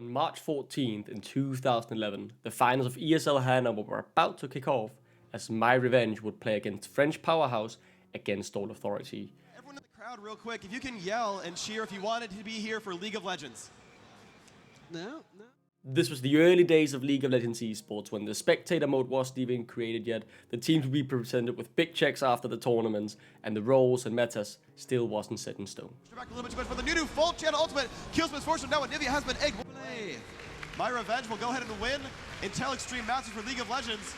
On March 14th in 2011, the finals of ESL Hanover were about to kick off as My Revenge would play against French powerhouse Against All Authority. Everyone in the crowd real quick, if you can yell and cheer if you wanted to be here for League of Legends. No. This was the early days of League of Legends esports when the spectator mode wasn't even created yet, the teams would be presented with big checks after the tournaments, and the roles and metas still wasn't set in stone. Back a little bit too much for the new full channel ultimate. Kills misfortune now when Nivea has been egg. My Revenge will go ahead and win Intel Extreme Masters for League of Legends.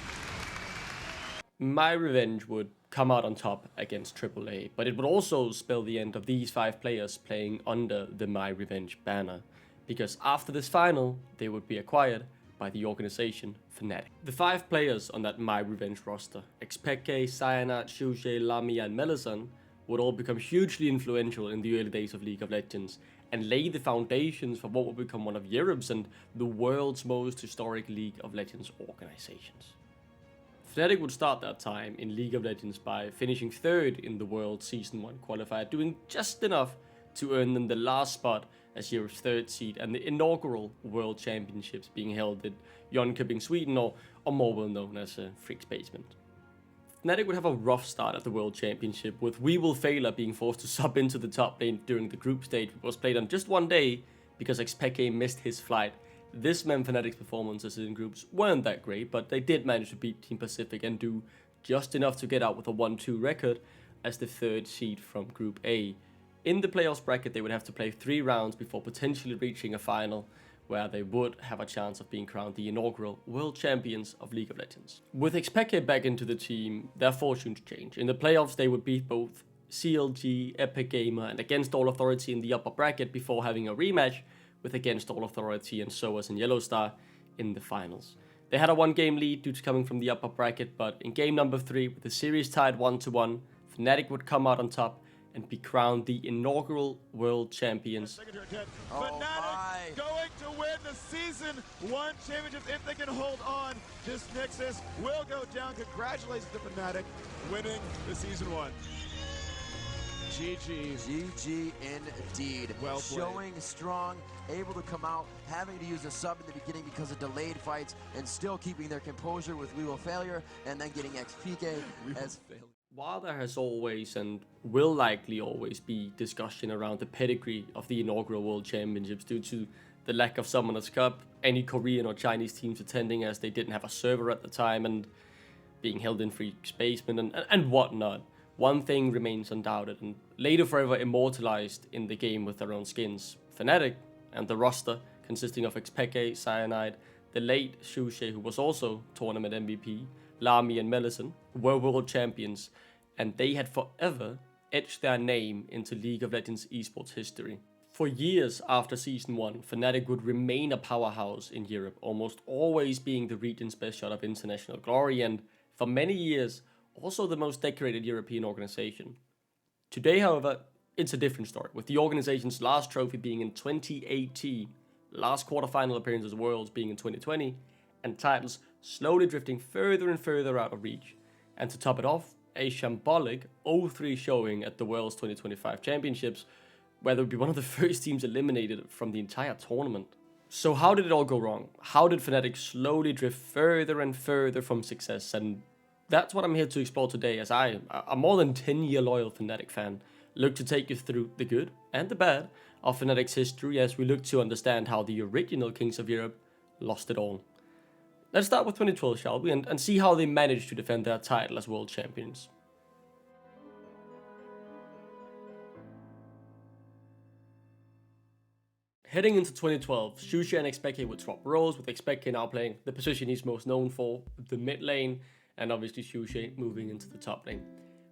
My Revenge would come out on top against AAA, but it would also spell the end of these 5 players playing under the My Revenge banner, because after this final, they would be acquired by the organization Fnatic. The 5 players on that My Revenge roster, Xpeke, Cyanide, Shushe, Lamia and Melisande, would all become hugely influential in the early days of League of Legends and lay the foundations for what would become one of Europe's and the world's most historic League of Legends organizations. Fnatic would start that time in League of Legends by finishing 3rd in the World Season 1 qualifier, doing just enough to earn them the last spot as Europe's 3rd seed and the inaugural World Championships being held in Jönköping, Sweden, or more well known as Freaks Basement. Fnatic would have a rough start at the World Championship, with We Will Failure being forced to sub into the top lane during the group stage, which was played on just one day because Xpeke missed his flight. This meant Fnatic's performances in groups weren't that great, but they did manage to beat Team Pacific and do just enough to get out with a 1-2 record as the 3rd seed from Group A. In the playoffs bracket, they would have to play 3 rounds before potentially reaching a final where they would have a chance of being crowned the inaugural World Champions of League of Legends. With Xpeke back into the team, their fortunes change. In the playoffs, they would beat both CLG, Epic Gamer and Against All Authority in the upper bracket before having a rematch with Against All Authority and SOAS and Yellowstar in the finals. They had a 1-game lead due to coming from the upper bracket, but in game number 3, with the series tied 1-1, Fnatic would come out on top and be crowned the inaugural World Champions. Fnatic going to win the Season 1 championship if they can hold on. This Nexus will go down. Congratulations to Fnatic winning the Season 1. GG. GG indeed. Well played. Showing strong, able to come out, having to use a sub in the beginning because of delayed fights, and still keeping their composure with We Will Failure, and then getting XPK as failure. While there has always and will likely always be discussion around the pedigree of the inaugural World Championships due to the lack of Summoners Cup, any Korean or Chinese teams attending as they didn't have a server at the time and being held in Freaks Basement and whatnot, one thing remains undoubted and later forever immortalized in the game with their own skins. Fnatic and the roster consisting of Xpeke, Cyanide, the late Shushe, who was also tournament MVP, Lami and Melisande, were world champions, and they had forever etched their name into League of Legends esports history. For years after Season 1, Fnatic would remain a powerhouse in Europe, almost always being the region's best shot of international glory, and for many years, also the most decorated European organization. Today, however, it's a different story, with the organization's last trophy being in 2018, last quarterfinal appearance as Worlds being in 2020, and titles slowly drifting further and further out of reach. And to top it off, a shambolic 0-3 showing at the Worlds 2025 Championships, where they would be one of the first teams eliminated from the entire tournament. So how did it all go wrong? How did Fnatic slowly drift further and further from success? And that's what I'm here to explore today, as I, a more than 10-year loyal Fnatic fan, look to take you through the good and the bad of Fnatic's history as we look to understand how the original Kings of Europe lost it all. Let's start with 2012, shall we, and see how they managed to defend their title as world champions. Heading into 2012, Shushe and Xpeke would swap roles, with Xpeke now playing the position he's most known for, the mid lane, and obviously Shushe moving into the top lane.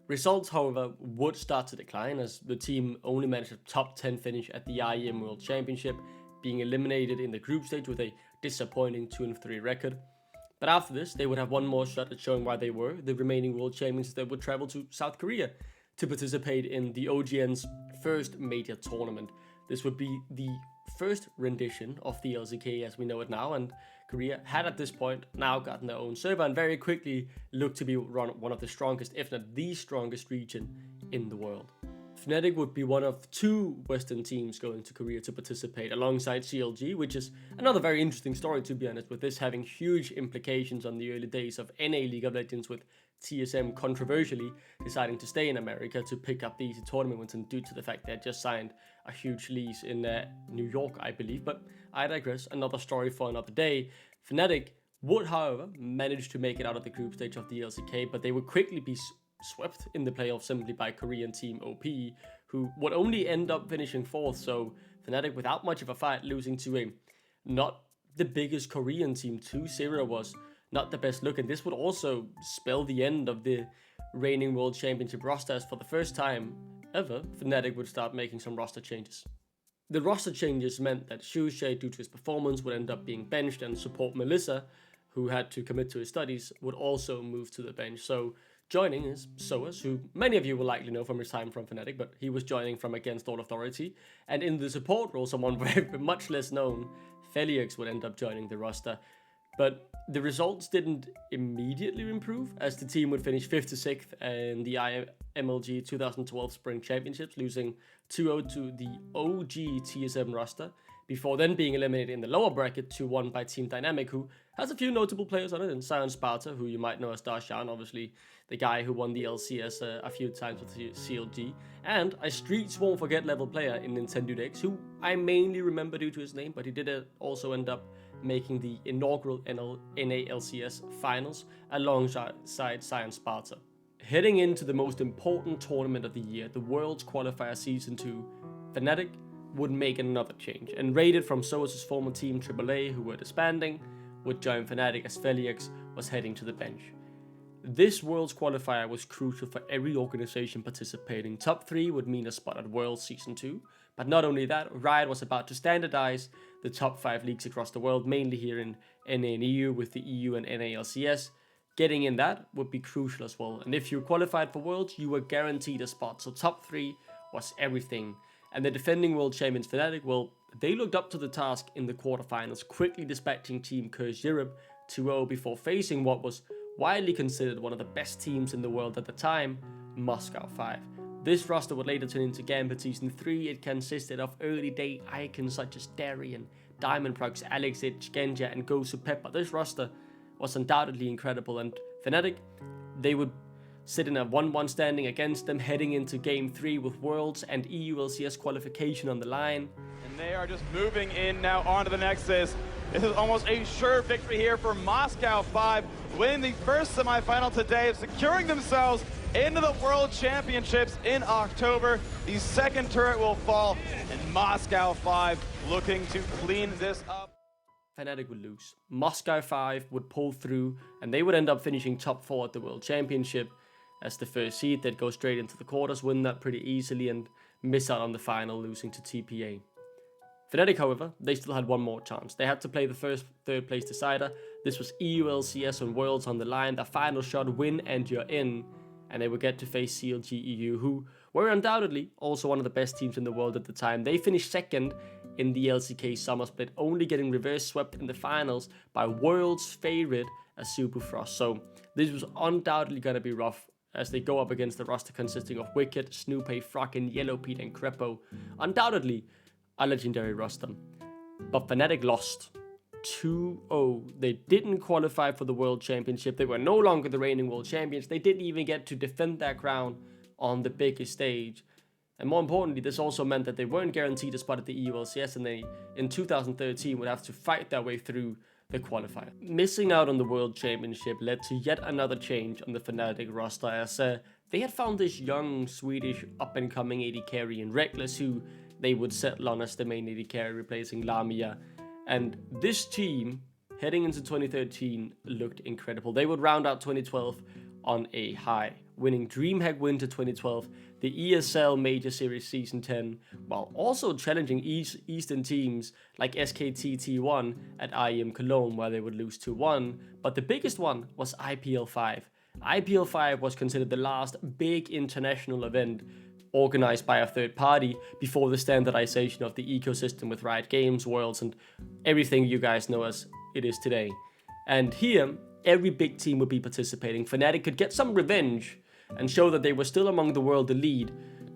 Results, however, would start to decline as the team only managed a top 10 finish at the IEM World Championship, being eliminated in the group stage with a disappointing 2-3 record. But after this, they would have one more shot at showing why they were the remaining world champions that would travel to South Korea to participate in the OGN's first major tournament. This would be the first rendition of the LCK as we know it now, and Korea had at this point now gotten their own server and very quickly looked to be one of the strongest, if not the strongest region in the world. Fnatic would be one of 2 Western teams going to Korea to participate alongside CLG, which is another very interesting story, to be honest, with this having huge implications on the early days of NA League of Legends, with TSM controversially deciding to stay in America to pick up the easy tournament wins, and due to the fact they had just signed a huge lease in New York, I believe. But I digress, another story for another day. Fnatic would, however, manage to make it out of the group stage of the LCK, but they would quickly be swept in the playoffs simply by Korean team OP, who would only end up finishing 4th. So Fnatic, without much of a fight, losing to a not the biggest Korean team. 2-0 was not the best look, and this would also spell the end of the reigning World Championship roster, as for the first time ever, Fnatic would start making some roster changes. The roster changes meant that Shushay, due to his performance, would end up being benched, and support Melissa, who had to commit to his studies, would also move to the bench. So joining is Soas, who many of you will likely know from his time from Fnatic, but he was joining from Against All Authority. And in the support role, someone very much less known, Fnatics, would end up joining the roster. But the results didn't immediately improve, as the team would finish 5th to 6th in the IMLG 2012 Spring Championships, losing 2-0 to the OG TSM roster, before then being eliminated in the lower bracket 2-1 by Team Dynamic, who has a few notable players on it, and Sion Sparta, who you might know as Darshan, obviously the guy who won the LCS a few times with CLG, and a Streets Won't Forget level player in Nintendo X, who I mainly remember due to his name, but he did also end up making the inaugural NA-LCS finals alongside Sion Sparta. Heading into the most important tournament of the year, the Worlds Qualifier Season 2, Fnatic would make another change, and raided from Soas' former team AAA, who were disbanding, would join Fnatic as Fnatics was heading to the bench. This Worlds Qualifier was crucial for every organization participating. Top 3 would mean a spot at Worlds Season 2, but not only that, Riot was about to standardize the top 5 leagues across the world, mainly here in NA and EU, with the EU and NA-LCS. Getting in that would be crucial as well, and if you qualified for Worlds, you were guaranteed a spot, so top 3 was everything. And the defending world champions Fnatic, well, they looked up to the task in the quarterfinals, quickly dispatching Team Curse Europe 2-0 before facing what was widely considered one of the best teams in the world at the time, Moscow 5. This roster would later turn into Gambit Season 3. It consisted of early day icons such as Darien, Diamond Prox, Alex Itch, Genja, and Gosu Pepper. This roster was undoubtedly incredible, and Fnatic, they would sit in a 1-1 standing against them heading into Game 3 with Worlds and EU LCS qualification on the line. And they are just moving in now onto the Nexus. This is almost a sure victory here for Moscow 5, winning the first semifinal today, securing themselves into the World Championships in October. The second turret will fall, and Moscow 5 looking to clean this up. Fnatic would lose. Moscow 5 would pull through, and they would end up finishing top 4 at the World Championship. As the first seed, they'd go straight into the quarters, win that pretty easily, and miss out on the final, losing to TPA. Fnatic, however, they still had one more chance. They had to play the third place decider. This was EU LCS and Worlds on the line. Their final shot, win and you're in. And they would get to face CLG EU, who were undoubtedly also one of the best teams in the world at the time. They finished second in the LCK Summer Split, only getting reverse swept in the finals by World's favorite, Superfrost. So this was undoubtedly going to be rough, as they go up against the roster consisting of Wicked, Snoopy, Froggen, Yellowpete, and Crepo. Undoubtedly a legendary roster. But Fnatic lost 2-0. They didn't qualify for the World Championship. They were no longer the reigning World Champions. They didn't even get to defend their crown on the biggest stage. And more importantly, this also meant that they weren't guaranteed a spot at the EU LCS, and they, in 2013, would have to fight their way through the qualifier. Missing out on the World Championship led to yet another change on the Fnatic roster, as they had found this young Swedish up-and-coming AD carry in Reckless, who they would settle on as the main AD carry, replacing Lamia. And this team, heading into 2013, looked incredible. They would round out 2012 on a high, winning DreamHack Winter 2012, the ESL Major Series Season 10, while also challenging Eastern teams like SKT T1 at IEM Cologne, where they would lose 2-1. But the biggest one was IPL 5. IPL 5 was considered the last big international event organized by a third party before the standardization of the ecosystem with Riot Games, Worlds, and everything you guys know as it is today. And here, every big team would be participating. Fnatic could get some revenge and show that they were still among the world elite,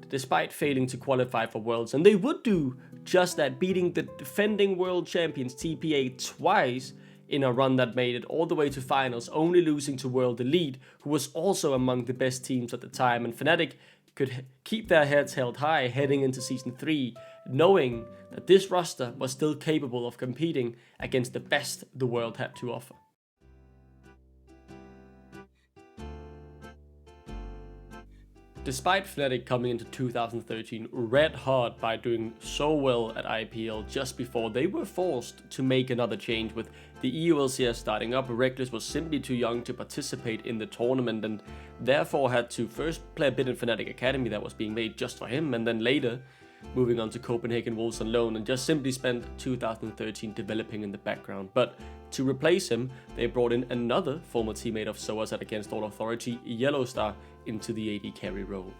despite failing to qualify for Worlds, and they would do just that, beating the defending world champions TPA twice in a run that made it all the way to finals, only losing to World Elite, who was also among the best teams at the time, and Fnatic could keep their heads held high heading into Season 3, knowing that this roster was still capable of competing against the best the world had to offer. Despite Fnatic coming into 2013 red hot by doing so well at IPL just before, they were forced to make another change. With the EULCS starting up, Reckless was simply too young to participate in the tournament and therefore had to first play a bit in Fnatic Academy that was being made just for him, and then later moving on to Copenhagen Wolves on loan, and just simply spent 2013 developing in the background. But to replace him, they brought in another former teammate of Soas at Against All Authority, Yellowstar, into the AD carry role.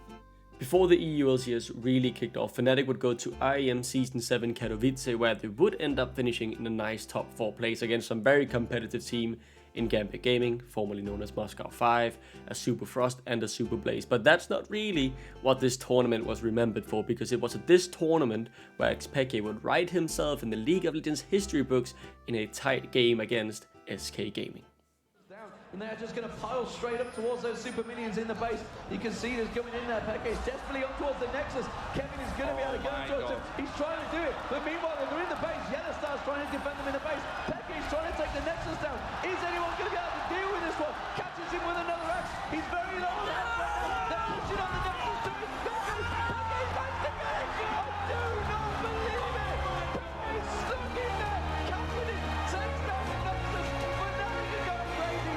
Before the EULCS really kicked off, Fnatic would go to IEM Season 7 Katowice, where they would end up finishing in a nice top 4 place against some very competitive team in Gambit Gaming, formerly known as Moscow 5, a Super Frost and a Super Blaze. But that's not really what this tournament was remembered for, because it was at this tournament where Xpeke would write himself in the League of Legends history books in a tight game against SK Gaming. And they're just going to pile straight up towards those super minions in the base. You can see there's going in there. Peke is desperately up towards the Nexus. Kevin is going to be able to go towards him. He's trying to do it. But meanwhile, they're in the base. Yellowstar's trying to defend them in the base. Peke is trying to take the Nexus down. Is anyone going to be able to deal with this one? Catches him with another axe. He's very low on health right now. They're pushing on the Nexus to his Peke back to Peke. I do not believe it. Peke's stuck in there. Catching it. Takes down the Nexus. But now he's going crazy.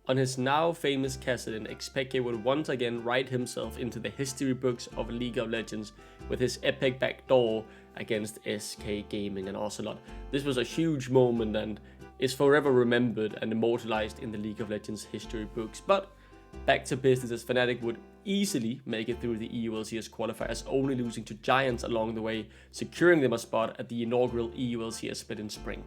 On his now famous Kassadin, Xpeke would once again write himself into the history books of League of Legends with his epic backdoor against SK Gaming and Ocelot. This was a huge moment and is forever remembered and immortalized in the League of Legends history books. But back to business, as Fnatic would easily make it through the EULCS qualifiers, only losing to Giants along the way, securing them a spot at the inaugural EULCS split in spring.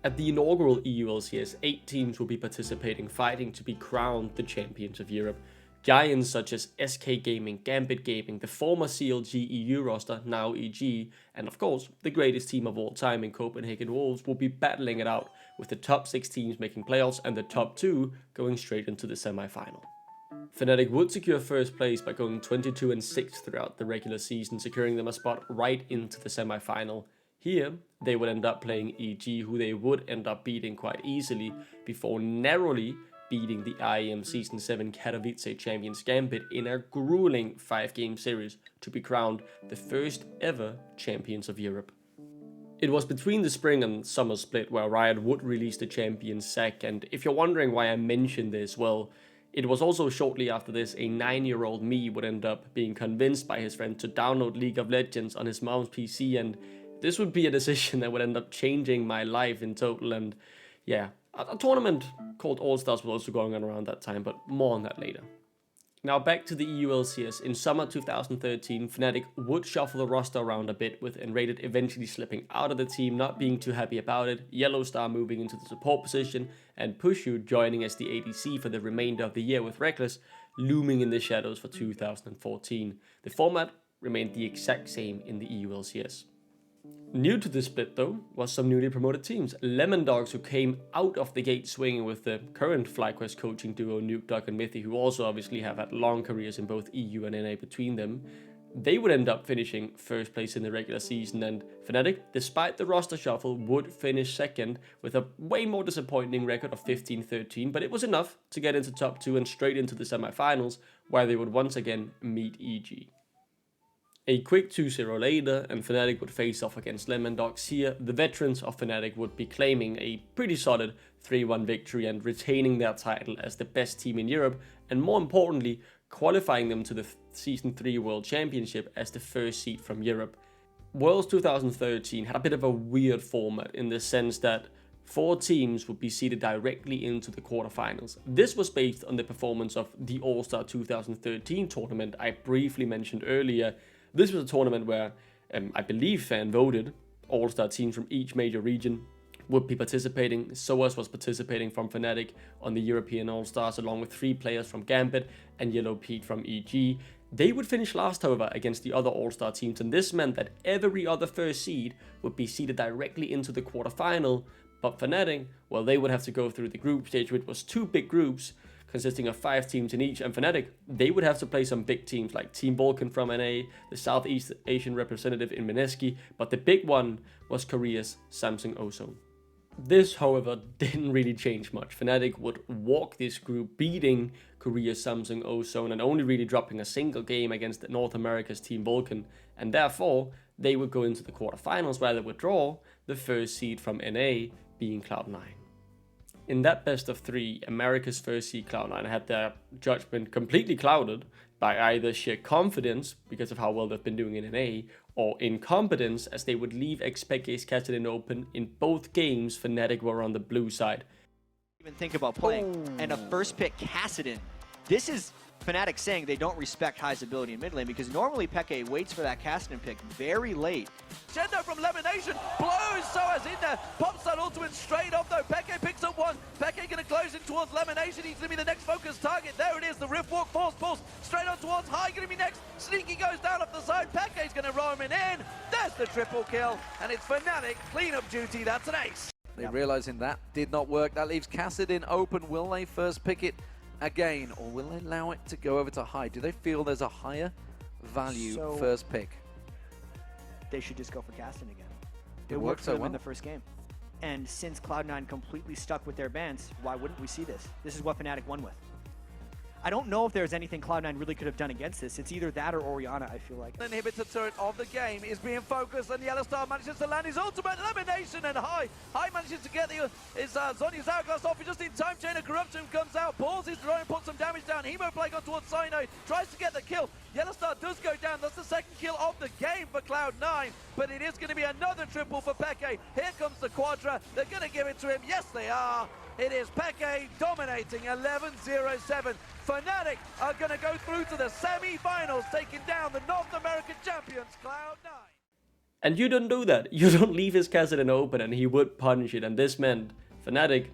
At the inaugural EULCS, 8 teams will be participating, fighting to be crowned the champions of Europe. Giants such as SK Gaming, Gambit Gaming, the former CLG EU roster, now EG, and of course, the greatest team of all time in Copenhagen Wolves will be battling it out, with the top 6 teams making playoffs and the top 2 going straight into the semi-final. Fnatic would secure first place by going 22-6 throughout the regular season, securing them a spot right into the semi-final. Here, they would end up playing EG, who they would end up beating quite easily, before narrowly beating the IEM Season 7 Katowice champions Gambit in a grueling 5-game series to be crowned the first ever champions of Europe. It was between the spring and summer split where Riot would release the champions sack, and if you're wondering why I mentioned this, well, it was also shortly after this a 9-year-old me would end up being convinced by his friend to download League of Legends on his mom's PC, and this would be a decision that would end up changing my life in total. And yeah, a tournament called All Stars was also going on around that time, but more on that later. Now back to the EULCS. In summer 2013, Fnatic would shuffle the roster around a bit, with Enrated eventually slipping out of the team, not being too happy about it, Yellowstar moving into the support position, and Pushu joining as the ADC for the remainder of the year, with Reckless looming in the shadows for 2014. The format remained the exact same in the EULCS. New to this split though was some newly promoted teams. Lemondogs, who came out of the gate swinging with the current FlyQuest coaching duo Nukeduck and Mythy, who also obviously have had long careers in both EU and NA between them. They would end up finishing first place in the regular season, and Fnatic, despite the roster shuffle, would finish second with a way more disappointing record of 15-13, but it was enough to get into top 2 and straight into the semi-finals, where they would once again meet EG. A quick 2-0 later, and Fnatic would face off against Lemondogs. Here, the veterans of Fnatic would be claiming a pretty solid 3-1 victory and retaining their title as the best team in Europe, and more importantly, qualifying them to the Season 3 World Championship as the first seed from Europe. Worlds 2013 had a bit of a weird format in the sense that 4 teams would be seeded directly into the quarterfinals. This was based on the performance of the All-Star 2013 tournament I briefly mentioned earlier. This was a tournament where I believe fan voted All-Star teams from each major region would be participating. SOAS was participating from Fnatic on the European All-Stars, along with 3 players from Gambit and Yellow Pete from EG. They would finish last, however, against the other All-Star teams, and this meant that every other first seed would be seeded directly into the quarterfinal. But Fnatic, well, they would have to go through the group stage, which was 2 big groups consisting of 5 teams in each, and Fnatic, they would have to play some big teams like Team Vulcan from NA, the Southeast Asian representative in Mineski, but the big one was Korea's Samsung Ozone. This, however, didn't really change much. Fnatic would walk this group, beating Korea's Samsung Ozone and only really dropping a single game against North America's Team Vulcan, and therefore they would go into the quarterfinals where they would draw the first seed from NA, being Cloud9. In that best of 3, America's first seed Cloud9 had their judgment completely clouded by either sheer confidence because of how well they've been doing in NA, or incompetence, as they would leave XPK's Kassadin open in both games. Fnatic were on the blue side. Even think about playing and a first pick Kassadin. This is Fnatic saying they don't respect High's ability in mid lane, because normally Peke waits for that Kassadin pick very late. Gendo from Lemonation blows SOAS in there, pops that ultimate straight off though. Peke picks up one. Peke gonna close in towards Lemonation. He's gonna be the next focus target. There it is, the Rift Walk force pulse straight on towards High, gonna be next. Sneaky goes down off the side. Peke's gonna roam in. There's the triple kill, and it's Fnatic cleanup duty. That's an ace. They realizing that did not work. That leaves Kassadin open. Will they first pick it again, or will they allow it to go over to High? Do they feel there's a higher value first pick? They should just go for Kassadin again. It worked worked for so them well in the first game. And since Cloud9 completely stuck with their bans, why wouldn't we see this? This is what Fnatic won with. I don't know if there's anything Cloud9 really could have done against this. It's either that or Orianna, I feel like. Inhibitor turret of the game is being focused, and Yellow Star manages to land his ultimate. Elimination, and High manages to get his Zhonya's Hourglass off just in time. Chain of Corruption comes out, pulls his drone, puts some damage down. Hemo Plague on towards Cyanide, tries to get the kill. Yellow Star does go down. That's the second kill of the game for Cloud9, but it is going to be another triple for Peke. Here comes the Quadra. They're going to give it to him. Yes, they are. It is Peke dominating 11-0-7. Fnatic are going to go through to the semi-finals, taking down the North American champions, Cloud9. And you don't do that. You don't leave his Kassadin open, and he would punish it. And this meant Fnatic,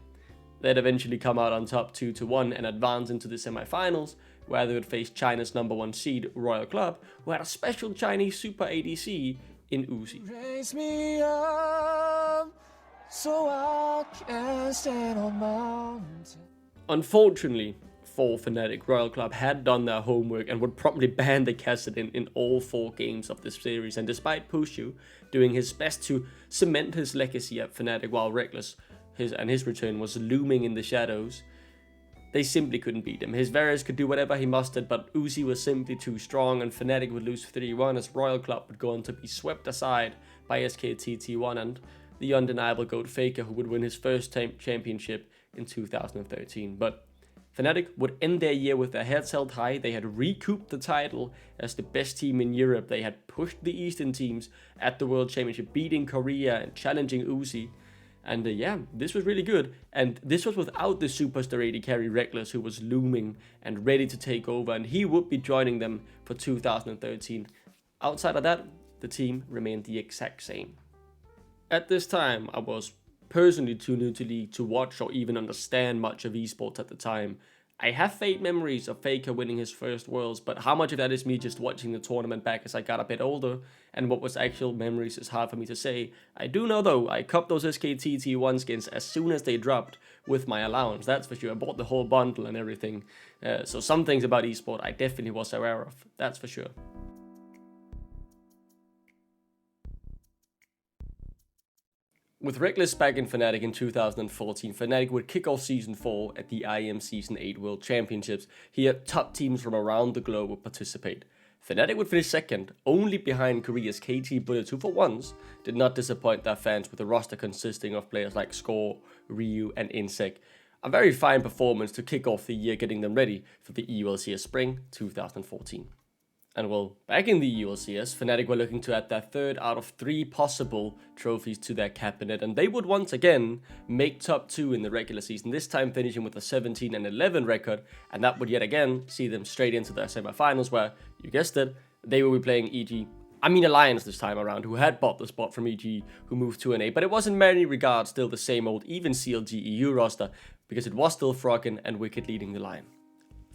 they'd eventually come out on top 2-1 and advance into the semi-finals, where they would face China's #1 seed, Royal Club, who had a special Chinese super ADC in Uzi. Raise me up so I can stand on mountains. Unfortunately for Fnatic, Royal Club had done their homework and would probably ban the Kassadin in all 4 games of this series. And despite Pushu doing his best to cement his legacy at Fnatic while Reckless his return was looming in the shadows, they simply couldn't beat him. His Varus could do whatever he mustered, but Uzi was simply too strong, and Fnatic would lose 3-1 as Royal Club would go on to be swept aside by SKTT1 and the undeniable GOAT Faker, who would win his first championship in 2013. But Fnatic would end their year with their heads held high. They had recouped the title as the best team in Europe. They had pushed the Eastern teams at the World Championship, beating Korea and challenging Uzi. And yeah, this was really good. And this was without the superstar AD carry Reckless, who was looming and ready to take over. And he would be joining them for 2013. Outside of that, the team remained the exact same. At this time, I was personally too new to League to watch or even understand much of esports at the time. I have faint memories of Faker winning his first Worlds, but how much of that is me just watching the tournament back as I got a bit older, and what was actual memories is hard for me to say. I do know though, I copped those SKTT1 skins as soon as they dropped with my allowance, that's for sure. I bought the whole bundle and everything, so some things about esport I definitely was aware of, that's for sure. With Reckless back in Fnatic in 2014, Fnatic would kick off Season 4 at the IEM Season 8 World Championships. Here, top teams from around the globe would participate. Fnatic would finish second, only behind Korea's KT Bullets, who for once did not disappoint their fans with a roster consisting of players like Score, Ryu and Insec. A very fine performance to kick off the year, getting them ready for the EULCS Spring 2014. And well, back in the EULCS, Fnatic were looking to add their 3rd out of 3 possible trophies to their cabinet, and they would once again make top 2 in the regular season, this time finishing with a 17-11 record, and that would yet again see them straight into their semi-finals where, you guessed it, they will be playing EG I mean Alliance this time around, who had bought the spot from EG, who moved to NA, but it was in many regards still the same old even CLG EU roster, because it was still Froggen and Wicked leading the line.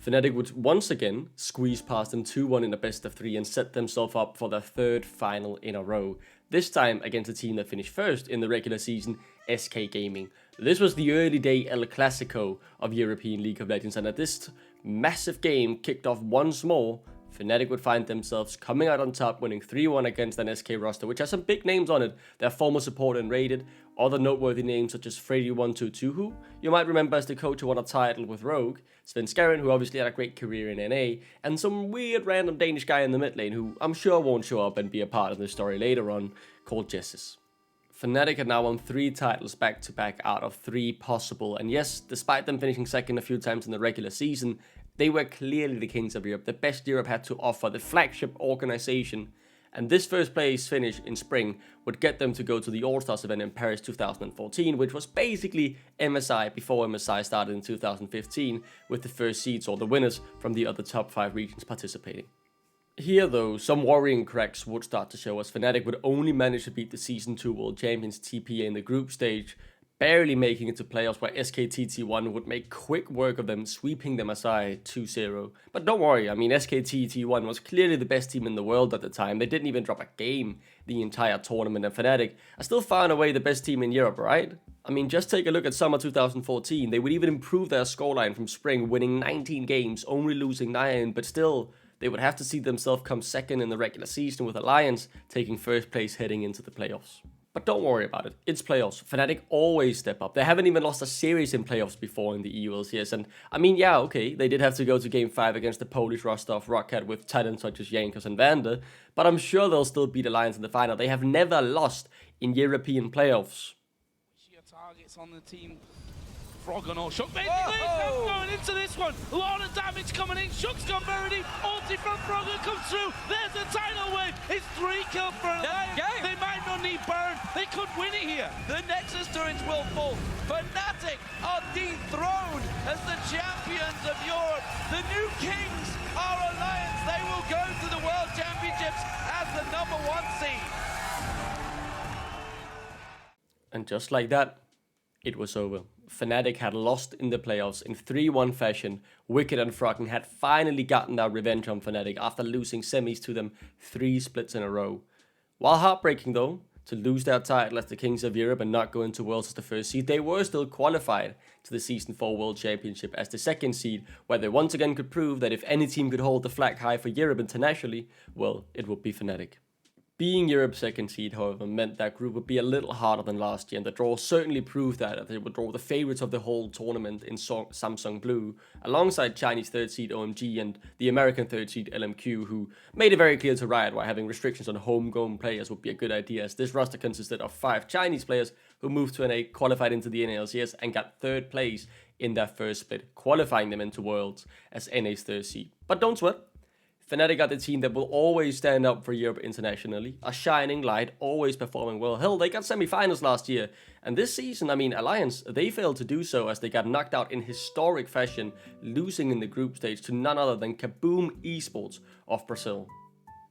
Fnatic would once again squeeze past them 2-1 in a best of 3 and set themselves up for their third final in a row, this time against a team that finished first in the regular season, SK Gaming. This was the early day El Clasico of European League of Legends, and at this massive game kicked off once more, Fnatic would find themselves coming out on top, winning 3-1 against an SK roster which has some big names on it, their former support and rated, other noteworthy names such as Freddy122, who you might remember as the coach who won a title with Rogue, Sven Skaren, who obviously had a great career in NA, and some weird random Danish guy in the mid lane who I'm sure won't show up and be a part of the story later on, called Jessis. Fnatic had now won 3 titles back to back out of 3 possible, and yes, despite them finishing second a few times in the regular season, they were clearly the kings of Europe, the best Europe had to offer, the flagship organization, and this first place finish in spring would get them to go to the All-Stars event in Paris 2014, which was basically MSI before MSI started in 2015, with the first seeds or the winners from the other top 5 regions participating. Here though, some worrying cracks would start to show as Fnatic would only manage to beat the Season 2 World Champions TPA in the group stage, barely making it to playoffs where SKTT1 would make quick work of them, sweeping them aside 2-0. But don't worry, I mean SKTT1 was clearly the best team in the world at the time. They didn't even drop a game the entire tournament, and Fnatic are still far and away the best team in Europe, right? I mean, just take a look at summer 2014. They would even improve their scoreline from spring, winning 19 games, only losing 9, but still, they would have to see themselves come second in the regular season, with Alliance taking first place heading into the playoffs. But don't worry about it, it's playoffs. Fnatic always step up. They haven't even lost a series in playoffs before in the EU LCS, and I mean, yeah, okay, they did have to go to Game 5 against the Polish roster of Rocket with talents such as Jankos and Vander, but I'm sure they'll still beat Alliance in the final. They have never lost in European playoffs. Sheer targets on the team. Froggen or Shook basically going into this one. A lot of damage coming in. Shook's gone very deep. Ulti from Froggen comes through. There's a tidal wave. It's 3 kills for Alliance. They might not need burn. They could win it here. The Nexus turrets will fall. Fnatic are dethroned as the champions of Europe. The new kings are Alliance. They will go to the World Championships as the #1 seed. And just like that, it was over. Fnatic had lost in the playoffs in 3-1 fashion. Wicked and Froggen had finally gotten their revenge on Fnatic after losing semis to them 3 splits in a row. While heartbreaking though, to lose their title as the Kings of Europe and not go into Worlds as the first seed, they were still qualified to the Season 4 World Championship as the second seed, where they once again could prove that if any team could hold the flag high for Europe internationally, well, it would be Fnatic. Being Europe's second seed, however, meant that group would be a little harder than last year, and the draw certainly proved that, as they would draw the favourites of the whole tournament in Samsung Blue, alongside Chinese third seed OMG and the American third seed LMQ, who made it very clear to Riot why having restrictions on homegrown players would be a good idea, as this roster consisted of 5 Chinese players who moved to NA, qualified into the NALCS, and got 3rd place in their first split, qualifying them into Worlds as NA's third seed. But don't sweat. Fnatic are the team that will always stand up for Europe internationally, a shining light, always performing well. Hell, they got semi-finals last year, and this season, I mean, Alliance, they failed to do so as they got knocked out in historic fashion, losing in the group stage to none other than Kaboom Esports of Brazil.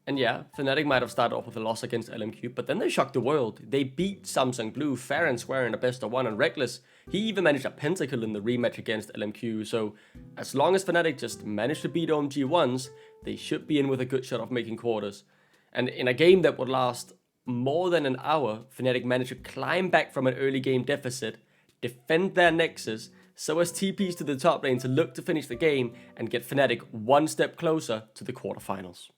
And yeah, Fnatic might have started off with a loss against LMQ, but then they shocked the world. They beat Samsung Blue fair and square in a best of 1, and Reckless, he even managed a pentakill in the rematch against LMQ, so as long as Fnatic just managed to beat OMG once, they should be in with a good shot of making quarters. And in a game that would last more than an hour, Fnatic managed to climb back from an early game deficit, defend their Nexus, so as TPs to the top lane to look to finish the game and get Fnatic one step closer to the quarterfinals.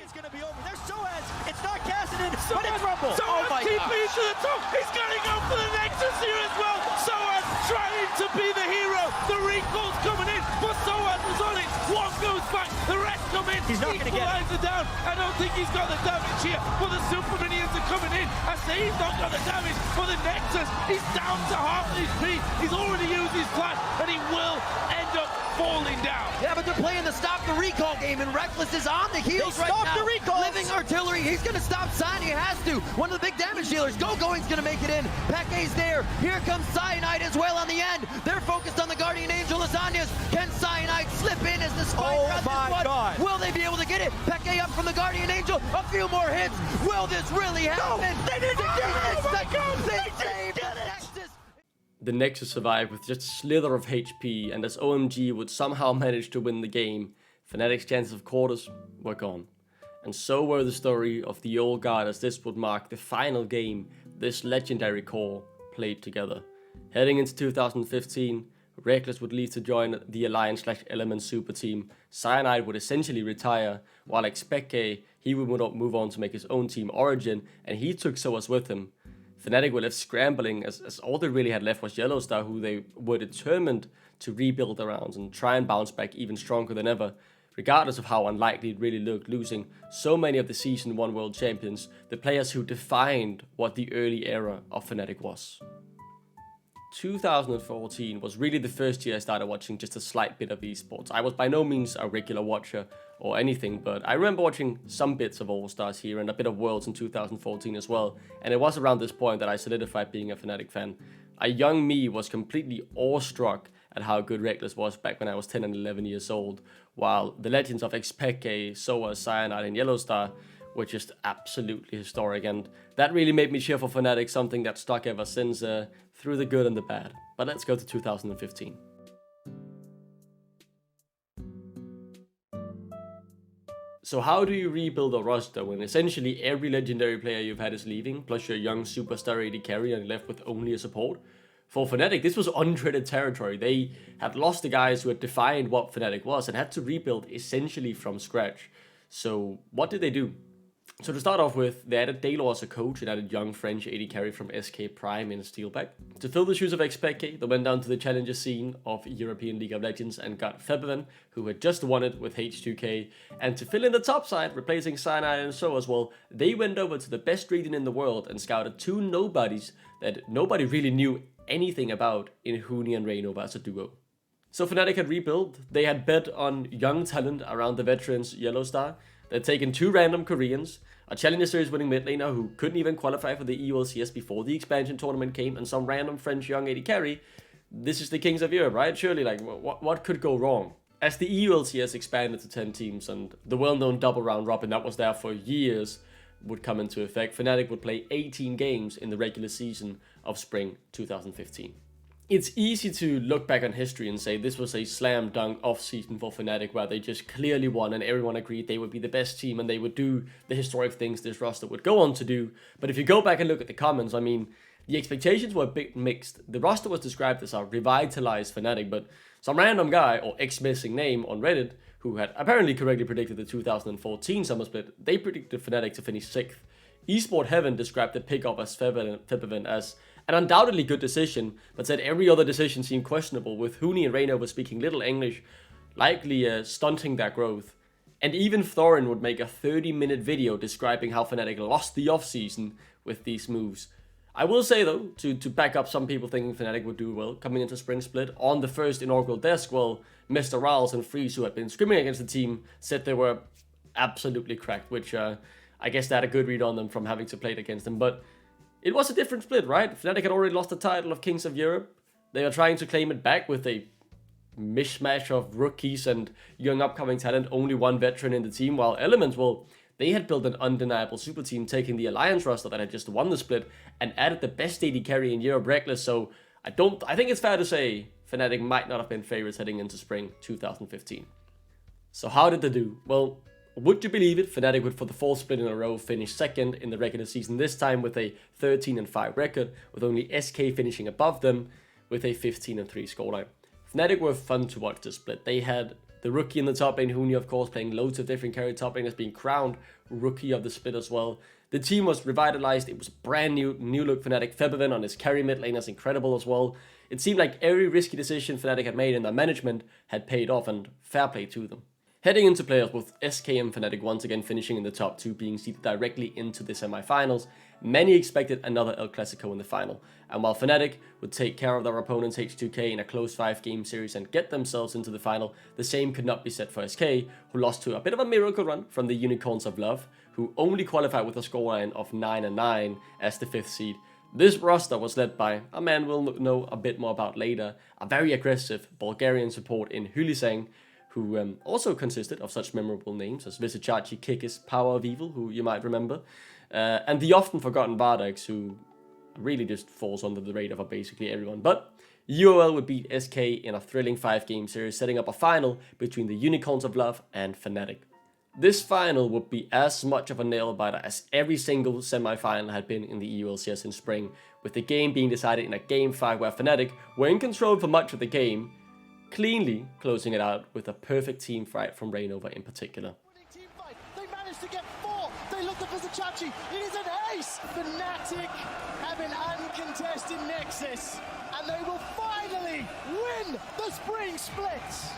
It's going to be over. There's Soaz. It's not Cassidy, but it's Rumble. Soaz TP to the top. He's going to go for the Nexus here as well. Soaz trying to be the hero. The recall's coming in, but Soaz is on it. One goes back, the rest come in. He's not going to get it. Down. I don't think he's got the damage here, but the super minions are coming in. I say he's not got the damage for the Nexus. He's down to half HP. He's already used his flash, and he will end up falling down. Yeah, but they're playing the stop stop the recall game, and Reckless is on the heels right now. The recall. Living Artillery, he's going to stop Sign, he has to. One of the big damage dealers, Going's going to make it in. Peke's there. Here comes Cyanide as well on the end. They're focused on the Guardian Angel Lasagnas. Can Cyanide slip in as the spider on this one? God. Will they be able to get it? Peke up from the Guardian Angel. A few more hits. Will this really happen? No. They did it! They saved the Nexus! The Nexus survived with just a slither of HP, and as OMG would somehow manage to win the game, Fnatic's chances of quarters were gone. And so were the story of the old guard, as this would mark the final game this legendary core played together. Heading into 2015, Reckless would leave to join the Alliance/Element Super Team. Cyanide would essentially retire, while Xpeke, he would move on to make his own team Origin, and he took SOAS with him. Fnatic were left scrambling, as all they really had left was Yellowstar, who they were determined to rebuild around and try and bounce back even stronger than ever, regardless of how unlikely it really looked, losing so many of the Season 1 World Champions, the players who defined what the early era of Fnatic was. 2014 was really the first year I started watching just a slight bit of esports. I was by no means a regular watcher or anything, but I remember watching some bits of All-Stars here and a bit of Worlds in 2014 as well, and it was around this point that I solidified being a Fnatic fan. A young me was completely awestruck at how good Reckless was back when I was 10 and 11 years old, while the legends of Xpeke, SOAS, Cyanide and Yellowstar were just absolutely historic, and that really made me cheer for Fnatic, something that stuck ever since, through the good and the bad. But let's go to 2015. So how do you rebuild a roster when essentially every legendary player you've had is leaving, plus your young superstar AD carry and left with only a support? For Fnatic, this was untreaded territory. They had lost the guys who had defined what Fnatic was and had to rebuild essentially from scratch. So what did they do? So to start off with, they added Daylor as a coach and added young French AD carry from SK Prime in Steelback. To fill the shoes of Xpeke, they went down to the challenger scene of European League of Legends and got Febiven, who had just won it with H2K. And to fill in the top side, replacing Cyanide and SOAS, well, they went over to the best region in the world and scouted two nobodies that nobody really knew anything about in Huni and Reynova as a duo. So Fnatic had rebuilt. They had bet on young talent around the veterans Yellowstar. They'd taken two random Koreans, a Challenger Series winning mid laner who couldn't even qualify for the EULCS before the expansion tournament came, and some random French young AD carry. This is the Kings of Europe, right? Surely, like, what could go wrong? As the EULCS expanded to 10 teams and the well-known double round robin that was there for years would come into effect, Fnatic would play 18 games in the regular season of spring 2015. It's easy to look back on history and say this was a slam dunk off-season for Fnatic where they just clearly won and everyone agreed they would be the best team and they would do the historic things this roster would go on to do. But if you go back and look at the comments, I mean, the expectations were a bit mixed. The roster was described as a revitalized Fnatic, but some random guy, or X-missing name on Reddit, who had apparently correctly predicted the 2014 summer split, they predicted Fnatic to finish 6th. Esport Heaven described the pick-up as Febiven as an undoubtedly good decision, but said every other decision seemed questionable, with Huni and Reynova speaking little English, likely stunting their growth. And even Thorin would make a 30-minute video describing how Fnatic lost the offseason with these moves. I will say though, to back up some people thinking Fnatic would do well coming into Spring Split, on the first inaugural desk, well, Mr. Riles and Freeze, who had been scrimming against the team, said they were absolutely cracked, which I guess they had a good read on them from having to play it against them, but it was a different split, right? Fnatic had already lost the title of Kings of Europe. They are trying to claim it back with a mishmash of rookies and young upcoming talent, only one veteran in the team, while Elements, well, they had built an undeniable super team, taking the Alliance roster that had just won the split and added the best AD carry in Europe, Reckless, so I think it's fair to say Fnatic might not have been favorites heading into spring 2015. So how did they do? Well, would you believe it, Fnatic would for the fourth split in a row finish second in the regular season, this time with a 13-5 record, with only SK finishing above them with a 15-3 scoreline. Fnatic were fun to watch this split. They had the rookie in the top lane, Huni of course, playing loads of different carry top laners, being crowned rookie of the split as well. The team was revitalized, it was brand new look Fnatic. Febiven on his carry mid lane is incredible as well. It seemed like every risky decision Fnatic had made in their management had paid off, and fair play to them. Heading into playoffs, both SK and Fnatic once again finishing in the top 2, being seeded directly into the semi-finals, Many expected another El Clasico in the final, and while Fnatic would take care of their opponents H2K in a close 5-game series and get themselves into the final, the same could not be said for SK, who lost to a bit of a miracle run from the Unicorns of Love, who only qualified with a scoreline of 9-9 as the 5th seed. This roster was led by a man we'll know a bit more about later, a very aggressive Bulgarian support in Hulisang, who also consisted of such memorable names as Visichachi, Kikis, Power of Evil, who you might remember, and the often forgotten Bardax, who really just falls under the radar for basically everyone. But UOL would beat SK in a thrilling 5-game series, setting up a final between the Unicorns of Love and Fnatic. This final would be as much of a nail-biter as every single semi-final had been in the EULCS in spring, with the game being decided in a Game 5 where Fnatic were in control for much of the game, cleanly closing it out with a perfect team fight from Reignover in particular. They managed to get 4. They look at Visichachi. It is an ace. Fnatic have an uncontested Nexus, and they will finally win the spring splits.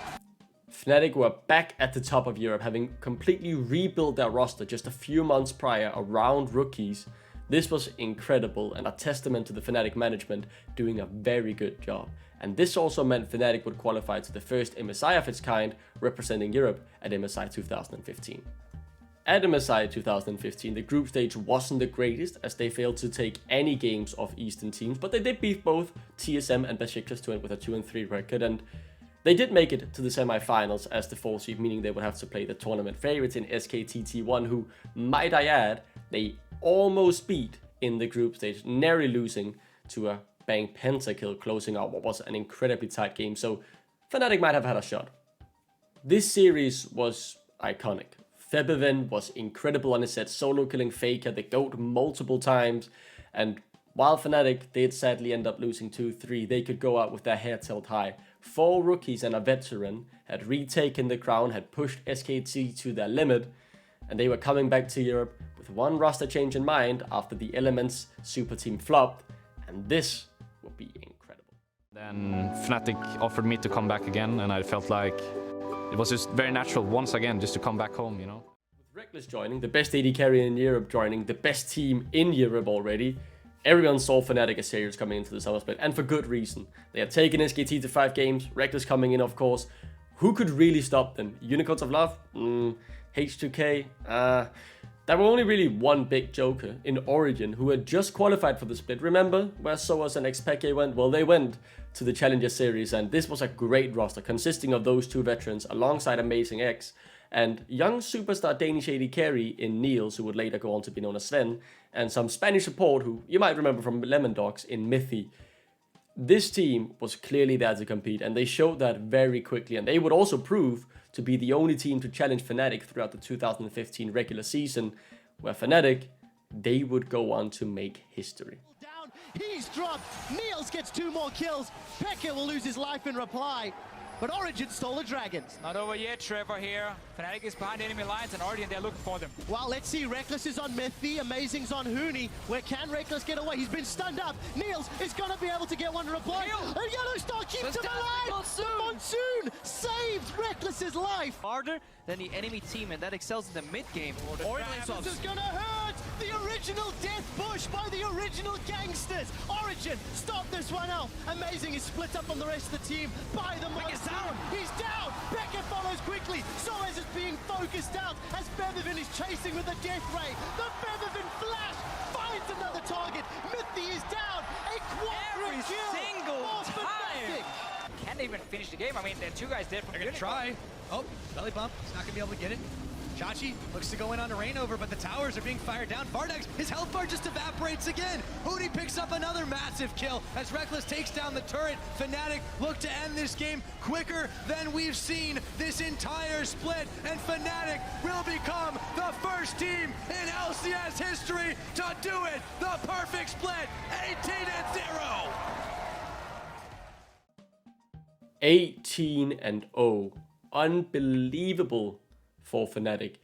Fnatic were back at the top of Europe, having completely rebuilt their roster just a few months prior around rookies. This was incredible and a testament to the Fnatic management doing a very good job. And this also meant Fnatic would qualify to the first MSI of its kind, representing Europe at MSI 2015. At MSI 2015, the group stage wasn't the greatest, as they failed to take any games off Eastern teams, but they did beat both TSM and Besiktas to end with a 2-3 record, and they did make it to the semi-finals as the 4th seed, meaning they would have to play the tournament favorites in SKTT1, who, might I add, they almost beat in the group stage, narrowly losing to a Bang pentakill, closing out what was an incredibly tight game, so Fnatic might have had a shot. This series was iconic. Febiven was incredible on his set, solo killing Faker, the GOAT, multiple times, and while Fnatic did sadly end up losing 2-3, they could go out with their heads held high. 4 rookies and a veteran had retaken the crown, had pushed SKT to their limit, and they were coming back to Europe with one roster change in mind after the Elements super team flopped, and this would be incredible. Then Fnatic offered me to come back again, and I felt like it was just very natural once again just to come back home, you know. With Reckless joining, the best AD carrier in Europe joining, the best team in Europe already, everyone saw Fnatic as serious coming into the summer split, and for good reason. They had taken SKT to 5 games, Reckless coming in of course. Who could really stop them? Unicorns of Love? H2K? There were only really one big joker in Origin who had just qualified for the split. Remember where Soas and XPK went? Well, they went to the Challenger Series, and this was a great roster consisting of those 2 veterans alongside Amazing X and young superstar Danish AD carry in Niels, who would later go on to be known as Sven, and some Spanish support who you might remember from Lemon Dogs in Mythy. This team was clearly there to compete, and they showed that very quickly, and they would also prove to be the only team to challenge Fnatic throughout the 2015 regular season, where Fnatic, they would go on to make history. He's dropped. Niels gets 2 more kills. Pekka will lose his life in reply. But Origin stole the Dragons. Not over yet, Trevor here. Fnatic is behind enemy lines, and Origin, they're looking for them. Well, let's see. Reckless is on Mythy. Amazing's on Huni. Where can Reckless get away? He's been stunned up. Niels is going to be able to get one to reply. And Yellowstar keeps him alive. Monsoon saves Reckless's life. Harder than the enemy team, and that excels in the mid-game. This is going to hurt. The original death push by the original gangsters. Origin, stop this one out. Amazing is split up on the rest of the team by the Monsoon. He's down. Beckett follows quickly. Soaz is being focused out as Feathervin is chasing with a death ray. The Feathervin flash finds another target. Mythy is down. A quadra kill. Can't even finish the game. I mean, the 2 guys dead from the They're gonna try. Oh, belly bump. He's not gonna be able to get it. Chachi looks to go in on a Reignover, but the towers are being fired down. Bardax, his health bar just evaporates again. Hootie picks up another massive kill as Reckless takes down the turret. Fnatic look to end this game quicker than we've seen this entire split, and Fnatic will become the first team in LCS history to do it. The perfect split, 18-0. 18-0. Unbelievable for Fnatic.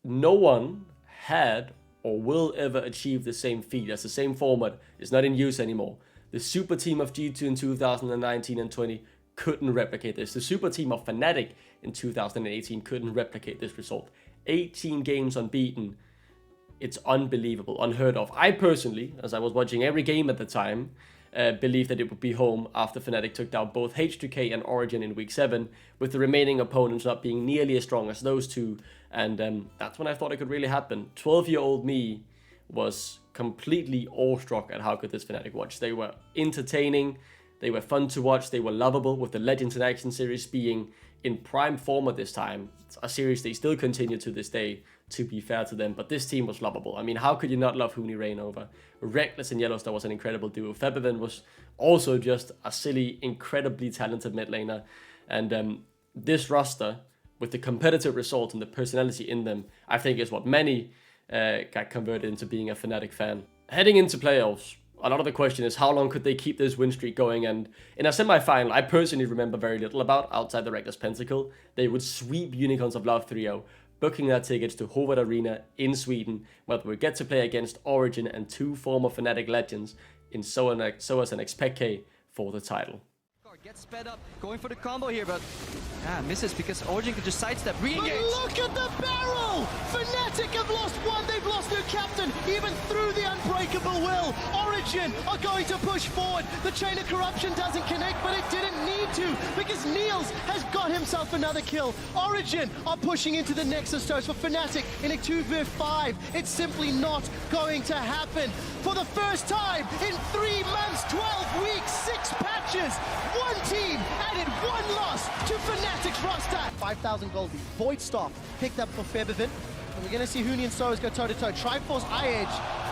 No one had or will ever achieve the same feat, as the same format is not in use anymore. The super team of G2 in 2019 and 20 couldn't replicate this. The super team of Fnatic in 2018 couldn't replicate this result. 18 games unbeaten. It's unbelievable, unheard of. I personally, as I was watching every game at the time, believed that it would be home after Fnatic took down both H2K and Origin in week 7, with the remaining opponents not being nearly as strong as those two, and that's when I thought it could really happen. 12-year-old me was completely awestruck at how good this Fnatic was. They were entertaining, they were fun to watch, they were lovable, with the Legends in Action series being in prime form at this time. It's a series they still continue to this day, to be fair to them, but this team was lovable. I mean, how could you not love Huni Reignover? Reckless and Yellowstar was an incredible duo. Febiven was also just a silly, incredibly talented mid laner, and this roster, with the competitive result and the personality in them, I think is what many got converted into being a Fnatic fan. Heading into playoffs, a lot of the question is how long could they keep this win streak going, and in a semi-final, I personally remember very little about outside the Reckless Pentacle. They would sweep Unicorns of Love 3-0, booking their tickets to Hovard Arena in Sweden, where they would get to play against Origin and 2 former Fnatic legends in SOAS and XPK for the title. Gets sped up, going for the combo here, but misses because Origin could just sidestep, re-engage. But look at the barrel! Fnatic have lost one, they've lost their captain, even through the unbreakable will. Origin are going to push forward. The Chain of Corruption doesn't connect, but it didn't need to, because Niels has got himself another kill. Origin are pushing into the Nexus Toast for Fnatic in a 2v5. It's simply not going to happen. For the first time in 3 months, 12 weeks, 6 patches, one team added 1 loss to Fnatic's roster. 5,000 gold. Void Staff picked up for Febiven. And we're going to see Huni and SOAS go toe-to-toe. Triforce Eye-Edge.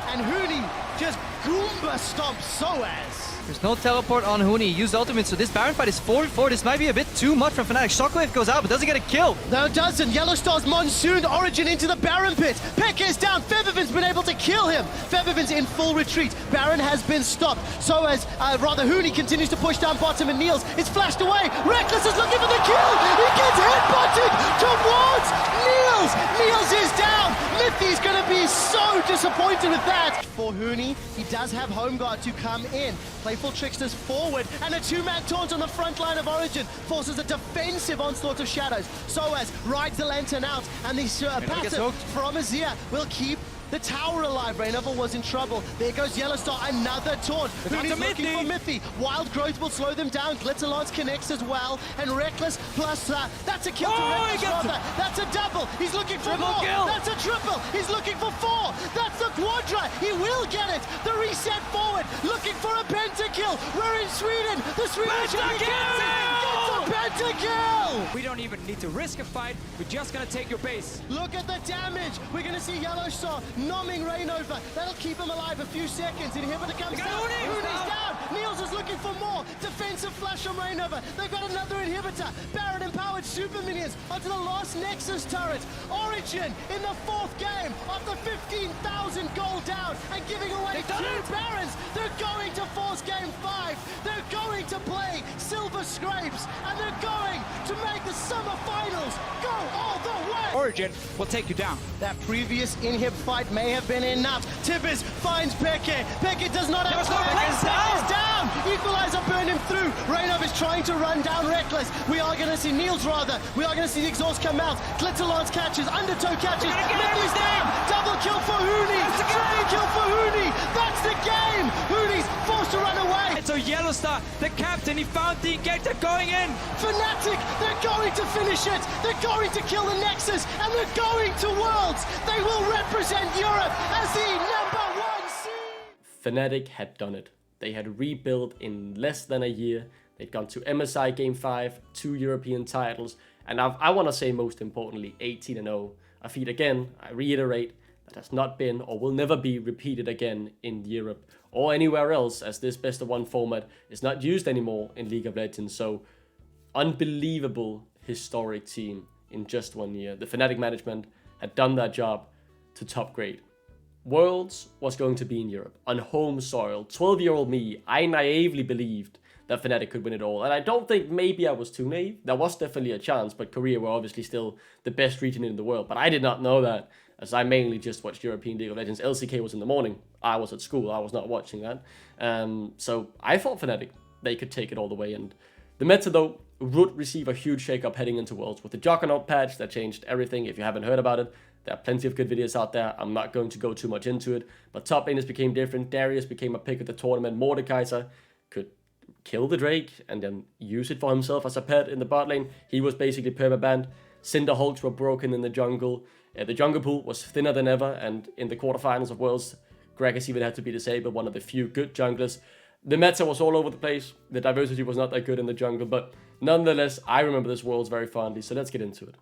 And Huni just Goomba stomps SOAS. There's no teleport on Huni. Use ultimate, so this Baron fight is 4v4. This might be a bit too much from Fnatic. Shockwave goes out, but doesn't get a kill. No, it doesn't. Yellowstar's Monsoon Origin into the Baron pit. Pekka is down. Febiven's been able to kill him. Febiven's in full retreat. Baron has been stopped. So as Huni continues to push down bottom, and Niels is flashed away. Reckless is looking for the kill. He gets headbutted towards Niels. Niels is down. Mithy's going to be so disappointed with that. For Huni, he does have Home Guard to come in. Playful Tricksters forward, and a 2-man taunt on the front line of Origin forces a defensive onslaught of shadows. SOAS rides the lantern out, and the passive from Azir will keep the tower alive. Reignover was in trouble. There goes Yellowstar, another taunt. Huni's looking for Mithy. Wild Growth will slow them down. Glitterlance connects as well. And Reckless plus that's a kill to Reckless rather. That's a double. He's looking for more. That's a triple. He's looking for 4. That's the quadra. He will get it. The reset forward. Looking for a pentakill. We're in Sweden. The Swedish gets a pentakill. We don't even need to risk a fight. We're just gonna take your base. Look at the damage. We're gonna see Yellowstar nomming Reignover. That'll keep him alive a few seconds. Inhibitor comes down. Huni's down. Niels is looking for more. Defensive flash from Reignover. They've got another inhibitor. Baron empowered super minions onto the last Nexus turret. Origin in the 4th game after 15,000 gold down and giving away 2 Barons. They're going to force game 5. They're going to play Silver Scrapes, and they're going to make the summer finals go all the way. Origin will take you down. That previous inhib fight may have been enough. Tibbers finds Peke. Peke does not have time. Peke's down. Equalizer burned him through. Reignover is trying to run down Reckless. We are going to see Niels rather. We are going to see the exhaust come out. Glitterlance catches. Undertow catches. Mithy's down. Double kill for Huni. Triple kill for Huni. That's the game. Huni's forced to run away. So Yellowstar, the captain, he found the engage. They're going in. Fnatic, they're going to finish it. They're going to kill the Nexus, and they're going to Worlds. They will represent Europe as the #1 seed. Fnatic had done it. They had rebuilt in less than a year. They'd gone to MSI Game 5, 2 European titles, and I want to say most importantly, 18-0. A feat again, I reiterate, that has not been or will never be repeated again in Europe or anywhere else, as this best of 1 format is not used anymore in League of Legends. So, unbelievable historic team in just 1 year. The Fnatic management had done their job to top grade. Worlds was going to be in Europe, on home soil. 12-year-old me, I naively believed that Fnatic could win it all. And I don't think maybe I was too naive. There was definitely a chance, but Korea were obviously still the best region in the world. But I did not know that, as I mainly just watched European League of Legends. LCK was in the morning. I was at school. I was not watching that. So I thought Fnatic, they could take it all the way. And the meta, though, would receive a huge shakeup heading into Worlds with the Juggernaut patch that changed everything. If you haven't heard about it, There are plenty of good videos out there. I'm not going to go too much into it. But top laners became different. Darius became a pick of the tournament. Mordekaiser could kill the Drake and then use it for himself as a pet in the bot lane. He was basically permabanned. Cinder hulks were broken in the jungle. The jungle pool was thinner than ever. And in the quarterfinals of Worlds, Graggers even had to be disabled, one of the few good junglers. The meta was all over the place. The diversity was not that good in the jungle. But nonetheless, I remember this Worlds very fondly. So let's get into it.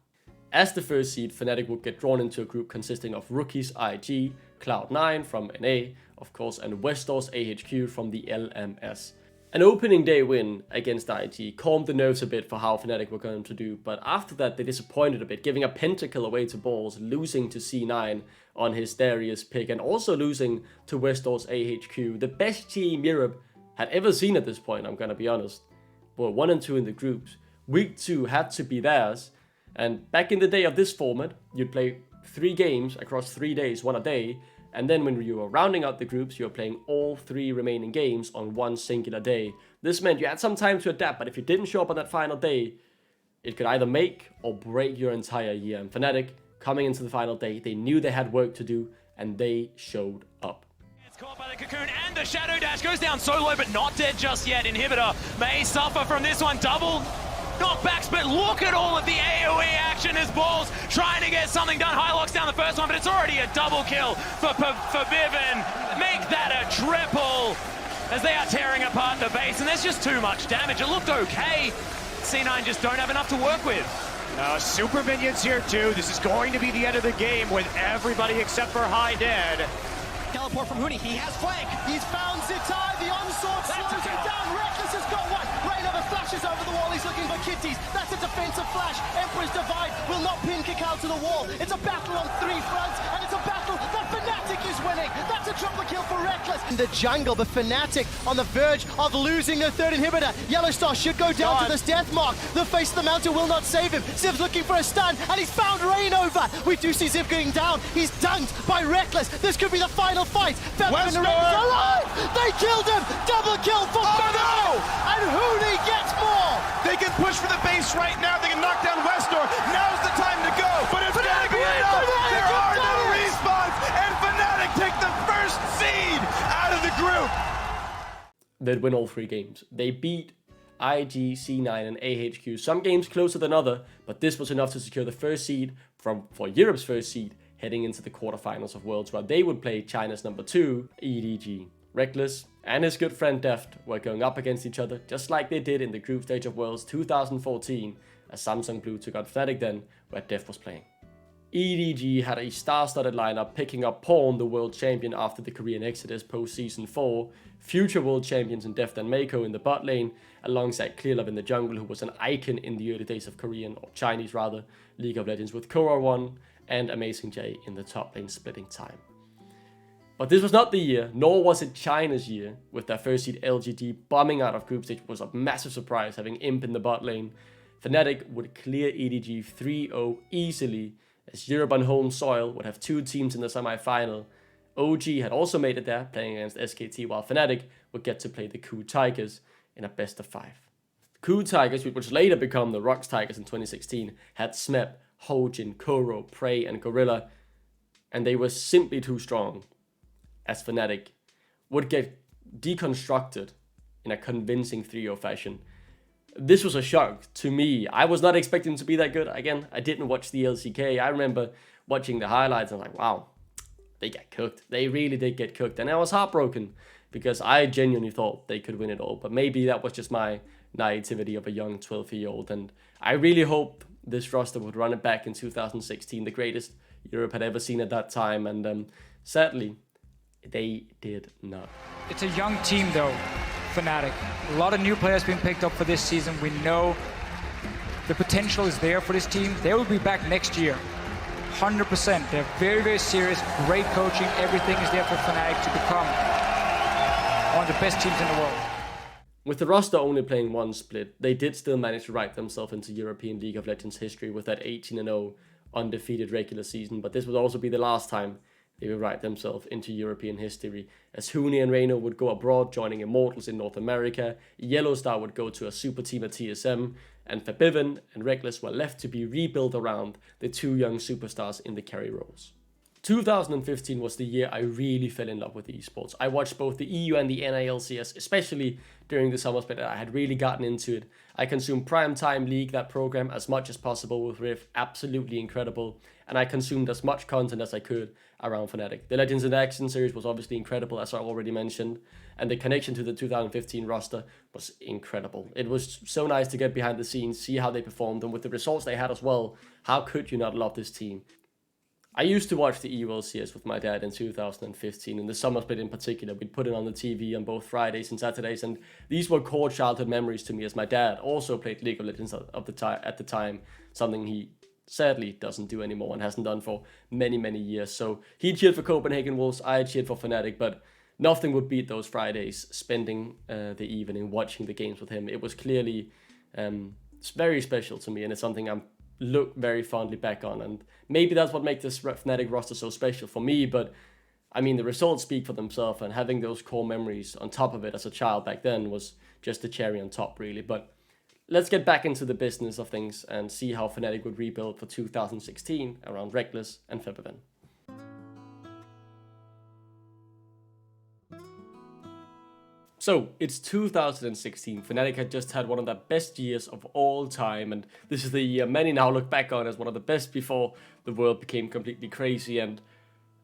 As the first seed, Fnatic would get drawn into a group consisting of rookies IG, Cloud9 from NA, of course, and Westdoors AHQ from the LMS. An opening day win against IG calmed the nerves a bit for how Fnatic were going to do, but after that they disappointed a bit, giving a pentakill away to Balls, losing to C9 on his Darius pick, and also losing to Westdoors AHQ, the best team Europe had ever seen at this point, I'm gonna be honest. Were 1 and 2 in the groups. Week 2 had to be theirs. And back in the day of this format, you'd play 3 games across 3 days, 1 a day. And then when you were rounding out the groups, you were playing all 3 remaining games on 1 singular day. This meant you had some time to adapt, but if you didn't show up on that final day, it could either make or break your entire year. And Fnatic, coming into the final day, they knew they had work to do, and they showed up. It's caught by the Cocoon, and the Shadow Dash goes down so low, but not dead just yet. Inhibitor may suffer from this one. Double knockbacks, but look at all of the AoE action as Balls trying to get something done. High locks down the first one, but it's already a double kill for Bivin. Make that a triple as they are tearing apart the base, and there's just too much damage. It looked okay. C9 just don't have enough to work with. Super minions here too. This is going to be the end of the game with everybody except for High dead. Teleport from Huni, he has flank. He's found Zitai, the onslaught slows him down. Reckless has got one. Reignover flashes over the wall, he's looking for kitties. That's a defensive flash. Emperor's Divide will not pin Kakao to the wall. It's a battle on 3 fronts, and it's a battle that Fnatic is winning. That's a triple kill for Reckless. In the jungle, but Fnatic on the verge of losing their 3rd inhibitor. Yellowstar should go down to this death mark. The face of the mountain will not save him. Ziv's looking for a stun, and he's found Reignover. We do see Ziv getting down. He's dunked by Reckless. This could be the final fight. Falcon and Reckless are alive! They killed him! Double kill for Fnatic! And Huni gets more! They can push for the base right now. They can knock down Westdoor. Now's the time to go. But it's gonna be enough. There are no respawns, and Fnatic take the first seed out of the group. They'd win all 3 games. They beat IG, C9 and AHQ. Some games closer than other, but this was enough to secure the first seed for Europe's first seed heading into the quarterfinals of Worlds, where they would play China's number 2, EDG. Reckless and his good friend Deft were going up against each other, just like they did in the group stage of Worlds 2014, as Samsung Blue took out Fnatic then, where Deft was playing. EDG had a star-studded lineup, picking up Pawn, the world champion after the Korean Exodus post-season 4, future world champions in Deft and Mako in the bot lane, alongside Clearlove in the jungle, who was an icon in the early days of Korean, or Chinese rather, League of Legends, with Korra1 and Amazing J in the top lane splitting time. But this was not the year, nor was it China's year, with their first seed LGD bombing out of group stage. Was a massive surprise, having Imp in the bot lane. Fnatic would clear EDG 3-0 easily, as Europe on home soil would have 2 teams in the semi-final. OG had also made it there, playing against SKT, while Fnatic would get to play the Coup Tigers in a best of 5. The Coup Tigers, which later become the Rocks Tigers in 2016, had Smep, Hojin, Koro, Prey and Gorilla, and they were simply too strong, as Fnatic would get deconstructed in a convincing 3-0 fashion. This was a shock to me. I was not expecting them to be that good. Again, I didn't watch the LCK. I remember watching the highlights and I was like, wow, they get cooked. They really did get cooked. And I was heartbroken because I genuinely thought they could win it all. But maybe that was just my naivety of a young 12-year-old. And I really hope this roster would run it back in 2016, the greatest Europe had ever seen at that time. And sadly, they did not. It's a young team though, Fnatic. A lot of new players being picked up for this season. We know the potential is there for this team. They will be back next year, 100%. They're very, very serious, great coaching. Everything is there for Fnatic to become one of the best teams in the world. With the roster only playing 1 split, they did still manage to write themselves into European League of Legends history with that 18-0 undefeated regular season, but this would also be the last time they would write themselves into European history, as Huni and Reino would go abroad, joining Immortals in North America. Yellowstar would go to a super team at TSM, and Fabiven and Reckless were left to be rebuilt around the two young superstars in the carry roles. 2015 was the year I really fell in love with esports. I watched both the EU and the NALCS, especially during the summer split. I had really gotten into it. I consumed Primetime League, that program, as much as possible with Rift, absolutely incredible. And I consumed as much content as I could around Fnatic. The Legends in Action series was obviously incredible, as I already mentioned. And the connection to the 2015 roster was incredible. It was so nice to get behind the scenes, see how they performed, and with the results they had as well, how could you not love this team? I used to watch the EULCS with my dad in 2015, in the summer split in particular. We'd put it on the TV on both Fridays and Saturdays, and these were core childhood memories to me, as my dad also played League of Legends at the time, something he sadly doesn't do anymore and hasn't done for many, many years. So he cheered for Copenhagen Wolves, I cheered for Fnatic, but nothing would beat those Fridays, spending the evening watching the games with him. It was clearly very special to me, and it's something I'm look very fondly back on, and maybe that's what makes this Fnatic roster so special for me. But I mean, the results speak for themselves, and having those core memories on top of it as a child back then was just the cherry on top, really. But let's get back into the business of things and see how Fnatic would rebuild for 2016 around Reckless and Fabiven. So, it's 2016, Fnatic had just had one of the best years of all time, and this is the year many now look back on as one of the best before the world became completely crazy. And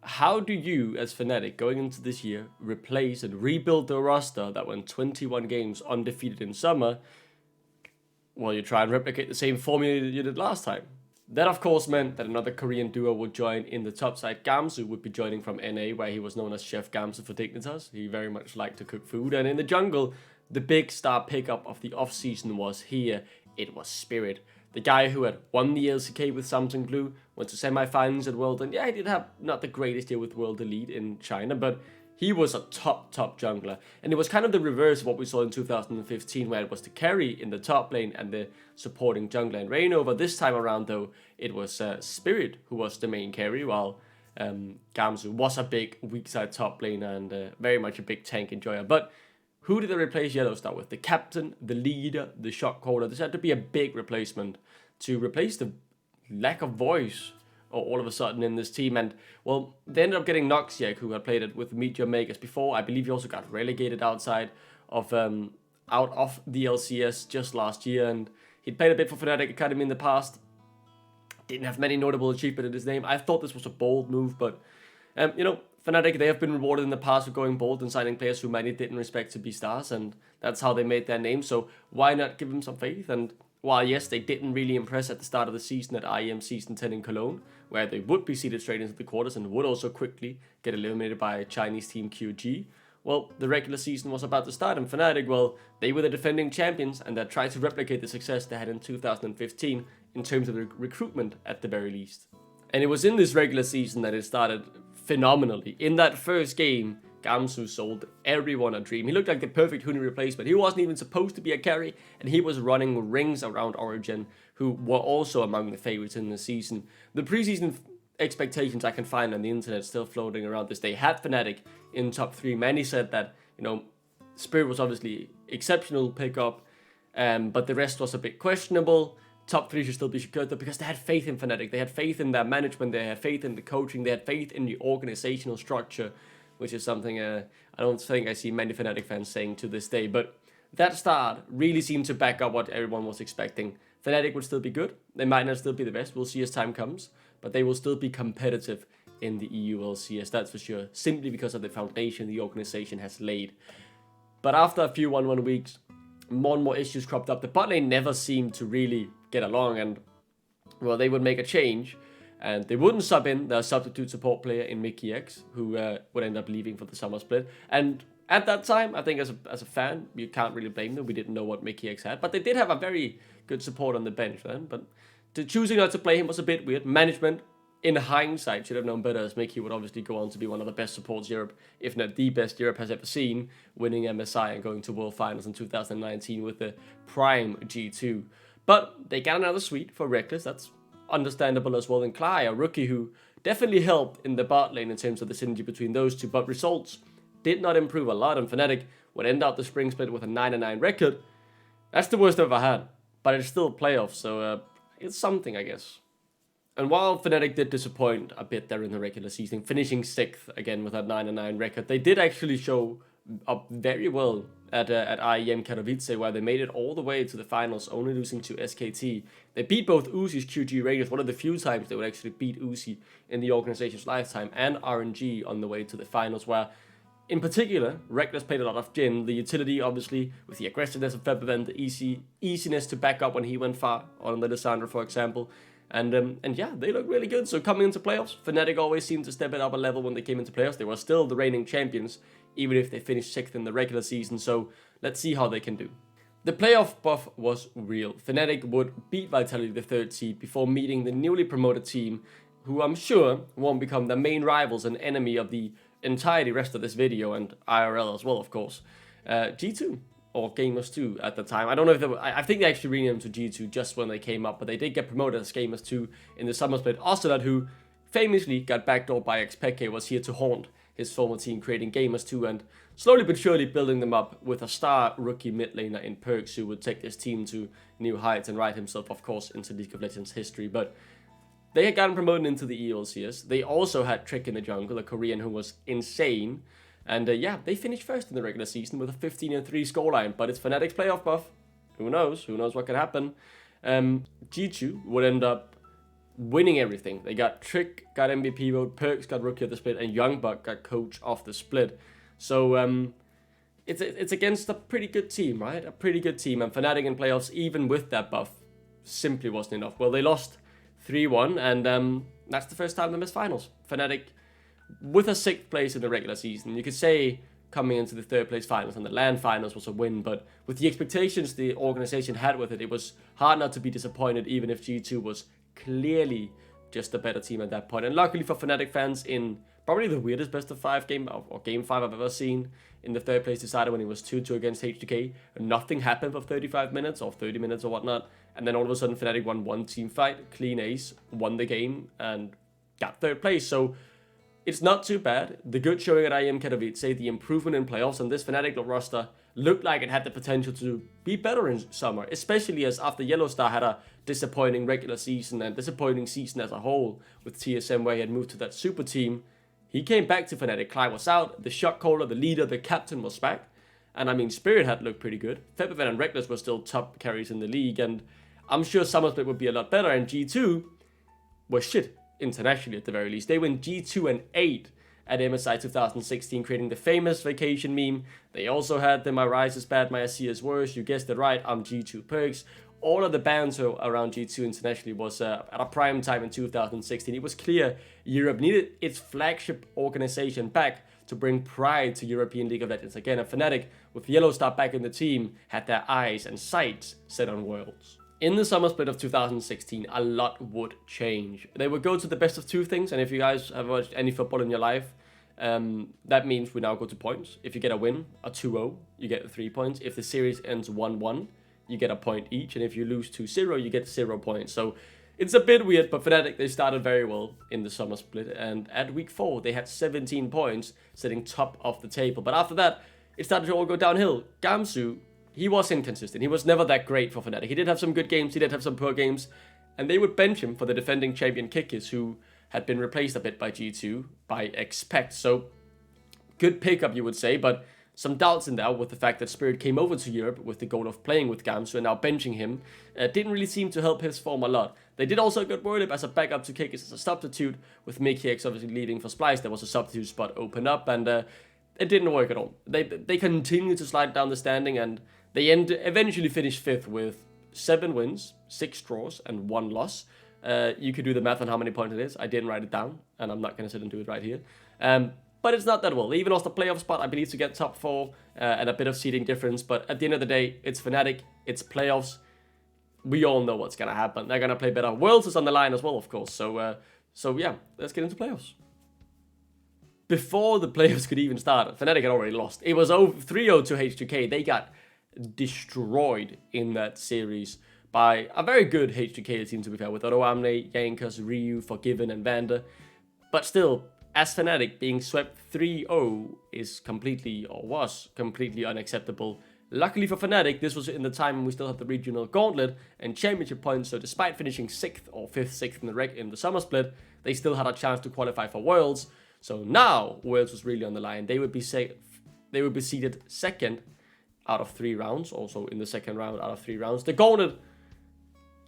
how do you, as Fnatic, going into this year, replace and rebuild the roster that went 21 games undefeated in summer, while you try and replicate the same formula you did last time? That of course meant that another Korean duo would join in the top side. Gamsu would be joining from NA, where he was known as Chef Gamsu for Dignitas. He very much liked to cook food. And in the jungle, the big star pickup of the off-season was here. It was Spirit. The guy who had won the LCK with Samsung Blue, went to semi-finals at World, and yeah, he did have not the greatest year with World Elite in China, but he was a top jungler. And it was kind of the reverse of what we saw in 2015, where it was the carry in the top lane and the supporting jungler and Reignover. This time around, though, it was Spirit who was the main carry, while Gamsu was a big weak side top laner and very much a big tank enjoyer. But who did they replace Yellowstar with? The captain, the leader, the shot caller. This had to be a big replacement to replace the lack of voice all of a sudden in this team. And well, they ended up getting Noxiak, who had played it with Meet Your Makers before. I believe he also got relegated outside of out of the LCS just last year, and he'd played a bit for Fnatic Academy in the past. Didn't have many notable achievements in his name. I thought this was a bold move, but you know, Fnatic, they have been rewarded in the past for going bold and signing players who many didn't expect to be stars, and that's how they made their name. So why not give them some faith? And while yes, they didn't really impress at the start of the season at IEM Season 10 in Cologne, where they would be seeded straight into the quarters and would also quickly get eliminated by Chinese team QG, well, the regular season was about to start, and Fnatic, well, they were the defending champions, and they tried to replicate the success they had in 2015 in terms of recruitment at the very least. And it was in this regular season that it started phenomenally. In that first game, Gamsu sold everyone a dream. He looked like the perfect Huni replacement. He wasn't even supposed to be a carry, and he was running rings around Origin, who were also among the favorites in the season. The preseason expectations I can find on the internet still floating around this. They had Fnatic in top 3. Many said that, you know, Spirit was obviously exceptional pickup, but the rest was a bit questionable. Top 3 should still be secured though, because they had faith in Fnatic. They had faith in their management. They had faith in the coaching. They had faith in the organizational structure, which is something I don't think I see many Fnatic fans saying to this day. But that start really seemed to back up what everyone was expecting. Fnatic would still be good. They might not still be the best. We'll see as time comes. But they will still be competitive in the EULCS, that's for sure. Simply because of the foundation the organization has laid. But after a few 1-1 weeks, more and more issues cropped up. The bot lane never seemed to really get along. And, well, they would make a change. And they wouldn't sub in their substitute support player in Mickey X, who would end up leaving for the summer split. And at that time, I think as a fan, you can't really blame them. We didn't know what Mickey X had. But they did have a very good support on the bench then. But choosing not to play him was a bit weird. Management, in hindsight, should have known better, as Mickey would obviously go on to be one of the best supports Europe, if not the best Europe has ever seen, winning MSI and going to World Finals in 2019 with the prime G2. But they got another suite for Reckless. That's understandable as well. And Cly, a rookie who definitely helped in the bot lane in terms of the synergy between those two, but results did not improve a lot, and Fnatic would end out the spring split with a 9-9 record. That's the worst I've ever had. but it's still playoffs, so it's something, I guess. And while Fnatic did disappoint a bit there in the regular season, finishing 6th again with that 9-9 record, they did actually show up very well at IEM Katowice, where they made it all the way to the finals, only losing to SKT. They beat both Uzi's QG Raiders, one of the few times they would actually beat Uzi in the organization's lifetime, and RNG on the way to the finals, where in particular, Reckless played a lot of Jhin, the utility obviously, with the aggressiveness of Febvin, the easiness to back up when he went far, on the Lissandra for example. And yeah, they look really good. So coming into playoffs, Fnatic always seemed to step it up a level when they came into playoffs. They were still the reigning champions, even if they finished 6th in the regular season. So let's see how they can do. The playoff buff was real. Fnatic would beat Vitality, the 3rd seed, before meeting the newly promoted team, who I'm sure won't become the main rivals and enemy of the entirety rest of this video, and IRL as well, of course. G2. Or Gamers 2 at the time. I don't know if they were, I think they actually renamed them to G2 just when they came up, but they did get promoted as Gamers 2 in the summer split. Ocelot, who famously got backdoored by Xpeke, was here to haunt his former team, creating Gamers 2 and slowly but surely building them up with a star rookie mid laner in Perks, who would take this team to new heights and write himself, of course, into League of Legends history. But they had gotten promoted into the ELCS. They also had Trick in the jungle, a Korean who was insane. And yeah, they finished 1st in the regular season with a 15-3 scoreline, but it's Fnatic's playoff buff. Who knows? Who knows what could happen? G2 would end up winning everything. They got Trick, got MVP vote, Perks got Rookie of the Split, and Youngbuck got Coach of the Split. So it's against a pretty good team, right? A pretty good team, and Fnatic in playoffs, even with that buff, simply wasn't enough. Well, they lost 3-1, and that's the first time they missed finals. Fnatic with a 6th place in the regular season. You could say coming into the 3rd place finals and the LAN finals was a win, but with the expectations the organization had with it, it was hard not to be disappointed, even if G2 was clearly just a better team at that point. And luckily for Fnatic fans, in probably the weirdest best of 5 game, or game 5 I've ever seen, in the 3rd place decider when it was 2-2 against HDK, nothing happened for 35 minutes or 30 minutes or whatnot, and then all of a sudden Fnatic won one team fight, clean ace, won the game, and got 3rd place. So it's not too bad. The good showing at IEM Katowice, the improvement in playoffs, and this Fnatic roster looked like it had the potential to be better in summer, especially as after Yellowstar had a disappointing regular season and disappointing season as a whole with TSM, where he had moved to that super team. He came back to Fnatic. Clyde was out, the shot caller, the leader, the captain was back, and I mean, Spirit had looked pretty good. Febvin and Reckless were still top carries in the league, and I'm sure summer split would be a lot better, and G2 was shit. Internationally at the very least. They went G2 and 8 at MSI 2016, creating the famous vacation meme. They also had the "My Rise is bad, my SC is worse." You guessed it right, I'm G2 Perks. All of the banter around G2 internationally was at a prime time in 2016. It was clear Europe needed its flagship organization back to bring pride to European League of Legends again. And Fnatic, with Yellowstar back in the team, had their eyes and sights set on Worlds. In the summer split of 2016, a lot would change. They would go to the best of 2 things, and if you guys have watched any football in your life, that means we now go to points. If you get a win, a 2-0, you get 3 points. If the series ends 1-1, you get a point each, and if you lose 2-0, you get 0 points. So it's a bit weird, but Fnatic, they started very well in the summer split, and at week 4, they had 17 points, sitting top of the table. But after that, it started to all go downhill. Gamsu, he was inconsistent. He was never that great for Fnatic. He did have some good games, he did have some poor games, and they would bench him for the defending champion Kikis, who had been replaced a bit by G2, by Expect. So, good pickup, you would say, but some doubts in there with the fact that Spirit came over to Europe with the goal of playing with Gamsu, and now benching him didn't really seem to help his form a lot. They did also get Wordip as a backup to Kikis as a substitute, with Mikiex obviously leaving for Splice. There was a substitute spot open up, and it didn't work at all. They continued to slide down the standing, and they eventually finished 5th with 7 wins, 6 draws, and 1 loss. You could do the math on how many points it is. I didn't write it down, and I'm not going to sit and do it right here. But it's not that well. They even lost the playoff spot, I believe, to get top 4 and a bit of seeding difference. But at the end of the day, it's Fnatic, it's playoffs. We all know what's going to happen. They're going to play better. Worlds is on the line as well, of course. So yeah, let's get into playoffs. Before the playoffs could even start, Fnatic had already lost. It was 3-0 to H2K. They got destroyed in that series by a very good H2K team, to be fair, with Odoamne, Yankas, Ryu, Forgiven, and Vander. But still, as Fnatic being swept 3-0 is completely, or was completely unacceptable. Luckily for Fnatic, this was in the time when we still had the regional gauntlet and championship points, so despite finishing 6th or 5th, 6th in the summer split, they still had a chance to qualify for Worlds. So now Worlds was really on the line. They would be seated 2nd out of 3 rounds, also in the 2nd round out of 3 rounds. The gauntlet,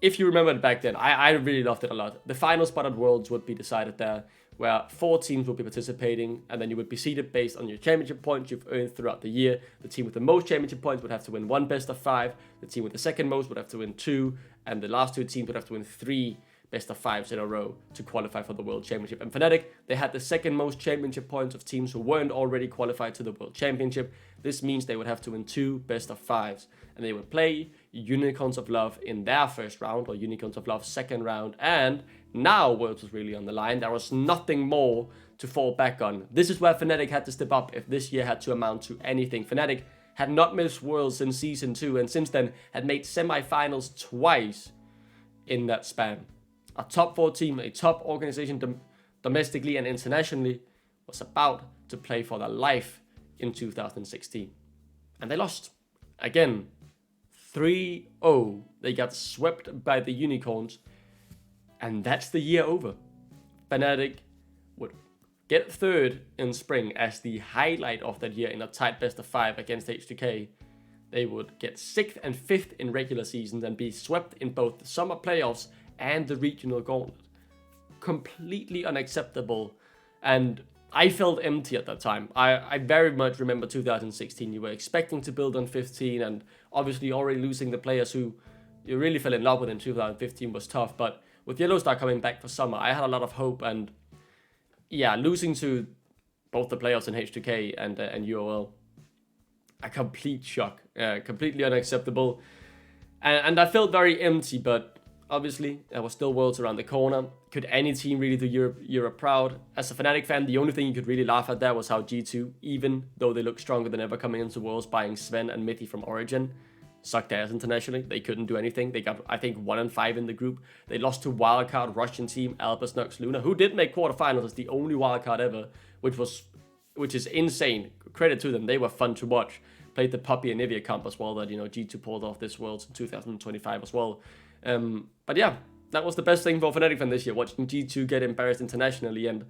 if you remember it back then, I really loved it a lot. The final spot at Worlds would be decided there, where 4 teams would be participating, and then you would be seeded based on your championship points you've earned throughout the year. The team with the most championship points would have to win 1 best of 5, the team with the second most would have to win 2, and the last 2 teams would have to win 3 best of 5s in a row to qualify for the World Championship. And Fnatic, they had the second most championship points of teams who weren't already qualified to the World Championship. This means they would have to win 2 best of 5s, and they would play Unicorns of Love in their first round, or Unicorns of Love second round, and now Worlds was really on the line. There was nothing more to fall back on. This is where Fnatic had to step up if this year had to amount to anything. Fnatic had not missed Worlds since Season 2, and since then had made semi-finals twice in that span. A top 4 team, a top organization domestically and internationally, was about to play for their life in 2016. And they lost. Again, 3-0. They got swept by the Unicorns. And that's the year over. Fnatic would get 3rd in spring as the highlight of that year in a tight best of 5 against H2K. They would get 6th and 5th in regular seasons and be swept in both the summer playoffs and the regional gauntlet. Completely unacceptable, and I felt empty at that time. I very much remember 2016. You were expecting to build on 15, and obviously already losing the players who you really fell in love with in 2015 was tough, but with Yellowstar coming back for summer, I had a lot of hope, and yeah, losing to both the playoffs in H2K and UOL, a complete shock, completely unacceptable, and I felt very empty, but obviously, there was still Worlds around the corner. Could any team really do Europe proud? As a Fnatic fan, the only thing you could really laugh at there was how G2, even though they looked stronger than ever coming into Worlds, buying Sven and Mithy from Origin, sucked ass internationally. They couldn't do anything. They got, I think, 1-5 in the group. They lost to wildcard Russian team Albus Nux Luna, who did make quarterfinals as the only wildcard ever, which is insane. Credit to them. They were fun to watch. Played the Puppy and Nivea comp as well that, G2 pulled off this Worlds in 2025 as well. But yeah, that was the best thing for Fnatic fan this year, watching G2 get embarrassed internationally, and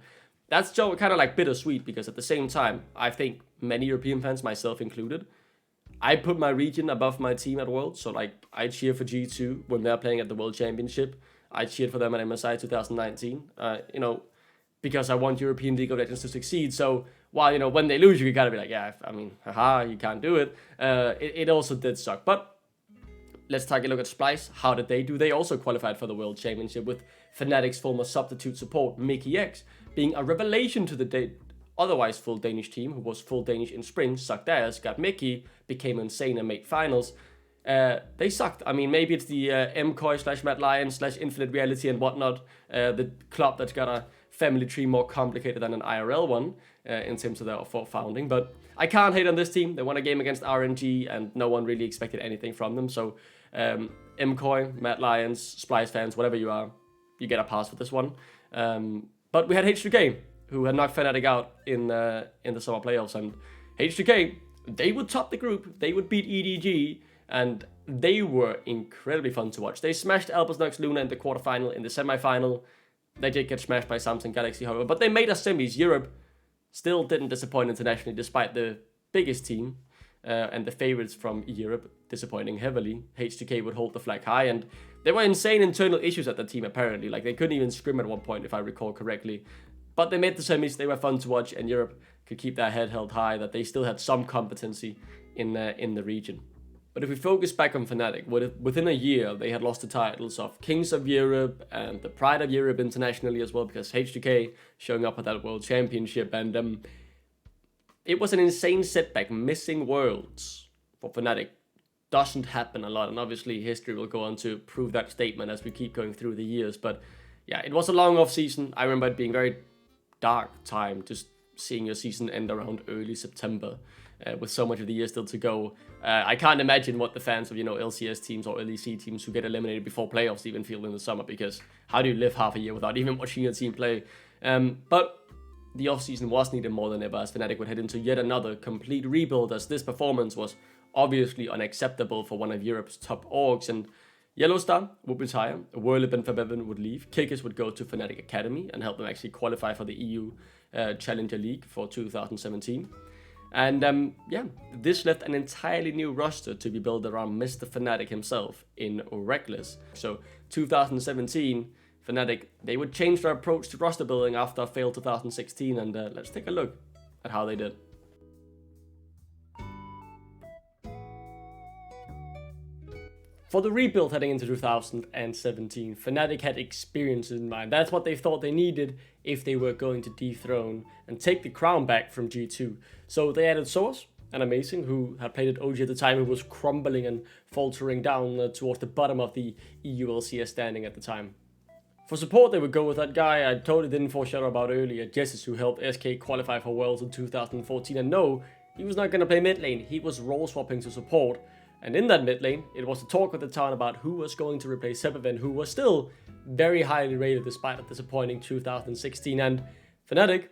that's kind of like bittersweet, because at the same time, I think many European fans, myself included, I put my region above my team at Worlds, so like, I cheer for G2 when they're playing at the World Championship. I cheered for them at MSI 2019, because I want European League of Legends to succeed. So while, when they lose, you gotta be like, yeah, I mean, haha, you can't do it. It also did suck, but let's take a look at Splice. How did they do? They also qualified for the World Championship, with Fnatic's former substitute support, Mickey X, being a revelation to the otherwise full Danish team, who was full Danish in spring, sucked ass, got Mickey, became insane and made finals. They sucked. I mean, maybe it's the MCOY / Mad Lion / Infinite Reality and whatnot, the club that's got a family tree more complicated than an IRL one in terms of their founding, but I can't hate on this team. They won a game against RNG and no one really expected anything from them, so MCOY, Mad Lions, Splice fans, whatever you are, you get a pass for this one. But we had H2K, who had knocked Fnatic out in the summer playoffs, and H2K, they would top the group, they would beat EDG, and they were incredibly fun to watch. They smashed Albus Nux Luna in the quarterfinal. In the semifinal, they did get smashed by Samsung Galaxy, however, but they made us semis. Europe still didn't disappoint internationally, despite the biggest team and the favorites from Europe disappointing heavily. H2K would hold the flag high, and there were insane internal issues at the team, apparently. Like, they couldn't even scrim at one point, if I recall correctly. But they made the semis, they were fun to watch, and Europe could keep their head held high, that they still had some competency in the region. But if we focus back on Fnatic, within a year, they had lost the titles of Kings of Europe and the Pride of Europe internationally as well, because H2K showing up at that World Championship, and it was an insane setback. Missing Worlds for Fnatic doesn't happen a lot, and obviously history will go on to prove that statement as we keep going through the years. But yeah, it was a long off season. I remember it being very dark time, just seeing your season end around early September. With so much of the year still to go. I can't imagine what the fans of, LCS teams or LEC teams who get eliminated before playoffs even feel in the summer, because how do you live half a year without even watching your team play? But the offseason was needed more than ever, as Fnatic would head into yet another complete rebuild, as this performance was obviously unacceptable for one of Europe's top orgs, and Yellowstar would retire, Whirlip and Fabeven would leave, Kickers would go to Fnatic Academy and help them actually qualify for the EU Challenger League for 2017. And yeah, this left an entirely new roster to be built around Mr. Fnatic himself in Reckless. So 2017, Fnatic, they would change their approach to roster building after a failed 2016, and let's take a look at how they did. For the rebuild heading into 2017, Fnatic had experience in mind. That's what they thought they needed if they were going to dethrone and take the crown back from G2. So they added Source and Amazing, who had played at OG at the time, who was crumbling and faltering down towards the bottom of the EU LCS standing at the time. For support, they would go with that guy I totally didn't foreshadow about earlier, Jessis, who helped SK qualify for Worlds in 2014. And no, he was not going to play mid lane, he was role swapping to support. And in that mid lane, it was the talk of the town about who was going to replace Sepaven, who was still very highly rated despite a disappointing 2016. And Fnatic,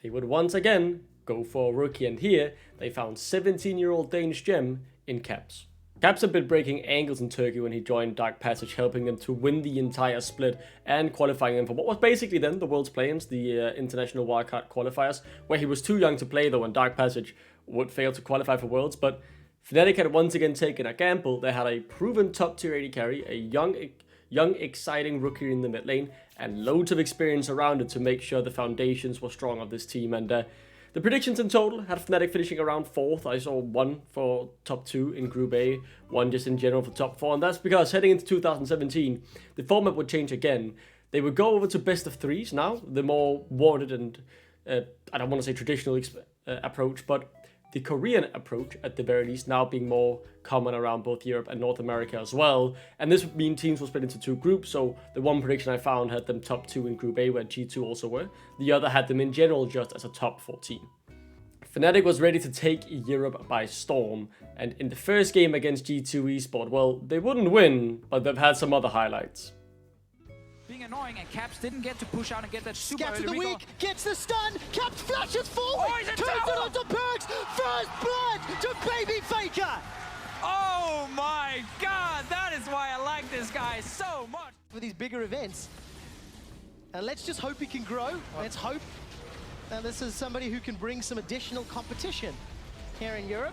they would once again go for a rookie, and here they found 17-year-old Danish gem in Caps. Caps had been breaking ankles in Turkey when he joined Dark Passage, helping them to win the entire split and qualifying them for what was basically then the World's Play-ins, the international wildcard qualifiers, where he was too young to play though, and Dark Passage would fail to qualify for Worlds. But Fnatic had once again taken a gamble. They had a proven top tier AD carry, a young exciting rookie in the mid lane, and loads of experience around it to make sure the foundations were strong of this team. And the predictions in total had Fnatic finishing around 4th. I saw 1 for top 2 in Group A, 1 just in general for top 4, and that's because heading into 2017, the format would change again. They would go over to best of 3s now, the more warded and, I don't want to say traditional approach, but the Korean approach, at the very least, now being more common around both Europe and North America as well. And this would mean teams were split into 2 groups, so the one prediction I found had them top 2 in Group A, where G2 also were. The other had them in general just as a top 14. Fnatic was ready to take Europe by storm, and in the first game against G2 Esport, well, they wouldn't win, but they've had some other highlights. Being annoying, and Caps didn't get to push out and get that super Scatter early the recall. weak, gets the stun, Caps flashes forward, Oh, he's in turns it tower! onto Perks, first blood to Baby Faker! Oh my god, that is why I like this guy so much. For these bigger events, and let's just hope he can grow, let's hope that this is somebody who can bring some additional competition here in Europe.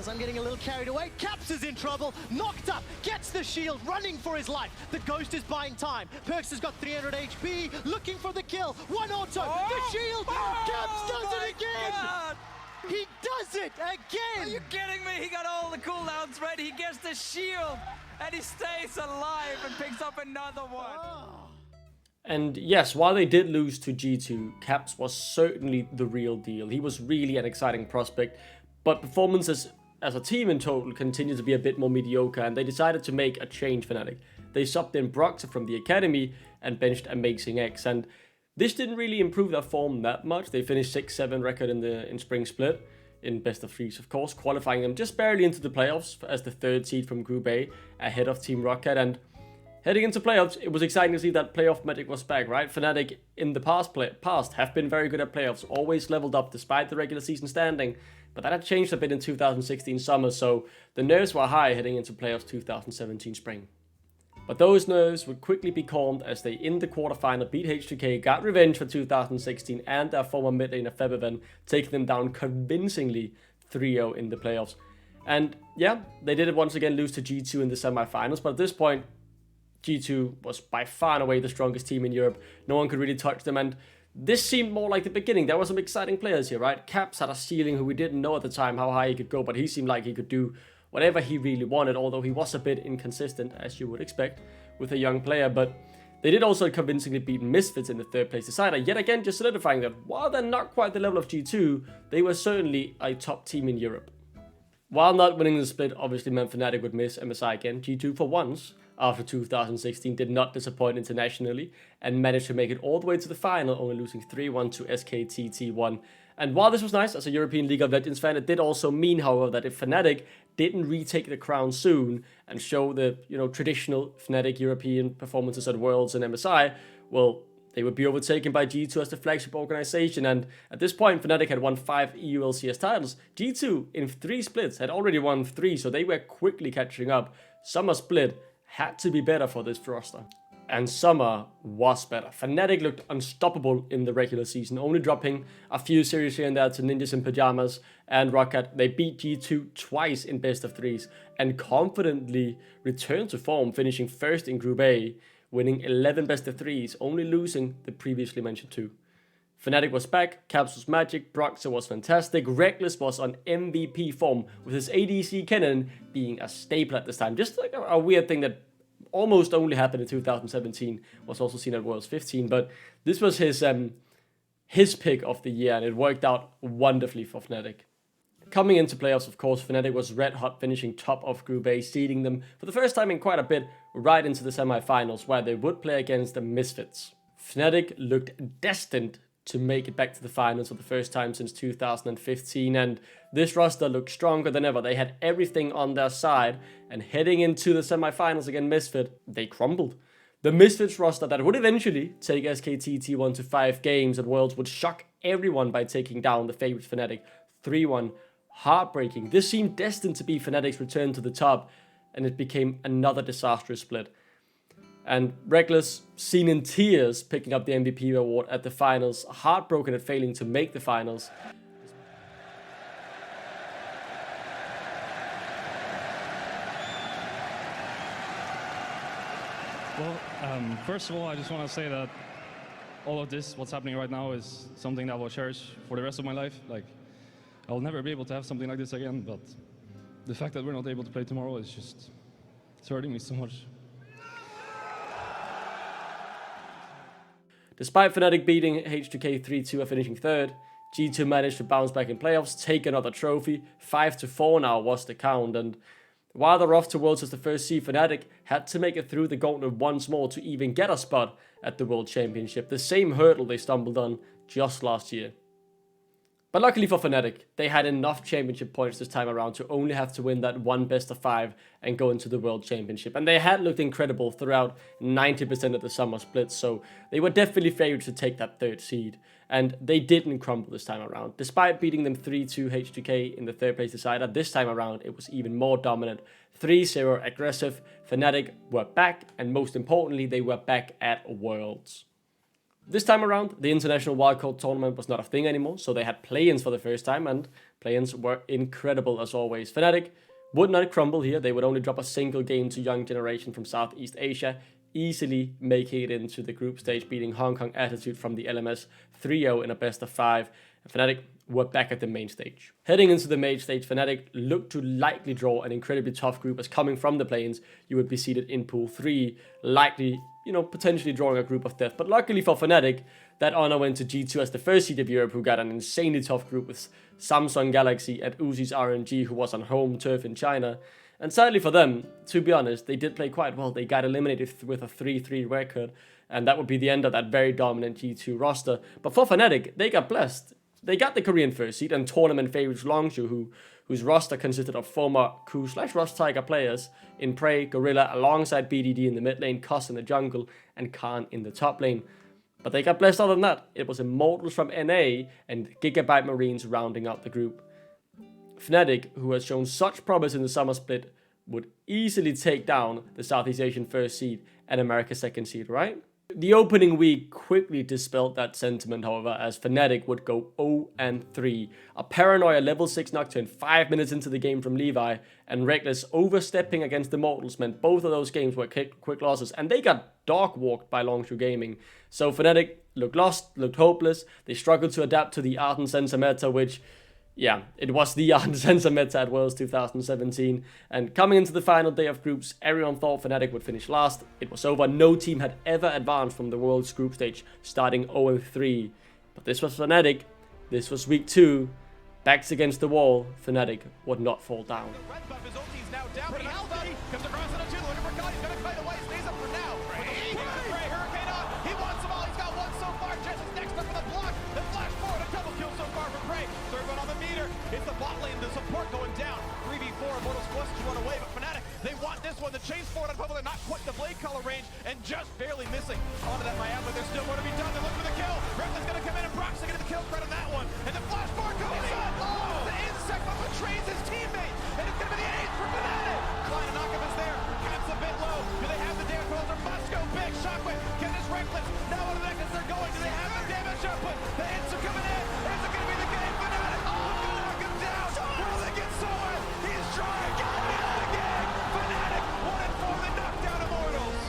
As I'm getting a little carried away, Caps is in trouble, knocked up, gets the shield, running for his life. The Ghost is buying time. Perks has got 300 HP, looking for the kill. 1 auto, the shield, Caps does it again! God. He does it again! Are you kidding me? He got all the cooldowns ready, he gets the shield, and he stays alive and picks up another one. And yes, while they did lose to G2, Caps was certainly the real deal. He was really an exciting prospect, but performances as a team in total continued to be a bit more mediocre, and they decided to make a change. Fnatic. They subbed in Brox from the academy and benched Amazing X, and this didn't really improve their form that much. They finished 6-7 record in Spring Split, in best of 3s of course, qualifying them just barely into the playoffs as the 3rd seed from Group A, ahead of Team Rocket. And heading into playoffs, it was exciting to see that playoff magic was back, right? Fnatic in the past have been very good at playoffs, always leveled up despite the regular season standing. But that had changed a bit in 2016 summer, so the nerves were high heading into playoffs 2017 spring. But those nerves would quickly be calmed as they, in the quarterfinal, beat H2K, got revenge for 2016 and their former mid laner Fabeven, taking them down convincingly 3-0 in the playoffs. And yeah, they did it once again, lose to G2 in the semifinals, but at this point, G2 was by far and away the strongest team in Europe. No one could really touch them, and this seemed more like the beginning. There were some exciting players here, right? Caps had a ceiling who we didn't know at the time how high he could go, but he seemed like he could do whatever he really wanted, although he was a bit inconsistent, as you would expect, with a young player. But they did also convincingly beat Misfits in the 3rd place decider, yet again just solidifying that while they're not quite the level of G2, they were certainly a top team in Europe. While not winning the split obviously meant Fnatic would miss MSI again, G2 for once, after 2016, did not disappoint internationally and managed to make it all the way to the final, only losing 3-1 to SKTT1. And while this was nice as a European League of Legends fan, it did also mean, however, that if Fnatic didn't retake the crown soon and show the traditional Fnatic European performances at Worlds and MSI, well, They would be overtaken by G2 as the flagship organization, and at this point Fnatic had won 5 EU LCS titles. G2 in 3 splits had already won 3, so they were quickly catching up. Summer split had to be better for this roster. And summer was better. Fnatic looked unstoppable in the regular season, only dropping a few series here and there to Ninjas in Pajamas and Rocket. They beat G2 twice in best of 3s and confidently returned to form, finishing first in Group A, winning 11 best of 3s, only losing the previously mentioned 2. Fnatic was back, Caps was magic, Broxah was fantastic, Reckless was on MVP form, with his ADC Kennen being a staple at this time. Just like a weird thing that almost only happened in 2017, was also seen at Worlds 15, but this was his pick of the year, and it worked out wonderfully for Fnatic. Coming into playoffs, of course, Fnatic was red hot, finishing top of Group A, seeding them for the first time in quite a bit right into the semi-finals, where they would play against the Misfits. Fnatic looked destined to make it back to the finals for the first time since 2015, and this roster looked stronger than ever. They had everything on their side, and heading into the semi-finals against Misfit, they crumbled. The Misfits roster that would eventually take SKT T1 to 5 games at Worlds would shock everyone by taking down the favourite Fnatic 3-1. Heartbreaking. This seemed destined to be Fnatic's return to the top, and it became another disastrous split. And Reckless, seen in tears, picking up the MVP award at the finals, heartbroken at failing to make the finals. Well, first of all, I just want to say that all of this, what's happening right now, is something that I will cherish for the rest of my life. Like, I'll never be able to have something like this again, but the fact that we're not able to play tomorrow is just, it's hurting me so much. Despite Fnatic beating H2K 3-2 and finishing 3rd, G2 managed to bounce back in playoffs, take another trophy. 5-4 now was the count, and while they're off to Worlds as the first seed, Fnatic had to make it through the gauntlet once more to even get a spot at the World Championship, the same hurdle they stumbled on just last year. But luckily for Fnatic, they had enough championship points this time around to only have to win that one best of 5 and go into the World Championship. And they had looked incredible throughout 90% of the summer splits, so they were definitely favored to take that 3rd seed. And they didn't crumble this time around. Despite beating them 3-2 H2K in the 3rd place decider, this time around it was even more dominant. 3-0 aggressive. Fnatic were back, and most importantly, they were back at Worlds. This time around, the International Wildcard Tournament was not a thing anymore, so they had play-ins for the first time, and play-ins were incredible as always. Fnatic would not crumble here. They would only drop a single game to Young Generation from Southeast Asia, easily making it into the group stage, beating Hong Kong Attitude from the LMS 3-0 in a best of 5. Fnatic were back at the main stage. Heading into the main stage, Fnatic looked to likely draw an incredibly tough group, as coming from the play-ins, you would be seated in Pool 3, likely, potentially drawing a group of death. But luckily for Fnatic, that honor went to G2 as the first seed of Europe, who got an insanely tough group with Samsung Galaxy and Uzi's RNG, who was on home turf in China. And sadly for them, to be honest, they did play quite well. They got eliminated with a 3-3 record, and that would be the end of that very dominant G2 roster. But for Fnatic, they got blessed. They got the Korean first seed and tournament favorites Longshu, whose roster consisted of former Ku/Rust Tiger players in Prey, Gorilla, alongside BDD in the mid lane, Koss in the jungle, and Khan in the top lane. But they got blessed other than that. It was Immortals from NA and Gigabyte Marines rounding out the group. Fnatic, who has shown such promise in the summer split, would easily take down the Southeast Asian first seed and America second seed, right? The opening week quickly dispelled that sentiment, however, as Fnatic would go 0-3. A Paranoia level 6 Nocturne 5 minutes into the game from Levi, and Reckless overstepping against the Immortals meant both of those games were quick losses, and they got dog-walked by Longshu Gaming. So Fnatic looked lost, looked hopeless. They struggled to adapt to the Ardent Sensor meta, which, yeah, it was the Ardent Sensor meta at Worlds 2017. And coming into the final day of groups, everyone thought Fnatic would finish last. It was over. No team had ever advanced from the Worlds group stage, starting 0-3. But this was Fnatic. This was week 2. Backs against the wall. Fnatic would not fall down. It's the bot lane, the support going down. 3v4, Immortals forced to run away, but Fnatic, they want this one. The chase forward on top of it, not quite the blade color range, and just barely missing onto that Miami. There's still more to be done. They look for the kill. Reckless gonna come in and Brock's gonna get the kill credit on that one. And the flash bar goes on. Oh, the insect but betrays his teammate. And it's gonna be the ace for Fnatic. Klein and Knockup is there. Cap's a bit low. Do they have the damage closer? Must go big. Shockwave. Get his Reckless. Now on the Necklace they're going. Do they have the damage output? The hits are coming in. Is it gonna be the game? Fnatic. Oh, knock him down. Will they get someone? He's trying. Got me out of the game. Fnatic 1-4. They knock down Immortals.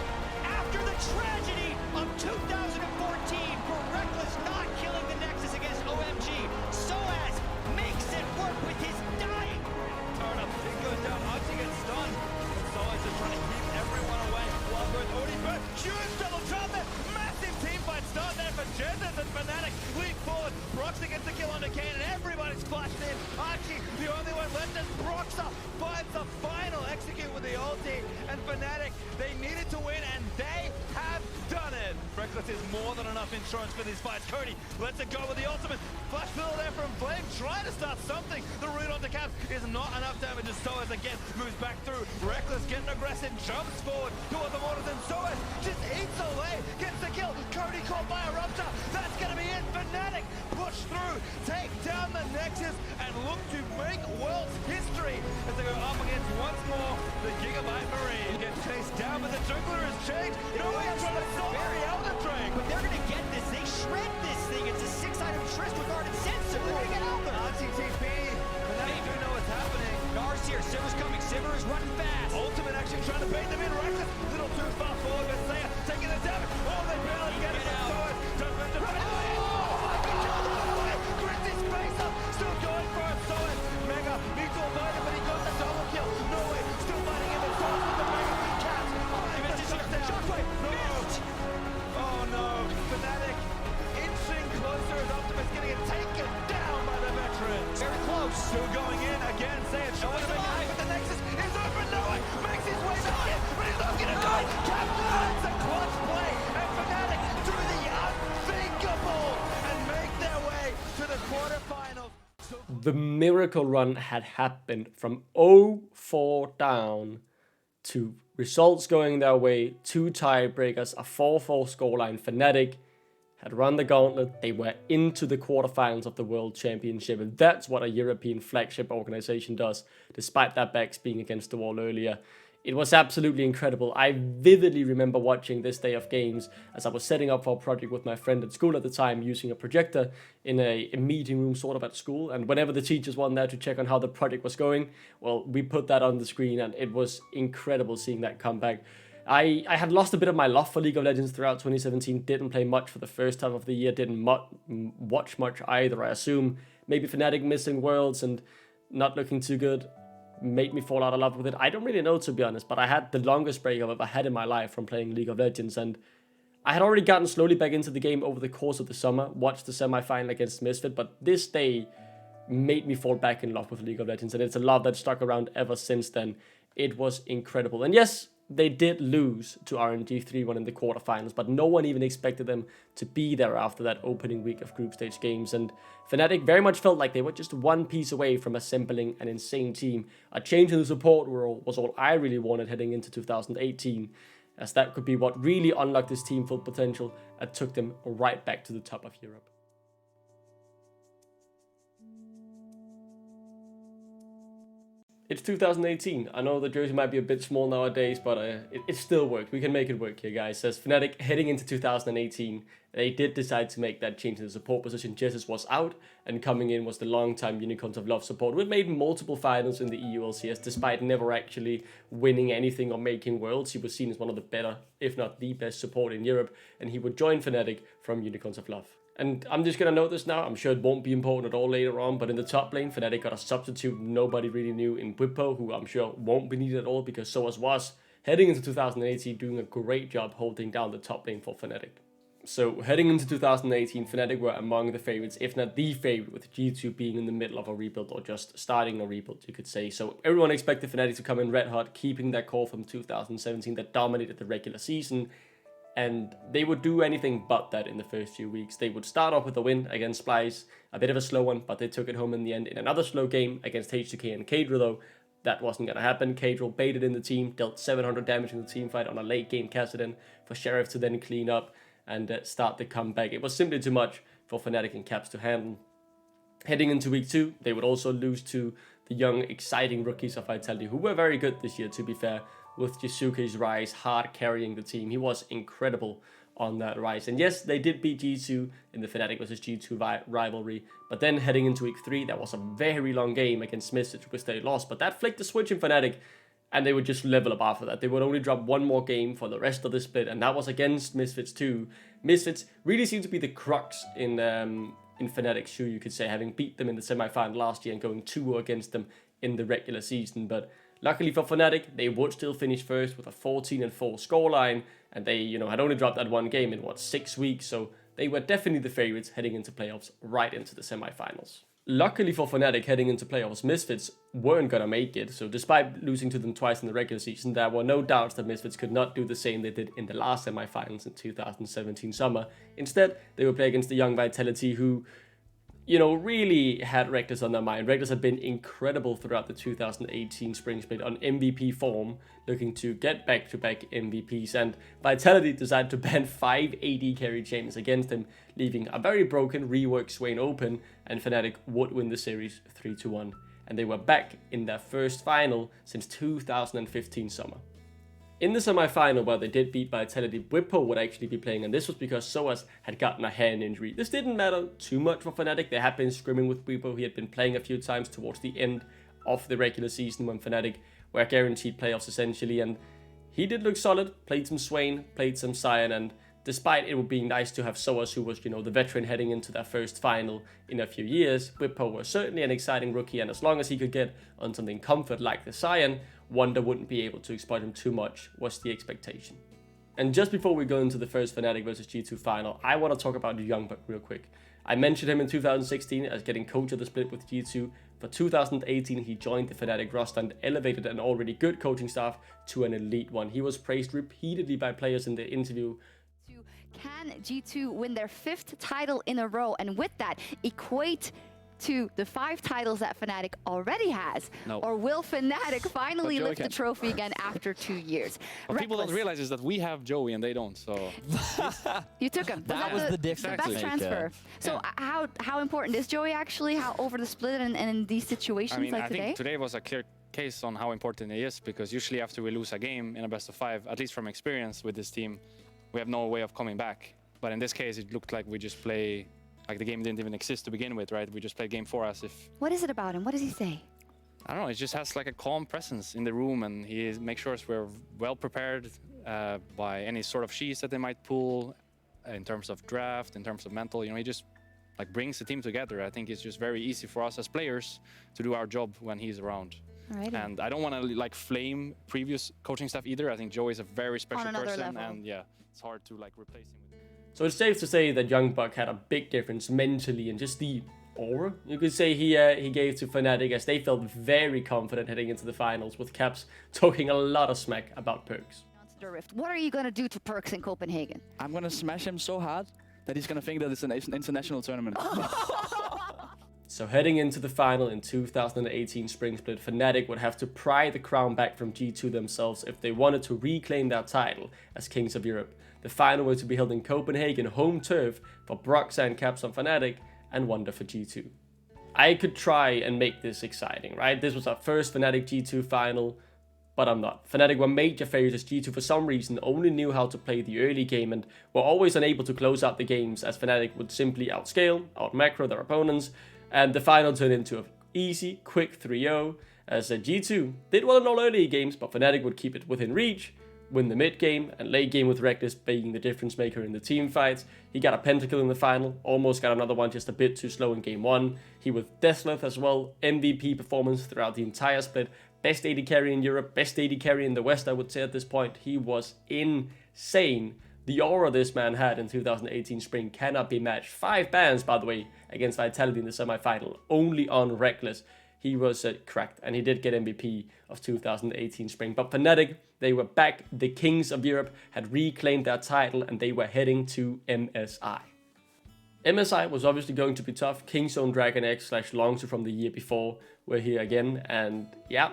After the tragedy of 2014 for Reckless not killing the Nexus against OMG, Soaz makes it work with his dying. Dardo, it goes down. Oxy gets stunned. Soaz is trying to keep everyone away. Wildbird, Odie, but huge double drop there. Massive team fight start there for Genesis and Fnatic. Leap forward. Broxy gets the kill on the Kane, and everybody's flashed in. Archie, the only one left is Broxa. Finds the final execute with the ulti. And Fnatic, they needed to win, and they have done it. Reckless is more than enough insurance for these fights. Cody lets it go with the ultimate. Flash fill there from Flame, trying to start something. The root onto Cap is not enough damage as Soaz again moves back through. Reckless getting aggressive, jumps forward towards the waters, and Soaz just eats away, gets the kill. Cody caught by a Rupture. That's going to be it. Fnatic push through, take down the Nexus, and look to make world's history as they go up against once more the Gigabyte Marine. Gets chased down, but the jungler has changed. No, he's trying to bury out the Drake. But they're going to get this. They shred this thing. It's a 6-item Trist with Ardent Sensor. They're going to get out there. RTTP. Fnatic do know what's happening. Nars here. Sivir's coming. Sivir is running fast. Ultimate actually trying to bait them in. Reckless. Little too far forward, but Saya taking the damage. Oh, they barely get it. Forward. Judgment to fight. Oh my God. Grizzly's face up. Still going for it. Soaz. Mega needs to avoid it, but he got the double kill. No way. Still fighting in the Soaz with the Mega. Cat. Oh, he missed his shutdown. Shockwave. No. Missed. Oh no. Fnatic inching closer as Optimus getting it taken down by the veterans. Very close. Still going in again. Say it. Showing the big but the Nexus is open. No way. Makes his way back in, but he's not gonna die. Captain's a clutch play, and Fnatic do the unthinkable and make their way to the quarterfinals. The miracle run had happened from 0-4 down to results going their way, 2 tiebreakers, a 4-4 scoreline. Fnatic had run the gauntlet. They were into the quarterfinals of the World Championship, and that's what a European flagship organization does, despite their backs being against the wall earlier. It was absolutely incredible. I vividly remember watching this day of games as I was setting up for a project with my friend at school at the time, using a projector in a meeting room sort of at school. And whenever the teachers weren't there to check on how the project was going, well, we put that on the screen, and it was incredible seeing that come back. I had lost a bit of my love for League of Legends throughout 2017, didn't play much for the first half of the year, didn't watch much either, I assume. Maybe Fnatic missing Worlds and not looking too good made me fall out of love with it. I don't really know, to be honest, but I had the longest break I've ever had in my life from playing League of Legends, and I had already gotten slowly back into the game over the course of the summer, watched the semi-final against Misfit, but this day made me fall back in love with League of Legends, and it's a love that's stuck around ever since then. It was incredible. And yes, they did lose to RNG 3-1 in the quarterfinals, but no one even expected them to be there after that opening week of group stage games. And Fnatic very much felt like they were just one piece away from assembling an insane team. A change in the support role was all I really wanted heading into 2018, as that could be what really unlocked this team full potential and took them right back to the top of Europe. It's 2018. I know the jersey might be a bit small nowadays, but it still works. We can make it work here, guys. As Fnatic heading into 2018, they did decide to make that change in the support position. Jesus was out, and coming in was the long-time Unicorns of Love support, who had made multiple finals in the EU LCS, despite never actually winning anything or making Worlds. He was seen as one of the better, if not the best support in Europe, and he would join Fnatic from Unicorns of Love. And I'm just going to note this now, I'm sure it won't be important at all later on, but in the top lane, Fnatic got a substitute nobody really knew in Whippo, who I'm sure won't be needed at all, because Soaz was, heading into 2018, doing a great job holding down the top lane for Fnatic. So, heading into 2018, Fnatic were among the favorites, if not the favorite, with G2 being in the middle of a rebuild, or just starting a rebuild, you could say. So, everyone expected Fnatic to come in red hot, keeping that core from 2017 that dominated the regular season. And they would do anything but that in the first few weeks. They would start off with a win against Splice, a bit of a slow one, but they took it home in the end in another slow game against H2K and Kadra though. that wasn't going to happen. Cadril baited in the team, dealt 700 damage in the team fight on a late game Kassadin for Sheriff to then clean up and start the comeback. It was simply too much for Fnatic and Caps to handle. Heading into week 2, they would also lose to the young, exciting rookies of Vitality, who were very good this year, to be fair, with Jisuke's rise hard carrying the team. He was incredible on that rise. And yes, they did beat G2 in the Fnatic versus G2 rivalry. But then heading into week 3, that was a very long game against Misfits, which they lost. But that flicked the switch in Fnatic, and they would just level up after that. They would only drop one more game for the rest of the split, and that was against Misfits too. Misfits really seemed to be the crux in Fnatic's shoe, you could say, having beat them in the semi-final last year and going 2-0 against them in the regular season. But luckily for Fnatic, they would still finish first with a 14-4 scoreline, and they, had only dropped that one game in 6 weeks, so they were definitely the favorites heading into playoffs, right into the semifinals. Luckily for Fnatic, heading into playoffs, Misfits weren't gonna make it, so despite losing to them twice in the regular season, there were no doubts that Misfits could not do the same they did in the last semifinals in 2017 summer. Instead, they would play against the young Vitality, who, really had Reckless on their mind. Reckless had been incredible throughout the 2018 spring split on MVP form, looking to get back-to-back MVPs, and Vitality decided to ban 5 AD carry champions against him, leaving a very broken rework Swain open, and Fnatic would win the series 3-1. And they were back in their first final since 2015 summer. In the semi-final, where they did beat Vitality, Whippo would actually be playing, and this was because Soaz had gotten a hand injury. This didn't matter too much for Fnatic. They had been scrimming with Whippo. He had been playing a few times towards the end of the regular season when Fnatic were guaranteed playoffs essentially, and he did look solid. Played some Swain, played some Sion, and despite it would be nice to have Soaz, who was, the veteran heading into their first final in a few years, Whippo was certainly an exciting rookie, and as long as he could get on something comfort like the Sion, Wonder wouldn't be able to exploit him too much, was the expectation. And just before we go into the first Fnatic versus G2 final, I want to talk about DonJake real quick. I mentioned him in 2016 as getting coach of the split with G2. For 2018, he joined the Fnatic roster and elevated an already good coaching staff to an elite one. He was praised repeatedly by players in the interview. Can G2 win their 5th title in a row, and with that equate to the 5 titles that Fnatic already has? No. Or will Fnatic finally lift the trophy again after 2 years? What people don't realize is that we have Joey and they don't, so... You took him. That was the difference. The best transfer. So how important is Joey actually? How over the split and in these situations like today? I think today was a clear case on how important he is, because usually after we lose a game in a best of 5, at least from experience with this team, we have no way of coming back. But in this case, it looked like we just play... Like the game didn't even exist to begin with, right? We just played game 4 as if... What is it about him? What does he say? I don't know, he just has like a calm presence in the room, and he makes sure we're well prepared by any sort of sheets that they might pull in terms of draft, in terms of mental. He just like brings the team together. I think it's just very easy for us as players to do our job when he's around. Alrighty. And I don't want to like flame previous coaching staff either. I think Joey is a very special person, level. and yeah, it's hard to like replace him. So it's safe to say that DonJake had a big difference mentally and just the aura, you could say, he gave to Fnatic, as they felt very confident heading into the finals, with Caps talking a lot of smack about Perkz. What are you going to do to Perkz in Copenhagen? I'm going to smash him so hard that he's going to think that it's an international tournament. So heading into the final in 2018 Spring Split, Fnatic would have to pry the crown back from G2 themselves if they wanted to reclaim their title as Kings of Europe. The final was to be held in Copenhagen, home turf for Broxah and Caps on Fnatic, and Wonder for G2. I could try and make this exciting, right? This was our first Fnatic G2 final, but I'm not. Fnatic were major favorites as G2 for some reason only knew how to play the early game and were always unable to close out the games, as Fnatic would simply outscale, outmacro their opponents, and the final turned into an easy, quick 3-0, as G2 did well in all early games, but Fnatic would keep it within reach, win the mid game, and late game with Reckless being the difference maker in the team fights. He got a pentakill in the final, almost got another one just a bit too slow in game 1. He with Deathless as well, MVP performance throughout the entire split, best AD carry in Europe, best AD carry in the West, I would say at this point. He was insane. The aura this man had in 2018 Spring cannot be matched. 5 bans, by the way, against Vitality in the semi-final, only on Reckless. He was cracked, and he did get MVP of 2018 Spring. But Fnatic, they were back. The Kings of Europe had reclaimed their title, and they were heading to MSI. MSI was obviously going to be tough. Kingzone Dragon X / Longsu from the year before were here again, and yeah,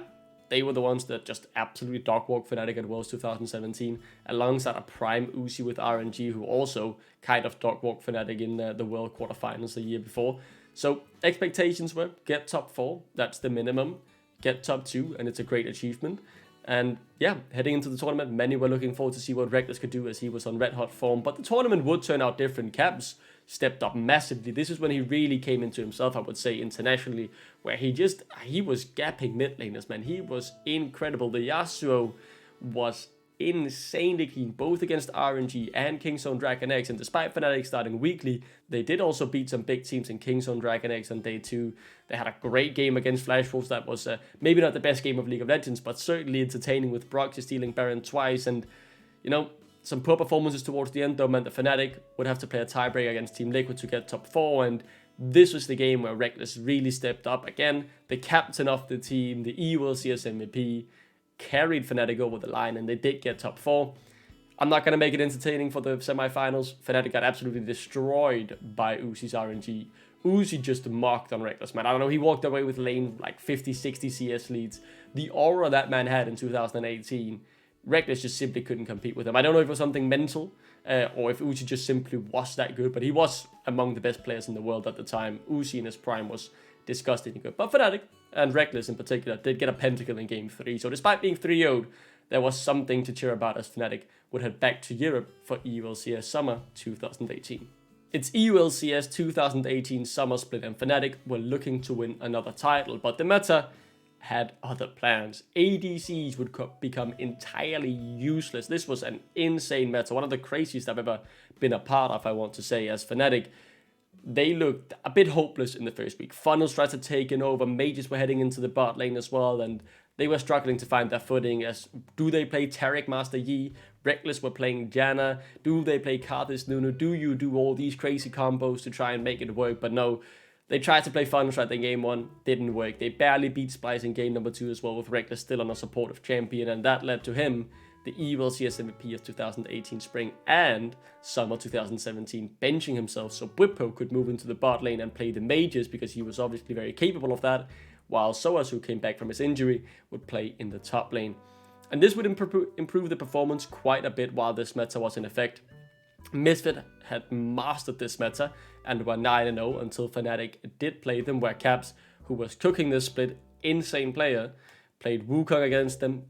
they were the ones that just absolutely dog-walked Fnatic at Worlds 2017, alongside a prime Uzi with RNG, who also kind of dog-walked Fnatic in the World quarterfinals the year before. So expectations were get top 4, that's the minimum, get top 2, and it's a great achievement. And yeah, heading into the tournament, many were looking forward to see what Reckless could do as he was on red hot form, but the tournament would turn out different. Grabbz stepped up massively. This is when he really came into himself, I would say, internationally, where he was gapping mid laners, man. He was incredible. The Yasuo was insanely keen, both against RNG and Kingzone Dragon X, and despite Fnatic starting weakly, they did also beat some big teams in Kingzone Dragon X on day 2. They had a great game against Flash Wolves that was maybe not the best game of League of Legends, but certainly entertaining, with Broxy stealing Baron twice, and you know, some poor performances towards the end though meant that Fnatic would have to play a tiebreak against Team Liquid to get top 4, and this was the game where Reckless really stepped up again. The captain of the team, the EULCS MVP, carried Fnatic over the line, and they did get top 4. I'm not going to make it entertaining for the semifinals. Fnatic got absolutely destroyed by Uzi's RNG. Uzi just mocked on Reckless, man. I don't know, he walked away with lane like 50, 60 CS leads. The aura that man had in 2018, Reckless just simply couldn't compete with him. I don't know if it was something mental, or if Uzi just simply was that good, but he was among the best players in the world at the time. Uzi in his prime was disgustingly good. But Fnatic, and Reckless in particular, did get a pentakill in Game 3. So despite being 3-0'd, there was something to cheer about as Fnatic would head back to Europe for EULCS Summer 2018. It's EULCS 2018 Summer Split, and Fnatic were looking to win another title, but the meta had other plans. ADCs would become entirely useless. This was an insane meta, one of the craziest I've ever been a part of, I want to say, as Fnatic, they looked a bit hopeless in the first week. Funnel strats had taken over, mages were heading into the bot lane as well, and they were struggling to find their footing. As do they play Taric Master Yi? Reckless were playing Janna. Do they play Karthus Nunu? Do you do all these crazy combos to try and make it work? But no, they tried to play Funnel Strat in game 1, didn't work. They barely beat Splice in game number 2 as well, with Reckless still on a supportive champion, and that led to him, the EULCS MVP of 2018 Spring and Summer 2017, benching himself so Bwipo could move into the bot lane and play the mages, because he was obviously very capable of that, while Soaz, who came back from his injury, would play in the top lane. And this would improve the performance quite a bit while this meta was in effect. Misfit had mastered this meta and were 9-0 until Fnatic did play them, where Grabbz, who was cooking this split, insane player, played Wukong against them,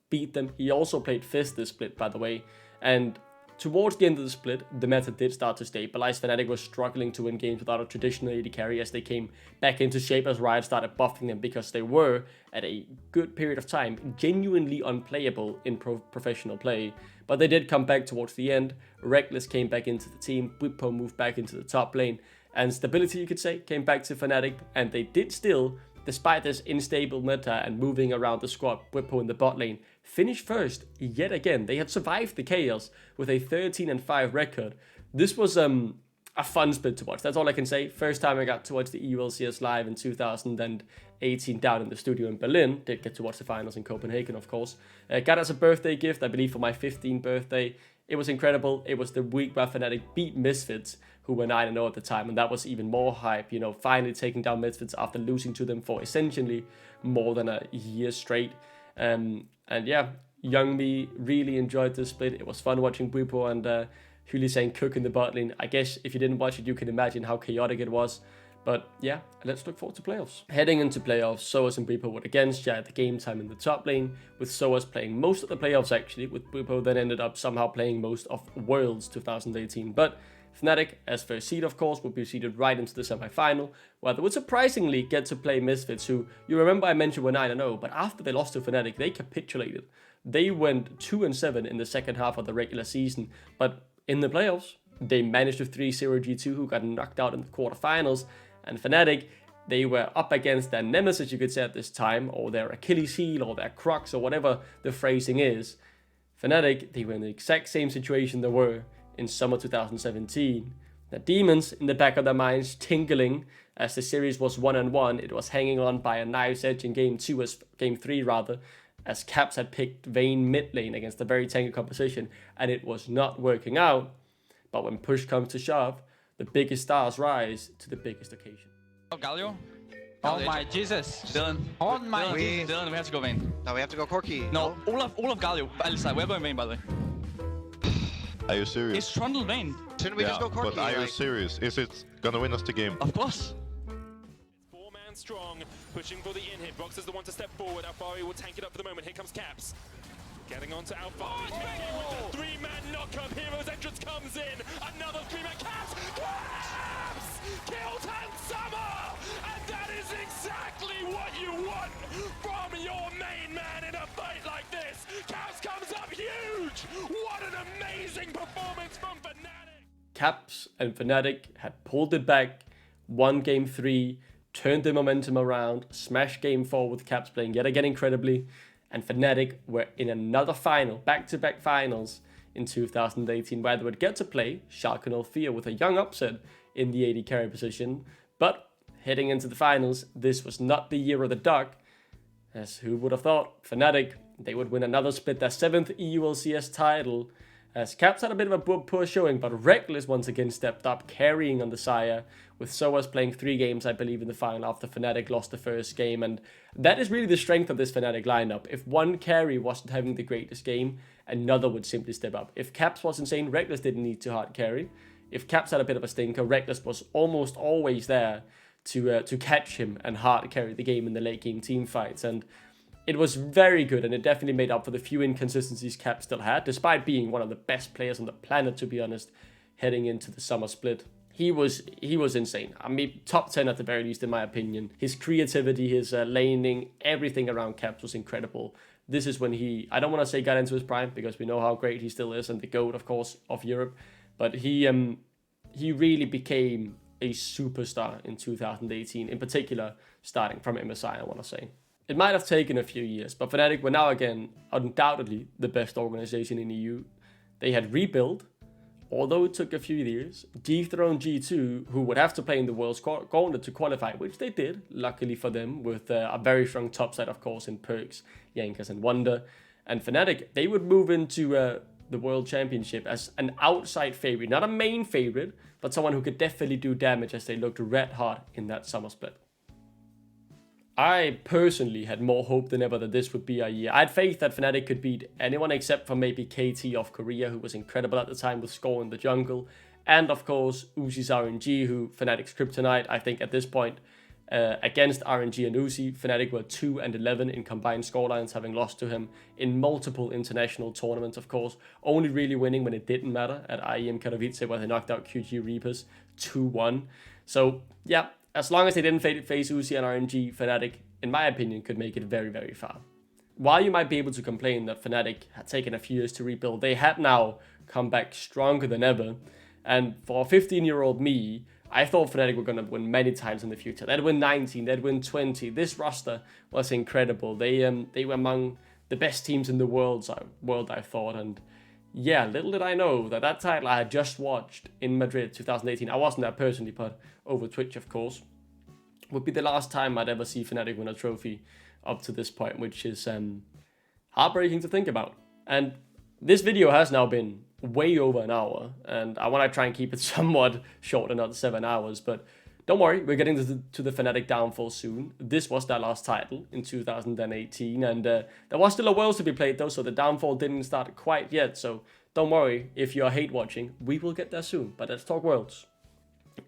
beat them. He also played Fizz this split, by the way, and towards the end of the split, the meta did start to stabilize. Fnatic was struggling to win games without a traditional AD carry as they came back into shape, as Riot started buffing them, because they were, at a good period of time, genuinely unplayable in professional play. But they did come back towards the end. Reckless came back into the team, Bwipo moved back into the top lane, and stability, you could say, came back to Fnatic, and they did still, despite this unstable meta and moving around the squad, Bwipo in the bot lane, finish first yet again. They had survived the chaos with a 13-5 record. This was a fun split to watch. That's all I can say. First time I got to watch the EULCS live in 2018 down in the studio in Berlin. Did get to watch the finals in Copenhagen, of course. Got as a birthday gift, I believe, for my 15th birthday. It was incredible. It was the week where Fnatic beat Misfits, who were 9-0 at the time, and that was even more hype, you know, finally taking down Misfits after losing to them for essentially more than a year straight. And yeah, young me really enjoyed this split. It was fun watching Bwipo and Hylissang cook in the bot lane. I guess if you didn't watch it, you can imagine how chaotic it was. But yeah, let's look forward to playoffs. Heading into playoffs, Soaz and Bwipo would again share the game time in the top lane, with Soaz playing most of the playoffs actually, with Bwipo then ended up somehow playing most of Worlds 2018. But Fnatic, as first seed of course, would be seeded right into the semi-final, where they would surprisingly get to play Misfits, who, you remember I mentioned were 9-0, but after they lost to Fnatic, they capitulated. They went 2-7 in the second half of the regular season, but in the playoffs, they managed to 3-0 G2, who got knocked out in the quarterfinals, and Fnatic, they were up against their nemesis, you could say at this time, or their Achilles heel, or their crux, or whatever the phrasing is. Fnatic, they were in the exact same situation they were in summer 2017. The demons in the back of their minds tingling as the series was 1-1. It was hanging on by a knife's edge in game 3 rather, as Grabbz had picked Vayne mid lane against a very tanky composition, and it was not working out. But when push comes to shove, the biggest stars rise to the biggest occasion. Galio, Oh my Jesus. Dylan. On my Dylan, we have to go main. No, we have to go Corki. No, Olaf Galio, Alisa, we're going main by the way. Are you serious? It's Trundle main. Shouldn't we just go Corki? But are you serious? Is it gonna win us the game? Of course. Four-man strong, pushing for the in-hit. Brox is the one to step forward. Alfari will tank it up for the moment. Here comes Caps. Getting on to Alfari. With the three-man knock-up. Hero's entrance comes in. Another three-man. Caps! Caps! Killed Hans Summer! And that is exactly what you want from your main man in a fight like this. Caps comes up huge! What an amazing performance from Fnatic! Caps and Fnatic had pulled it back, won game 3, turned the momentum around, smashed game 4 with Caps playing yet again incredibly, and Fnatic were in another final, back-to-back finals in 2018, where they would get to play Schalke 04 with a young upset in the AD carry position. But heading into the finals, this was not the year of the duck, as who would have thought? Fnatic, they would win another split, their 7th EULCS title, as Caps had a bit of a poor showing, but Reckless once again stepped up, carrying on the Sire, with Soas playing 3 games, I believe, in the final after Fnatic lost the first game, and that is really the strength of this Fnatic lineup. If one carry wasn't having the greatest game, another would simply step up. If Caps was insane, Reckless didn't need to hard carry. If Caps had a bit of a stinker, Reckless was almost always there to catch him and hard carry the game in the late game team fights, and it was very good, and it definitely made up for the few inconsistencies Cap still had, despite being one of the best players on the planet, to be honest, heading into the summer split. He was insane. I mean, top 10 at the very least, in my opinion. His creativity, his laning, everything around Caps was incredible. This is when he, I don't want to say got into his prime, because we know how great he still is, and the GOAT, of course, of Europe. But he really became a superstar in 2018, in particular, starting from MSI, I want to say. It might have taken a few years, but Fnatic were now again undoubtedly the best organization in EU. They had rebuilt, although it took a few years, dethroned G2, who would have to play in the World's Gauntlet to qualify, which they did, luckily for them, with a very strong top side, of course, in Perks, Yankas, and Wonder. And Fnatic, they would move into the World Championship as an outside favorite, not a main favorite, but someone who could definitely do damage as they looked red hot in that summer split. I personally had more hope than ever that this would be our year. I had faith that Fnatic could beat anyone except for maybe KT of Korea, who was incredible at the time with Score in the jungle. And of course, Uzi's RNG, who Fnatic's kryptonite. I think at this point, against RNG and Uzi, Fnatic were 2-11 in combined scorelines, having lost to him in multiple international tournaments, of course. Only really winning when it didn't matter at IEM Katowice, where they knocked out QG Reapers 2-1. So, yeah. As long as they didn't face Uzi and RNG, Fnatic, in my opinion, could make it very, very far. While you might be able to complain that Fnatic had taken a few years to rebuild, they had now come back stronger than ever. And for a 15-year-old me, I thought Fnatic were going to win many times in the future. They'd win 19, they'd win 20. This roster was incredible. They were among the best teams in the world, I thought. And yeah, little did I know that that title I had just watched in Madrid 2018, I wasn't there personally, but over Twitch, of course, would be the last time I'd ever see Fnatic win a trophy up to this point, which is heartbreaking to think about. And this video has now been way over an hour, and I want to try and keep it somewhat short and not 7 hours, but don't worry, we're getting to the Fnatic downfall soon. This was their last title in 2018, and there was still a Worlds to be played though, so the downfall didn't start quite yet, so don't worry, if you're hate watching, we will get there soon, but let's talk Worlds.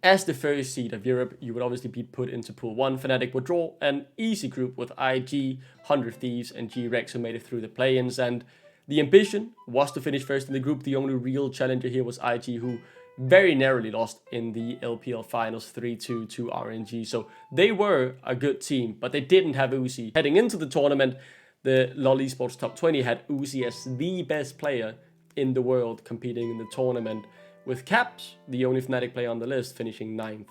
As the first seed of Europe, you would obviously be put into Pool 1. Fnatic would draw an easy group with IG, 100 Thieves, and G-Rex, who made it through the play-ins, and the ambition was to finish first in the group. The only real challenger here was IG, who very narrowly lost in the LPL finals 3-2 to RNG. So they were a good team, but they didn't have Uzi. Heading into the tournament, the LoL Esports Top 20 had Uzi as the best player in the world competing in the tournament, with Caps, the only Fnatic player on the list, finishing 9th.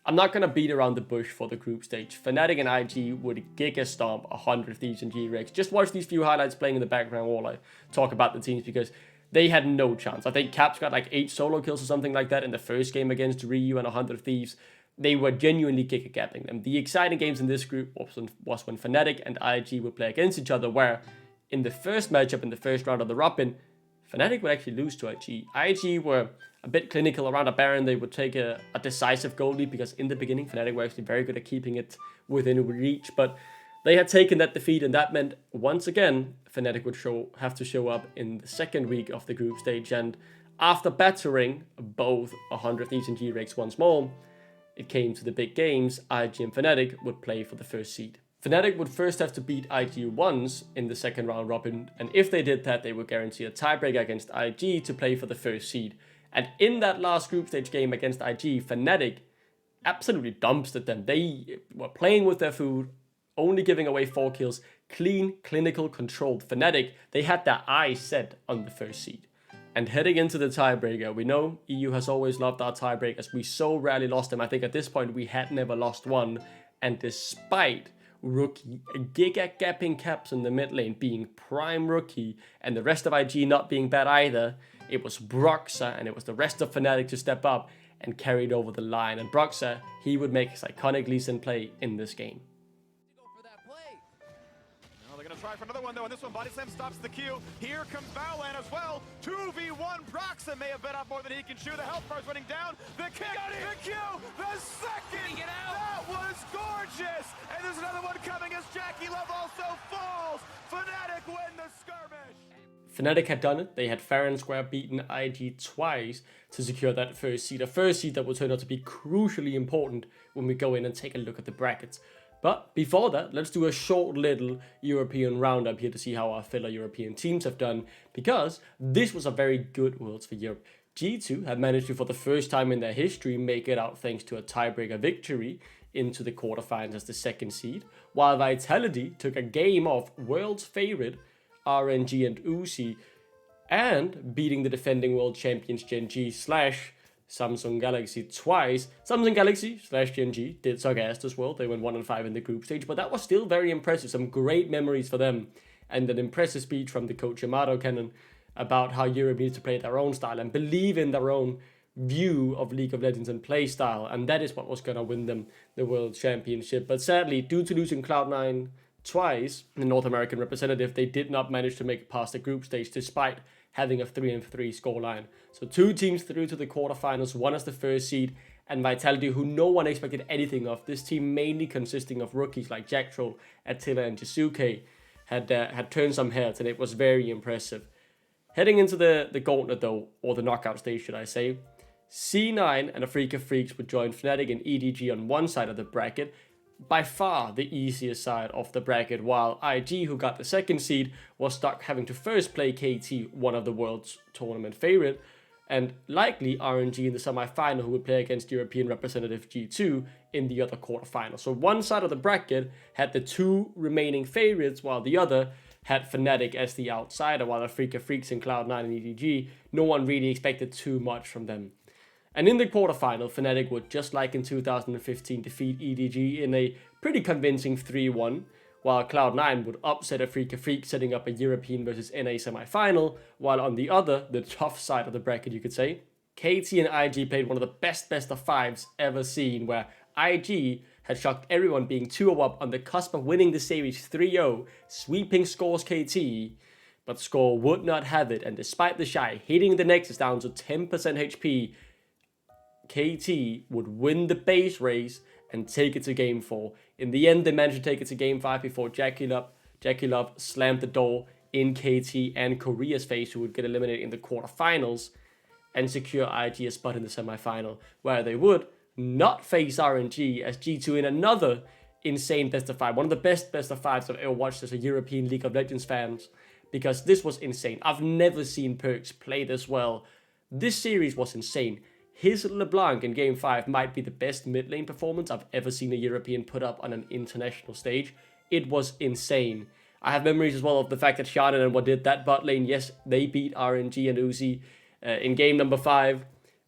I'm not going to beat around the bush for the group stage. Fnatic and IG would giga stomp 100 Thieves and G-Rex. Just watch these few highlights playing in the background while I talk about the teams, because they had no chance. I think Caps got like 8 solo kills or something like that in the first game against Ryu and 100 Thieves. They were genuinely giga gapping them. The exciting games in this group was when Fnatic and IG would play against each other, where in the first matchup in the first round of the Robin, Fnatic would actually lose to IG. IG were a bit clinical around a Baron, they would take a decisive gold lead, because in the beginning, Fnatic were actually very good at keeping it within reach, but they had taken that defeat, and that meant, once again, Fnatic would have to show up in the second week of the group stage, and after battering both 100 Thieves and G-Rex once more, it came to the big games. IG and Fnatic would play for the first seed. Fnatic would first have to beat IG once in the second round robin, and if they did that, they would guarantee a tiebreaker against IG to play for the first seed. And in that last group stage game against IG, Fnatic absolutely dumpstered them. They were playing with their food, only giving away 4 kills, clean, clinical, controlled. Fnatic, they had their eyes set on the first seed. And heading into the tiebreaker, we know EU has always loved our tiebreakers. We so rarely lost them. I think at this point we had never lost one. And despite rookie giga-gapping Caps in the mid lane being prime rookie, and the rest of IG not being bad either, it was Broxah and it was the rest of Fnatic to step up and carry it over the line. And Broxah, he would make his iconic Lee Sin play in this game. They're going to try for another one, though, and this one, Body Slam stops the queue. Here comes Baolan as well. 2v1, Broxah may have bit off more than he can chew. The health bar's running down. The kick, the Q, the second. That was gorgeous. And there's another one coming as Jackie Love also falls. Fnatic win the skirmish. Fnatic had done it. They had fair and square beaten IG twice to secure that first seed. A first seed that will turn out to be crucially important when we go in and take a look at the brackets. But before that, let's do a short little European roundup here to see how our fellow European teams have done, because this was a very good Worlds for Europe. G2 had managed to, for the first time in their history, make it out thanks to a tiebreaker victory into the quarterfinals as the second seed, while Vitality took a game off world's favorite RNG and Uzi, and beating the defending world champions Gen G / Samsung Galaxy twice. Samsung Galaxy / Gen G did suck ass as well. They went 1-5 in the group stage, but that was still very impressive. Some great memories for them, and an impressive speech from the coach Yamato Cannon about how Europe needs to play their own style and believe in their own view of League of Legends and play style, and that is what was going to win them the World Championship. But sadly, due to losing Cloud9 twice, the North American representative, they did not manage to make it past the group stage despite having a 3-3 scoreline. So 2 teams through to the quarterfinals, one as the first seed, and Vitality, who no one expected anything of. This team, mainly consisting of rookies like Jack Troll, Attila and Jisuke, had turned some heads, and it was very impressive. Heading into the gauntlet though, or the knockout stage should I say, C9 and Afrika Freaks would join Fnatic and EDG on one side of the bracket, by far the easiest side of the bracket, while IG, who got the second seed, was stuck having to first play KT, one of the world's tournament favorite, and likely RNG in the semi-final, who would play against European representative G2 in the other quarterfinal. So one side of the bracket had the 2 remaining favorites, while the other had Fnatic as the outsider, while Afrika Freaks and Cloud9 and EDG, no one really expected too much from them. And in the quarterfinal, Fnatic would, just like in 2015, defeat EDG in a pretty convincing 3-1, while Cloud9 would upset Afrika Freak, setting up a European versus NA semi-final, while on the other, the tough side of the bracket you could say, KT and IG played one of the best of 5s ever seen, where IG had shocked everyone, being 2-0 up on the cusp of winning the series 3-0, sweeping Score's KT, but Score would not have it, and despite the Shy hitting the Nexus down to 10% HP, KT would win the base race and take it to game 4. In the end, they managed to take it to game 5 before Jackie Love slammed the door in KT and Korea's face, who would get eliminated in the quarterfinals and secure IG a spot in the semi-final, where they would not face RNG as G2 in another insane best of 5. One of the best of 5s I've ever watched as a European League of Legends fans, because this was insane. I've never seen Perkz play this well. This series was insane. His LeBlanc in Game 5 might be the best mid lane performance I've ever seen a European put up on an international stage. It was insane. I have memories as well of the fact that Shannon and what did that bot lane. Yes, they beat RNG and Uzi in game number 5.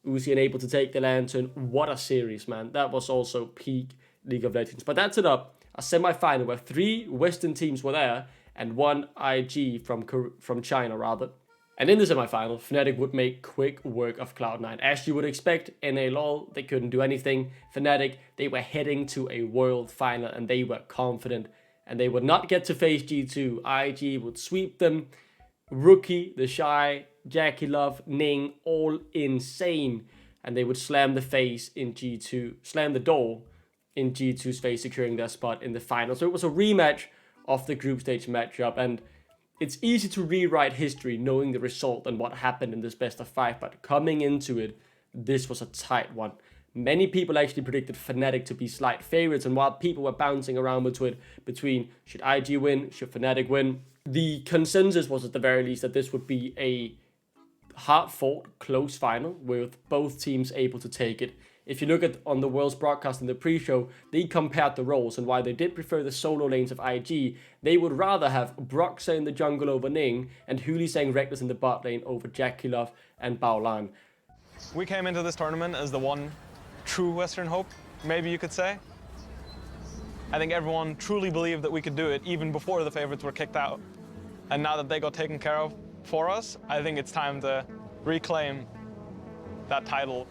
Uzi unable to take the lantern. What a series, man. That was also peak League of Legends. But that's it up. A semi-final where 3 Western teams were there and 1 IG from China rather. And in the semi-final, Fnatic would make quick work of Cloud9. As you would expect, NA LoL, they couldn't do anything. Fnatic, they were heading to a world final and they were confident. And they would not get to face G2. IG would sweep them Rookie, The Shy, Jackie Love, Ning, all insane. And they would slam the door in G2's face, securing their spot in the final. So it was a rematch of the group stage matchup, and it's easy to rewrite history knowing the result and what happened in this best of 5, but coming into it, this was a tight one. Many people actually predicted Fnatic to be slight favorites, and while people were bouncing around between should IG win, should Fnatic win, the consensus was at the very least that this would be a hard-fought, close final with both teams able to take it. If you look at on the World's broadcast in the pre-show, they compared the roles, and while they did prefer the solo lanes of IG, they would rather have Broxah in the jungle over Ning and Hulisang Reckless in the bot lane over Jackie Love and Baolan. We came into this tournament as the one true Western hope, maybe you could say. I think everyone truly believed that we could do it even before the favorites were kicked out. And now that they got taken care of for us, I think it's time to reclaim that title.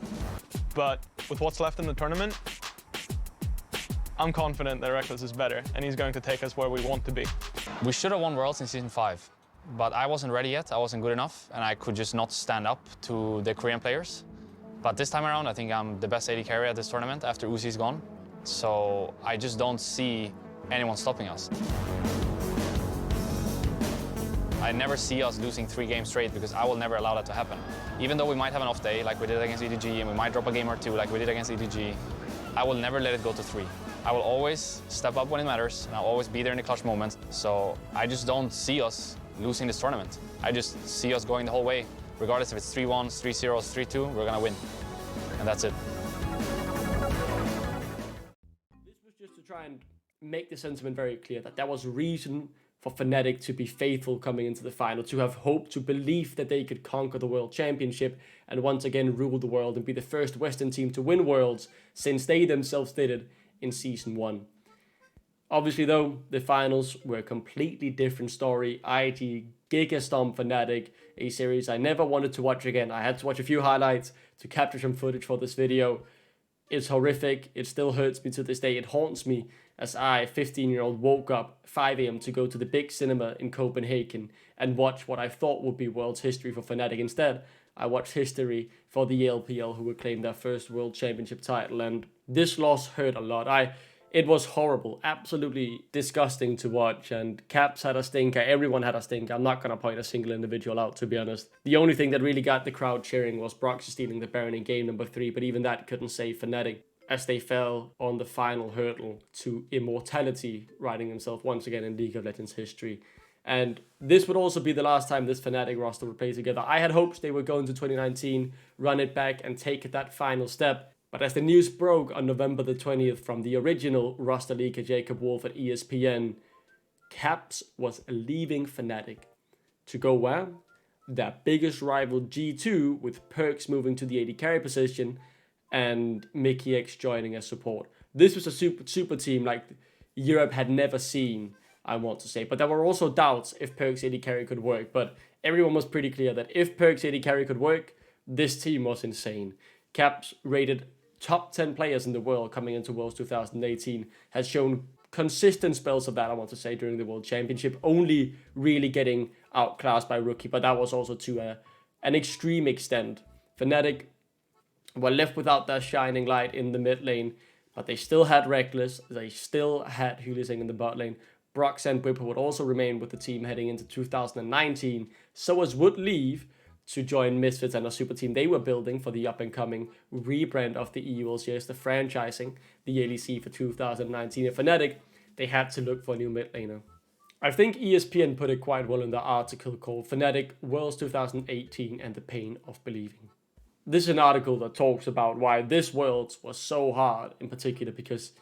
But with what's left in the tournament, I'm confident that Reckless is better, and he's going to take us where we want to be. We should have won Worlds in Season 5, but I wasn't ready yet, I wasn't good enough, and I could just not stand up to the Korean players. But this time around, I think I'm the best AD carry at this tournament after Uzi's gone. So I just don't see anyone stopping us. I never see us losing 3 games straight because I will never allow that to happen. Even though we might have an off day like we did against EDG and we might drop a game or 2 like we did against EDG, I will never let it go to 3. I will always step up when it matters and I'll always be there in the clutch moments. So I just don't see us losing this tournament. I just see us going the whole way. Regardless if it's 3-1s, 3-0s, 3-2, we're gonna win. And that's it. This was just to try and make the sentiment very clear that there was a reason for Fnatic to be faithful coming into the final, to have hope, to believe that they could conquer the World Championship and once again rule the world and be the first Western team to win Worlds since they themselves did it in Season 1. Obviously though, the finals were a completely different story. IG Giga Stomp Fnatic, a series I never wanted to watch again. I had to watch a few highlights to capture some footage for this video. It's horrific. It still hurts me to this day. It haunts me as I, 15-year-old, woke up 5 AM to go to the big cinema in Copenhagen and watch what I thought would be world's history for Fnatic. Instead, I watched history for the LPL, who would claim their first world championship title, and this loss hurt a lot. It was horrible, absolutely disgusting to watch, and Caps had a stinker, everyone had a stinker. I'm not going to point a single individual out, to be honest. The only thing that really got the crowd cheering was Broxah stealing the Baron in game number 3, but even that couldn't save Fnatic, as they fell on the final hurdle to immortality, writing themselves once again in League of Legends history. And this would also be the last time this Fnatic roster would play together. I had hopes they would go into 2019, run it back, and take that final step. But as the news broke on November the 20th from the original roster leaker Jacob Wolf at ESPN, Caps was leaving Fnatic to go where? Their biggest rival G2, with Perkz moving to the AD carry position and Mickey X joining as support. This was a super team like Europe had never seen, I want to say. But there were also doubts if Perkz AD carry could work. But everyone was pretty clear that if Perkz AD carry could work, this team was insane. Caps rated top 10 players in the world coming into Worlds 2018, has shown consistent spells of that, I want to say, during the World Championship, only really getting outclassed by Rookie, but that was also to an extreme extent. Fnatic were left without their shining light in the mid lane, but they still had Reckless, they still had Hulisang in the bot lane. Broxah and Whipper would also remain with the team heading into 2019, Soaz would leave to join Misfits and a super team they were building for the up-and-coming rebrand of the EU LCS, the franchising, the LEC for 2019. And Fnatic, they had to look for a new mid laner. I think ESPN put it quite well in the article called Fnatic Worlds 2018 and the Pain of Believing. This is an article that talks about why this Worlds was so hard, in particular because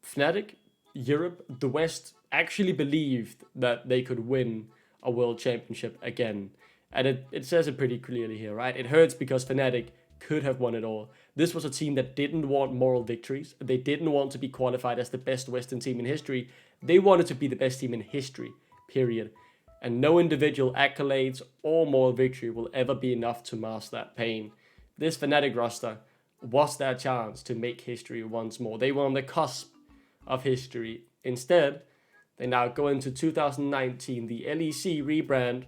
Fnatic, Europe, the West actually believed that they could win a world championship again. And it says it pretty clearly here, right? It hurts because Fnatic could have won it all. This was a team that didn't want moral victories. They didn't want to be qualified as the best Western team in history. They wanted to be the best team in history, period. And no individual accolades or moral victory will ever be enough to mask that pain. This Fnatic roster was their chance to make history once more. They were on the cusp of history. Instead, they now go into 2019, the LEC rebrand,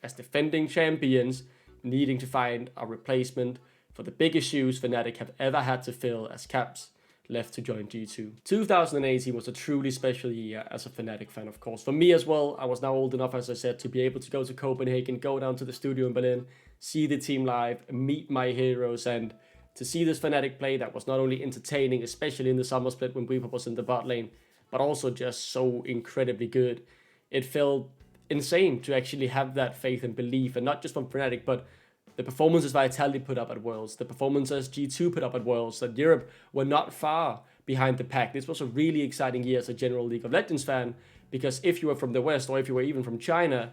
as defending champions, needing to find a replacement for the biggest shoes Fnatic have ever had to fill as Grabbz left to join G2. 2018 was a truly special year as a Fnatic fan, of course. For me as well, I was now old enough, as I said, to be able to go to Copenhagen, go down to the studio in Berlin, see the team live, meet my heroes, and to see this Fnatic play that was not only entertaining, especially in the summer split when Weeper was in the bot lane, but also just so incredibly good. It felt insane to actually have that faith and belief, and not just from Fnatic, but the performances Vitality put up at Worlds, the performances G2 put up at Worlds, that Europe were not far behind the pack. This was a really exciting year as a general League of Legends fan, because if you were from the West, or if you were even from China,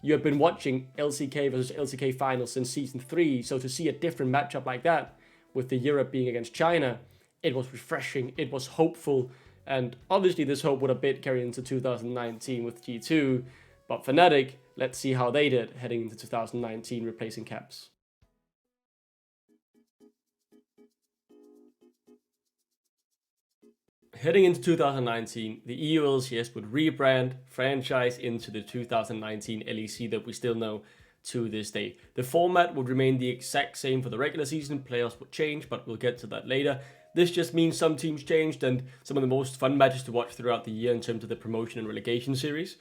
you have been watching LCK versus LCK finals since Season 3, so to see a different matchup like that, with the Europe being against China, it was refreshing, it was hopeful, and obviously this hope would have been carried into 2019 with G2, but Fnatic, let's see how they did heading into 2019 replacing Grabbz. Heading into 2019, the EU LCS would rebrand franchise into the 2019 LEC that we still know to this day. The format would remain the exact same for the regular season, playoffs would change, but we'll get to that later. This just means some teams changed, and some of the most fun matches to watch throughout the year in terms of the promotion and relegation series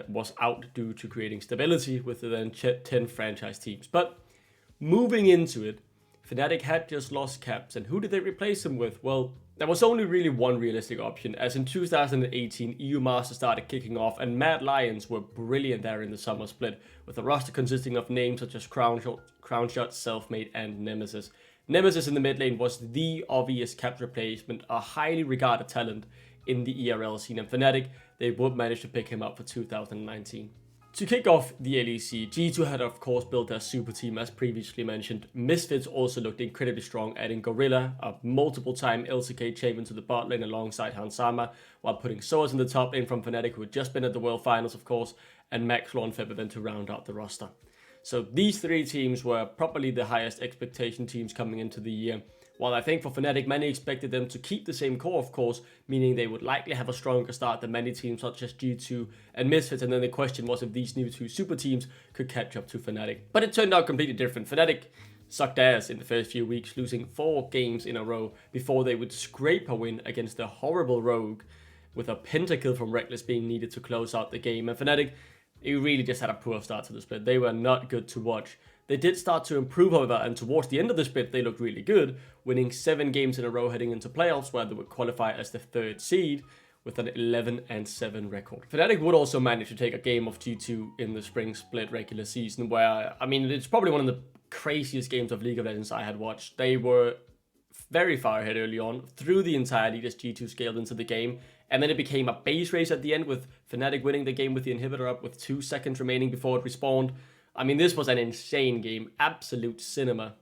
was out due to creating stability with the then 10 franchise teams. But moving into it, Fnatic had just lost Grabbz, and who did they replace them with? Well, there was only really one realistic option, as in 2018 EU Masters started kicking off, and Mad Lions were brilliant there in the summer split, with a roster consisting of names such as Crownshot, Selfmade, and Nemesis. Nemesis in the mid lane was the obvious Grabbz replacement, a highly regarded talent in the ERL scene, and Fnatic, they would manage to pick him up for 2019. To kick off the LEC, G2 had of course built their super team as previously mentioned. Misfits also looked incredibly strong, adding Gorilla, a multiple-time LCK champion, to the bot lane alongside Hansama, while putting Soaz in the top lane from Fnatic, who had just been at the World Finals of course, and Maxwell and Febevent to round out the roster. So these three teams were probably the highest expectation teams coming into the year. While I think for Fnatic, many expected them to keep the same core, of course, meaning they would likely have a stronger start than many teams such as G2 and Misfits, and then the question was if these new two super teams could catch up to Fnatic. But it turned out completely different. Fnatic sucked ass in the first few weeks, losing 4 games in a row before they would scrape a win against the horrible Rogue, with a pentakill from Reckless being needed to close out the game. And Fnatic, they really just had a poor start to the split. They were not good to watch. They did start to improve, however, and towards the end of the split, they looked really good, winning 7 games in a row heading into playoffs, where they would qualify as the 3rd seed with an 11-7 record. Fnatic would also manage to take a game of G2 in the spring split regular season, where, I mean, it's probably one of the craziest games of League of Legends I had watched. They were very far ahead early on, through the entire lead as G2 scaled into the game, and then it became a base race at the end, with Fnatic winning the game with the inhibitor up with 2 seconds remaining before it respawned. I mean, this was an insane game, absolute cinema.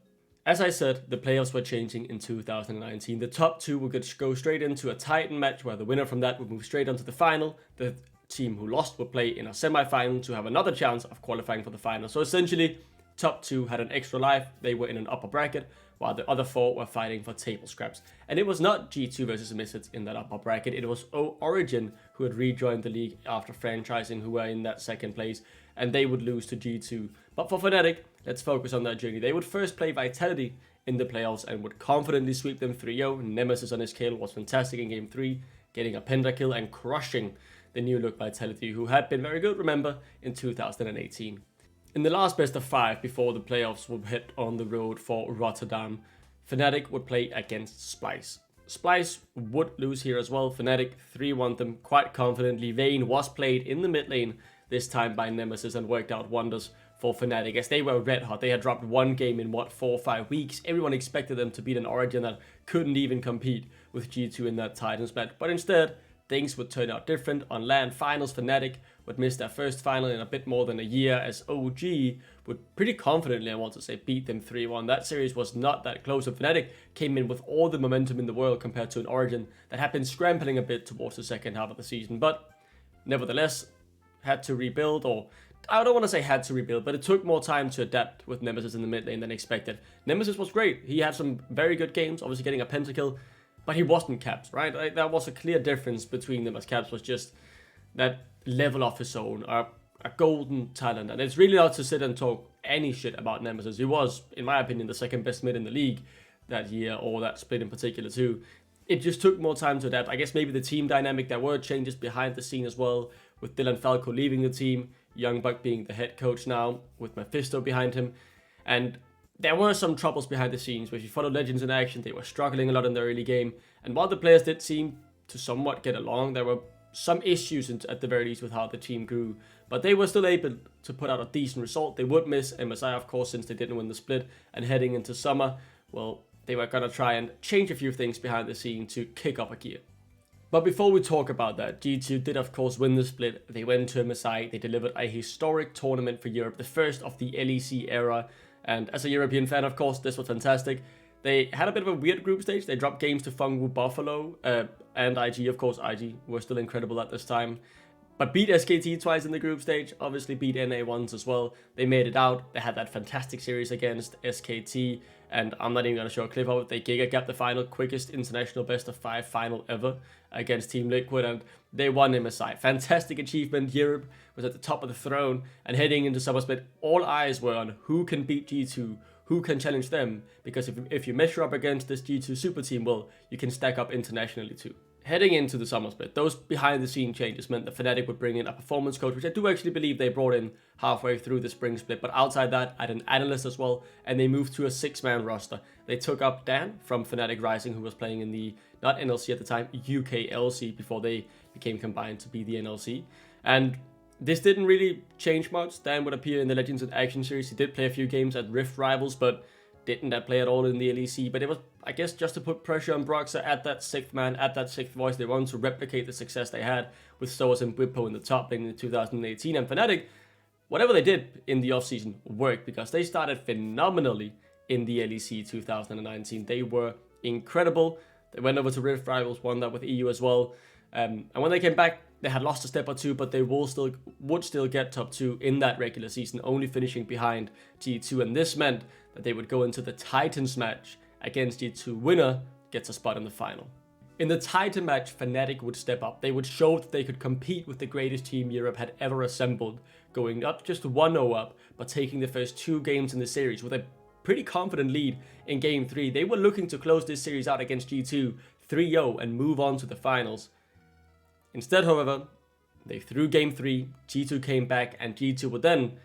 As I said, the playoffs were changing in 2019. The top 2 would go straight into a Titan match, where the winner from that would move straight onto the final. The team who lost would play in a semi-final to have another chance of qualifying for the final. So essentially, top 2 had an extra life, they were in an upper bracket, while the other 4 were fighting for table scraps. And it was not G2 versus Misfits in that upper bracket, it was Origin who had rejoined the league after franchising, who were in that 2nd place, and they would lose to G2. But for Fnatic, let's focus on that journey. They would first play Vitality in the playoffs and would confidently sweep them 3-0. Nemesis on his kill was fantastic in game 3, getting a pentakill and crushing the new look Vitality, who had been very good, remember, in 2018. In the last best of 5 before the playoffs would hit on the road for Rotterdam, Fnatic would play against Splice. Splice would lose here as well. Fnatic 3-1 them quite confidently. Vayne was played in the mid lane, this time by Nemesis, and worked out wonders for Fnatic, as they were red hot. They had dropped 1 game in 4 or 5 weeks. Everyone expected them to beat an Origin that couldn't even compete with G2 in that Titans match, but instead things would turn out different. On LAN finals, Fnatic would miss their first final in a bit more than a year, as OG would pretty confidently, I want to say, beat them 3-1. That series was not that close, and Fnatic came in with all the momentum in the world compared to an Origin that had been scrambling a bit towards the second half of the season, but nevertheless had to rebuild, or I don't want to say had to rebuild, but it took more time to adapt with Nemesis in the mid lane than expected. Nemesis was great. He had some very good games, obviously getting a pentakill, but he wasn't Grabbz, right? Like, that was a clear difference between them, as Grabbz was just that level of his own, a a golden talent, and it's really not to sit and talk any shit about Nemesis. He was, in my opinion, the second best mid in the league that year, or that split in particular too. It just took more time to adapt. I guess maybe the team dynamic, there were changes behind the scene as well, with Dylan Falco leaving the team, Young Buck being the head coach now, with Mephisto behind him. And there were some troubles behind the scenes, where if you follow Legends in action, they were struggling a lot in the early game. And while the players did seem to somewhat get along, there were some issues at the very least with how the team grew. But they were still able to put out a decent result. They would miss MSI, of course, since they didn't win the split. And heading into summer, well, they were going to try and change a few things behind the scene to kick up a gear. But before we talk about that, G2 did of course win the split. They went to MSI, they delivered a historic tournament for Europe, the first of the LEC era. And as a European fan, of course, this was fantastic. They had a bit of a weird group stage. They dropped games to Fungwu Buffalo and IG. Of course, IG were still incredible at this time. But beat SKT twice in the group stage, obviously beat NA once as well. They made it out. They had that fantastic series against SKT. And I'm not even going to show a clip of it. They Giga Gapped the final, quickest international best of 5 final ever against Team Liquid. And they won MSI. Fantastic achievement. Europe was at the top of the throne. And heading into Summer Split, all eyes were on who can beat G2, who can challenge them. Because if you measure up against this G2 super team, well, you can stack up internationally too. Heading into the Summer Split, those behind-the-scene changes meant that Fnatic would bring in a performance coach, which I do actually believe they brought in halfway through the spring split. But outside that, I had an analyst as well, and they moved to a 6-man roster. They took up Dan from Fnatic Rising, who was playing in the, not NLC at the time, UK LC, before they became combined to be the NLC. And this didn't really change much. Dan would appear in the Legends in Action series. He did play a few games at Rift Rivals, but didn't play at all in the LEC. But it was, I guess, just to put pressure on Broxah at that 6th man, at that 6th voice. They wanted to replicate the success they had with Soas and Bwipo in the top lane in 2018. And Fnatic, whatever they did in the offseason worked, because they started phenomenally in the LEC 2019. They were incredible. They went over to Rift Rivals, won that with EU as well. And when they came back, they had lost a step or two, but they would still get top 2 in that regular season, only finishing behind G2. And this meant that they would go into the Titans match against G2. Winner gets a spot in the final. In the Titan match, Fnatic would step up. They would show that they could compete with the greatest team Europe had ever assembled, going not just 1-0 up, but taking the first 2 games in the series with a pretty confident lead in Game 3. They were looking to close this series out against G2 3-0 and move on to the finals. Instead, however, they threw Game 3, G2 came back, and G2 would then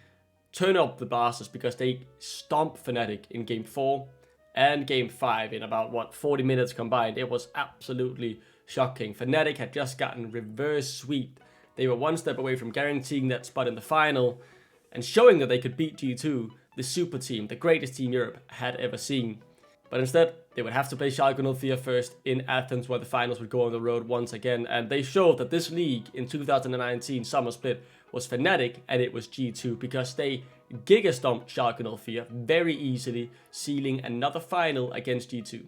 turn up the blasters because they stomped Fnatic in Game 4 and Game 5 in about, 40 minutes combined. It was absolutely shocking. Fnatic had just gotten reverse sweep. They were one step away from guaranteeing that spot in the final and showing that they could beat G2, the super team, the greatest team Europe had ever seen. But instead, they would have to play Schalke 04 first in Athens, where the finals would go on the road once again. And they showed that this league in 2019 Summer Split was Fnatic and it was G2, because they giga-stomped Schalke 04 very easily, sealing another final against G2.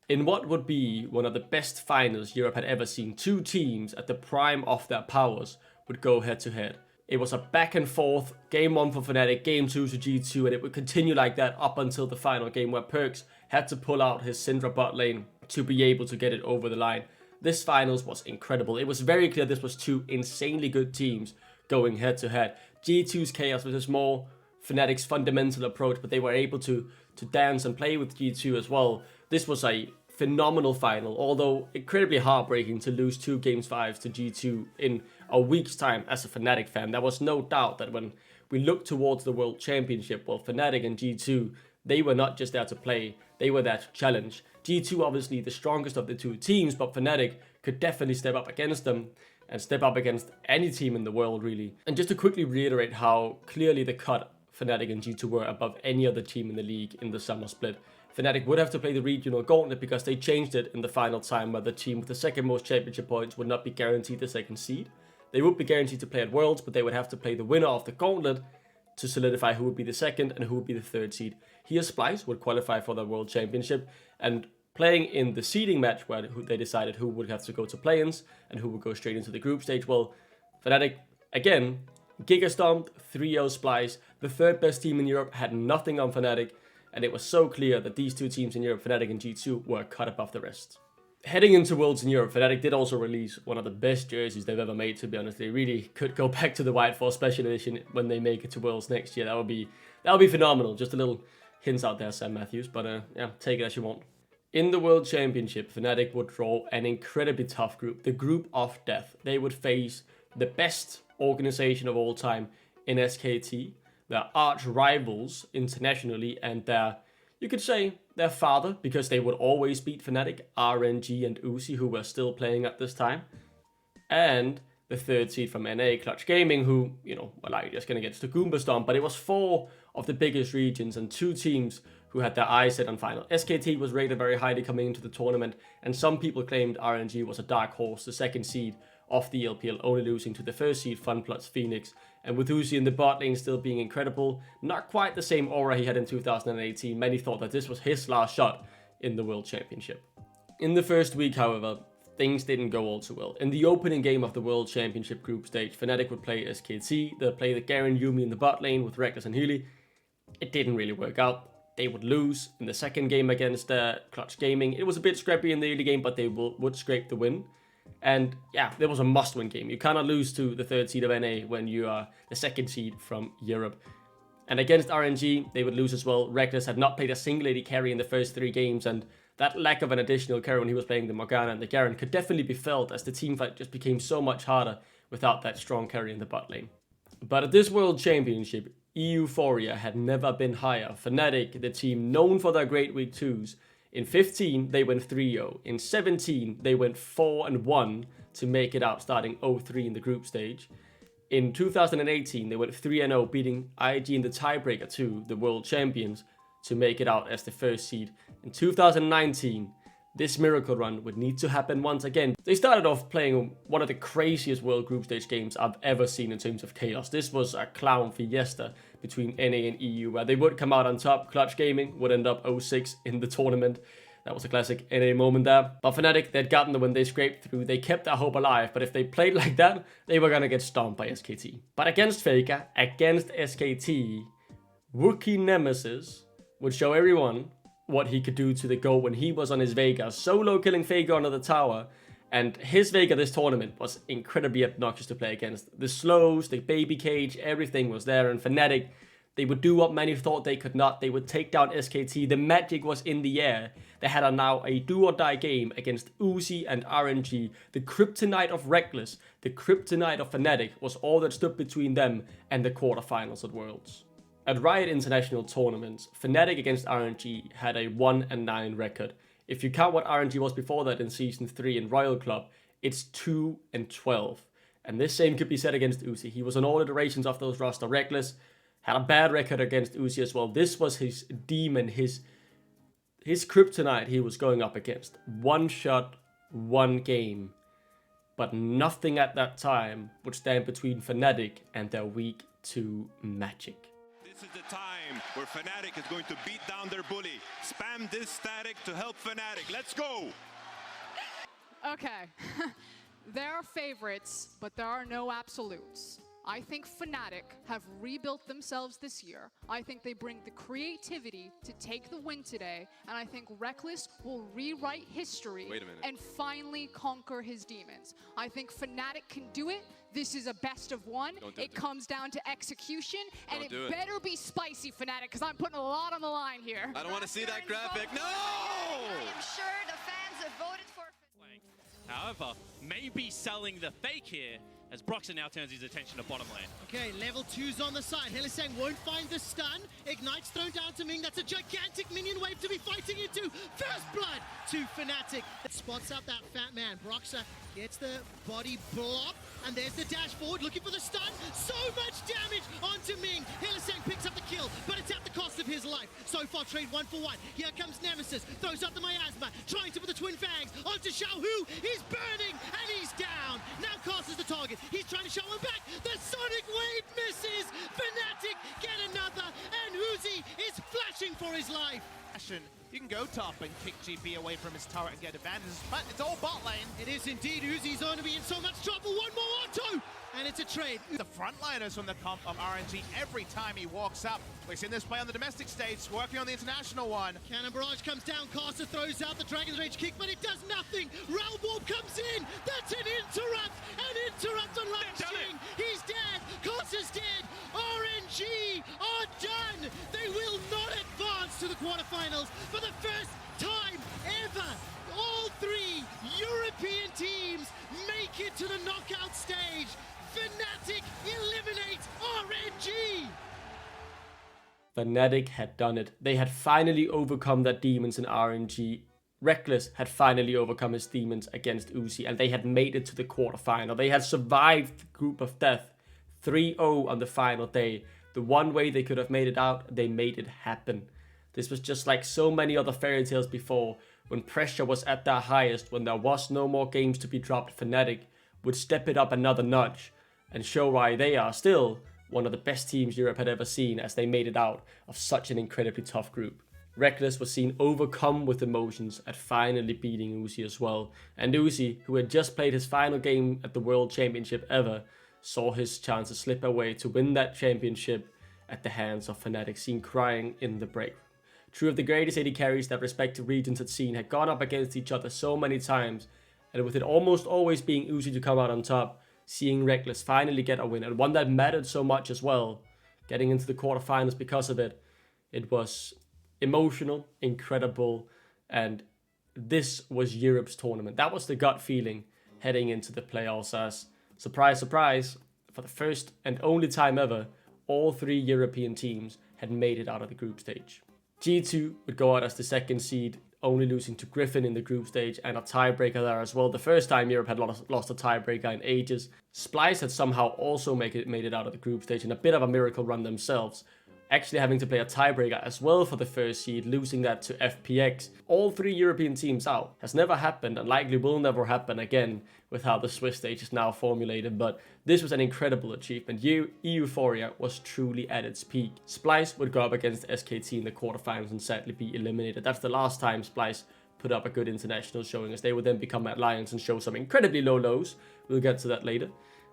In what would be one of the best finals Europe had ever seen, 2 teams at the prime of their powers would go head-to-head. It was a back and forth, Game 1 for Fnatic, Game 2 to G2, and it would continue like that up until the final game, where Perkz had to pull out his Syndra bot lane to be able to get it over the line. This finals was incredible. It was very clear this was 2 insanely good teams going head to head. G2's chaos was a more Fnatic's fundamental approach, but they were able to dance and play with G2 as well. This was a phenomenal final, although incredibly heartbreaking to lose 2 Game 5s to G2 in a week's time. As a Fnatic fan, there was no doubt that when we look towards the World Championship, well, Fnatic and G2, they were not just there to play, they were there to challenge. G2 obviously the strongest of the 2 teams, but Fnatic could definitely step up against them and step up against any team in the world, really. And just to quickly reiterate how clearly the cut Fnatic and G2 were above any other team in the league in the Summer Split. Fnatic would have to play the regional gauntlet because they changed it in the final time, where the team with the second most championship points would not be guaranteed the 2nd seed. They would be guaranteed to play at Worlds, but they would have to play the winner of the gauntlet to solidify who would be the 2nd and who would be the 3rd seed. Here, Splice would qualify for the World Championship, and playing in the seeding match where they decided who would have to go to play-ins and who would go straight into the group stage, well, Fnatic, again, giga-stomped, 3-0 Splice. The 3rd best team in Europe had nothing on Fnatic, and it was so clear that these 2 teams in Europe, Fnatic and G2, were cut above the rest. Heading into Worlds in Europe, Fnatic did also release one of the best jerseys they've ever made, to be honest. They really could go back to the White Force Special Edition when they make it to Worlds next year. That would be phenomenal. Just a little hints out there, Sam Matthews, but yeah, take it as you want. In the World Championship, Fnatic would draw an incredibly tough group, the Group of Death. They would face the best organization of all time in SKT, their arch rivals internationally, and you could say, their father, because they would always beat Fnatic, RNG and Uzi, who were still playing at this time, and the third seed from NA, Clutch Gaming, who, were like just going to get to Goomba Storm, but it was 4 of the biggest regions and 2 teams who had their eyes set on final. SKT was rated very highly coming into the tournament, and some people claimed RNG was a dark horse, the second seed of the LPL, only losing to the first seed, FunPlus Phoenix. And with Uzi in the bot lane still being incredible, not quite the same aura he had in 2018, many thought that this was his last shot in the World Championship. In the first week, however, things didn't go all too well. In the opening game of the World Championship group stage, Fnatic would play SKT, they'd play the Garen Yuumi in the bot lane with Reckless and Healy. It didn't really work out. They would lose in the second game against Clutch Gaming. It was a bit scrappy in the early game, but they would scrape the win. And yeah, there was a must-win game. You cannot lose to the third seed of NA when you are the second seed from Europe. And against RNG, they would lose as well. Reckless had not played a single AD carry in the first 3 games, and that lack of an additional carry when he was playing the Morgana and the Garen could definitely be felt as the teamfight just became so much harder without that strong carry in the bot lane. But at this World Championship, euphoria had never been higher. Fnatic, the team known for their great week 2s, in 15, they went 3-0. In 17, they went 4-1 to make it out, starting 0-3 in the group stage. In 2018, they went 3-0, beating IG in the tiebreaker to the world champions to make it out as the first seed. In 2019, this miracle run would need to happen once again. They started off playing one of the craziest world group stage games I've ever seen in terms of chaos. This was a clown fiesta between NA and EU, where they would come out on top. Clutch Gaming would end up 0-6 in the tournament. That was a classic NA moment there. But Fnatic, they'd gotten the win, they scraped through, they kept their hope alive, but if they played like that, they were gonna get stomped by SKT. But against Faker, against SKT, rookie Nemesis would show everyone what he could do to the GOAT when he was on his Vega, solo killing Faker under the tower. And his Vega this tournament was incredibly obnoxious to play against. The slows, the baby cage, everything was there. And Fnatic, they would do what many thought they could not. They would take down SKT. The magic was in the air. They had now a do-or-die game against Uzi and RNG. The kryptonite of Reckless, the kryptonite of Fnatic was all that stood between them and the quarterfinals at Worlds. At Riot International tournaments, Fnatic against RNG had a 1-9 record. If you count what RNG was before that in Season 3 in Royal Club, it's 2-12. And this same could be said against Uzi. He was on all iterations of those roster. Reckless had a bad record against Uzi as well. This was his demon, his kryptonite he was going up against. One shot, one game. But nothing at that time would stand between Fnatic and their week 2 magic. This is the time where Fnatic is going to beat down their bully. Spam this static to help Fnatic. Let's go! Okay. There are favorites, but there are no absolutes. I think Fnatic have rebuilt themselves this year. I think they bring the creativity to take the win today, and I think Reckless will rewrite history and finally conquer his demons. I think Fnatic can do it. This is a best of one. It comes down to execution, and it better be spicy, Fnatic, because I'm putting a lot on the line here. I don't want to see that graphic. No! I am sure the fans have voted for. However, maybe selling the fake here as Broxah now turns his attention to bottom lane. Okay, level 2's on the side. Hylissang won't find the stun. Ignite's thrown down to Ming. That's a gigantic minion wave to be fighting into. First blood to Fnatic. That spots out that fat man. Broxah gets the body block. And there's the dash forward, looking for the stun. So much damage onto Ming. Hylissang picks up the kill, but it's at the cost of his life. So far, trade 1 for 1. Here comes Nemesis. Throws up the miasma. Trying to put the twin fangs onto Xiaohu. He's burning, and he's down. Now Cast is the target. He's trying to show him back. The Sonic Wave misses. Fnatic get another, and Uzi is flashing for his life. You can go top and kick GP away from his turret and get advantages, but it's all bot lane. It is indeed. Uzi's going to be in so much trouble. One more auto, And it's a trade. The frontliners from the comp of RNG every time he walks up. We've seen this play on the domestic stage, working on the international one. Cannon Barrage comes down, Caster throws out the Dragon's Rage kick, but it does nothing. Realm Warp comes in, that's an interrupt on Lightning. He's dead, Caster's dead, RNG are done. They will not advance to the quarterfinals for the first time ever. All three European teams make it to the knockout stage. Fnatic eliminates RNG! Fnatic had done it. They had finally overcome their demons in RNG. Rekkles had finally overcome his demons against Uzi, and they had made it to the quarterfinal. They had survived the group of death 3-0 on the final day. The one way they could have made it out, they made it happen. This was just like so many other fairy tales before. When pressure was at their highest, when there was no more games to be dropped, Fnatic would step it up another notch and show why they are still one of the best teams Europe had ever seen, as they made it out of such an incredibly tough group. Rekkles was seen overcome with emotions at finally beating Uzi as well, and Uzi, who had just played his final game at the World Championship ever, saw his chances slip away to win that championship at the hands of Fnatic, seen crying in the break. Two of the greatest AD carries that respective regions had seen had gone up against each other so many times, and with it almost always being Uzi to come out on top, seeing Rekkles finally get a win, and one that mattered so much as well, getting into the quarterfinals because of it, it was emotional, incredible, and this was Europe's tournament. That was the gut feeling heading into the playoffs, as, surprise, surprise, for the first and only time ever, all three European teams had made it out of the group stage. G2 would go out as the second seed, only losing to Griffin in the group stage, and a tiebreaker there as well. The first time Europe had lost a tiebreaker in ages. Splyce had somehow also made it out of the group stage in a bit of a miracle run themselves, actually having to play a tiebreaker as well for the first seed, losing that to FPX. All three European teams out has never happened, and likely will never happen again with how the Swiss stage is now formulated, but this was an incredible achievement. Euphoria was truly at its peak. Splyce would go up against SKT in the quarterfinals and sadly be eliminated. That's the last time Splyce put up a good international showing, as they would then become Mad Lions and show some incredibly low lows. We'll get to that later.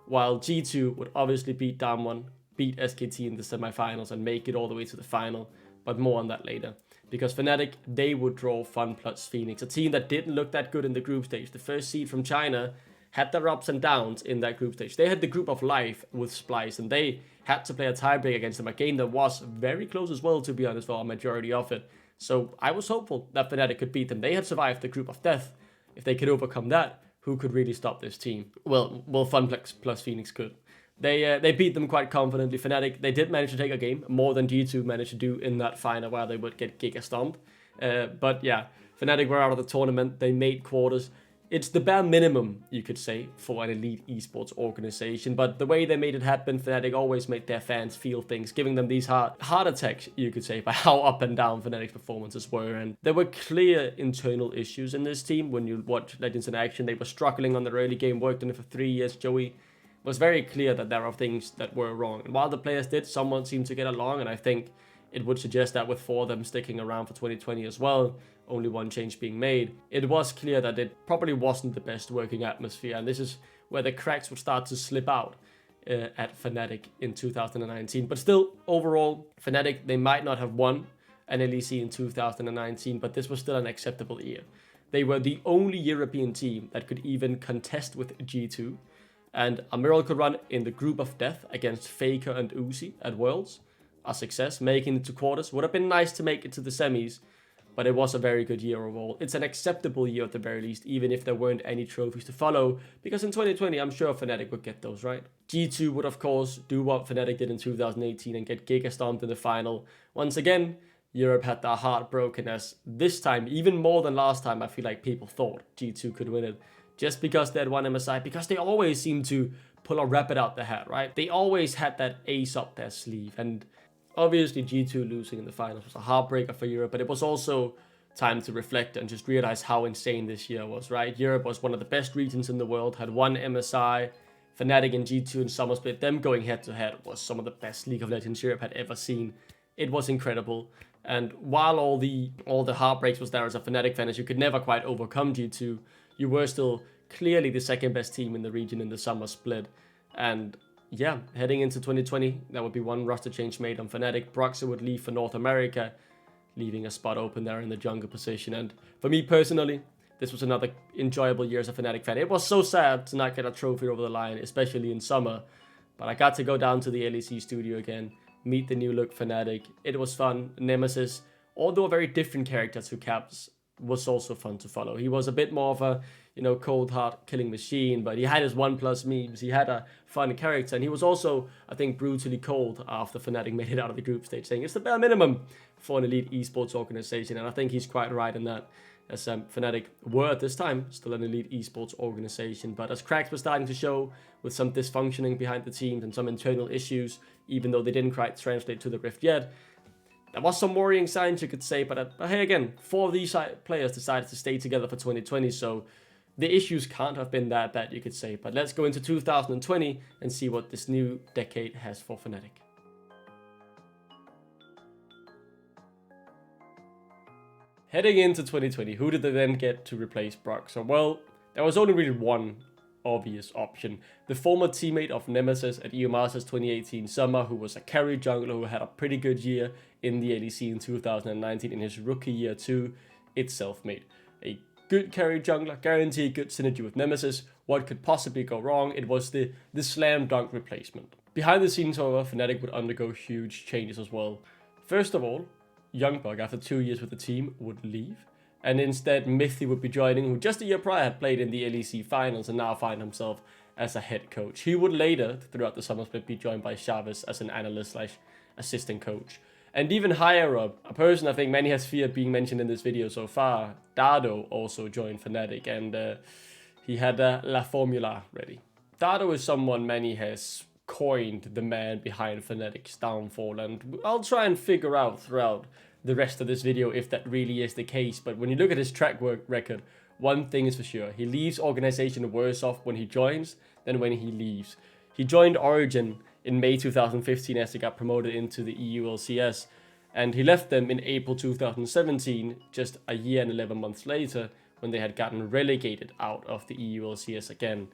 While G2 would obviously beat Damwon, beat SKT in the semifinals and make it all the way to the final, but more on that later. Because Fnatic, they would draw Fun plus Phoenix, a team that didn't look that good in the group stage. The first seed from China had their ups and downs in that group stage. They had the group of life with Splyce, and they had to play a tiebreak against them, a game that was very close as well, to be honest, for a majority of it. So I was hopeful that Fnatic could beat them. They had survived the group of death. If they could overcome that, who could really stop this team? Well, Fun plus Phoenix could. They beat them quite confidently. Fnatic, they did manage to take a game, more than G2 managed to do in that final, where they would get giga stomped. But yeah, Fnatic were out of the tournament. They made quarters. It's the bare minimum, you could say, for an elite esports organization. But the way they made it happen, Fnatic always made their fans feel things, giving them these heart attacks, you could say, by how up and down Fnatic's performances were. And there were clear internal issues in this team. When you watch Legends in action, they were struggling on their early game, worked on it for 3 years. Joey was very clear that there are things that were wrong. And while the players did, someone seemed to get along, and I think it would suggest that with 4 of them sticking around for 2020 as well, only one change being made, it was clear that it probably wasn't the best working atmosphere, and this is where the cracks would start to slip out at Fnatic in 2019. But still, overall, Fnatic, they might not have won an LEC in 2019, but this was still an acceptable year. They were the only European team that could even contest with G2, and a miracle run in the group of death against Faker and Uzi at Worlds. A success, making it to quarters. Would have been nice to make it to the semis, but it was a very good year overall. It's an acceptable year at the very least, even if there weren't any trophies to follow, because in 2020, I'm sure Fnatic would get those, right? G2 would, of course, do what Fnatic did in 2018 and get giga stomped in the final. Once again, Europe had their heart broken, as this time, even more than last time, I feel like people thought G2 could win it. Just because they had one MSI, because they always seem to pull a rabbit out their hat, right? They always had that ace up their sleeve, and obviously G2 losing in the finals was a heartbreaker for Europe, but it was also time to reflect and just realize how insane this year was, right? Europe was one of the best regions in the world, had one MSI, Fnatic and G2 in Summer Split, them going head to head was some of the best League of Legends Europe had ever seen. It was incredible. And while all the heartbreaks was there as a Fnatic fan, as you could never quite overcome G2, you were still clearly the second best team in the region in the Summer Split. And yeah, heading into 2020, that would be one roster change made on Fnatic. Broxah would leave for North America, leaving a spot open there in the jungle position. And for me personally, this was another enjoyable year as a Fnatic fan. It was so sad to not get a trophy over the line, especially in summer. But I got to go down to the LEC studio again, meet the new look Fnatic. It was fun. Nemesis, although a very different character to Caps, was also fun to follow. He was a bit more of a, cold hard killing machine, but he had his 1+ memes. He had a fun character, and he was also, I think, brutally cold after Fnatic made it out of the group stage, saying it's the bare minimum for an elite esports organization, and I think he's quite right in that. As Fnatic were at this time still an elite esports organization, but as cracks were starting to show with some dysfunctioning behind the teams and some internal issues, even though they didn't quite translate to the Rift yet, there was some worrying signs, you could say. But hey, again, 4 of these players decided to stay together for 2020, so the issues can't have been that bad, you could say. But let's go into 2020 and see what this new decade has for Fnatic. Heading into 2020, who did they then get to replace Broxah? Well, there was only really one obvious option. The former teammate of Nemesis at EU Masters 2018 summer, who was a carry jungler who had a pretty good year in the LEC in 2019 in his rookie year too. It's Selfmade. A good carry jungler, guaranteed good synergy with Nemesis. What could possibly go wrong? It was the slam dunk replacement. Behind the scenes, however, Fnatic would undergo huge changes as well. First of all, Youngbug, after 2 years with the team, would leave, and instead Mithy would be joining, who just a year prior had played in the LEC finals and now find himself as a head coach. He would later, throughout the summer split, be joined by Chavez as an analyst/assistant coach. And even higher up, a person I think many has feared being mentioned in this video so far, Dardo also joined Fnatic, and he had La Formula ready. Dardo is someone many has coined the man behind Fnatic's downfall, and I'll try and figure out throughout the rest of this video if that really is the case. But when you look at his track record, one thing is for sure: he leaves organization worse off when he joins than when he leaves. He joined Origin in May 2015 as he got promoted into the EU LCS, and he left them in April 2017, just a year and 11 months later, when they had gotten relegated out of the EU LCS again.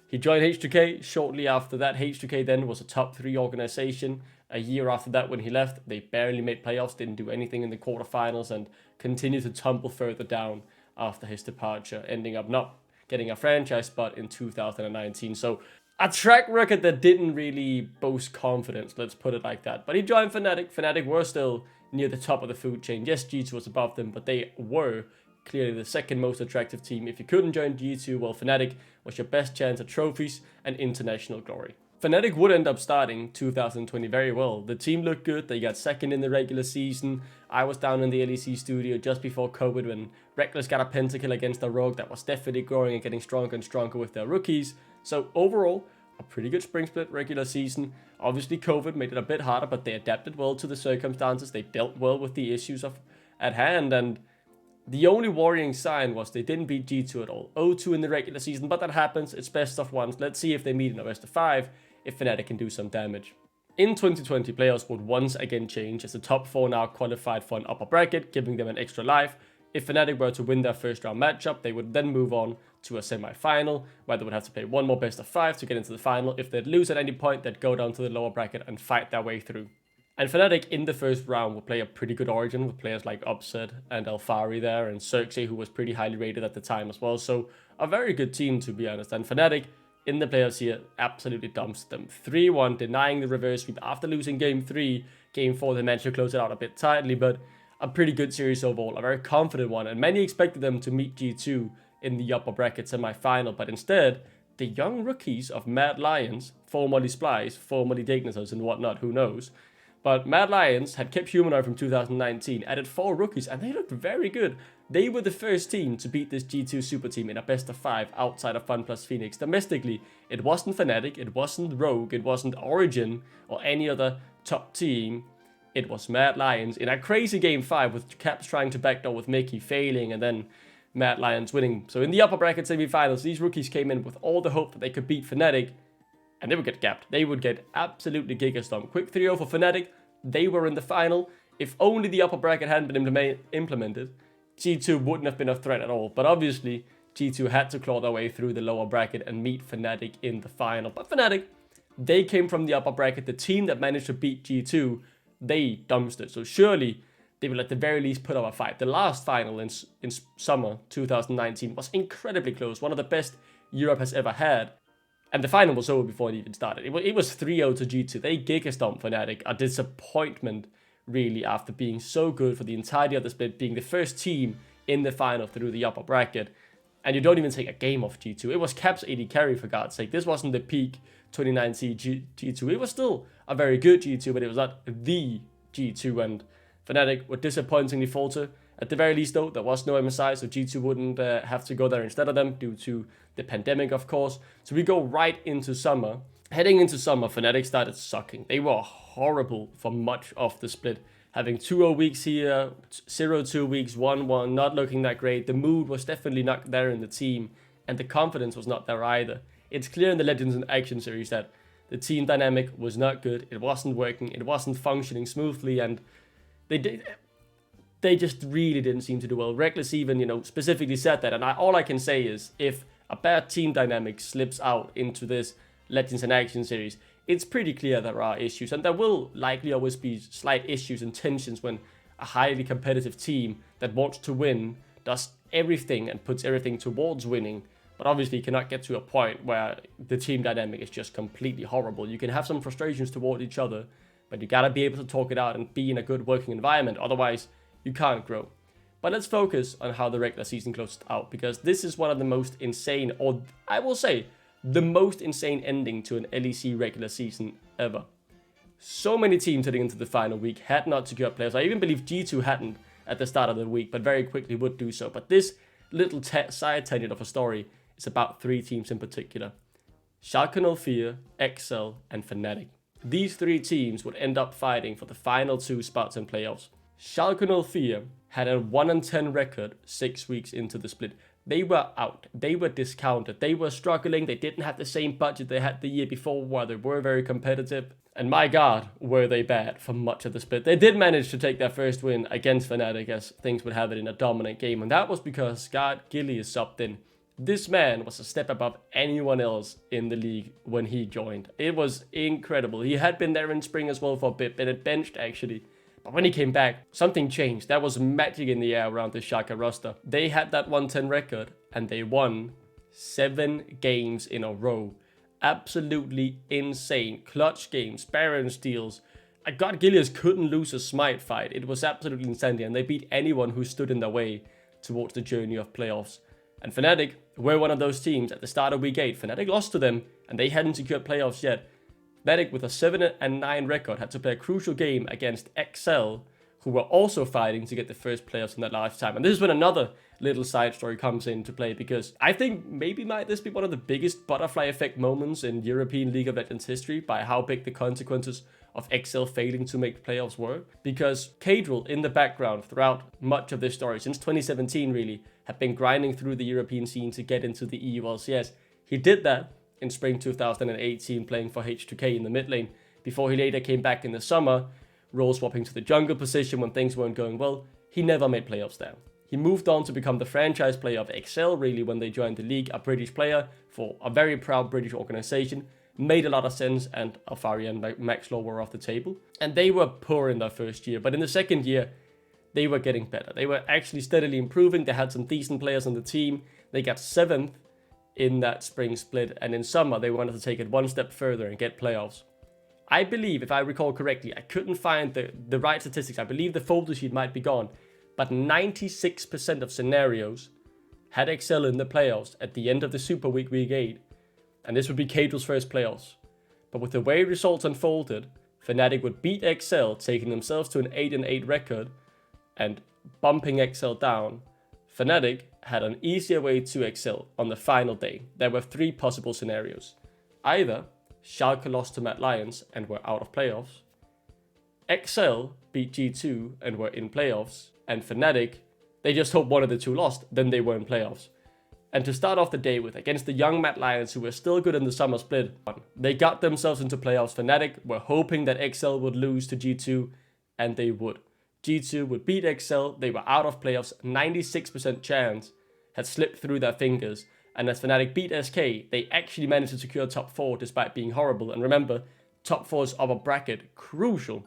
He joined H2K shortly after that. H2K then was a top 3 organization. A year after that, when he left, they barely made playoffs, didn't do anything in the quarterfinals, and continued to tumble further down after his departure, ending up not getting a franchise spot in 2019. So a track record that didn't really boast confidence, let's put it like that. But he joined Fnatic. Fnatic were still near the top of the food chain. Yes, G2 was above them, but they were clearly the second most attractive team. If you couldn't join G2, well, Fnatic was your best chance at trophies and international glory. Fnatic would end up starting 2020 very well. The team looked good. They got second in the regular season. I was down in the LEC studio just before COVID when Reckless got a pentakill against a Rogue that was definitely growing and getting stronger and stronger with their rookies. So overall, a pretty good spring split regular season. Obviously, COVID made it a bit harder, but they adapted well to the circumstances. They dealt well with the issues at hand, and the only worrying sign was they didn't beat G2 at all. 0-2 in the regular season, but that happens. It's best of ones. Let's see if they meet in a best of 5, if Fnatic can do some damage. In 2020, players would once again change, as the top 4 now qualified for an upper bracket, giving them an extra life. If Fnatic were to win their first round matchup, they would then move on to a semi-final, where they would have to play one more best of 5 to get into the final. If they'd lose at any point, they'd go down to the lower bracket and fight their way through. And Fnatic in the first round will play a pretty good Origin with players like Upset and Alfari there, and Xerxes, who was pretty highly rated at the time as well. So a very good team, to be honest. And Fnatic in the playoffs here absolutely dumps them. 3-1, denying the reverse sweep after losing Game 3. Game 4, they managed to close it out a bit tightly, but a pretty good series overall, a very confident one. And many expected them to meet G2 in the upper bracket semi-final, but instead, the young rookies of Mad Lions, formerly Splice, formerly Dignitas and whatnot, who knows. But Mad Lions had kept Humanoid from 2019, added 4 rookies, and they looked very good. They were the first team to beat this G2 super team in a best of 5 outside of Fun plus Phoenix. Domestically, it wasn't Fnatic, it wasn't Rogue, it wasn't Origin, or any other top team. It was Mad Lions in a crazy Game 5 with Caps trying to backdoor with Mickey failing, and then Mad Lions winning. So in the upper bracket semi-finals, these rookies came in with all the hope that they could beat Fnatic, and they would get gapped. They would get absolutely gigastomped. Quick 3-0 for Fnatic. They were in the final. If only the upper bracket hadn't been implemented, G2 wouldn't have been a threat at all. But obviously, G2 had to claw their way through the lower bracket and meet Fnatic in the final. But Fnatic They came from the upper bracket. The team that managed to beat G2, they dumpstered. So surely they will at the very least put up a fight. The last final in summer 2019 was incredibly close. One of the best Europe has ever had. And the final was over before it even started. It was 3-0 to G2. They giga-stomped Fnatic. A disappointment, really, after being so good for the entirety of the split, being the first team in the final through the upper bracket. And you don't even take a game off G2. It was Cap's AD carry, for God's sake. This wasn't the peak 2019 G2. It was still a very good G2, but it was not the G2. And Fnatic would disappointingly falter. At the very least, though, there was no MSI, so G2 wouldn't have to go there instead of them due to the pandemic, of course. So we go right into summer. Heading into summer, Fnatic started sucking. They were horrible for much of the split. Having 2-0 weeks here, 0-2 weeks, 1-1, not looking that great. The mood was definitely not there in the team, and the confidence was not there either. It's clear in the Legends in Action series that the team dynamic was not good. It wasn't working. It wasn't functioning smoothly, and they just really didn't seem to do well. Reckless even, specifically said that, and all I can say is if a bad team dynamic slips out into this Legends in Action series, it's pretty clear there are issues, and there will likely always be slight issues and tensions when a highly competitive team that wants to win does everything and puts everything towards winning, but obviously cannot get to a point where the team dynamic is just completely horrible. You can have some frustrations toward each other, but you gotta be able to talk it out and be in a good working environment, otherwise you can't grow. But let's focus on how the regular season closed out, because this is one of the most insane, or I will say, the most insane ending to an LEC regular season ever. So many teams heading into the final week had not secured players. I even believe G2 hadn't at the start of the week, but very quickly would do so. But this little side tangent of a story is about 3 teams in particular. Schalke 04, XL, and Fnatic. These 3 teams would end up fighting for the final 2 spots in playoffs. Schalke 04 had a 1-10 record 6 weeks into the split. They were out. They were discounted. They were struggling. They didn't have the same budget they had the year before, where they were very competitive. And my God, were they bad for much of the split. They did manage to take their first win against Fnatic, as things would have it, in a dominant game. And that was because Scott Gilly is subbed in. This man was a step above anyone else in the league when he joined. It was incredible. He had been there in spring as well for a bit, been benched actually. But when he came back, something changed. There was magic in the air around the Schalke roster. They had that 1-10 record, and they won 7 games in a row. Absolutely insane. Clutch games, Baron steals. God Gillius couldn't lose a smite fight. It was absolutely insane, and they beat anyone who stood in their way towards the journey of playoffs. And Fnatic were one of those teams at the start of week 8. Fnatic lost to them, and they hadn't secured playoffs yet. Fnatic, with a 7-9 record, had to play a crucial game against XL, who were also fighting to get the first playoffs in their lifetime. And this is when another little side story comes into play, because I think maybe might this be one of the biggest butterfly effect moments in European League of Legends history, by how big the consequences of XL failing to make playoffs were. Because Cadril, in the background throughout much of this story, since 2017 really, had been grinding through the European scene to get into the EU LCS. He did that in spring 2018, playing for H2K in the mid lane, before he later came back in the summer, role swapping to the jungle position when things weren't going well. He never made playoffs there. He moved on to become the franchise player of XL really when they joined the league, a British player for a very proud British organization. Made a lot of sense, and Alfari and Maxlaw were off the table. And they were poor in their first year, but in the second year, they were getting better. They were actually steadily improving. They had some decent players on the team. They got 7th in that spring split, and in summer they wanted to take it one step further and get playoffs. I believe, if I recall correctly, I couldn't find the right statistics. I believe the folder sheet might be gone, but 96% of scenarios had XL in the playoffs at the end of the Super Week 8, and this would be Cadril's first playoffs. But with the way results unfolded, Fnatic would beat XL, taking themselves to an 8-8 record and bumping XL down. Fnatic had an easier way to XL on the final day. There were 3 possible scenarios. Either Schalke lost to Mad Lions and were out of playoffs, XL beat G2 and were in playoffs, and Fnatic, they just hoped one of the 2 lost, then they were in playoffs. And to start off the day with, against the young Mad Lions, who were still good in the summer split, they got themselves into playoffs. Fnatic were hoping that XL would lose to G2, and they would. G2 would beat XL, they were out of playoffs, 96% chance had slipped through their fingers, And as Fnatic beat SK, they actually managed to secure top 4 despite being horrible. And remember, top 4's upper bracket, crucial.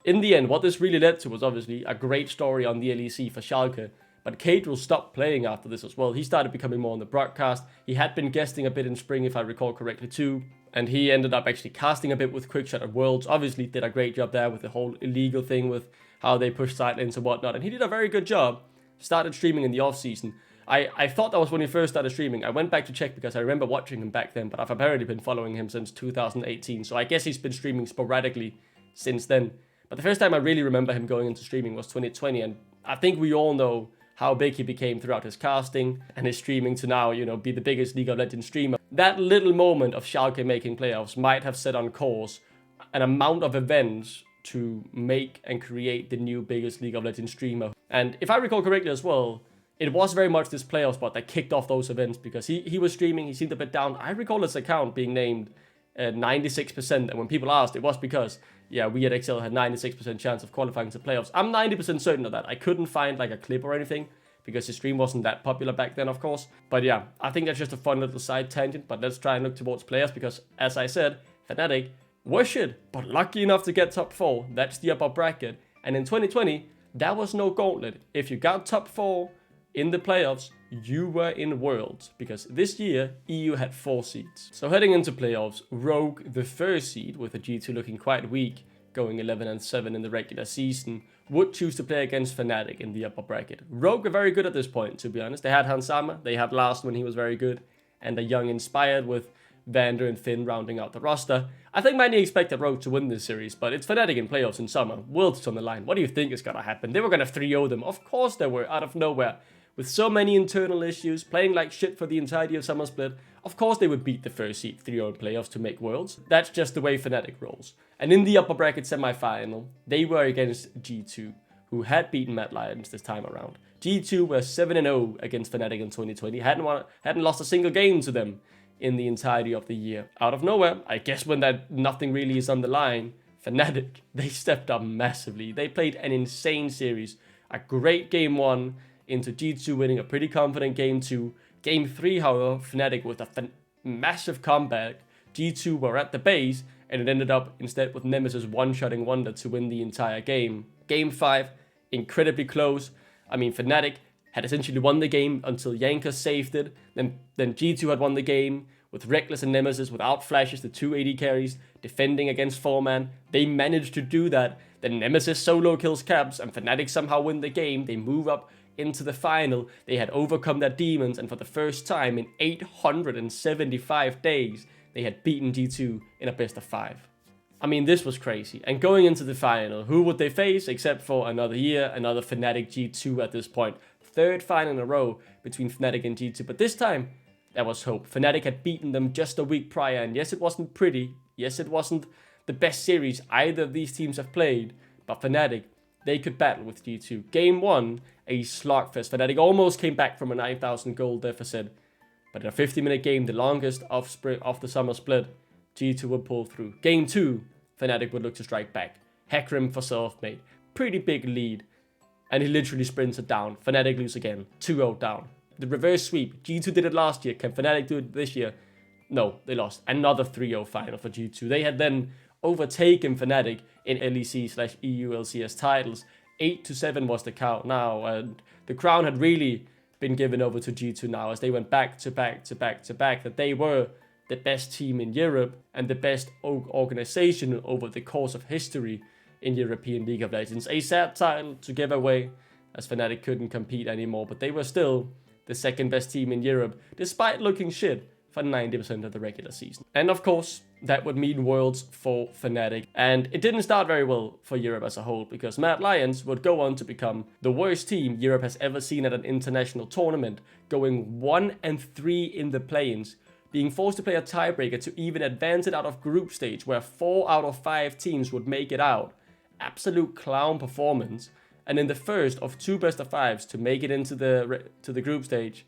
In the end, what this really led to was obviously a great story on the LEC for Schalke. But Cadril stopped playing after this as well. He started becoming more on the broadcast. He had been guesting a bit in spring, if I recall correctly too. And he ended up actually casting a bit with Quickshot at Worlds. Obviously did a great job there with the whole illegal thing with how they pushed side lanes and whatnot. And he did a very good job. Started streaming in the off-season. I thought that was when he first started streaming. I went back to check because I remember watching him back then. But I've apparently been following him since 2018. So I guess he's been streaming sporadically since then. But the first time I really remember him going into streaming was 2020. And I think we all know how big he became throughout his casting and his streaming to now, you know, be the biggest League of Legends streamer. That little moment of Schalke making playoffs might have set on course an amount of events to make and create the new biggest League of Legends streamer. And if I recall correctly as well, it was very much this playoff spot that kicked off those events because he was streaming, he seemed a bit down. I recall his account being named 96%, and when people asked, it was because, yeah, we at XL had 96% chance of qualifying to playoffs. I'm 90% certain of that. I couldn't find like a clip or anything because his stream wasn't that popular back then, of course. But yeah, I think that's just a fun little side tangent, but let's try and look towards players because, as I said, Fnatic were shit, but lucky enough to get top 4. That's the upper bracket. And in 2020, that was no gauntlet. If you got top 4 in the playoffs, you were in Worlds, because this year EU had 4 seeds. So heading into playoffs, Rogue, the first seed, with a G2 looking quite weak, going 11-7 in the regular season, would choose to play against Fnatic in the upper bracket. Rogue were very good at this point, to be honest. They had Hansama, they had Last when he was very good, and a young Inspired with Vander and Finn rounding out the roster. I think many expected Rogue to win this series, but it's Fnatic in playoffs in summer. Worlds on the line. What do you think is gonna happen? They were gonna 3-0 them. Of course they were, out of nowhere. With so many internal issues, playing like shit for the entirety of Summer Split, of course they would beat the first seed 3-0 playoffs to make Worlds. That's just the way Fnatic rolls. And in the upper bracket semi-final, they were against G2, who had beaten Mad Lions this time around. G2 were 7-0 against Fnatic in 2020, hadn't lost a single game to them in the entirety of the year. Out of nowhere, I guess when that nothing really is on the line, Fnatic, they stepped up massively. They played an insane series, a great game 1, into G2 winning a pretty confident game 2. Game 3, however, Fnatic with a massive comeback. G2 were at the base, and it ended up instead with Nemesis one-shotting Wonder to win the entire game. Game 5, incredibly close. I mean, Fnatic had essentially won the game until Yanker saved it. Then G2 had won the game with Reckless and Nemesis without flashes, the 2 AD carries, defending against 4-man. They managed to do that. Then Nemesis solo kills Grabbz, and Fnatic somehow win the game. They move up into the final. They had overcome their demons, and for the first time in 875 days, they had beaten G2 in a best of 5. I mean, this was crazy. And going into the final, who would they face except for another year, another Fnatic G2 at this point? 3rd final in a row between Fnatic and G2, but this time there was hope. Fnatic had beaten them just a week prior, and yes, it wasn't pretty. Yes, it wasn't the best series either of these teams have played, but Fnatic, they could battle with G2. Game 1, a slugfest. Fnatic almost came back from a 9,000 goal deficit, but in a 50-minute game, the longest of the summer split, G2 would pull through. Game 2, Fnatic would look to strike back. Hecarim for self-made. Pretty big lead. And he literally sprints it down. Fnatic lose again. 2-0 down. The reverse sweep. G2 did it last year. Can Fnatic do it this year? No, they lost. Another 3-0 final for G2. They had then overtaken Fnatic in LEC/EU LCS titles. 8-7 was the count now. And the crown had really been given over to G2 now as they went back to back to back to back. That they were the best team in Europe and the best organization over the course of history in European League of Legends. A sad title to give away as Fnatic couldn't compete anymore, but they were still the 2nd best team in Europe despite looking shit for 90% of the regular season. And of course, that would mean Worlds for Fnatic. And it didn't start very well for Europe as a whole, because Mad Lions would go on to become the worst team Europe has ever seen at an international tournament, going 1-3 in the play-ins, being forced to play a tiebreaker to even advance it out of group stage, where 4 out of 5 teams would make it out. Absolute clown performance. And in the first of 2 best of 5s to make it into the group stage,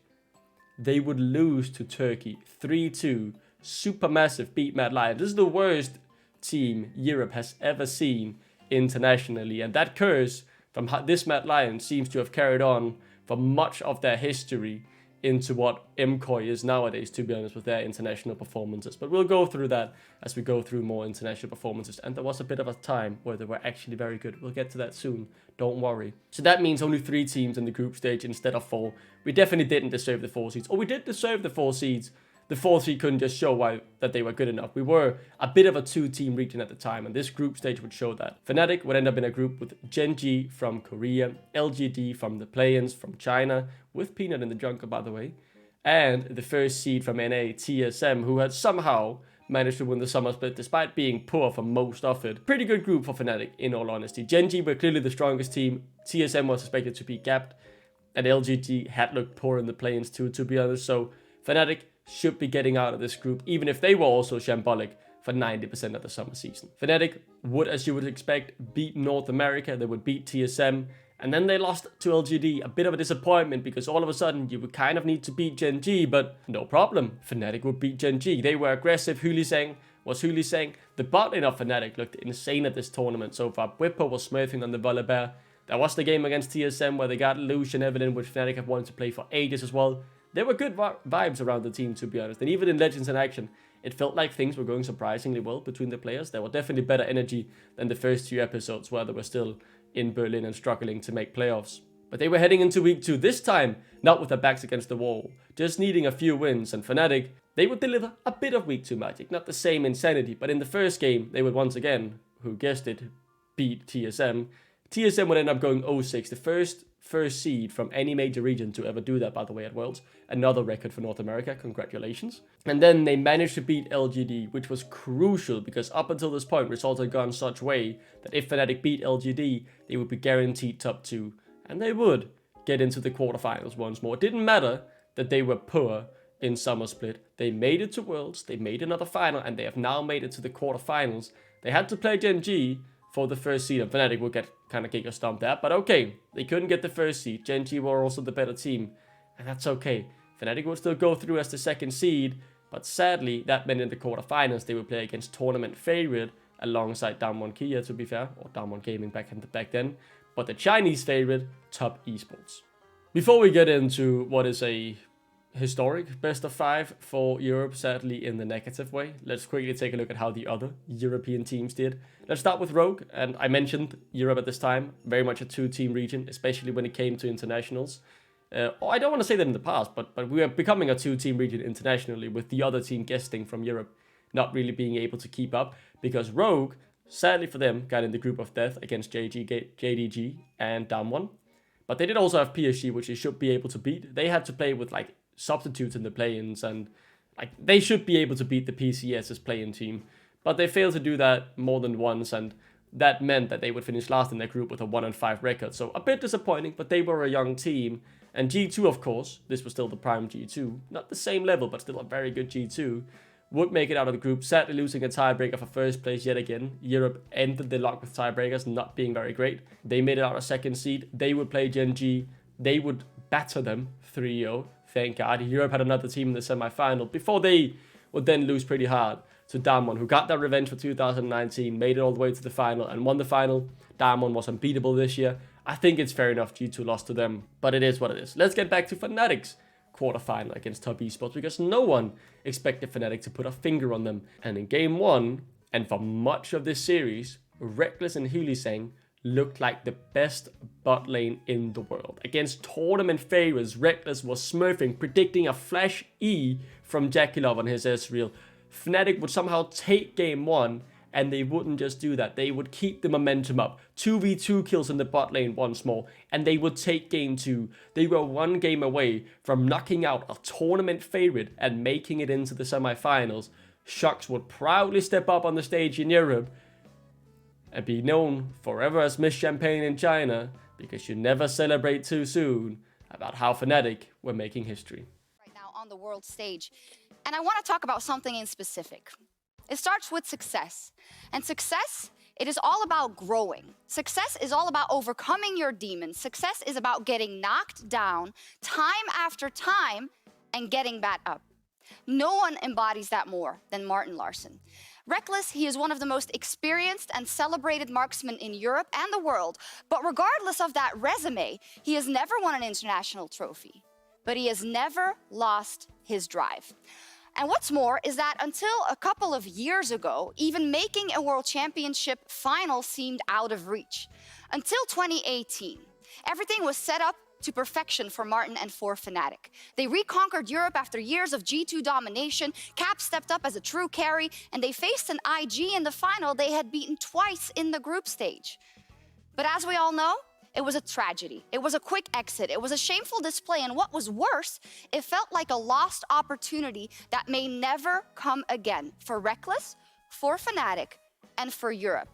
they would lose to Turkey 3-2. Supermassive beat Mad Lions. This is the worst team Europe has ever seen internationally, and that curse from this Mad Lions seems to have carried on for much of their history into what MCOY is nowadays, to be honest, with their international performances. But we'll go through that as we go through more international performances. And there was a bit of a time where they were actually very good. We'll get to that soon, don't worry. So that means only 3 teams in the group stage instead of 4. We definitely didn't deserve the 4 seeds. Or we did deserve the 4 seeds. The 4th seed couldn't just show that they were good enough. We were a bit of a 2-team region at the time, and this group stage would show that. Fnatic would end up in a group with Gen.G from Korea, LGD from the play-ins from China, with Peanut in the jungle, by the way, and the first seed from NA, TSM, who had somehow managed to win the summer split despite being poor for most of it. Pretty good group for Fnatic, in all honesty. Gen.G were clearly the strongest team. TSM was expected to be gapped, and LGD had looked poor in the play-ins too, to be honest. So Fnatic should be getting out of this group, even if they were also shambolic for 90% of the summer season. Fnatic would, as you would expect, beat North America. They would beat TSM, and then they lost to LGD. A bit of a disappointment, because all of a sudden you would kind of need to beat Gen.G, but no problem. Fnatic would beat Gen.G. They were aggressive. Hulisang was Hulisang. The bot lane of Fnatic looked insane at this tournament so far. Whippo was smurfing on the Volibear. There was the game against TSM where they got Lucian Evelyn, which Fnatic have wanted to play for ages as well. There were good vibes around the team, to be honest. And even in Legends in Action, it felt like things were going surprisingly well between the players. There were definitely better energy than the first 2 episodes where they were still in Berlin and struggling to make playoffs. But they were heading into week 2, this time not with their backs against the wall, just needing a few wins. And Fnatic, they would deliver a bit of week 2 magic. Not the same insanity, but in the first game, they would once again, who guessed it, beat TSM. TSM would end up going 0-6, the first seed from any major region to ever do that, by the way, at Worlds. Another record for North America, congratulations. And then they managed to beat LGD, which was crucial, because up until this point, results had gone such way that if Fnatic beat LGD, they would be guaranteed top 2, and they would get into the quarterfinals once more. It didn't matter that they were poor in Summer Split. They made it to Worlds, they made another final, and they have now made it to the quarterfinals. They had to play Gen.G for the first seed, and Fnatic will get kind of kick or stomp there, but okay, they couldn't get the first seed. Gen.G were also the better team, and that's okay. Fnatic would still go through as the 2nd seed, but sadly, that meant in the quarterfinals they would play against tournament favorite alongside Damwon Kia, to be fair, or Damwon Gaming back then, but the Chinese favorite, Top Esports. Before we get into what is a historic best of 5 for Europe, sadly in the negative way, let's quickly take a look at how the other European teams did. Let's start with Rogue, and I mentioned Europe at this time, very much a 2-team region, especially when it came to internationals. I don't want to say that in the past, but we are becoming a 2-team region internationally, with the other team guesting from Europe not really being able to keep up, because Rogue, sadly for them, got in the group of death against JDG and Damwon. But they did also have PSG, which they should be able to beat. They had to play with like substitutes in the play-ins, and like they should be able to beat the PCS's play-in team, but they failed to do that more than once, and that meant that they would finish last in their group with a 1-5 record. So a bit disappointing, but they were a young team. And G2, of course, this was still the prime G2, not the same level, but still a very good G2, would make it out of the group, sadly losing a tiebreaker for first place yet again. Europe ended the lock with tiebreakers, not being very great. They made it out of 2nd seed. They would play Gen.G. They would batter them 3-0. Thank God. Europe had another team in the semi-final before they would then lose pretty hard to Damwon, who got their revenge for 2019, made it all the way to the final and won the final. Damwon was unbeatable this year. I think it's fair enough G2 lost to them, but it is what it is. Let's get back to Fnatic's quarterfinal against Top Esports, because no one expected Fnatic to put a finger on them. And in game 1, and for much of this series, Rekkles and Hulisang looked like the best bot lane in the world. Against tournament favorites, Rekkles was smurfing, predicting a flash E from Jakilov on his Ezreal. Fnatic would somehow take game 1, and they wouldn't just do that. They would keep the momentum up. 2v2 kills in the bot lane once more, and they would take game 2. They were 1 game away from knocking out a tournament favorite and making it into the semi-finals. Shucks would proudly step up on the stage in Europe and be known forever as Miss Champagne in China, because you never celebrate too soon about how Fnatic were making history. Right now on the world stage. And I want to talk about something in specific. It starts with success. And success, it is all about growing. Success is all about overcoming your demons. Success is about getting knocked down time after time and getting back up. No one embodies that more than Martin Larsson. Rekkles, he is one of the most experienced and celebrated marksmen in Europe and the world, but regardless of that resume, he has never won an international trophy. but he has never lost his drive. And what's more is that until a couple of years ago, even making a World Championship final seemed out of reach. Until 2018, everything was set up to perfection for Martin and for Fnatic. They reconquered Europe after years of G2 domination, Cap stepped up as a true carry, and they faced an IG in the final they had beaten twice in the group stage. But as we all know, it was a tragedy. It was a quick exit. It was a shameful display, and what was worse, it felt like a lost opportunity that may never come again for Reckless, for Fnatic, and for Europe.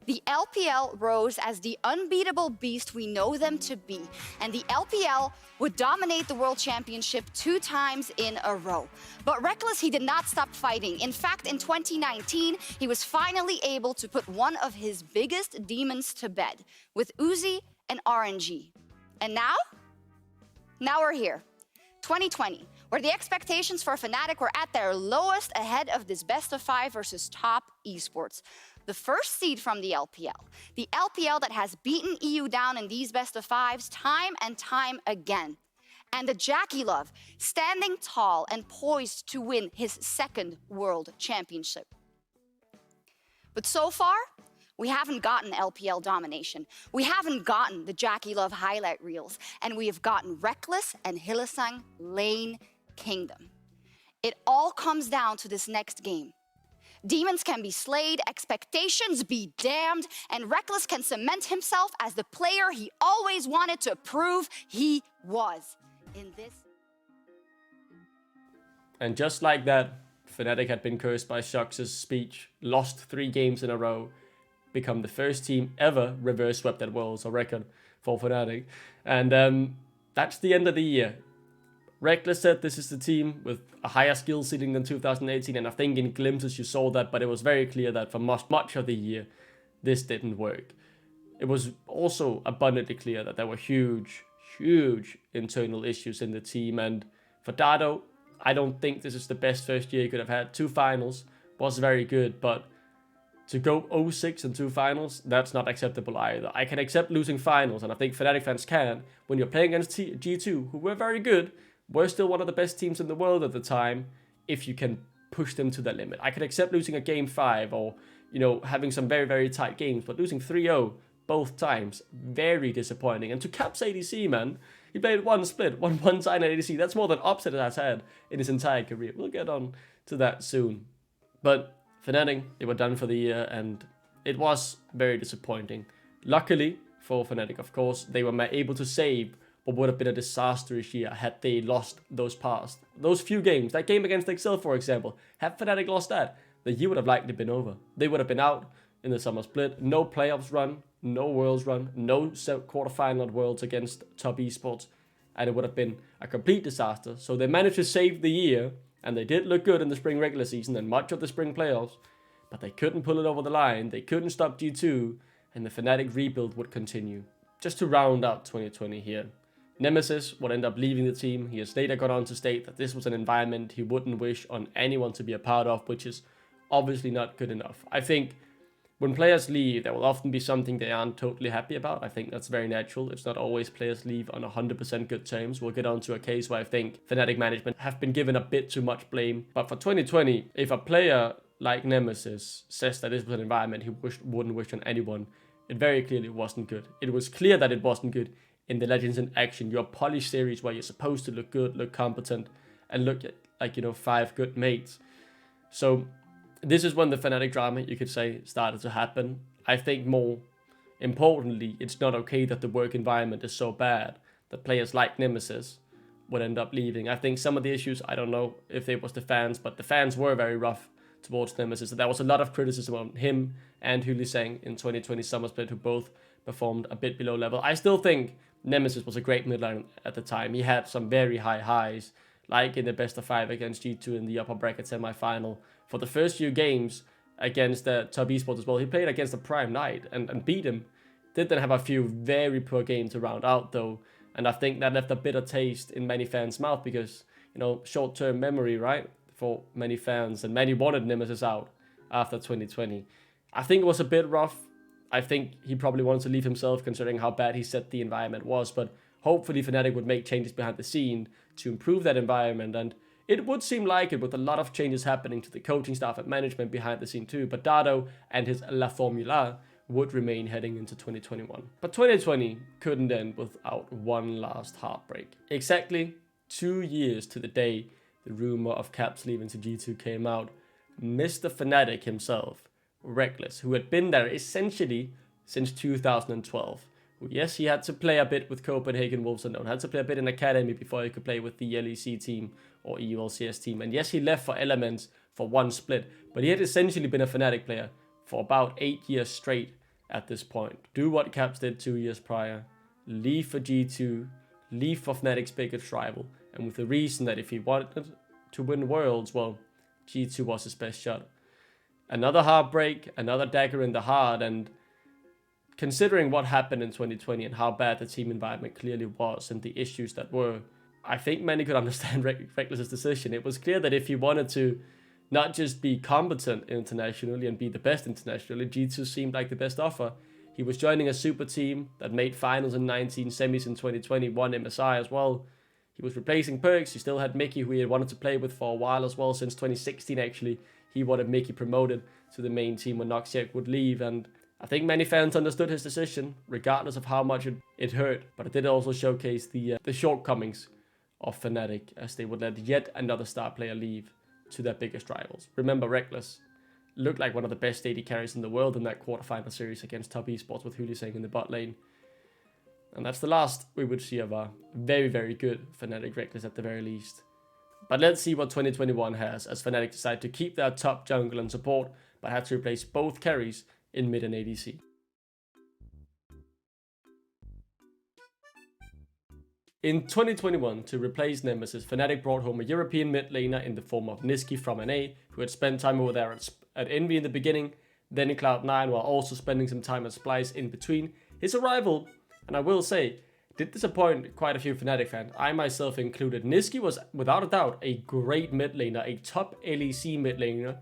The LPL rose as the unbeatable beast we know them to be, and the LPL would dominate the World Championship 2 times in a row. But Reckless, he did not stop fighting. In fact, in 2019, he was finally able to put one of his biggest demons to bed with Uzi and RNG. And now we're here, 2020, where the expectations for Fnatic were at their lowest ahead of this best of 5 versus top esports. The first seed from the LPL that has beaten EU down in these best of 5s time and time again. And the Jackie Love standing tall and poised to win his 2nd World Championship. But so far, we haven't gotten LPL domination. We haven't gotten the Jackie Love highlight reels, and we have gotten Reckless and Hylissang lane kingdom. It all comes down to this next game. Demons can be slayed, expectations be damned, and Reckless can cement himself as the player he always wanted to prove he was in this. And just like that, Fnatic had been cursed by Shox' speech, lost 3 games in a row, become the first team ever reverse swept at Worlds, a record for Fnatic. And that's the end of the year. Reckless said this is the team with a higher skill ceiling than 2018, and I think in glimpses you saw that, but it was very clear that for much of the year, this didn't work. It was also abundantly clear that there were huge internal issues in the team, and for Dardo, I don't think this is the best first year he could have had. 2 finals was very good, but to go 0-6 in 2 finals, that's not acceptable either. I can accept losing finals, and I think Fnatic fans can. When you're playing against G2, who were very good, we're still one of the best teams in the world at the time, if you can push them to the limit. I could accept losing a game 5 or, having some very tight games, but losing 3-0 both times, very disappointing. And to Cap's ADC, man, he played 1 split, 1 sign at ADC. That's more than Upset has had in his entire career. We'll get on to that soon. But Fnatic, they were done for the year, and it was very disappointing. Luckily for Fnatic, of course, they were able to save what would have been a disastrous year had they lost those few games. That game against Excel, for example, had Fnatic lost that, the year would have likely been over. They would have been out in the summer split, no playoffs run, no Worlds run, no quarterfinal at Worlds against top esports, and it would have been a complete disaster. So they managed to save the year, and they did look good in the spring regular season and much of the spring playoffs, but they couldn't pull it over the line, they couldn't stop G2, and the Fnatic rebuild would continue. Just to round out 2020 here, Nemesis would end up leaving the team. He has later gone on to state that this was an environment he wouldn't wish on anyone to be a part of, which is obviously not good enough. I think when players leave, there will often be something they aren't totally happy about. I think that's very natural. It's not always players leave on 100% good terms. We'll get on to a case where I think Fnatic management have been given a bit too much blame. But for 2020, if a player like Nemesis says that this was an environment he wouldn't wish on anyone, it very clearly wasn't good. It was clear that it wasn't good in the Legends in Action, your polished series where you're supposed to look good, look competent, and look like, 5 good mates. So this is when the Fnatic drama, you could say, started to happen. I think more importantly, it's not okay that the work environment is so bad that players like Nemesis would end up leaving. I think some of the issues, I don't know if it was the fans, but the fans were very rough towards Nemesis. There was a lot of criticism on him and Hylissang in 2020 Summer Split, who both performed a bit below level. I still think Nemesis was a great midlane at the time. He had some very high highs, like in the best of 5 against G2 in the upper bracket semi-final. For the first few games against the top esports as well, he played against the Prime Knight and beat him. Did then have a few very poor games to round out though, and I think that left a bitter taste in many fans' mouth because, short-term memory, right, for many fans, and many wanted Nemesis out after 2020. I think it was a bit rough. I think he probably wanted to leave himself considering how bad he said the environment was, but hopefully Fnatic would make changes behind the scene to improve that environment, and it would seem like it with a lot of changes happening to the coaching staff and management behind the scene too, but Dardo and his La Formula would remain heading into 2021. But 2020 couldn't end without one last heartbreak. Exactly 2 years to the day the rumor of Caps leaving to G2 came out, Mr. Fnatic himself, Rekkles, who had been there essentially since 2012. Yes, he had to play a bit with Copenhagen Wolves Unknown, had to play a bit in Academy before he could play with the LEC team or EULCS team. And yes, he left for Elements for one split, but he had essentially been a Fnatic player for about 8 years straight at this point. Do what Caps did 2 years prior, leave for G2, leave for Fnatic's biggest rival, and with the reason that if he wanted to win Worlds, well, G2 was his best shot. Another heartbreak, another dagger in the heart, and considering what happened in 2020 and how bad the team environment clearly was and the issues that were, I think many could understand Rekkles' decision. It was clear that if he wanted to not just be competent internationally and be the best internationally, G2 seemed like the best offer. He was joining a super team that made finals in 19, semis in 2020, won MSI as well. He was replacing Perks. He still had Mickey, who he had wanted to play with for a while as well, since 2016 actually. He wanted Mickey promoted to the main team when DonJake would leave, and I think many fans understood his decision, regardless of how much it hurt, but it did also showcase the shortcomings of Fnatic, as they would let yet another star player leave to their biggest rivals. Remember, Rekkles looked like one of the best AD carries in the world in that quarterfinal series against Top Esports with Hulisang in the bot lane. And that's the last we would see of a very, very good Fnatic Rekkles at the very least. But let's see what 2021 has, as Fnatic decide to keep their top jungle and support, but had to replace both carries in mid and ADC. In 2021, to replace Nemesis, Fnatic brought home a European mid laner in the form of Niski from NA, who had spent time over there at Envy in the beginning, then in Cloud9, while also spending some time at Splice in between. His arrival, and I will say, did disappoint quite a few Fnatic fans, I myself included. Niski was without a doubt a great mid laner, a top LEC mid laner,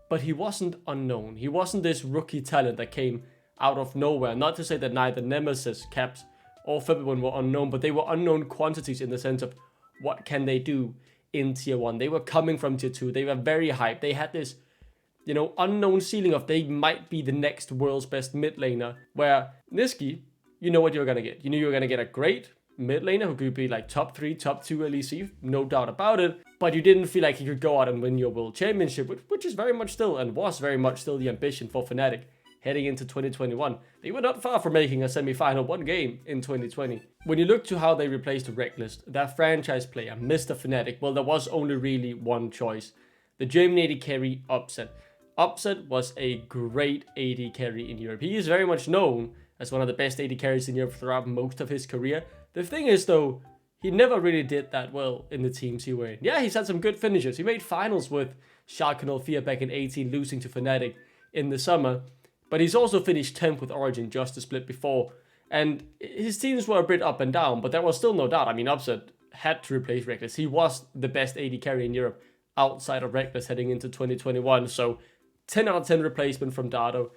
but he wasn't unknown. He wasn't this rookie talent that came out of nowhere. Not to say that neither Nemesis, Caps, or Fibberwin were unknown, but they were unknown quantities in the sense of what can they do in Tier 1. They were coming from Tier 2. They were very hyped. They had this, unknown ceiling of they might be the next world's best mid laner, where Niski, you know what you're going to get. You knew you were going to get a great mid laner who could be like top 3, top 2 LEC, no doubt about it, but you didn't feel like he could go out and win your world championship, which is very much still, and was very much still, the ambition for Fnatic heading into 2021. They were not far from making a semi-final one game in 2020. When you look to how they replaced Rekkles, their franchise player, Mr. Fnatic, well, there was only really one choice. The German AD carry, Upset. Upset was a great AD carry in Europe. He is very much known as one of the best AD carries in Europe throughout most of his career. The thing is, though, he never really did that well in the teams he were in. Yeah, he's had some good finishes. He made finals with Schalke 04 back in 18, losing to Fnatic in the summer. But he's also finished 10th with Origin just a split before. And his teams were a bit up and down, but there was still no doubt. I mean, Upset had to replace Rekkles. He was the best AD carry in Europe outside of Rekkles heading into 2021. So 10 out of 10 replacement from Dardo.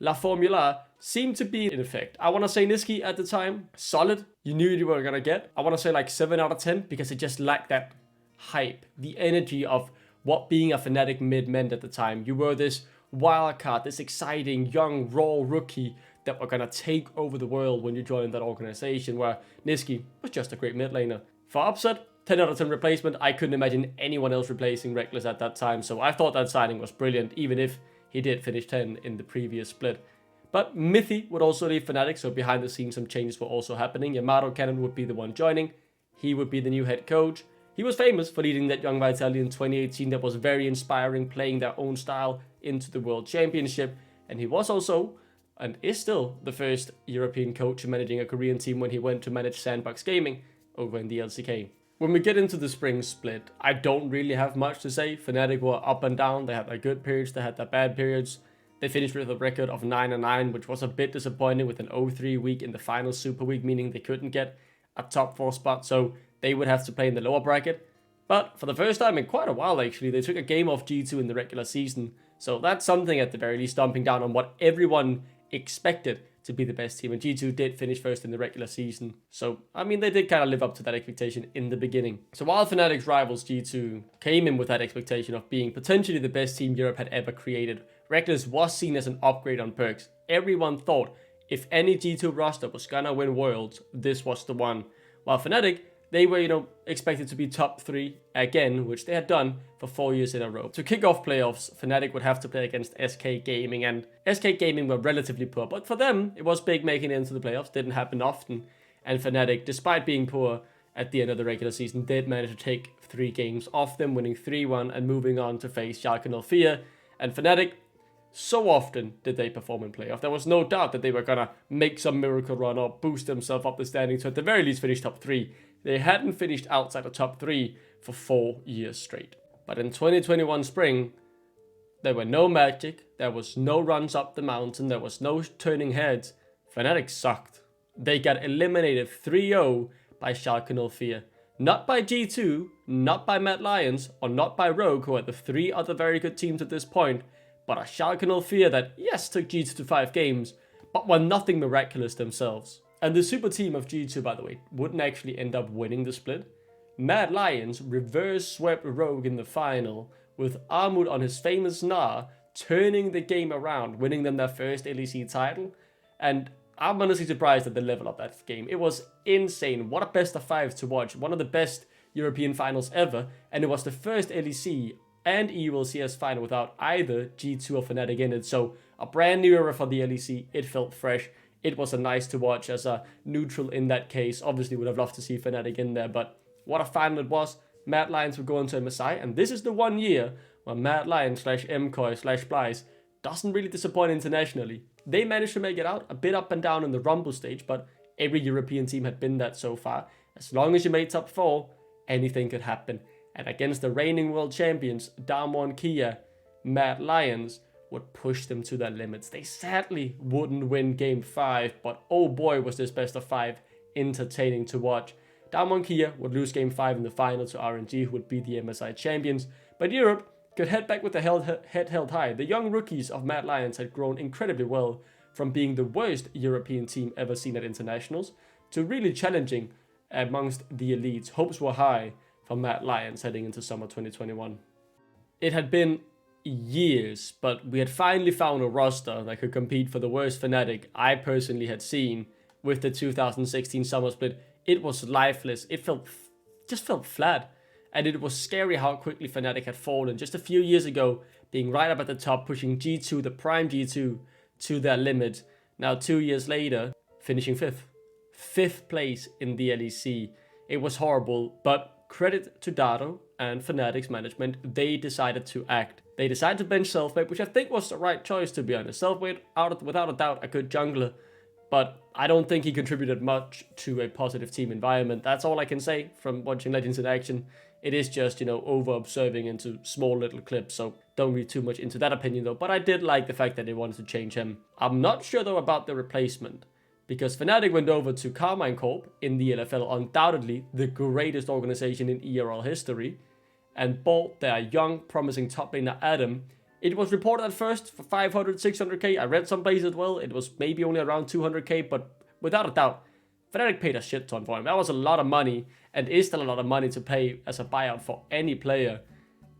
La Formula seemed to be in effect. I want to say Niski at the time, solid. You knew you were going to get. I want to say like 7 out of 10 because it just lacked that hype, the energy of what being a Fnatic mid meant at the time. You were this wildcard, this exciting, young, raw rookie that were going to take over the world when you joined that organization, where Niski was just a great mid laner. For Upset, 10 out of 10 replacement. I couldn't imagine anyone else replacing Rekkles at that time, so I thought that signing was brilliant, even if he did finish 10 in the previous split. But Mithy would also leave Fnatic, so behind the scenes some changes were also happening. Yamato Cannon would be the one joining. He would be the new head coach. He was famous for leading that young Vitality in 2018 that was very inspiring, playing their own style into the World Championship. And he was also, and is still, the first European coach managing a Korean team when he went to manage Sandbox Gaming over in the LCK. When we get into the spring split, I don't really have much to say. Fnatic were up and down. They had their good periods, they had their bad periods. They finished with a record of 9-9, which was a bit disappointing with an 0-3 week in the final Super Week, meaning they couldn't get a top 4 spot, so they would have to play in the lower bracket. But for the first time in quite a while, actually, they took a game off G2 in the regular season. So that's something at the very least, stomping down on what everyone expected to be the best team, and G2 did finish first in the regular season. So, I mean, they did kind of live up to that expectation in the beginning. So while Fnatic's rivals G2 came in with that expectation of being potentially the best team Europe had ever created, Reckless was seen as an upgrade on perks. Everyone thought if any G2 roster was gonna win Worlds, this was the one. While Fnatic, they were, expected to be top 3 again, which they had done for 4 years in a row. To kick off playoffs, Fnatic would have to play against SK Gaming, and SK Gaming were relatively poor, but for them, it was big making it into the playoffs. Didn't happen often, and Fnatic, despite being poor at the end of the regular season, did manage to take 3 games off them, winning 3-1 and moving on to face Schalke 04. And Fnatic, so often did they perform in playoff. There was no doubt that they were gonna make some miracle run or boost themselves up the standings to at the very least finish top 3. They hadn't finished outside the top 3 for 4 years straight. But in 2021 spring, there were no magic, there was no runs up the mountain, there was no turning heads. Fnatic sucked. They got eliminated 3-0 by Schalke 04. Not by G2, not by Mad Lions, or not by Rogue, who are the 3 other very good teams at this point, but a Schalke 04 that, yes, took G2 to 5 games, but were nothing miraculous themselves. And the super team of G2, by the way, wouldn't actually end up winning the split. Mad Lions reverse swept Rogue in the final, with Armut on his famous Gnar turning the game around, winning them their first LEC title. And I'm honestly surprised at the level of that game. It was insane. What a best of 5 to watch. One of the best European finals ever. And it was the first LEC and EULCS final without either G2 or Fnatic in it. So a brand new era for the LEC. It felt fresh. It was a nice to watch as a neutral in that case. Obviously would have loved to see Fnatic in there, but what a final it was. Mad Lions were going to MSI, and this is the one year where Mad Lions / MKOI / Blaze doesn't really disappoint internationally. They managed to make it out, a bit up and down in the Rumble stage, but every European team had been that so far. As long as you made top 4, anything could happen. And against the reigning world champions, Dardo, Kia, Mad Lions would push them to their limits. They sadly wouldn't win game 5, but oh boy was this best of 5 entertaining to watch. Dardo Kia would lose game 5 in the final to RNG, who would be the MSI champions, but Europe could head back with the head held high. The young rookies of Mad Lions had grown incredibly well, from being the worst European team ever seen at internationals to really challenging amongst the elites. Hopes were high for Mad Lions heading into summer 2021. It had been years, but we had finally found a roster that could compete for the worst Fnatic I personally had seen with the 2016 summer split. It was lifeless. It just felt flat. And it was scary how quickly Fnatic had fallen just a few years ago, being right up at the top, pushing G2, the prime G2, to their limit. Now 2 years later, finishing 5th. 5th place in the LEC. It was horrible, but credit to Dardo and Fnatic's management, they decided to act. They decided to bench Selfmade, which I think was the right choice, to be honest. Selfmade, without a doubt, a good jungler, but I don't think he contributed much to a positive team environment. That's all I can say from watching Legends in action. It is just, over-observing into small little clips, so don't read too much into that opinion though. But I did like the fact that they wanted to change him. I'm not sure though about the replacement, because Fnatic went over to Carmine Corp in the LFL, undoubtedly the greatest organization in ERL history, and bought their young, promising top laner Adam. It was reported at first for 500, 600k. I read some places as well, it was maybe only around 200k, but without a doubt, Fnatic paid a shit ton for him. That was a lot of money, and is still a lot of money to pay as a buyout for any player.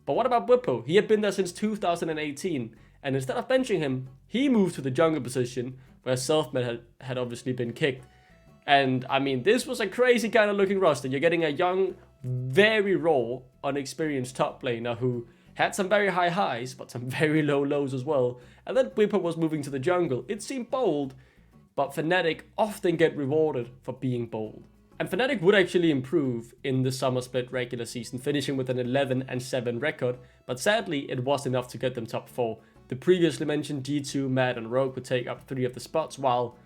But what about Bwipo? He had been there since 2018, and instead of benching him, he moved to the jungle position, where Selfmade had obviously been kicked. And I mean, this was a crazy kind of looking roster. You're getting a young, very raw, unexperienced top laner who had some very high highs, but some very low lows as well. And then Bwipo was moving to the jungle. It seemed bold, but Fnatic often get rewarded for being bold. And Fnatic would actually improve in the summer split regular season, finishing with an 11-7 record, but sadly it wasn't enough to get them top 4. The previously mentioned G2, Mad and Rogue would take up 3 of the spots, while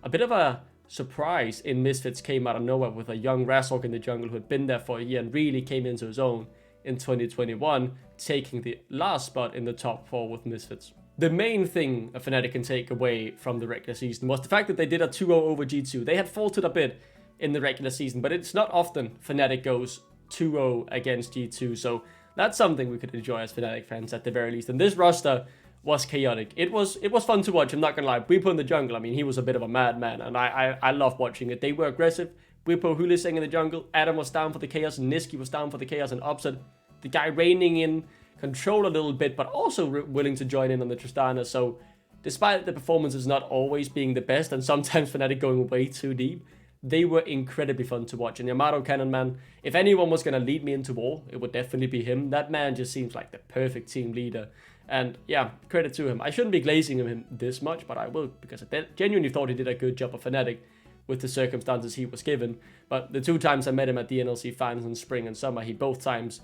a bit of a surprise in Misfits came out of nowhere with a young Razork in the jungle who had been there for a year and really came into his own in 2021, taking the last spot in the top 4 with Misfits. The main thing a Fnatic can take away from the regular season was the fact that they did a 2-0 over G2. They had faltered a bit in the regular season, but it's not often Fnatic goes 2-0 against G2, so that's something we could enjoy as Fnatic fans at the very least. And this roster was chaotic. It was fun to watch, I'm not gonna lie. Bwipo in the jungle, I mean, he was a bit of a madman, and I love watching it. They were aggressive. Bwipo Huliseng in the jungle, Adam was down for the chaos, Niski was down for the chaos, and Upset, the guy reining in control a little bit, but also willing to join in on the Tristana. So despite the performances not always being the best, and sometimes Fnatic going way too deep, they were incredibly fun to watch. And Yamato Cannon, man, if anyone was going to lead me into war, it would definitely be him. That man just seems like the perfect team leader. And yeah, credit to him. I shouldn't be glazing him this much, but I will, because I genuinely thought he did a good job of Fnatic with the circumstances he was given. But the 2 times I met him at the NLC finals in spring and summer, he both times,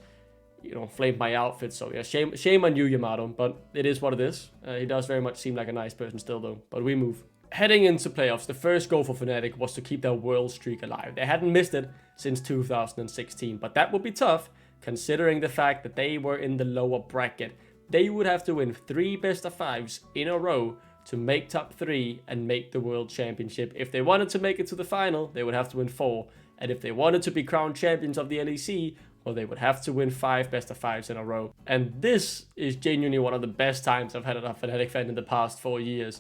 you know, flamed my outfit. So yeah, shame on you, Yamato, but it is what it is. He does very much seem like a nice person still, though. But we move. Heading into playoffs, the first goal for Fnatic was to keep their world streak alive. They hadn't missed it since 2016, but that would be tough considering the fact that they were in the lower bracket. They would have to win 3 best-of-5s in a row to make top 3 and make the World Championship. If they wanted to make it to the final, they would have to win 4. And if they wanted to be crowned champions of the LEC, well, they would have to win 5 best-of-5s in a row. And this is genuinely one of the best times I've had as a Fnatic fan in the past 4 years.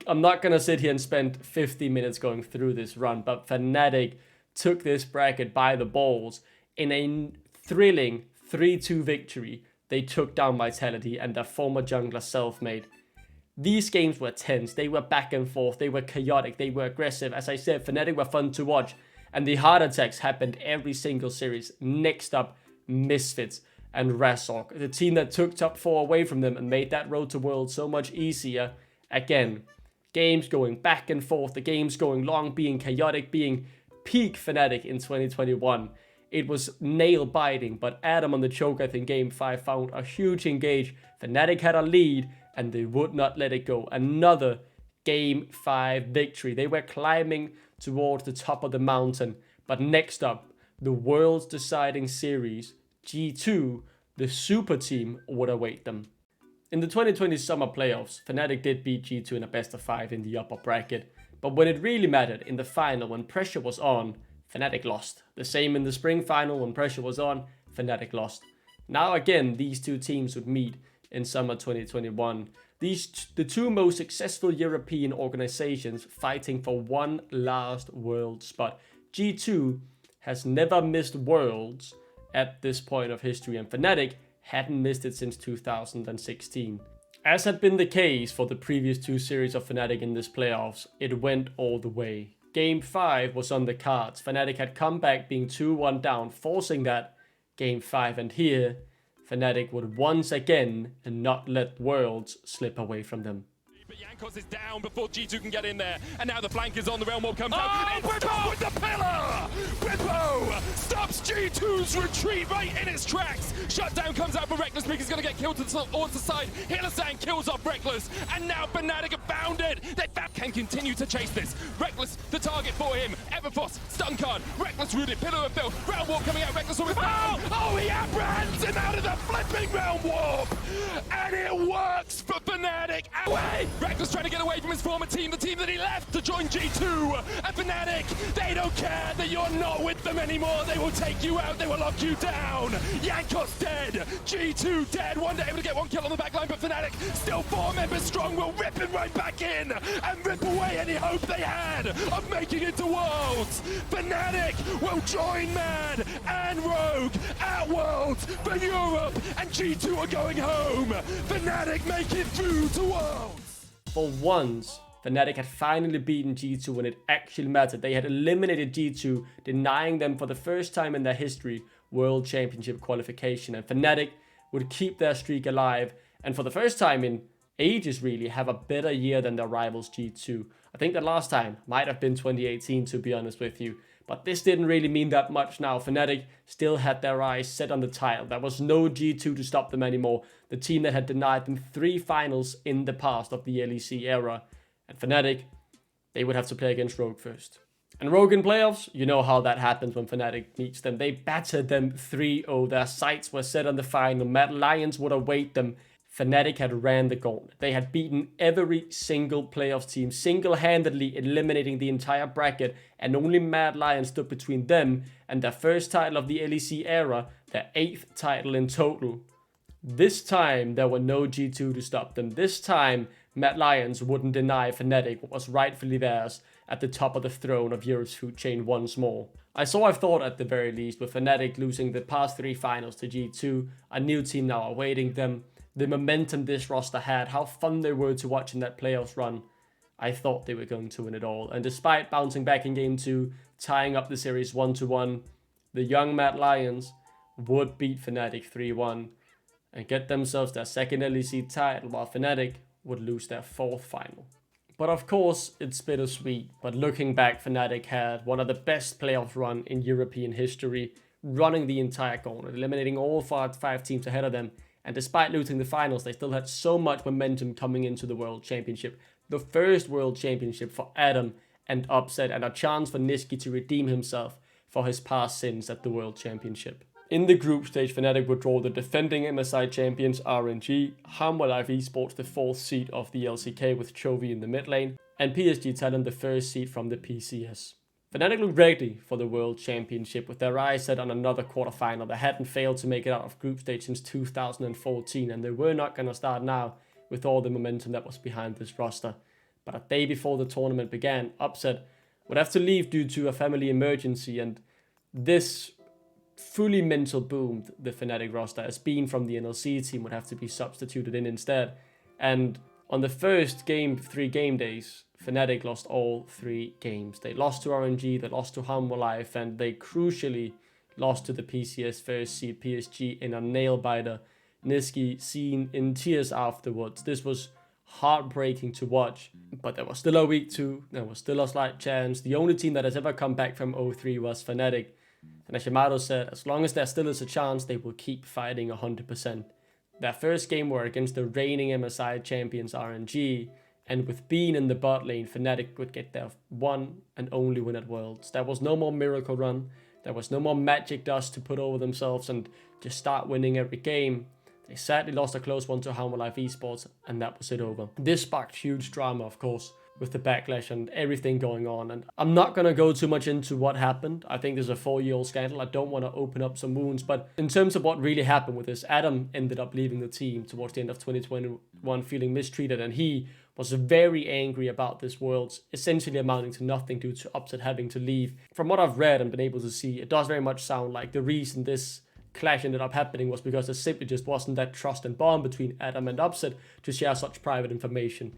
I'm not going to sit here and spend 50 minutes going through this run, but Fnatic took this bracket by the balls in a thrilling 3-2 victory. They took down Vitality and their former jungler Selfmade. These games were tense, they were back and forth, they were chaotic, they were aggressive. As I said, Fnatic were fun to watch, and the heart attacks happened every single series. Next up, Misfits and Razork, the team that took top 4 away from them and made that road to Worlds so much easier. Again, games going back and forth, the games going long, being chaotic, being peak Fnatic in 2021. It was nail-biting, but Adam on the choke, I think Game 5 found a huge engage. Fnatic had a lead, and they would not let it go. Another Game 5 victory. They were climbing towards the top of the mountain. But next up, the world's deciding series, G2, the super team, would await them. In the 2020 summer playoffs, Fnatic did beat G2 in a best-of-5 in the upper bracket. But when it really mattered, in the final, when pressure was on, Fnatic lost. The same in the spring final, when pressure was on, Fnatic lost. Now again, these 2 teams would meet in summer 2021. The 2 most successful European organizations fighting for one last world spot. G2 has never missed Worlds at this point of history, and Fnatic hadn't missed it since 2016. As had been the case for the previous 2 series of Fnatic in this playoffs, it went all the way. Game 5 was on the cards. Fnatic had come back being 2-1 down, forcing that Game 5, and here, Fnatic would once again not let Worlds slip away from them. But Jankos is down before G2 can get in there, and now the flank is on, the Realm Warp comes out. Bwipo with the pillar! Bwipo stops G2's retreat right in its tracks. Shutdown comes out for Reckless because he's going to get killed towards the side. Hillisang kills off Reckless, and now Fnatic have found it. They can continue to chase this. Reckless, the target for him. Everforce, stun card. Reckless rooted, pillar of filth. Realm Warp coming out, Reckless will be found. Oh, he apprehends him out of the flipping Realm Warp, and it works for Fnatic. Away! Reckless trying to get away from his former team, the team that he left to join G2. And Fnatic, they don't care that you're not with them anymore. They will take you out, they will lock you down. Jankos dead, G2 dead. Wonder able to get 1 kill on the backline, but Fnatic, still 4 members strong, will rip him right back in and rip away any hope they had of making it to Worlds. Fnatic will join Mad and Rogue at Worlds for Europe, and G2 are going home. Fnatic make it through to Worlds. For once, Fnatic had finally beaten G2 when it actually mattered. They had eliminated G2, denying them for the first time in their history World Championship qualification. And Fnatic would keep their streak alive, and for the first time in ages really, have a better year than their rivals G2. I think the last time might have been 2018, to be honest with you. But this didn't really mean that much now. Fnatic still had their eyes set on the title. There was no G2 to stop them anymore. The team that had denied them 3 finals in the past of the LEC era. And Fnatic, they would have to play against Rogue first. And Rogue in playoffs, you know how that happens when Fnatic meets them. They battered them 3-0. Their sights were set on the final. Mad Lions would await them. Fnatic had ran the gauntlet. They had beaten every single playoffs team, single-handedly eliminating the entire bracket, and only Mad Lions stood between them and their first title of the LEC era, their 8th title in total. This time, there were no G2 to stop them. This time, Mad Lions wouldn't deny Fnatic what was rightfully theirs at the top of the throne of Europe's food chain once more. I thought at the very least, with Fnatic losing the past 3 finals to G2, a new team now awaiting them, the momentum this roster had, how fun they were to watch in that playoffs run, I thought they were going to win it all. And despite bouncing back in Game 2, tying up the series 1-1, the young Mad Lions would beat Fnatic 3-1 and get themselves their second LEC title, while Fnatic would lose their 4th final. But of course, it's bittersweet, but looking back, Fnatic had one of the best playoff run in European history, running the entire gauntlet, eliminating all 5 teams ahead of them, and despite losing the finals, they still had so much momentum coming into the World Championship, the first World Championship for Adam and Upset, and a chance for Niski to redeem himself for his past sins at the World Championship. In the group stage, Fnatic would draw the defending MSI champions RNG, Life Esports the 4th seed of the LCK with Chovy in the mid lane, and PSG Talent the 1st seed from the PCS. Fnatic looked ready for the World Championship with their eyes set on another quarterfinal. They hadn't failed to make it out of group stage since 2014, and they were not going to start now with all the momentum that was behind this roster. But a day before the tournament began, Upset would have to leave due to a family emergency, and this fully mental boomed the Fnatic roster, as Bean from the NLC team would have to be substituted in instead. And on the first 3 game days, Fnatic lost all 3 games. They lost to RNG, they lost to Life, and they crucially lost to the PCS 1st seed PSG in a nail-biter. Niski seen in tears afterwards. This was heartbreaking to watch, but there was still a week 2, there was still a slight chance. The only team that has ever come back from 0-3 was Fnatic. And as Yamato said, as long as there still is a chance, they will keep fighting 100%. Their first game were against the reigning MSI champions RNG, and with Bean in the bot lane, Fnatic would get their one and only win at Worlds. There was no more miracle run, there was no more magic dust to put over themselves and just start winning every game. They sadly lost a close one to Life Esports, and that was it over. This sparked huge drama, of course, with the backlash and everything going on. And I'm not going to go too much into what happened. I think there's a 4-year-old scandal. I don't want to open up some wounds. But in terms of what really happened with this, Adam ended up leaving the team towards the end of 2021 feeling mistreated. And he was very angry about this Worlds, essentially amounting to nothing due to Upset having to leave. From what I've read and been able to see, it does very much sound like the reason this clash ended up happening was because there simply just wasn't that trust and bond between Adam and Upset to share such private information.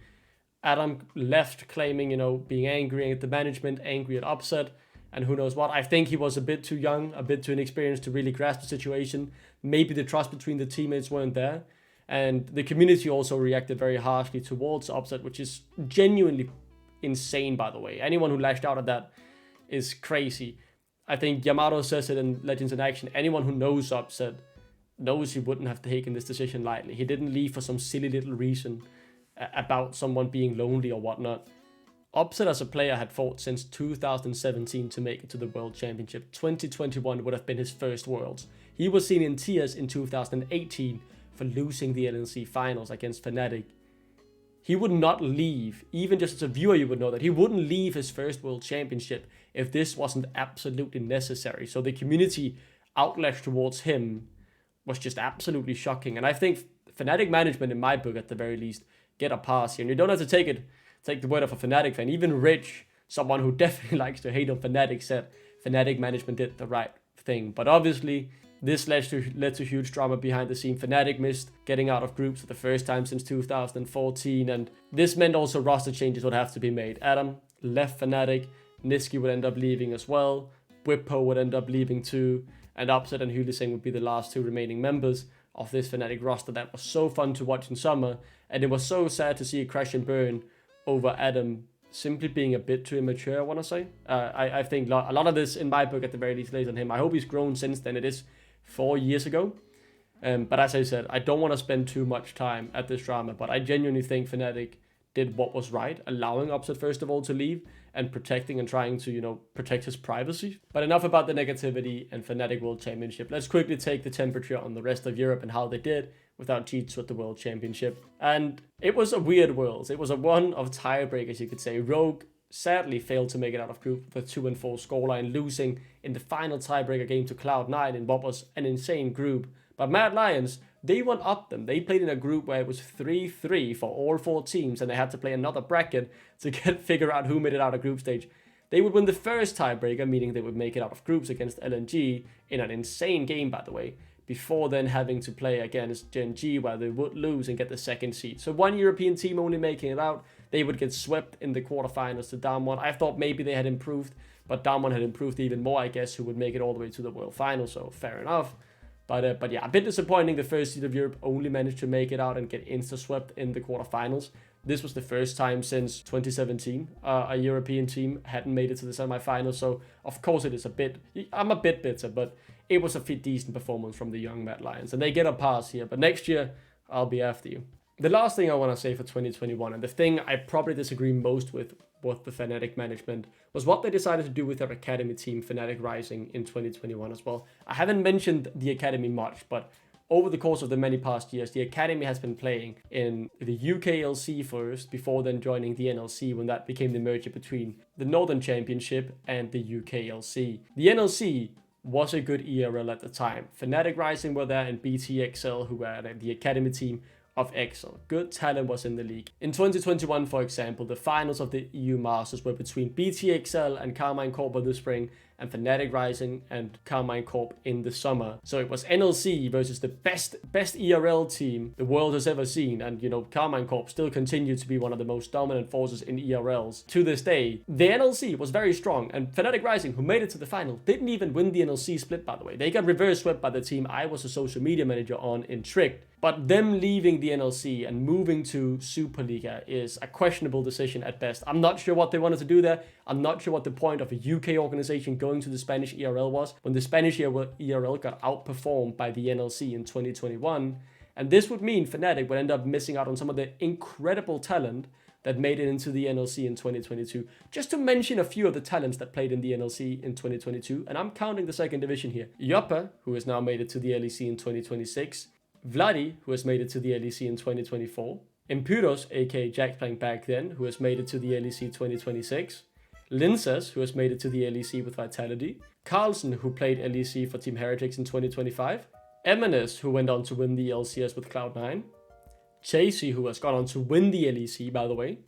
Adam left claiming, being angry at the management, angry at Upset, and who knows what. I think he was a bit too young, a bit too inexperienced to really grasp the situation. Maybe the trust between the teammates weren't there. And the community also reacted very harshly towards Upset, which is genuinely insane, by the way. Anyone who lashed out at that is crazy. I think Yamato says it in Legends in Action. Anyone who knows Upset knows he wouldn't have taken this decision lightly. He didn't leave for some silly little reason about someone being lonely or whatnot. Upset as a player had fought since 2017 to make it to the World Championship. 2021 would have been his first Worlds. He was seen in tears in 2018 for losing the LNC finals against Fnatic. He would not leave, even just as a viewer you would know that he wouldn't leave his first World Championship if this wasn't absolutely necessary. So the community outlash towards him was just absolutely shocking. And I think Fnatic management, in my book at the very least, get a pass here. And you don't have to take the word of a Fnatic fan. Even Rich, someone who definitely likes to hate on Fnatic, said Fnatic management did the right thing. But obviously, this led to huge drama behind the scene. Fnatic missed getting out of groups for the first time since 2014, and this meant also roster changes would have to be made. Adam left Fnatic, Niski would end up leaving as well, Whippo would end up leaving too, and Upset and Huliseng would be the last 2 remaining members of this Fnatic roster that was so fun to watch in summer, and it was so sad to see it crash and burn over Adam simply being a bit too immature, I want to say. I think a lot of this, in my book at the very least, lays on him. I hope he's grown since then. It is 4 years ago. But as I said, I don't want to spend too much time at this drama, but I genuinely think Fnatic did what was right, allowing Upset first of all to leave and protecting and trying to, protect his privacy. But enough about the negativity and Fnatic World Championship. Let's quickly take the temperature on the rest of Europe and how they did without G2 at the World Championship. And it was a weird Worlds. It was a one of tiebreakers, you could say. Rogue sadly failed to make it out of group with a 2-4 scoreline, losing in the final tiebreaker game to Cloud9 in what was an insane group. But Mad Lions, they went up them. They played in a group where it was 3-3 for all 4 teams, and they had to play another bracket to figure out who made it out of group stage. They would win the first tiebreaker, meaning they would make it out of groups against LNG in an insane game, by the way, before then having to play against Gen G, where they would lose and get the second seed. So one European team only making it out. They would get swept in the quarterfinals to Damwon. I thought maybe they had improved, but Damwon had improved even more, I guess, who would make it all the way to the World Final, so fair enough. But yeah, a bit disappointing. The first seed of Europe only managed to make it out and get insta-swept in the quarterfinals. This was the first time since 2017 a European team hadn't made it to the semifinals, so of course it is a bit... I'm a bit bitter, but it was a decent performance from the young Mad Lions, and they get a pass here, but next year, I'll be after you. The last thing I want to say for 2021, and the thing I probably disagree most with the Fnatic management, was what they decided to do with their academy team, Fnatic Rising, in 2021 as well. I haven't mentioned the academy much, but over the course of the many past years, the academy has been playing in the UKLC first, before then joining the NLC when that became the merger between the Northern Championship and the UKLC. The NLC was a good ERL at the time. Fnatic Rising were there, and BTXL, who were the academy team of Excel. Good talent was in the league. In 2021, for example, the finals of the EU Masters were between BTXL and Carmine Corp in the spring, and Fnatic Rising and Carmine Corp in the summer. So it was NLC versus the best ERL team the world has ever seen, and you know, Carmine Corp still continued to be one of the most dominant forces in ERLs to this day. The NLC was very strong, and Fnatic Rising, who made it to the final, didn't even win the NLC split, by the way. They got reverse swept by the team I was a social media manager on in Tricked. But them leaving the NLC and moving to Superliga is a questionable decision at best. I'm not sure what they wanted to do there. I'm not sure what the point of a UK organization going to the Spanish ERL was, when the Spanish ERL got outperformed by the NLC in 2021. And this would mean Fnatic would end up missing out on some of the incredible talent that made it into the NLC in 2022. Just to mention a few of the talents that played in the NLC in 2022, and I'm counting the second division here. Yoppa, who has now made it to the LEC in 2026. Vladi, who has made it to the LEC in 2024. Impuros, aka Jack playing back then, who has made it to the LEC 2026. Linces, who has made it to the LEC with Vitality. Carlsen, who played LEC for Team Heretics in 2025. Emanes, who went on to win the LCS with Cloud9. Chasey, who has gone on to win the LEC, by the way.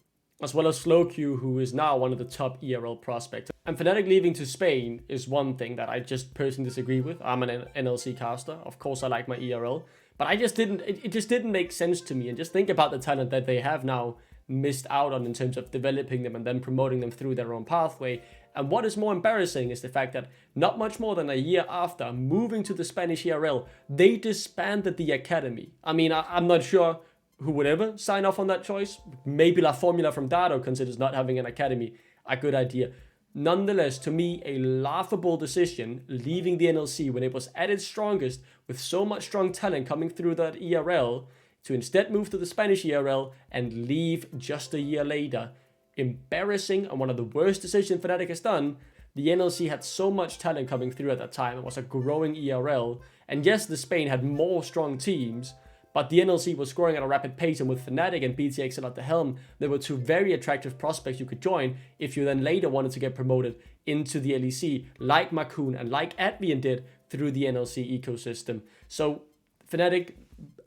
As well as SlowQ, who is now one of the top ERL prospects. And Fnatic leaving to Spain is one thing that I just personally disagree with. I'm an NLC caster. Of course, I like my ERL. But it just didn't make sense to me. And just think about the talent that they have now missed out on in terms of developing them and then promoting them through their own pathway. And what is more embarrassing is the fact that not much more than a year after moving to the Spanish ERL, they disbanded the academy. I mean, I'm not sure who would ever sign off on that choice. Maybe La Formula from Dardo considers not having an academy a good idea. Nonetheless, to me, a laughable decision, leaving the NLC when it was at its strongest, with so much strong talent coming through that ERL, to instead move to the Spanish ERL and leave just a year later. Embarrassing, and one of the worst decisions Fnatic has done. The NLC had so much talent coming through at that time. It was a growing ERL, and yes, the Spain had more strong teams, but the NLC was scoring at a rapid pace, and with Fnatic and BTXL at the helm, there were two very attractive prospects you could join if you then later wanted to get promoted into the LEC, like Macoon and like Advian did through the NLC ecosystem. So Fnatic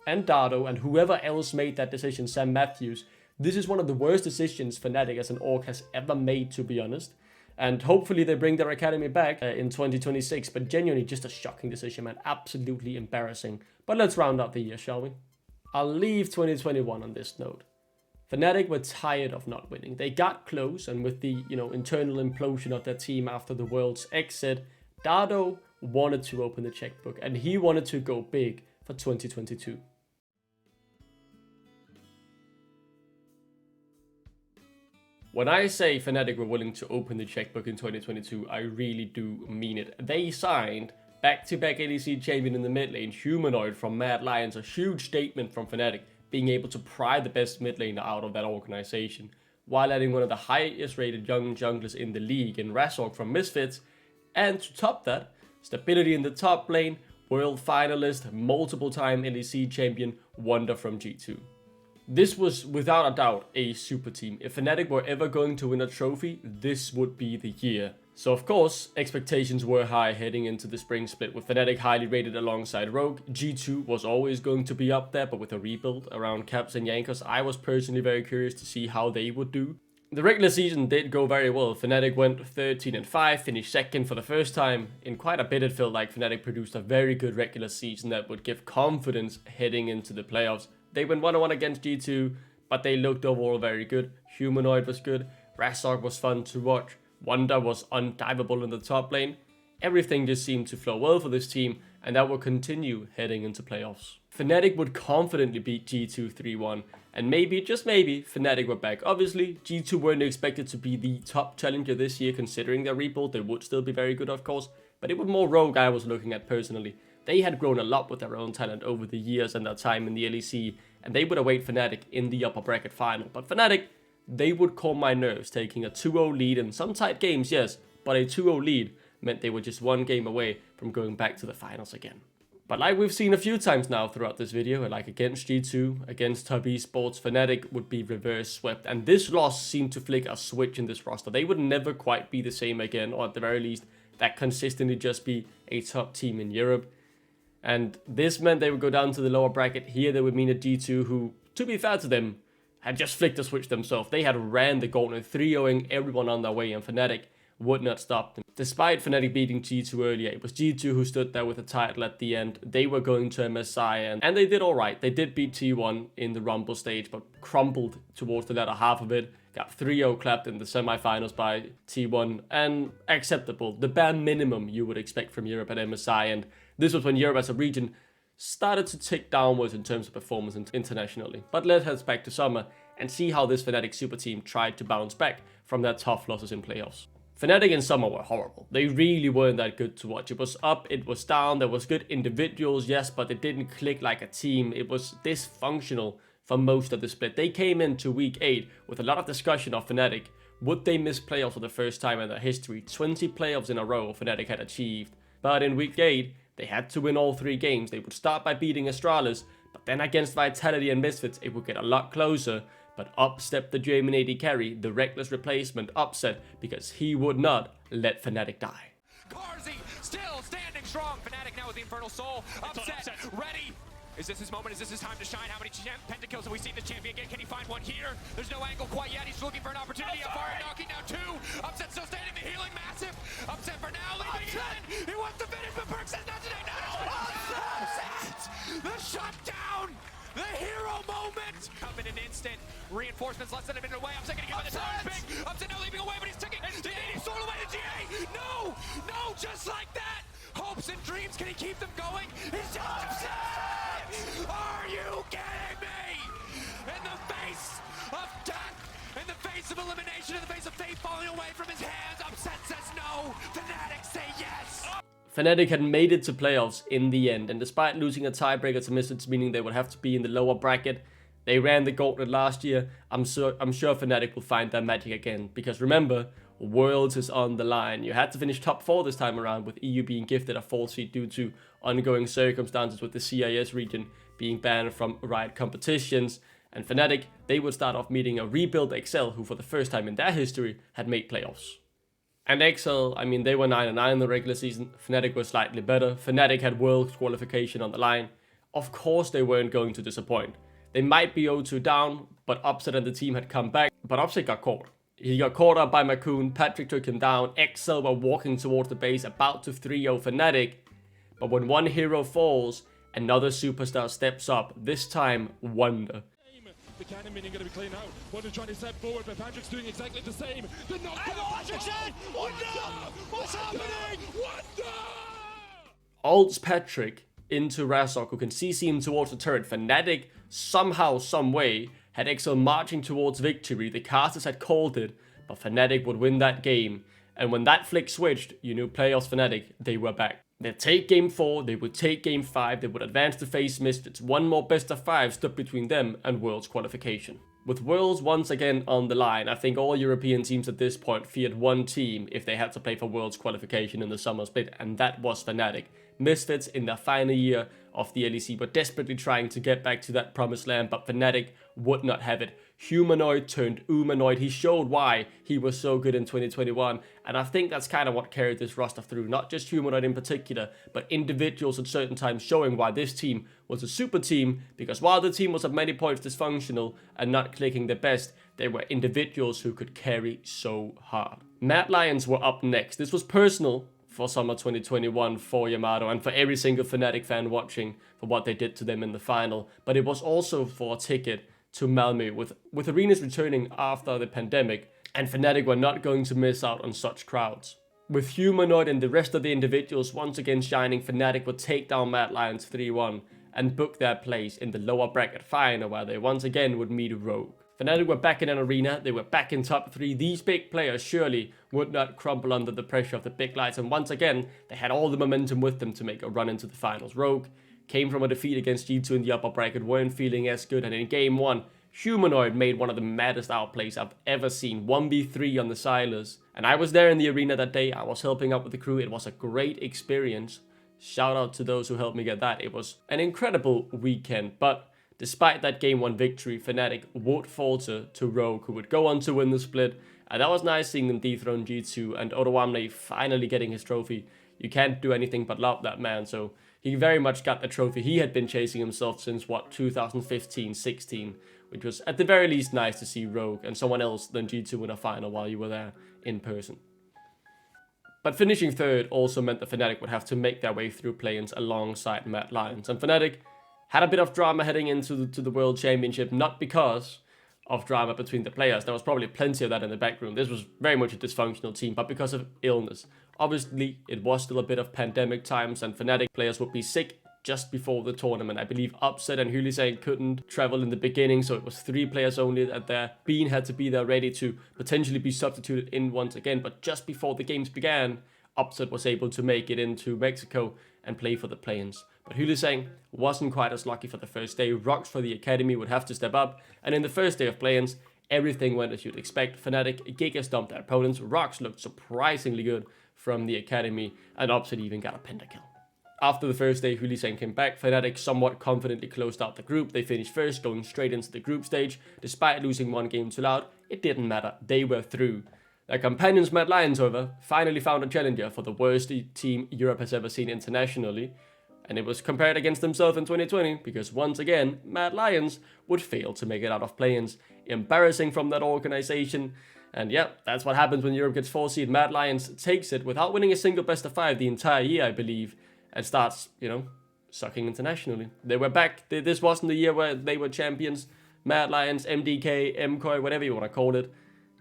and Dardo and whoever else made that decision, Sam Matthews, this is one of the worst decisions Fnatic as an org has ever made, to be honest. And hopefully they bring their academy back in 2026, but genuinely just a shocking decision, man. Absolutely embarrassing. But let's round out the year, shall we? I'll leave 2021 on this note. Fnatic were tired of not winning. They got close, and with the internal implosion of their team after the World's exit, Dardo wanted to open the checkbook, and he wanted to go big for 2022. When I say Fnatic were willing to open the checkbook in 2022, I really do mean it. They signed back-to-back LEC champion in the mid lane, Humanoid from Mad Lions, a huge statement from Fnatic, being able to pry the best mid laner out of that organization, while adding one of the highest rated young junglers in the league in Razork from Misfits, and to top that, stability in the top lane, world finalist, multiple-time LEC champion, Wonder from G2. This was without a doubt a super team. If Fnatic were ever going to win a trophy, this would be the year. So of course, expectations were high heading into the spring split, with Fnatic highly rated alongside Rogue. G2 was always going to be up there, but with a rebuild around Caps and Yankos, I was personally very curious to see how they would do. The regular season did go very well. Fnatic went 13-5, finished second for the first time. In quite a bit it felt like Fnatic produced a very good regular season that would give confidence heading into the playoffs. They went 1-1 against G2, but they looked overall very good. Humanoid was good, Razork was fun to watch, Wonder was undivable in the top lane. Everything just seemed to flow well for this team, and that will continue heading into playoffs. Fnatic would confidently beat G2 3-1, and maybe, just maybe, Fnatic were back. Obviously, G2 weren't expected to be the top challenger this year considering their rebuild. They would still be very good, of course, but it was more Rogue I was looking at personally. They had grown a lot with their own talent over the years and their time in the LEC, and they would await Fnatic in the upper bracket final. But Fnatic, they would calm my nerves, taking a 2-0 lead in some tight games, yes, but a 2-0 lead meant they were just one game away from going back to the finals again. But like we've seen a few times now throughout this video, like against G2, against Top Esports, Fnatic would be reverse swept, and this loss seemed to flick a switch in this roster. They would never quite be the same again, or at the very least, that consistently just be a top team in Europe. And this meant they would go down to the lower bracket. Here they would mean a G2 who, to be fair to them, had just flicked a switch themselves. They had ran the gauntlet, 3-0ing everyone on their way, and Fnatic would not stop them. Despite Fnatic beating G2 earlier, it was G2 who stood there with the title at the end. They were going to MSI, and they did alright. They did beat T1 in the Rumble stage, but crumbled towards the latter half of it. Got 3-0 clapped in the semifinals by T1, and acceptable. The bare minimum you would expect from Europe at MSI, and this was when Europe as a region started to tick downwards in terms of performance internationally. But let's head back to summer and see how this Fnatic super team tried to bounce back from their tough losses in playoffs. Fnatic in summer were horrible. They really weren't that good to watch. It was up, it was down, there was good individuals, yes, but it didn't click like a team. It was dysfunctional for most of the split. They came into week 8 with a lot of discussion of Fnatic. Would they miss playoffs for the first time in their history? 20 playoffs in a row Fnatic had achieved. But in week 8, they had to win all 3 games. They would start by beating Astralis, but then against Vitality and Misfits, it would get a lot closer. But up stepped the German AD carry, the reckless replacement, Upset, because he would not let Fnatic die. Carzzy still standing strong. Fnatic now with the Infernal Soul. Upset, ready. Is this his moment? Is this his time to shine? How many pentakills have we seen this champion get? Can he find one here? There's no angle quite yet. He's looking for an opportunity. Afari knocking down 2. Upset still standing. The healing massive. Upset for now. Leaving in. He wants to finish, but Perk says not today. No. Upset. The shutdown. The hero moment. Come in an instant. Reinforcements less than a minute away. Upset gonna give it the time pick. Upset now leaving away, but he's taking the 80 soul away to GA. No. No, just like that. Hopes and dreams. Can he keep them going? He's just upset. Are you kidding me? In the face of death, in the face of elimination, in the face of fate falling away from his hands, Upset says no. Fnatic say yes. Fnatic had made it to playoffs in the end, and despite losing a tiebreaker to Misfits, meaning they would have to be in the lower bracket, they ran the gauntlet last year. I'm sure Fnatic will find their magic again, because remember, Worlds is on the line. You had to finish top 4 this time around, with EU being gifted a 4th seed due to ongoing circumstances with the CIS region being banned from Riot competitions. And Fnatic, they would start off meeting a rebuild XL, who for the first time in their history had made playoffs. And XL, I mean, they were 9-9 in the regular season. Fnatic was slightly better. Fnatic had Worlds qualification on the line. Of course they weren't going to disappoint. They might be 0-2 down, but Upset and the team had come back. But Upset got caught. He got caught up by Macoon, Patrick took him down, XL were walking towards the base, about to 3-0 Fnatic. But when one hero falls, another superstar steps up, this time Wonder. The cannon minion going to be clean out. Wonder trying to step forward, but Patrick's doing exactly the same. The knockdown. Patrick's in! Wonder! What's happening? Wonder! Ults Patrick into Razork, who can CC him towards the turret. Fnatic, somehow, some way, had XL marching towards victory. The casters had called it, but Fnatic would win that game. And when that flick switched, you knew playoffs Fnatic, they were back. They'd take game 4, they would take game 5, they would advance to face Misfits. One more best of 5 stood between them and Worlds qualification. With Worlds once again on the line, I think all European teams at this point feared one team if they had to play for Worlds qualification in the summer split, and that was Fnatic. Misfits in their final year of the LEC were desperately trying to get back to that promised land, but Fnatic would not have it. Humanoid turned Umanoid. He showed why he was so good in 2021, and I think that's kind of what carried this roster through. Not just Humanoid in particular, but individuals at certain times showing why this team was a super team, because while the team was at many points dysfunctional and not clicking their best, there were individuals who could carry so hard. Mad Lions were up next. This was personal for summer 2021 for Yamato and for every single Fnatic fan watching for what they did to them in the final, but it was also for a ticket to Malmö with arenas returning after the pandemic, and Fnatic were not going to miss out on such crowds. With Humanoid and the rest of the individuals once again shining, Fnatic would take down Mad Lions 3-1 and book their place in the lower bracket final, where they once again would meet Rogue. Fnatic were back in an arena, they were back in top 3. These big players surely would not crumble under the pressure of the big lights, and once again, they had all the momentum with them to make a run into the finals. Rogue came from a defeat against G2 in the upper bracket, weren't feeling as good, and in game 1, Humanoid made one of the maddest outplays I've ever seen. 1v3 on the Silas. And I was there in the arena that day, I was helping out with the crew, it was a great experience. Shout out to those who helped me get that. It was an incredible weekend, but despite that game 1 victory, Fnatic would falter to Rogue, who would go on to win the split. And that was nice seeing them dethrone G2 and Odoamne finally getting his trophy. You can't do anything but love that man, so he very much got the trophy he had been chasing himself since, 2015-16, which was at the very least nice to see Rogue and someone else than G2 in a final while you were there in person. But finishing third also meant that Fnatic would have to make their way through play-ins alongside Mad Lions, and Fnatic had a bit of drama heading into the World Championship, not because of drama between the players. There was probably plenty of that in the back room. This was very much a dysfunctional team, but because of illness. Obviously, it was still a bit of pandemic times, and Fnatic players would be sick just before the tournament. I believe Upset and Hylissang couldn't travel in the beginning, so it was 3 players only at there. Bean had to be there ready to potentially be substituted in once again, but just before the games began, Upset was able to make it into Mexico and play for the play-ins. But Hylissang wasn't quite as lucky for the first day. Rox for the Academy would have to step up, and in the first day of play-ins, everything went as you'd expect. Fnatic Giga stomped their opponents. Rox looked surprisingly good from the Academy, and Upset even got a pentakill. After the first day, Hylissang came back. Fnatic somewhat confidently closed out the group. They finished first, going straight into the group stage. Despite losing 1 game to Loud, it didn't matter. They were through. Their companions, Mad Lions, however, finally found a challenger for the worst team Europe has ever seen internationally. And it was compared against themselves in 2020, because once again, Mad Lions would fail to make it out of play-ins. Embarrassing from that organization. And yeah, that's what happens when Europe gets 4 seed. Mad Lions takes it without winning a single best of 5 the entire year, I believe, and starts, sucking internationally. They were back. This wasn't the year where they were champions. Mad Lions, MDK, MKOI, whatever you want to call it.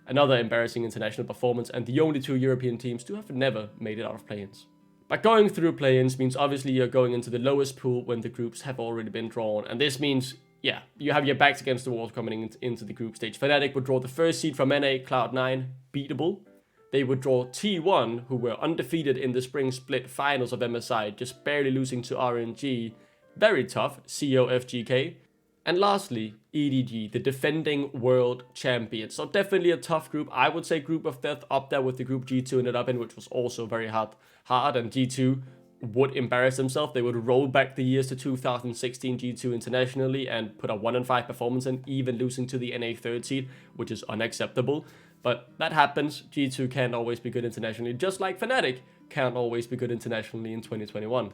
Another embarrassing international performance, and the only 2 European teams to have never made it out of play-ins. But going through play-ins means obviously you're going into the lowest pool when the groups have already been drawn. And this means, yeah, you have your backs against the wall coming into the group stage. Fnatic would draw the first seed from NA, Cloud9, beatable. They would draw T1, who were undefeated in the spring split finals of MSI, just barely losing to RNG. Very tough, COFGK. And lastly, EDG, the defending world champions. So definitely a tough group. I would say group of death up there with the group G2 ended up in, which was also very hard. And G2 would embarrass themselves. They would roll back the years to 2016 G2 internationally and put a 1-5 performance in, even losing to the NA 3rd seed, which is unacceptable. But that happens. G2 can't always be good internationally, just like Fnatic can't always be good internationally in 2021.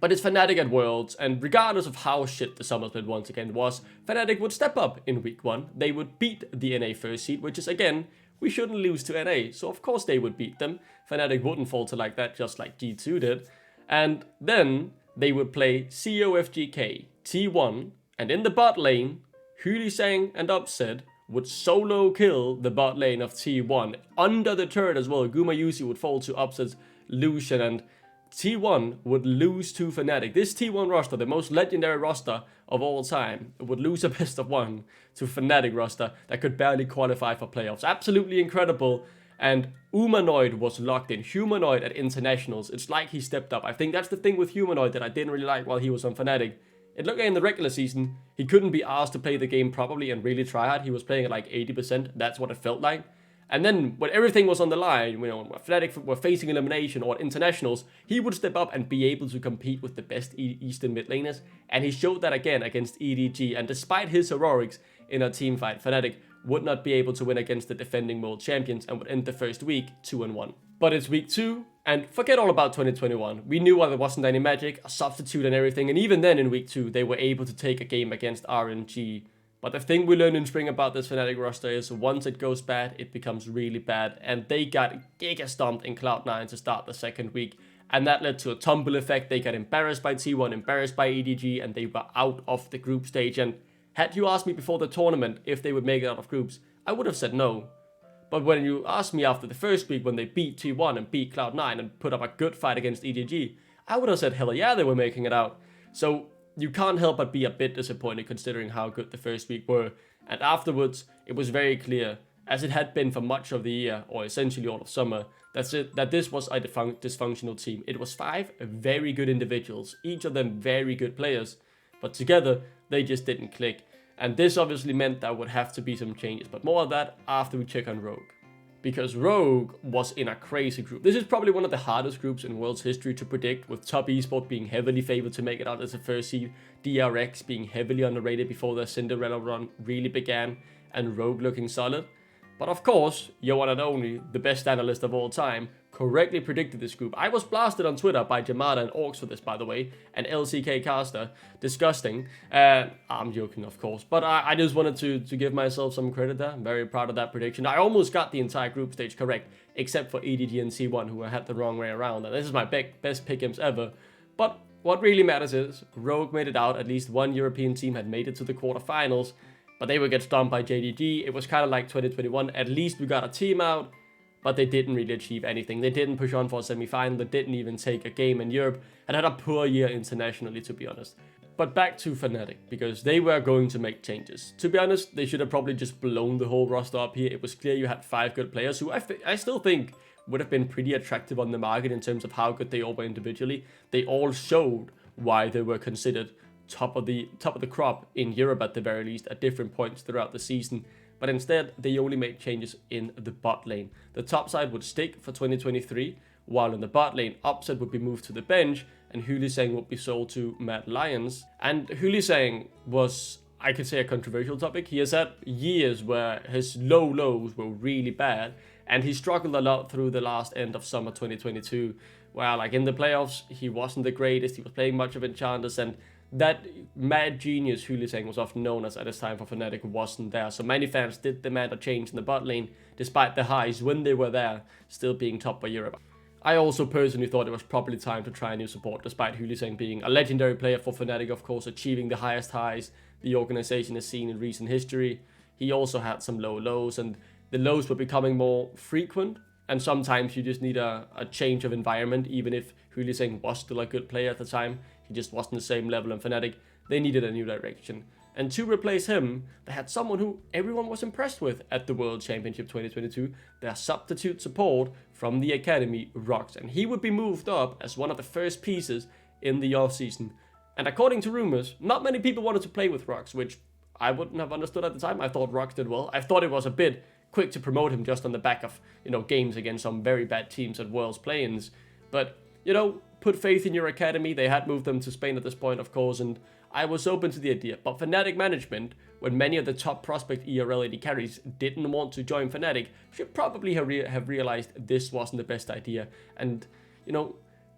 But it's Fnatic at Worlds, and regardless of how shit the summer split once again was, Fnatic would step up in week 1. They would beat the NA 1st seed, which is, again, we shouldn't lose to NA, so of course they would beat them. Fnatic wouldn't falter like that, just like G2 did. And then they would play COFGK, T1, and in the bot lane, Hylissang and Upset would solo kill the bot lane of T1. Under the turret as well, Gumayusi would fall to Upset's Lucian, and T1 would lose to Fnatic. This T1 roster, the most legendary roster of all time, would lose a best of 1 to Fnatic roster that could barely qualify for playoffs. Absolutely incredible. And Umanoid was locked in. Humanoid at internationals. It's like he stepped up. I think that's the thing with Humanoid that I didn't really like while he was on Fnatic. It looked like in the regular season, he couldn't be asked to play the game properly and really try hard. He was playing at like 80%. That's what it felt like. And then when everything was on the line, you know, when Fnatic were facing elimination or internationals, he would step up and be able to compete with the best Eastern mid laners. And he showed that again against EDG. And despite his heroics in a team fight, Fnatic would not be able to win against the defending world champions and would end the first week 2-1. But it's week 2, and forget all about 2021. We knew there wasn't any magic, a substitute and everything, and even then in week 2, they were able to take a game against RNG. But the thing we learned in spring about this Fnatic roster is once it goes bad, it becomes really bad, and they got giga stomped in Cloud9 to start the second week, and that led to a tumble effect. They got embarrassed by T1, embarrassed by EDG, and they were out of the group stage. And had you asked me before the tournament if they would make it out of groups, I would have said no. But when you asked me after the first week when they beat T1 and beat Cloud9 and put up a good fight against EDG, I would have said hell yeah they were making it out. So you can't help but be a bit disappointed considering how good the first week were. And afterwards, it was very clear, as it had been for much of the year, or essentially all of summer, that this was a dysfunctional team. It was 5 very good individuals, each of them very good players, but together they just didn't click. And this obviously meant there would have to be some changes, but more of that after we check on Rogue. Because Rogue was in a crazy group. This is probably one of the hardest groups in World's history to predict, with Top Esport being heavily favored to make it out as a first seed, DRX being heavily underrated before their Cinderella run really began, and Rogue looking solid. But of course, your one and only, the best analyst of all time, correctly predicted this group. I was blasted on Twitter by Jamada and Orcs for this, by the way, and LCK Caster. Disgusting. I'm joking, of course, but I just wanted to give myself some credit there. I'm very proud of that prediction. I almost got the entire group stage correct, except for EDG and C1, who I had the wrong way around, and this is my best pick'ems ever. But what really matters is, Rogue made it out. At least one European team had made it to the quarterfinals, but they would get stomped by JDG. It was kind of like 2021. At least we got a team out, but they didn't really achieve anything. They didn't push on for a semi-final. They didn't even take a game in Europe, and had a poor year internationally, to be honest. But back to Fnatic, because they were going to make changes. To be honest, they should have probably just blown the whole roster up here. It was clear you had 5 good players who I still think would have been pretty attractive on the market in terms of how good they all were individually. They all showed why they were considered top of the crop in Europe at the very least at different points throughout the season. But instead, they only made changes in the bot lane. The top side would stick for 2023, while in the bot lane, Upset would be moved to the bench, and Hulisang would be sold to Mad Lions. And Hulisang was, I could say, a controversial topic. He has had years where his lows were really bad, and he struggled a lot through the last end of summer 2022, where like in the playoffs, he wasn't the greatest. He was playing much of Enchanters, and that mad genius Hulisang was often known as at this time for Fnatic wasn't there. So many fans did demand a change in the bot lane, despite the highs when they were there, still being top by Europe. I also personally thought it was probably time to try a new support, despite Hulisang being a legendary player for Fnatic, of course, achieving the highest highs the organization has seen in recent history. He also had some lows, and the lows were becoming more frequent, and sometimes you just need a change of environment. Even if Hulisang was still a good player at the time, he just wasn't the same level in Fnatic. They needed a new direction. And to replace him, they had someone who everyone was impressed with at the World Championship 2022, their substitute support from the Academy, Rox. And he would be moved up as one of the first pieces in the offseason. And according to rumors, not many people wanted to play with Rox, which I wouldn't have understood at the time. I thought Rox did well. I thought it was a bit quick to promote him just on the back of, games against some very bad teams at World's play-ins. But, put faith in your academy. They had moved them to Spain at this point, of course, and I was open to the idea. But Fnatic management, when many of the top prospect ERL AD carries didn't want to join Fnatic, should probably have realized this wasn't the best idea, and,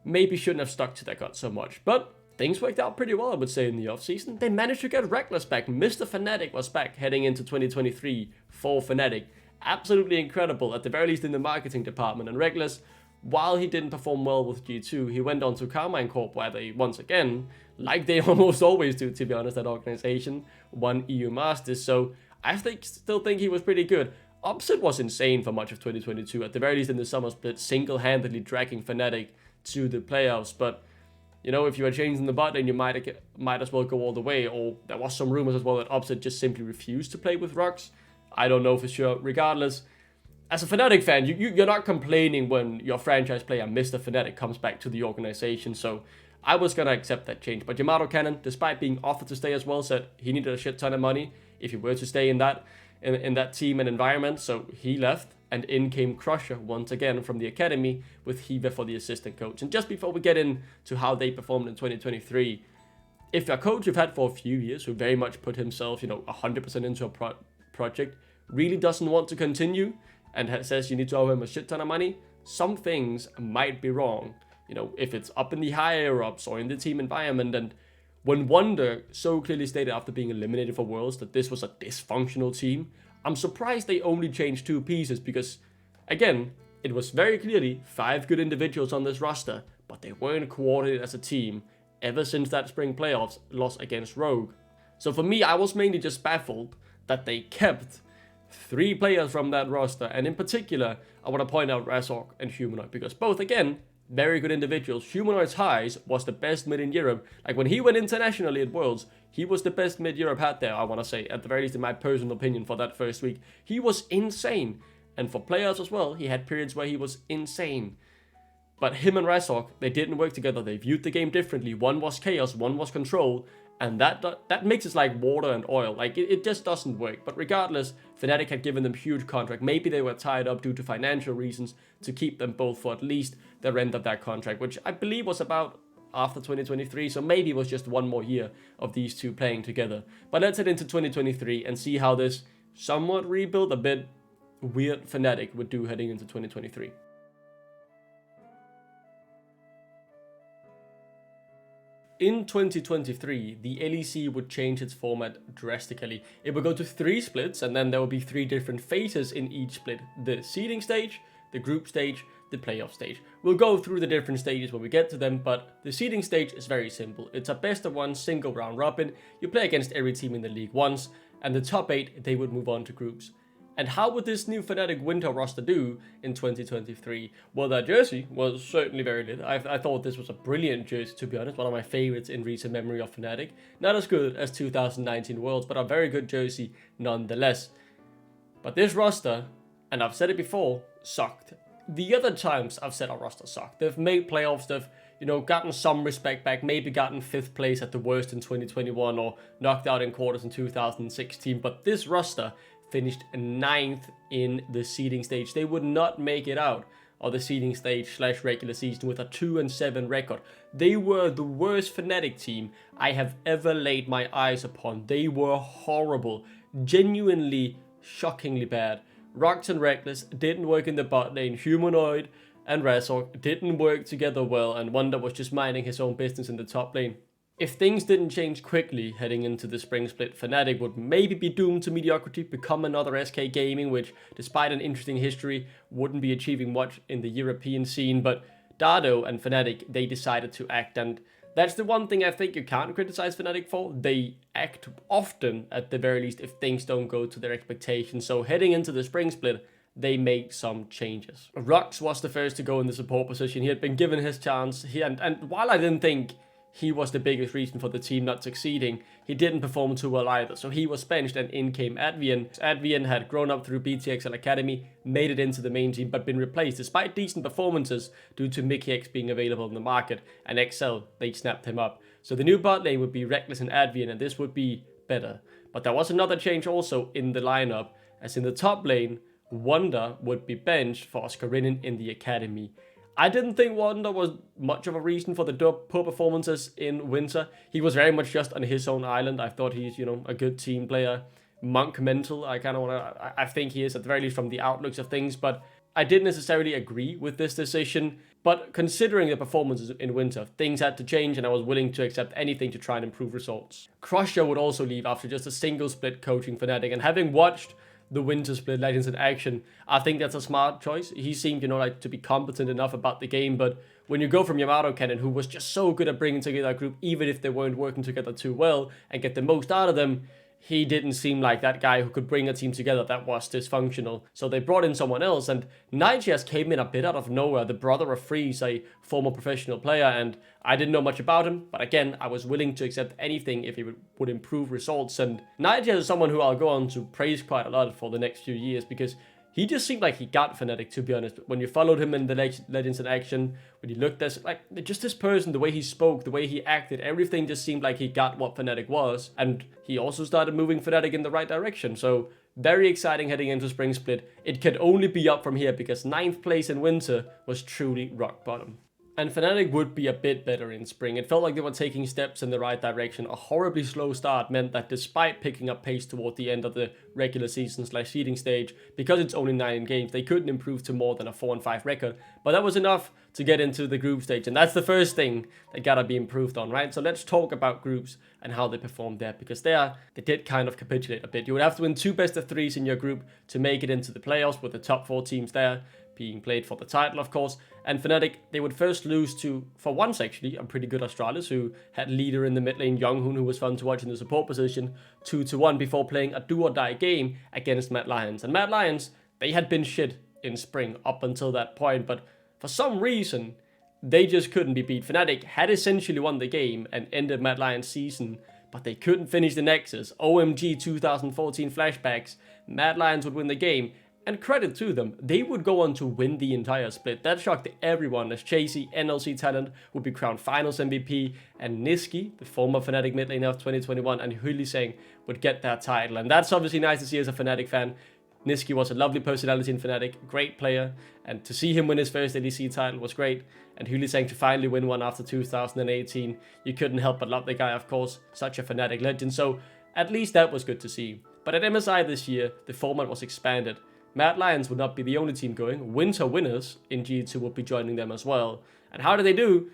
maybe shouldn't have stuck to their gut so much. But things worked out pretty well, I would say, in the offseason. They managed to get Reckless back. Mr. Fnatic was back heading into 2023 for Fnatic. Absolutely incredible, at the very least in the marketing department. And Reckless, while he didn't perform well with G2, he went on to Carmine Corp, where they, once again, like they almost always do, to be honest, that organization, won EU Masters. So I still think he was pretty good. Upset was insane for much of 2022, at the very least in the summer split, single-handedly dragging Fnatic to the playoffs. But, if you were changing the bot lane, you might as well go all the way. Or there was some rumors as well that Upset just simply refused to play with Rox. I don't know for sure. Regardless, as a Fnatic fan, you're not complaining when your franchise player, Mr. Fnatic, comes back to the organization. So I was gonna accept that change. But Yamato Cannon, despite being offered to stay as well, said he needed a shit ton of money if he were to stay in that team and environment, so he left, and in came Crusher once again from the academy with Hiva for the assistant coach. And just before we get into how they performed in 2023, if a coach you've had for a few years who very much put himself, 100% into a project, really doesn't want to continue and says you need to owe him a shit ton of money, some things might be wrong. If it's up in the higher ups or in the team environment. And when Wonder so clearly stated after being eliminated for Worlds that this was a dysfunctional team, I'm surprised they only changed 2 pieces because, again, it was very clearly 5 good individuals on this roster, but they weren't coordinated as a team ever since that spring playoffs loss against Rogue. So for me, I was mainly just baffled that they kept 3 players from that roster, and in particular, I want to point out Razork and Humanoid, because both, again, very good individuals. Humanoid's highs was the best mid in Europe. Like when he went internationally at Worlds, he was the best mid Europe had there, I want to say, at the very least in my personal opinion for that first week. He was insane. And for players as well, he had periods where he was insane. But him and Razork, they didn't work together. They viewed the game differently. One was chaos, one was control. And that mixes like water and oil. Like it just doesn't work. But regardless, Fnatic had given them huge contract. Maybe they were tied up due to financial reasons to keep them both for at least the end of that contract, which I believe was about after 2023. So maybe it was just 1 more year of these 2 playing together. But let's head into 2023 and see how this somewhat rebuilt, a bit weird Fnatic would do heading into 2023. In 2023, the LEC would change its format drastically. It would go to 3 splits, and then there would be 3 different phases in each split. The seeding stage, the group stage, the playoff stage. We'll go through the different stages when we get to them, but the seeding stage is very simple. It's a best of 1 single round robin. You play against every team in the league once, and the top 8, they would move on to groups. And how would this new Fnatic winter roster do in 2023? Well, that jersey was certainly very lit. I thought this was a brilliant jersey, to be honest. One of my favorites in recent memory of Fnatic. Not as good as 2019 Worlds, but a very good jersey nonetheless. But this roster, and I've said it before, sucked. The other times I've said our roster sucked. They've made playoffs, they've gotten some respect back, maybe gotten 5th place at the worst in 2021 or knocked out in quarters in 2016. But this roster finished 9th in the seeding stage. They would not make it out of the seeding stage / regular season with a 2-7 record. They were the worst Fnatic team I have ever laid my eyes upon. They were horrible, genuinely shockingly bad. Rox and Reckless didn't work in the bot lane. Humanoid and Razork didn't work together well, and Wonder was just minding his own business in the top lane. If things didn't change quickly heading into the spring split, Fnatic would maybe be doomed to mediocrity, become another SK Gaming, which, despite an interesting history, wouldn't be achieving much in the European scene. But Dardo and Fnatic, they decided to act, and that's the one thing I think you can't criticize Fnatic for. They act often, at the very least, if things don't go to their expectations. So heading into the spring split, they made some changes. Rox was the first to go in the support position. He had been given his chance, and while I didn't think he was the biggest reason for the team not succeeding, he didn't perform too well either, so he was benched and in came Advian. Advian had grown up through BTXL Academy, made it into the main team, but been replaced despite decent performances due to Mickey X being available in the market, and XL, they snapped him up. So the new bot lane would be Reckless and Advian, and this would be better. But there was another change also in the lineup, as in the top lane, Wonder would be benched for Oscarinin in the academy. I didn't think Wonder was much of a reason for the poor performances in winter. He was very much just on his own island. I thought he's, a good team player. Monk mental, I think he is, at the very least from the outlooks of things, but I didn't necessarily agree with this decision. But considering the performances in winter, things had to change, and I was willing to accept anything to try and improve results. Crusher would also leave after just a single split coaching Fnatic, and having watched the winter split Legends in action, I think that's a smart choice. He seemed, to be competent enough about the game, but when you go from Yamato Cannon, who was just so good at bringing together a group, even if they weren't working together too well, and get the most out of them, he didn't seem like that guy who could bring a team together that was dysfunctional. So they brought in someone else, and Nightshades came in a bit out of nowhere, the brother of Freeze, a former professional player, and I didn't know much about him, but again, I was willing to accept anything if he would improve results. And Nightshades is someone who I'll go on to praise quite a lot for the next few years, because he just seemed like he got Fnatic, to be honest. When you followed him in the Legends in Action, when you looked at, like, just this person, the way he spoke, the way he acted, everything just seemed like he got what Fnatic was. And he also started moving Fnatic in the right direction. So very exciting heading into Spring Split. It could only be up from here because 9th place in Winter was truly rock bottom. And Fnatic would be a bit better in Spring. It felt like they were taking steps in the right direction. A horribly slow start meant that despite picking up pace toward the end of the regular season / seeding stage, because it's only 9 games, they couldn't improve to more than a 4-5 record. But that was enough to get into the group stage. And that's the first thing that gotta be improved on, right? So let's talk about groups and how they performed there. Because they did kind of capitulate a bit. You would have to win 2 best-of-3s in your group to make it into the playoffs with the top 4 teams there being played for the title, of course. And Fnatic, they would first lose to, for once actually, a pretty good Astralis, who had leader in the mid lane, Younghoon, who was fun to watch in the support position, 2-1 before playing a do-or-die game against Mad Lions. And Mad Lions, they had been shit in Spring up until that point, but for some reason, they just couldn't be beat. Fnatic had essentially won the game and ended Mad Lions' season, but they couldn't finish the Nexus. OMG 2014 flashbacks, Mad Lions would win the game. And credit to them, they would go on to win the entire split. That shocked everyone as Chasey, NLC talent, would be crowned Finals MVP, and Niski, the former Fnatic mid laner of 2021, and Hulisang would get that title. And that's obviously nice to see as a Fnatic fan. Niski was a lovely personality in Fnatic, great player, and to see him win his first ADC title was great. And Hulisang to finally win one after 2018, you couldn't help but love the guy, of course, such a Fnatic legend. So at least that was good to see. But at MSI this year, the format was expanded. Mad Lions would not be the only team going. Winter winners in G2 would be joining them as well. And how did they do?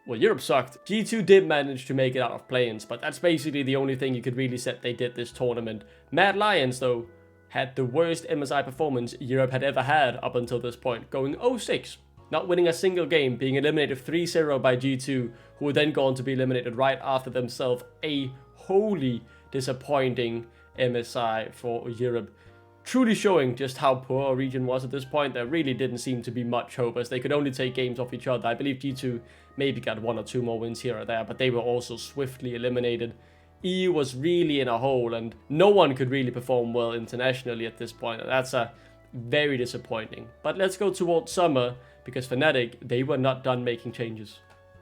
Well, Europe sucked. G2 did manage to make it out of play-ins, but that's basically the only thing you could really say they did this tournament. Mad Lions, though, had the worst MSI performance Europe had ever had up until this point, going 0-6. Not winning a single game, being eliminated 3-0 by G2, who would then go on to be eliminated right after themselves. A wholly disappointing MSI for Europe. Truly showing just how poor our region was at this point. There really didn't seem to be much hope as they could only take games off each other. I believe G2 maybe got 1 or 2 more wins here or there, but they were also swiftly eliminated. EU was really in a hole and no one could really perform well internationally at this point. That's very disappointing. But let's go towards summer because Fnatic, they were not done making changes.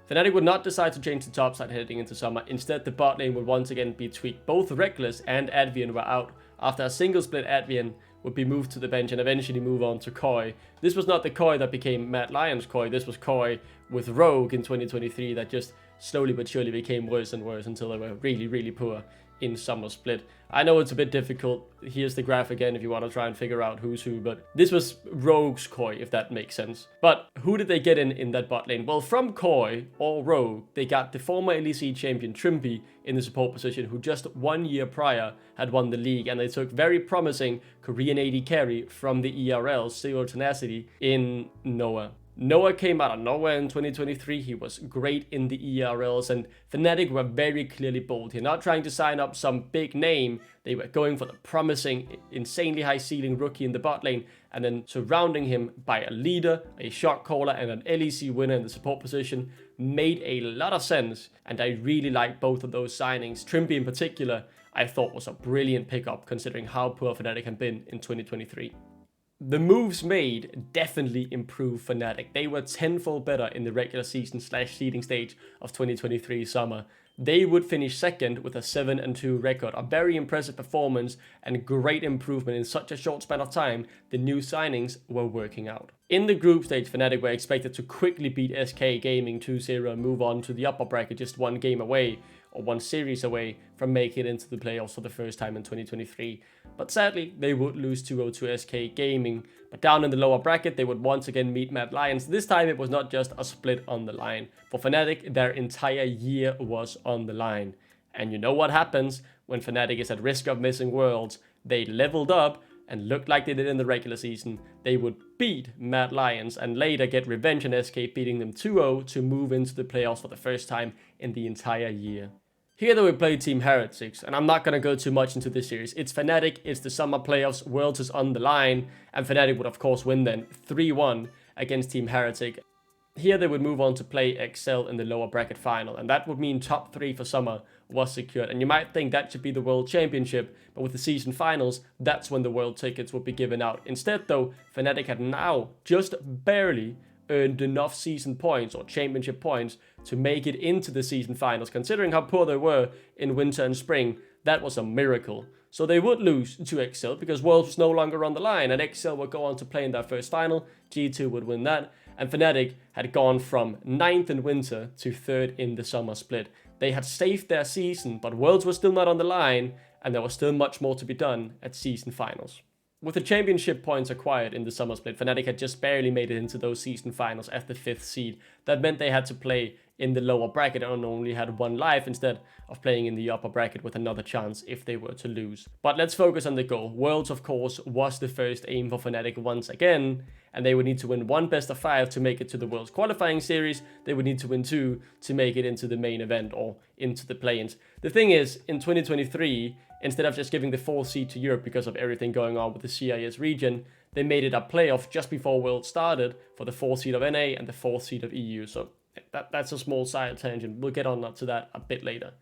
Fnatic would not decide to change the top side heading into summer. Instead, the bot lane would once again be tweaked. Both Reckless and Advian were out. After a single split, Advian would be moved to the bench and eventually move on to Koi. This was not the Koi that became Mad Lions Koi. This was Koi with Rogue in 2023 that just slowly but surely became worse and worse until they were really, really poor in summer split. I know it's a bit difficult. Here's the graph again if you want to try and figure out who's who, but this was Rogue's Koi, if that makes sense. But who did they get in that bot lane? Well, from Koi or Rogue, they got the former LEC champion Trimpy in the support position, who just 1 year prior had won the league, and they took very promising Korean AD carry from the ERL, Zero Tenacity, in Noah. Noah came out of nowhere in 2023. He was great in the ERLs, and Fnatic were very clearly bold here. Not trying to sign up some big name, they were going for the promising, insanely high ceiling rookie in the bot lane, and then surrounding him by a leader, a shot caller, and an LEC winner in the support position made a lot of sense, and I really like both of those signings. Trimpy in particular, I thought was a brilliant pickup considering how poor Fnatic had been in 2023. The moves made definitely improved Fnatic. They were tenfold better in the regular season / seeding stage of 2023 summer. They would finish second with a 7-2 record. A very impressive performance and great improvement in such a short span of time. The new signings were working out. In the group stage, Fnatic were expected to quickly beat SK Gaming 2-0 and move on to the upper bracket just 1 game away, or 1 series away from making it into the playoffs for the first time in 2023. But sadly, they would lose 2-0 to SK Gaming. But down in the lower bracket, they would once again meet Mad Lions. This time it was not just a split on the line. For Fnatic, their entire year was on the line. And you know what happens when Fnatic is at risk of missing worlds. They leveled up and looked like they did in the regular season. They would beat Mad Lions and later get revenge on SK, beating them 2-0 to move into the playoffs for the first time in the entire year. Here they would play Team Heretics, and I'm not going to go too much into this series. It's Fnatic, it's the summer playoffs, Worlds is on the line, and Fnatic would of course win then 3-1 against Team Heretic. Here they would move on to play Excel in the lower bracket final, and that would mean top 3 for summer was secured. And you might think that should be the World Championship, but with the season finals, that's when the world tickets would be given out. Instead though, Fnatic had now just barely earned enough season points or championship points to make it into the season finals. Considering how poor they were in winter and spring, that was a miracle. So they would lose to Excel because Worlds was no longer on the line, and Excel would go on to play in their first final. G2 would win that, and Fnatic had gone from 9th in winter to 3rd in the summer split. They had saved their season, but Worlds was still not on the line, and there was still much more to be done at season finals. With the championship points acquired in the summer split, Fnatic had just barely made it into those season finals as the 5th seed. That meant they had to play in the lower bracket and only had 1 life instead of playing in the upper bracket with another chance if they were to lose. But let's focus on the goal. Worlds, of course, was the first aim for Fnatic once again, and they would need to win 1 best of 5 to make it to the Worlds qualifying series. They would need to win 2 to make it into the main event or into the play-ins. The thing is, in 2023, instead of just giving the 4th seed to Europe because of everything going on with the CIS region, they made it a playoff just before Worlds started for the 4th seed of NA and the 4th seed of EU. So that's a small side tangent. We'll get on to that a bit later.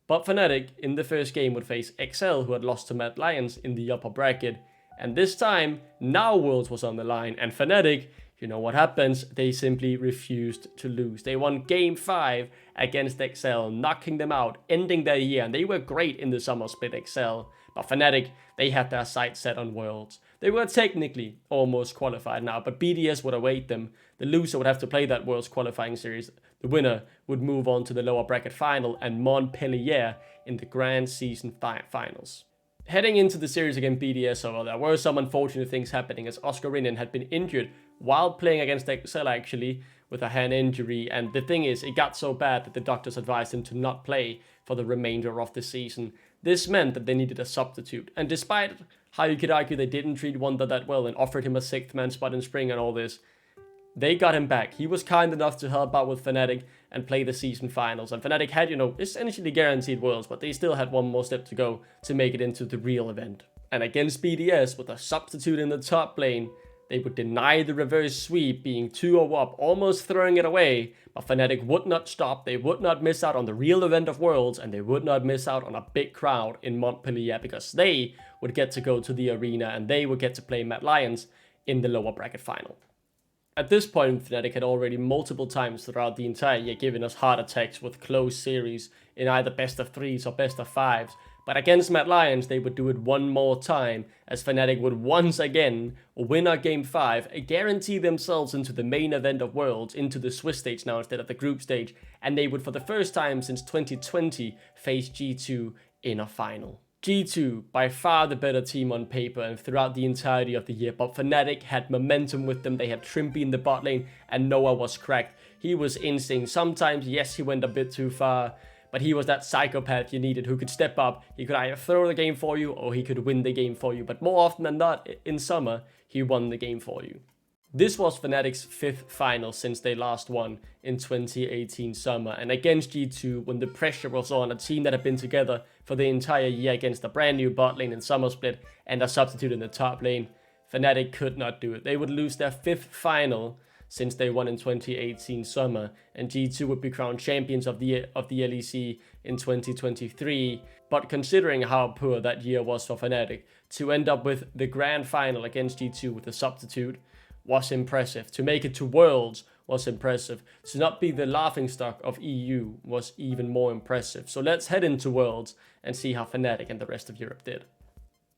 But Fnatic in the first game would face XL, who had lost to Mad Lions in the upper bracket. And this time, now Worlds was on the line, and Fnatic, you know what happens, they simply refused to lose. They won Game 5 against XL, knocking them out, ending their year, and they were great in the summer split XL. But Fnatic, they had their sights set on Worlds. They were technically almost qualified now, but BDS would await them. The loser would have to play that Worlds qualifying series. The winner would move on to the lower bracket final and Montpellier in the grand season finals. Heading into the series against BDS, however, there were some unfortunate things happening as Oscarinian had been injured while playing against XL actually with a hand injury, and the thing is, it got so bad that the doctors advised him to not play for the remainder of the season. This meant that they needed a substitute, and despite how you could argue they didn't treat Wonder that well and offered him a 6th man spot in spring and all this, they got him back. He was kind enough to help out with Fnatic and play the season finals. And Fnatic had, essentially guaranteed Worlds, but they still had 1 more step to go to make it into the real event. And against BDS, with a substitute in the top lane, they would deny the reverse sweep, being 2-0 up, almost throwing it away. But Fnatic would not stop. They would not miss out on the real event of Worlds, and they would not miss out on a big crowd in Montpellier, because they would get to go to the arena and they would get to play Mad Lions in the lower bracket final. At this point, Fnatic had already multiple times throughout the entire year given us heart attacks with close series in either best of 3s or best of 5s. But against Mad Lions, they would do it 1 more time, as Fnatic would once again win our Game 5, guarantee themselves into the main event of Worlds, into the Swiss stage now instead of the group stage, and they would for the first time since 2020 face G2 in a final. G2, by far the better team on paper and throughout the entirety of the year, but Fnatic had momentum with them. They had Trimpy in the bot lane, and Noah was cracked. He was insane. Sometimes, yes, he went a bit too far, but he was that psychopath you needed who could step up. He could either throw the game for you or he could win the game for you, but more often than not, in summer, he won the game for you. This was Fnatic's 5th final since they last won in 2018 summer, and against G2 when the pressure was on, a team that had been together for the entire year against a brand new bot lane in summer split and a substitute in the top lane, Fnatic could not do it. They would lose their 5th final since they won in 2018 summer, and G2 would be crowned champions of the LEC in 2023. But considering how poor that year was for Fnatic, to end up with the grand final against G2 with a substitute was impressive. To make it to Worlds was impressive. To not be the laughingstock of EU was even more impressive. So let's head into Worlds and see how Fnatic and the rest of Europe did.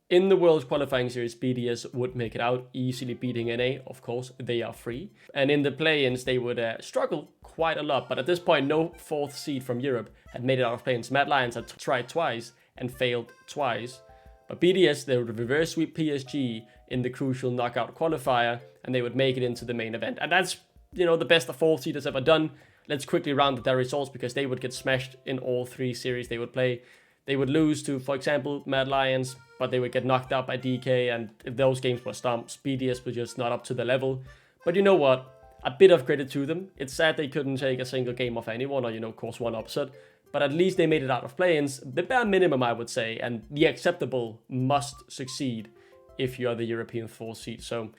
In the Worlds qualifying series, BDS would make it out, easily beating NA. Of course, they are free. And in the play-ins, they would struggle quite a lot. But at this point, no 4th seed from Europe had made it out of play-ins. Mad Lions had tried twice and failed twice. But BDS, they would reverse sweep PSG in the crucial knockout qualifier, and they would make it into the main event. And that's, the best the 4th seed has ever done. Let's quickly round up their results, because they would get smashed in all 3 series they would play. They would lose to, for example, Mad Lions, but they would get knocked out by DK, and if those games were stomps, BDS was just not up to the level. But you know what? A bit of credit to them. It's sad they couldn't take a single game off anyone, or, cause 1 upset. But at least they made it out of play-ins, the bare minimum, I would say, and the acceptable must succeed if you are the European 4th seed. So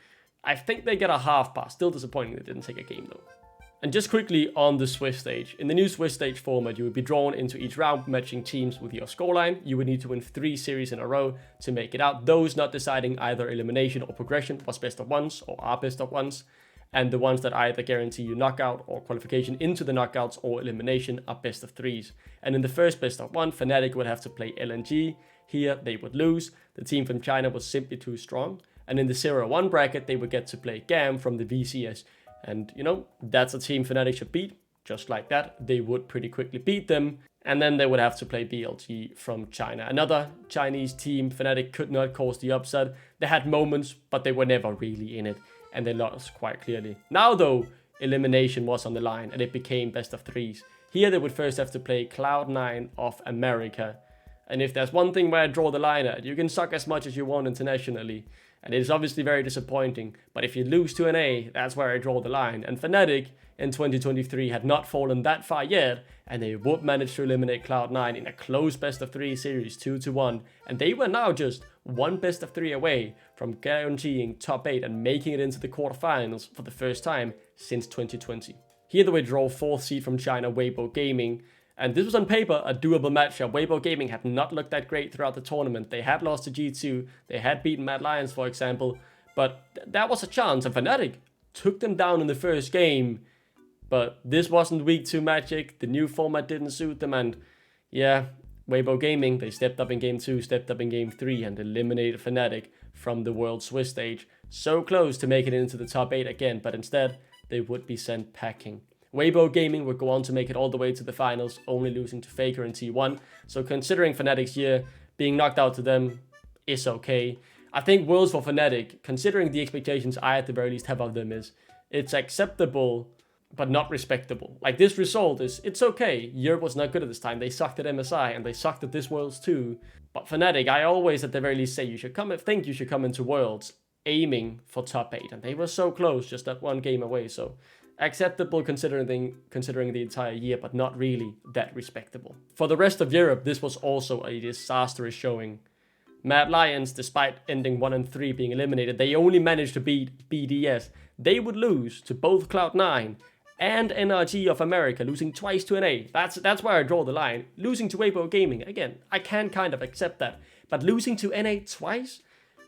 I think they get a half pass. Still disappointing they didn't take a game, though. And just quickly on the Swiss stage. In the new Swiss stage format, you would be drawn into each round, matching teams with your scoreline. You would need to win 3 series in a row to make it out. Those not deciding either elimination or progression was best of ones or are best of ones. And the ones that either guarantee you knockout or qualification into the knockouts or elimination are best of 3s. And in the first best of 1, Fnatic would have to play LNG. Here they would lose. The team from China was simply too strong. And in the 0-1 bracket, they would get to play GAM from the VCS. And, you know, that's a team Fnatic should beat. Just like that, they would pretty quickly beat them. And then they would have to play BLG from China. Another Chinese team, Fnatic could not cause the upset. They had moments, but they were never really in it. And they lost quite clearly. Now, though, elimination was on the line and it became best of 3s. Here they would first have to play Cloud9 of America. And if there's one thing where I draw the line at, you can suck as much as you want internationally. And it is obviously very disappointing, but if you lose to NA, that's where I draw the line. And Fnatic in 2023 had not fallen that far yet, and they would manage to eliminate Cloud9 in a close best of 3 series 2-1. And they were now just one best of 3 away from guaranteeing top 8 and making it into the quarterfinals for the first time since 2020. Here they would draw 4th seed from China, Weibo Gaming. And this was on paper a doable matchup. Weibo Gaming had not looked that great throughout the tournament. They had lost to G2, they had beaten Mad Lions for example, but that was a chance, and Fnatic took them down in the first game. But this wasn't week 2 magic, the new format didn't suit them, and yeah, Weibo Gaming, they stepped up in game 2, stepped up in game 3 and eliminated Fnatic from the World Swiss stage. So close to making it into the top 8 again, but instead they would be sent packing. Weibo Gaming would go on to make it all the way to the finals, only losing to Faker in T1. So considering Fnatic's year, being knocked out to them is okay. I think Worlds for Fnatic, considering the expectations I at the very least have of them, is it's acceptable but not respectable. Like, this result it's okay. Europe was not good at this time. They sucked at MSI and they sucked at this Worlds too. But Fnatic, I always at the very least say you should come into Worlds aiming for top 8, and they were so close, just that one game away. So acceptable considering the entire year, but not really that respectable. For the rest of Europe, this was also a disastrous showing. Mad Lions, despite ending 1-3 being eliminated, they only managed to beat BDS. They would lose to both Cloud9 and NRG of America, losing twice to NA. That's where I draw the line. Losing to Weibo Gaming, again, I can kind of accept that. But losing to NA twice?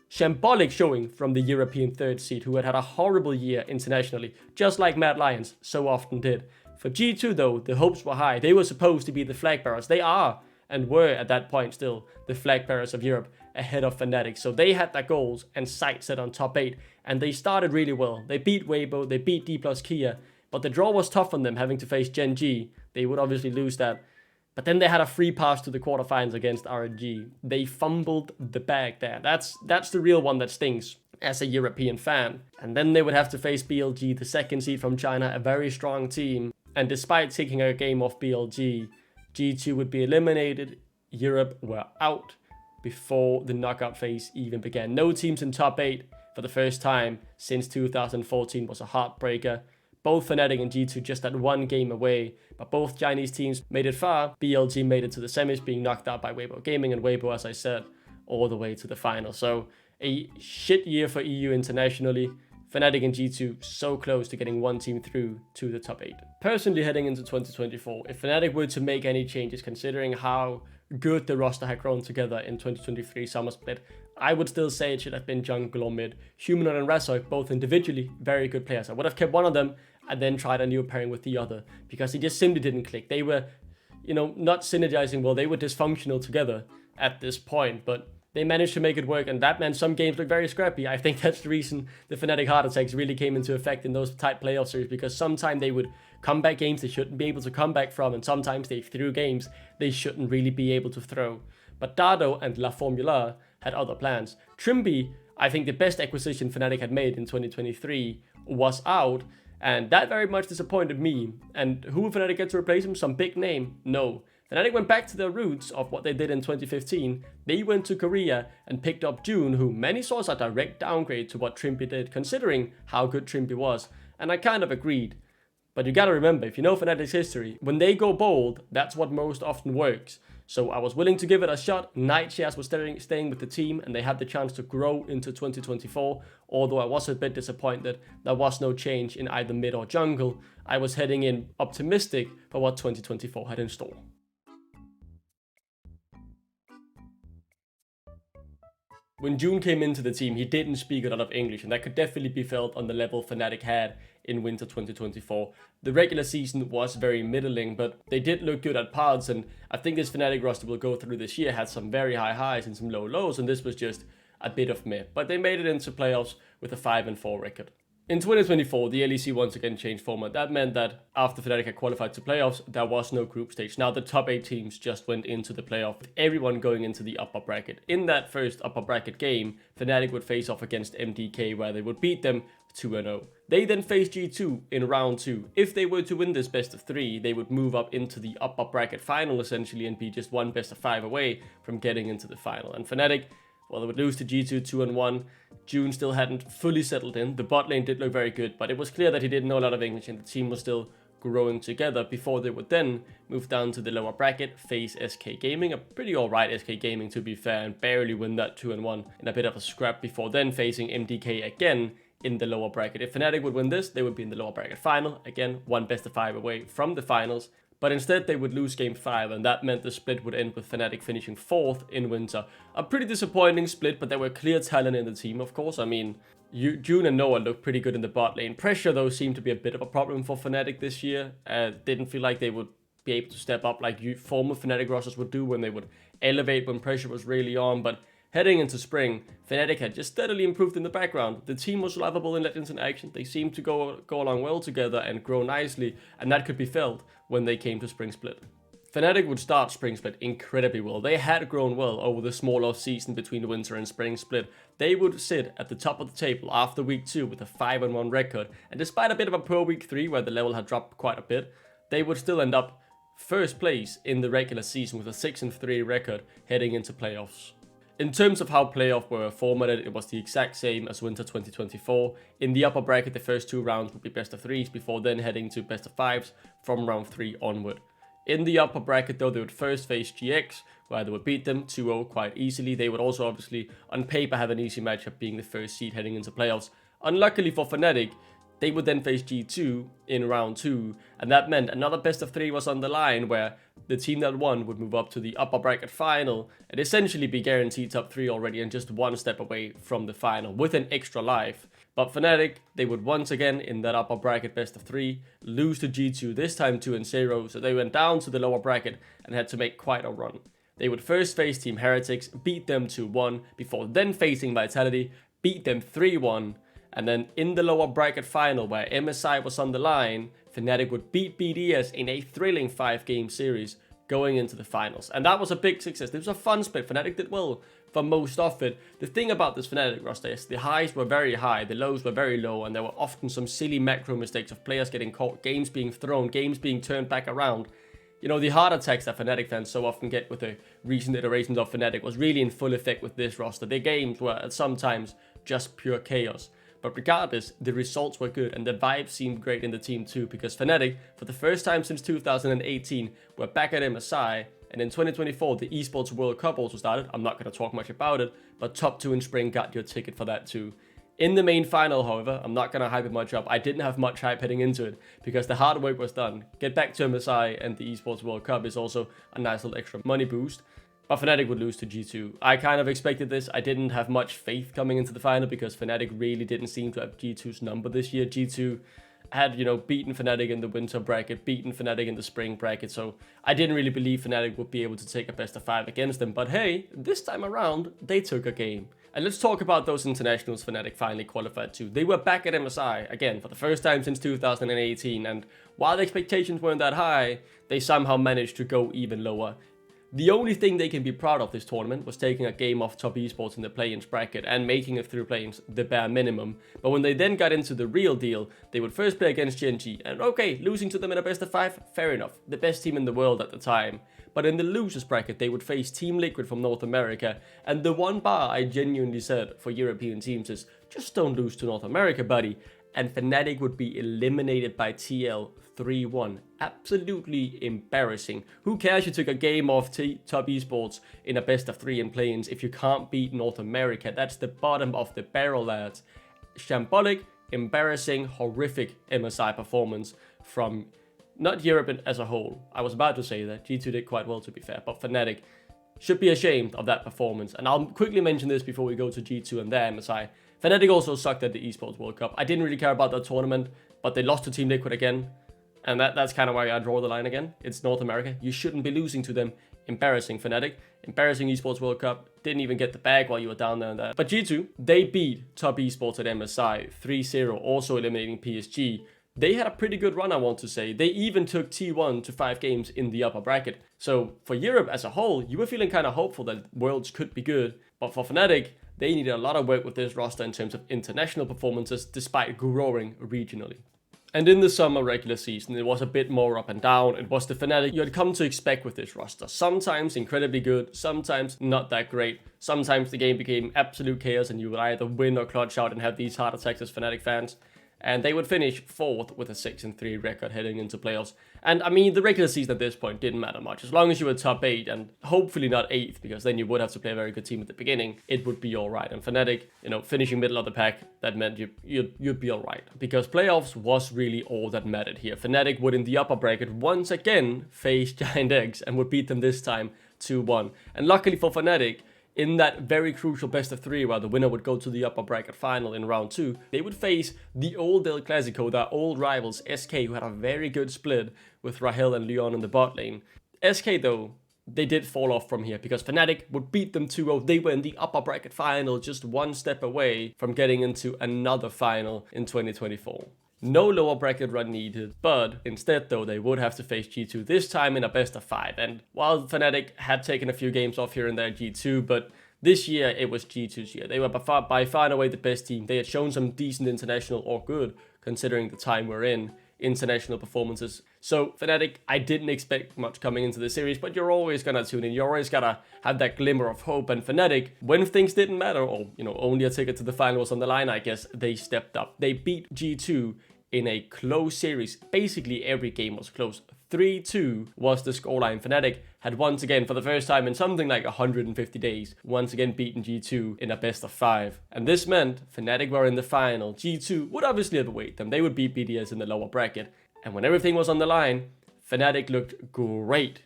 Shambolic showing from the European 3rd seed, who had a horrible year internationally, just like Mad Lions so often did. For G2 though, the hopes were high. They were supposed to be the flag bearers. They are, and were at that point still, the flag bearers of Europe ahead of Fnatic. So they had their goals and sights set on top 8, and they started really well. They beat Weibo, they beat D+ Kia, but the draw was tough on them, having to face Gen G. They would obviously lose that. But then they had a free pass to the quarterfinals against RNG. They fumbled the bag there. That's the real one that stings as a European fan. And then they would have to face BLG, the 2nd seed from China, a very strong team. And despite taking a game off BLG, G2 would be eliminated. Europe were out before the knockout phase even began. No teams in top 8 for the first time since 2014 was a heartbreaker. Both Fnatic and G2 just had one game away, but both Chinese teams made it far. BLG made it to the semis, being knocked out by Weibo Gaming, and Weibo, as I said, all the way to the final. So a shit year for EU internationally. Fnatic and G2 so close to getting one team through to the top 8. Personally, heading into 2024, if Fnatic were to make any changes, considering how good the roster had grown together in 2023 summer split, I would still say it should have been jungle or mid. Humanoid and Razork, both individually very good players. I would have kept one of them and then tried a new pairing with the other, because he just simply didn't click. They were, not synergizing well. They were dysfunctional together at this point, but they managed to make it work, and that meant some games looked very scrappy. I think that's the reason the Fnatic heart attacks really came into effect in those tight playoff series, because sometimes they would come back games they shouldn't be able to come back from, and sometimes they threw games they shouldn't really be able to throw. But Dardo and La Formula had other plans. Trimby, I think the best acquisition Fnatic had made in 2023, was out, and that very much disappointed me. And who will Fnatic get to replace him? Some big name? No. Fnatic went back to their roots of what they did in 2015. They went to Korea and picked up June, who many saw as a direct downgrade to what Trimby did, considering how good Trimby was. And I kind of agreed. But you gotta remember, if you know Fnatic's history, when they go bold, that's what most often works. So I was willing to give it a shot. Nightshares was staying with the team, and they had the chance to grow into 2024. Although I was a bit disappointed, there was no change in either mid or jungle. I was heading in optimistic for what 2024 had in store. When June came into the team, he didn't speak a lot of English, and that could definitely be felt on the level Fnatic had in winter 2024. The regular season was very middling, but they did look good at parts, and I think this Fnatic roster will go through this year had some very high highs and some low lows, and this was just a bit of meh. But they made it into playoffs with a 5-4 record. In 2024, the LEC once again changed format. That meant that after Fnatic had qualified to playoffs, there was no group stage. Now the top 8 teams just went into the playoff, with everyone going into the upper bracket. In that first upper bracket game, Fnatic would face off against MDK, where they would beat them 2-0. They then faced G2 in round 2. If they were to win this best of 3, they would move up into the upper bracket final essentially and be just one best of 5 away from getting into the final. And Fnatic, well, they would lose to G2 2-1. June still hadn't fully settled in. The bot lane did look very good, but it was clear that he didn't know a lot of English and the team was still growing together before they would then move down to the lower bracket, face SK Gaming, a pretty alright SK Gaming to be fair, and barely win that 2-1 in a bit of a scrap before then facing MDK again in the lower bracket. If Fnatic would win this, they would be in the lower bracket final, again one best of 5 away from the finals. But instead they would lose game 5, and that meant the split would end with Fnatic finishing 4th in winter. A pretty disappointing split, but there were clear talent in the team, of course. I mean, June and Noah looked pretty good in the bot lane. Pressure, though, seemed to be a bit of a problem for Fnatic this year. Didn't feel like they would be able to step up like former Fnatic rosters would do when they would elevate when pressure was really on. But heading into spring, Fnatic had just steadily improved in the background. The team was lovable in Legends in action. They seemed to go along well together and grow nicely, and that could be felt when they came to spring split. Fnatic would start spring split incredibly well. They had grown well over the small off season between the winter and spring split. They would sit at the top of the table after week 2 with a 5-1 record, and despite a bit of a poor week 3 where the level had dropped quite a bit, they would still end up first place in the regular season with a 6-3 record heading into playoffs. In terms of how playoffs were formatted, it was the exact same as winter 2024. In the upper bracket, the first 2 rounds would be best of 3s before then heading to best of 5s from round 3 onward. In the upper bracket though, they would first face GX, where they would beat them 2-0 quite easily. They would also obviously on paper have an easy matchup being the first seed heading into playoffs. Unluckily for Fnatic, they would then face G2 in round 2, and that meant another best of 3 was on the line where the team that won would move up to the upper bracket final and essentially be guaranteed top 3 already and just one step away from the final with an extra life. But Fnatic, they would once again in that upper bracket best of 3 lose to G2, this time 2-0, so they went down to the lower bracket and had to make quite a run. They would first face Team Heretics, beat them 2-1 before then facing Vitality, beat them 3-1. And then in the lower bracket final where MSI was on the line, Fnatic would beat BDS in a thrilling 5-game series going into the finals. And that was a big success. This was a fun split. Fnatic did well for most of it. The thing about this Fnatic roster is the highs were very high, the lows were very low, and there were often some silly macro mistakes of players getting caught, games being thrown, games being turned back around. You know, the heart attacks that Fnatic fans so often get with the recent iterations of Fnatic was really in full effect with this roster. Their games were at some times just pure chaos. But regardless, the results were good and the vibe seemed great in the team too, because Fnatic, for the first time since 2018, were back at MSI, and in 2024 the Esports World Cup also started. I'm not going to talk much about it, but top 2 in spring got your ticket for that too. In the main final, however, I'm not going to hype it much up. I didn't have much hype heading into it, because the hard work was done. Get back to MSI and the Esports World Cup is also a nice little extra money boost. But Fnatic would lose to G2. I kind of expected this. I didn't have much faith coming into the final because Fnatic really didn't seem to have G2's number this year. G2 had, you know, beaten Fnatic in the winter bracket, beaten Fnatic in the spring bracket, so I didn't really believe Fnatic would be able to take a best of 5 against them. But hey, this time around, they took a game. And let's talk about those internationals Fnatic finally qualified to. They were back at MSI, again, for the first time since 2018, and while the expectations weren't that high, they somehow managed to go even lower. The only thing they can be proud of this tournament was taking a game off top esports in the play-ins bracket and making it through play-ins the bare minimum. But when they then got into the real deal, they would first play against Gen.G, and okay, losing to them in a best of 5, fair enough, the best team in the world at the time. But in the losers bracket, they would face Team Liquid from North America, and the one bar I genuinely said for European teams is, just don't lose to North America, buddy. and Fnatic would be eliminated by TL 3-1. Absolutely embarrassing. Who cares you took a game off Top Esports in a best of 3 in play-ins if you can't beat North America? That's the bottom of the barrel, lads. Shambolic, embarrassing, horrific MSI performance from not Europe as a whole. I was about to say that. G2 did quite well, to be fair, but Fnatic should be ashamed of that performance. And I'll quickly mention this before we go to G2 and their MSI. Fnatic also sucked at the Esports World Cup. I didn't really care about that tournament, but they lost to Team Liquid again. And that's kind of why I draw the line again. It's North America. You shouldn't be losing to them. Embarrassing, Fnatic. Embarrassing Esports World Cup. Didn't even get the bag while you were down there and that. But G2, they beat Top Esports at MSI 3-0, also eliminating PSG. They had a pretty good run, I want to say. They even took T1 to 5 games in the upper bracket. So for Europe as a whole, you were feeling kind of hopeful that Worlds could be good. But for Fnatic, they needed a lot of work with this roster in terms of international performances, despite growing regionally. And in the summer regular season, it was a bit more up and down. It was the Fnatic you had come to expect with this roster. Sometimes incredibly good, sometimes not that great. Sometimes the game became absolute chaos and you would either win or clutch out and have these heart attacks as Fnatic fans. And they would finish 4th with a 6-3 record heading into playoffs. And I mean, the regular season at this point didn't matter much. As long as you were top 8 and hopefully not 8th, because then you would have to play a very good team at the beginning, it would be alright. And Fnatic, you know, finishing middle of the pack, that meant you'd be alright. Because playoffs was really all that mattered here. Fnatic would in the upper bracket once again face Giant Eggs and would beat them this time 2-1. And luckily for Fnatic, in that very crucial best of 3 where the winner would go to the upper bracket final in round 2, they would face the old El Clasico, their old rivals SK, who had a very good split with Rahel and Leon in the bot lane. SK though, they did fall off from here because Fnatic would beat them 2-0. They were in the upper bracket final, just one step away from getting into another final in 2024. No lower bracket run needed, but instead though they would have to face G2 this time in a best of 5. And while Fnatic had taken a few games off here and there G2, but this year it was G2's year. They were by far and away the best team. They had shown some decent international or good, considering the time we're in, international performances. So Fnatic, I didn't expect much coming into the series, but you're always gonna tune in. You're always gonna have that glimmer of hope. And Fnatic, when things didn't matter, or you know, only a ticket to the final was on the line, I guess, they stepped up. They beat G2 in a close series. Basically every game was close. 3-2 was the scoreline. Fnatic had once again, for the first time in something like 150 days, once again beaten G2 in a best of 5. And this meant Fnatic were in the final. G2 would obviously overweight them. They would beat BDS in the lower bracket. And when everything was on the line, Fnatic looked great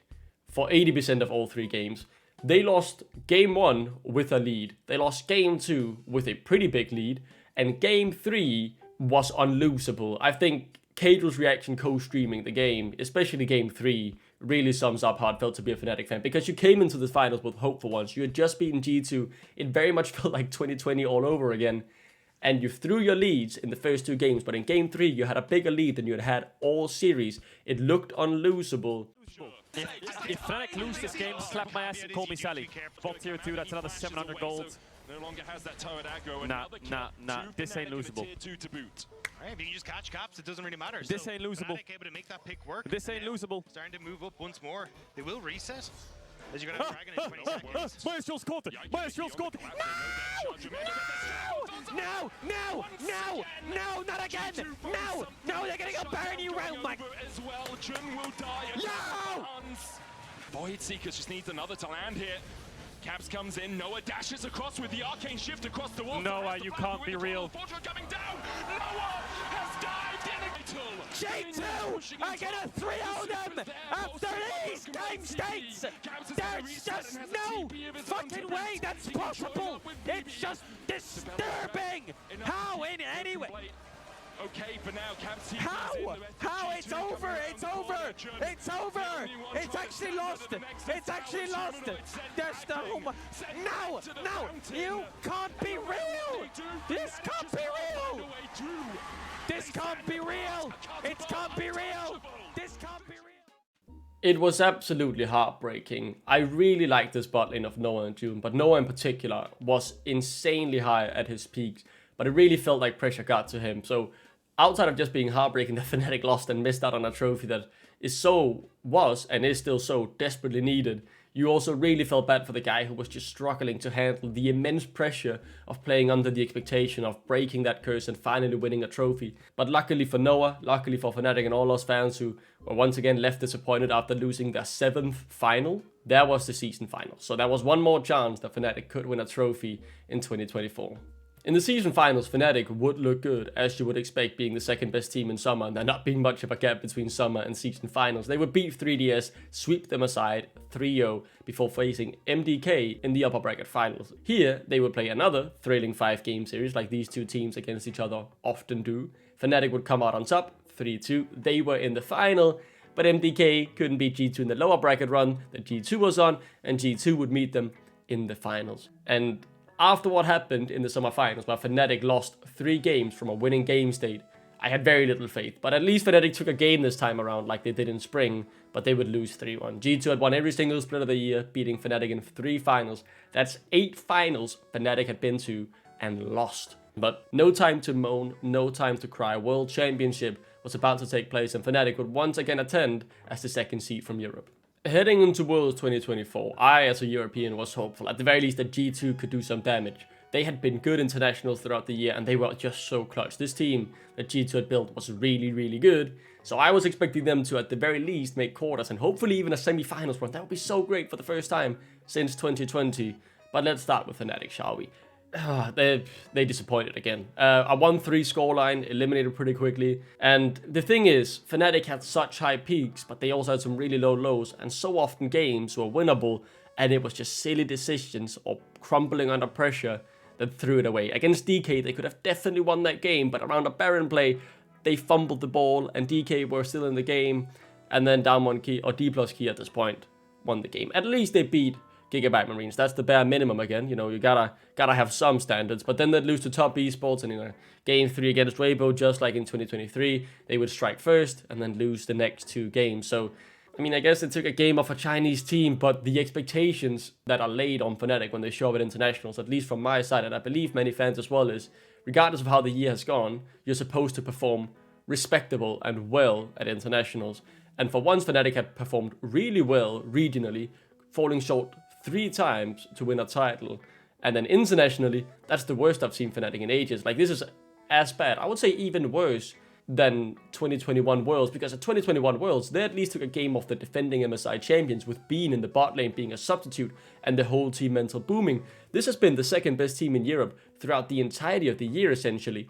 for 80% of all 3 games. They lost game 1 with a lead. They lost game 2 with a pretty big lead. And game 3 was unlosable. I think Caedrel's reaction co-streaming the game, especially game 3, really sums up how it felt to be a Fnatic fan, because you came into the finals with hope for once. You had just beaten G2. It very much felt like 2020 all over again. And you threw your leads in the first 2 games, but in game 3 you had a bigger lead than you had had all series. It looked unlosable. If Fnatic lose this game, slap my ass and call me Sally. Bot tier 2, that's another 700 gold. No longer has that turret aggro. Nah, this ain't losable. Alright, if you just catch caps, it doesn't really matter. This ain't losable. Fnatic able to make that pick work. This ain't losable. Starting to move up once more. They will reset. As you're going to have Dragon in 20 seconds. Maestro's caught it! Maestro's caught it! No! No! No! No! Not again! No! No! They're getting a Baron you round, Mike! As well, Jun will die. No! Void Seekers just needs another to land here. Caps comes in, Noah dashes across with the arcane shift across the wall. Noah, you can't be real. Coming down. Noah has dived in a J2 are gonna 3-0 them after these game states! There's just no fucking way that's possible! It's just disturbing! How in any way? Okay, for now, Caps here. How? It's over! It's over! It's over! It's actually lost! It's actually lost! There's no... No! No! You can't be real! This can't be real! This can't be real! It can't be real! This can't be real! It was absolutely heartbreaking. I really liked this bot lane of Noah and June, but Noah in particular was insanely high at his peaks, but it really felt like pressure got to him. So outside of just being heartbreaking that Fnatic lost and missed out on a trophy that was and is still so desperately needed, you also really felt bad for the guy who was just struggling to handle the immense pressure of playing under the expectation of breaking that curse and finally winning a trophy. But luckily for Noah, luckily for Fnatic and all those fans who were once again left disappointed after losing their 7th final, there was the season final. So there was one more chance that Fnatic could win a trophy in 2024. In the season finals, Fnatic would look good, as you would expect, being the second best team in summer and there not being much of a gap between summer and season finals. They would beat 3DS, sweep them aside 3-0 before facing MDK in the upper bracket finals. Here, they would play another thrilling 5-game series like these two teams against each other often do. Fnatic would come out on top, 3-2. They were in the final, but MDK couldn't beat G2 in the lower bracket run that G2 was on, and G2 would meet them in the finals. And after what happened in the summer finals, where Fnatic lost 3 games from a winning game state, I had very little faith. But at least Fnatic took a game this time around like they did in spring, but they would lose 3-1. G2 had won every single split of the year, beating Fnatic in 3 finals. That's 8 finals Fnatic had been to and lost. But no time to moan, no time to cry. World Championship was about to take place and Fnatic would once again attend as the second seed from Europe. Heading into Worlds 2024, I as a European was hopeful, at the very least, that G2 could do some damage. They had been good internationals throughout the year and they were just so clutch. This team that G2 had built was really, really good. So I was expecting them to, at the very least, make quarters and hopefully even a semi-finals run. That would be so great for the first time since 2020. But let's start with Fnatic, shall we? They disappointed again. A 1-3 scoreline, eliminated pretty quickly. And the thing is, Fnatic had such high peaks, but they also had some really low lows. And so often games were winnable, and it was just silly decisions or crumbling under pressure that threw it away. Against DK, they could have definitely won that game, but around a Baron play, they fumbled the ball, and DK were still in the game. And then down 1 key, or D plus key at this point, won the game. At least they beat Gigabyte Marines. That's the bare minimum again. You know, you gotta have some standards. But then they'd lose to top esports, and in game 3 against Weibo, just like in 2023, they would strike first and then lose the next 2 games. So, I mean, I guess it took a game off a Chinese team, but the expectations that are laid on Fnatic when they show up at internationals, at least from my side, and I believe many fans as well, is regardless of how the year has gone, you're supposed to perform respectable and well at internationals. And for once, Fnatic had performed really well regionally, falling short 3 times to win a title. And then internationally, that's the worst I've seen Fnatic in ages. Like, this is as bad. I would say even worse than 2021 Worlds, because at 2021 Worlds, they at least took a game off the defending MSI champions with Bean in the bot lane being a substitute and the whole team mental booming. This has been the second best team in Europe throughout the entirety of the year, essentially.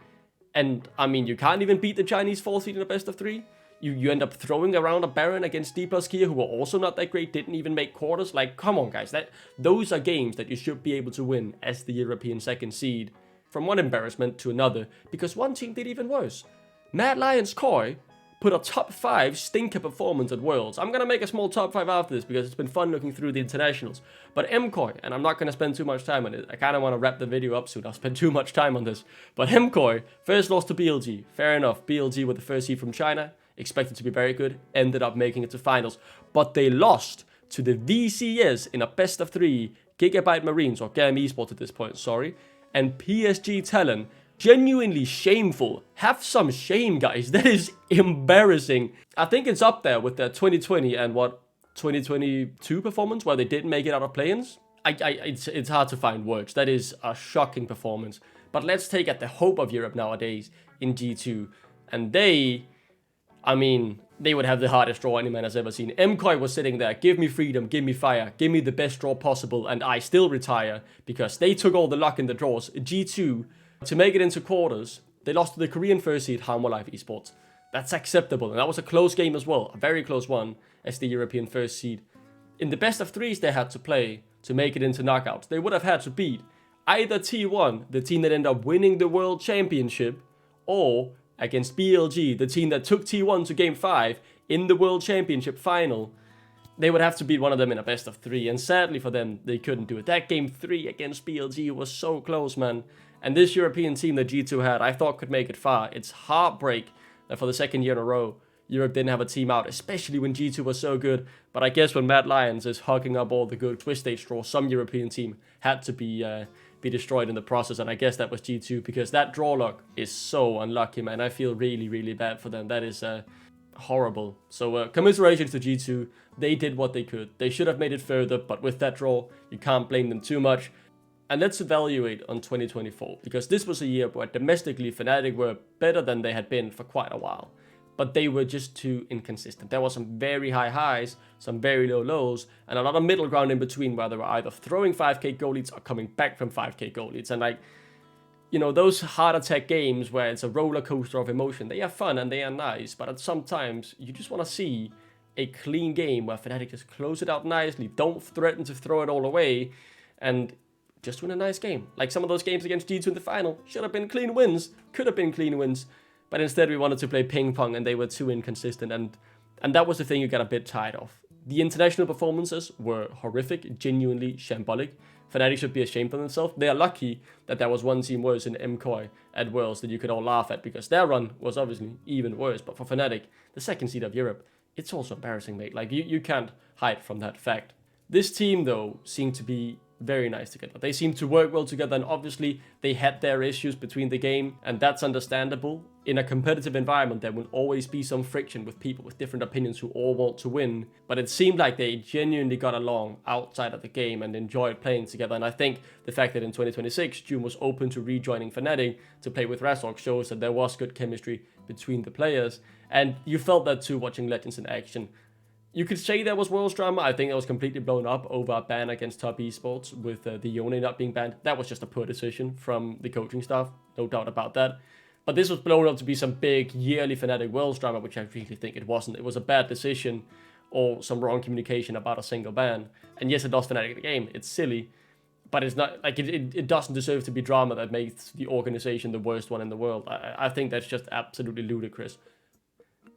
And, I mean, you can't even beat the Chinese 4th seed in a best of 3. You end up throwing around a Baron against D plus Kia, who were also not that great, didn't even make quarters. Like, come on, guys. Those are games that you should be able to win as the European second seed. From one embarrassment to another, because one team did even worse. Mad Lions Koi put a top 5 stinker performance at Worlds. I'm going to make a small top 5 after this because it's been fun looking through the internationals. But MKoi, and I'm not going to spend too much time on it. I kind of want to wrap the video up soon. I'll spend too much time on this. But MKoi first lost to BLG. Fair enough. BLG were the first seed from China. Expected to be very good, ended up making it to finals. But they lost to the VCS in a best of 3, Gigabyte Marines, or GAM Esports at this point, sorry, and PSG Talon. Genuinely shameful. Have some shame, guys. That is embarrassing. I think it's up there with their 2020 and 2022 performance, where they didn't make it out of play-ins. It's hard to find words. That is a shocking performance. But let's take at the hope of Europe nowadays in G2. And I mean, they would have the hardest draw any man has ever seen. MKoi was sitting there, give me freedom, give me fire, give me the best draw possible, and I still retire, because they took all the luck in the draws. G2, to make it into quarters, they lost to the Korean first seed, Harmor Life Esports. That's acceptable, and that was a close game as well, a very close one, as the European first seed. In the best of 3s they had to play to make it into knockouts, they would have had to beat either T1, the team that ended up winning the World Championship, or against BLG, the team that took T1 to Game 5 in the World Championship final. They would have to beat one of them in a best of 3, and sadly for them, they couldn't do it. That Game 3 against BLG was so close, man. And this European team that G2 had, I thought could make it far. It's heartbreak that for the second year in a row, Europe didn't have a team out, especially when G2 was so good. But I guess when Mad Lions is hugging up all the good twist stage draws, some European team had to be destroyed in the process, and I guess that was G2, because that draw luck is so unlucky, man. I feel really, really bad for them. That is horrible. So commiserations to G2. They did what they could. They should have made it further, but with that draw, you can't blame them too much. And let's evaluate on 2024, because this was a year where domestically Fnatic were better than they had been for quite a while. But they were just too inconsistent. There were some very high highs, some very low lows, and a lot of middle ground in between where they were either throwing 5k goal leads or coming back from 5k goal leads. And like, you know, those heart attack games where it's a roller coaster of emotion, they are fun and they are nice, but at some times you just want to see a clean game where Fnatic just close it out nicely, don't threaten to throw it all away, and just win a nice game. Like some of those games against G2 in the final should have been clean wins, could have been clean wins, but instead we wanted to play ping pong and they were too inconsistent, and that was the thing you got a bit tired of. The international performances were horrific, genuinely shambolic. Fnatic should be ashamed of themselves. They are lucky that there was one team worse in MKOI at Worlds that you could all laugh at, because their run was obviously even worse. But for Fnatic, the second seed of Europe, it's also embarrassing, mate. Like, you can't hide from that fact. This team, though, seemed to be very nice together. They seemed to work well together, and obviously they had their issues between the game, and that's understandable. In a competitive environment, there will always be some friction with people with different opinions who all want to win, but it seemed like they genuinely got along outside of the game and enjoyed playing together. And I think the fact that in 2026 June was open to rejoining Fnatic to play with Razork shows that there was good chemistry between the players, and you felt that too watching Legends in action. You could say there was Worlds drama. I think that was completely blown up over a ban against Top Esports with the Yone not being banned. That was just a poor decision from the coaching staff, no doubt about that. But this was blown up to be some big yearly Fnatic Worlds drama, which I really think it wasn't. It was a bad decision or some wrong communication about a single ban. And yes, it lost Fnatic the game. It's silly, but it's not like it doesn't deserve to be drama that makes the organization the worst one in the world. I think that's just absolutely ludicrous.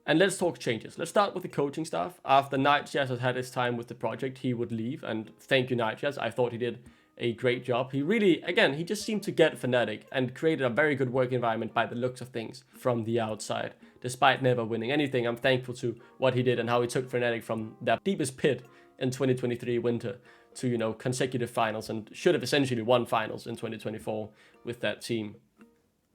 And let's talk changes. Let's start with the coaching staff. After Nightshaz has had his time with the project, he would leave. And thank you, Nightshaz. I thought he did a great job. He really, again, he just seemed to get Fnatic and created a very good work environment by the looks of things from the outside. Despite never winning anything, I'm thankful to what he did and how he took Fnatic from their deepest pit in 2023 winter to, you know, consecutive finals, and should have essentially won finals in 2024 with that team.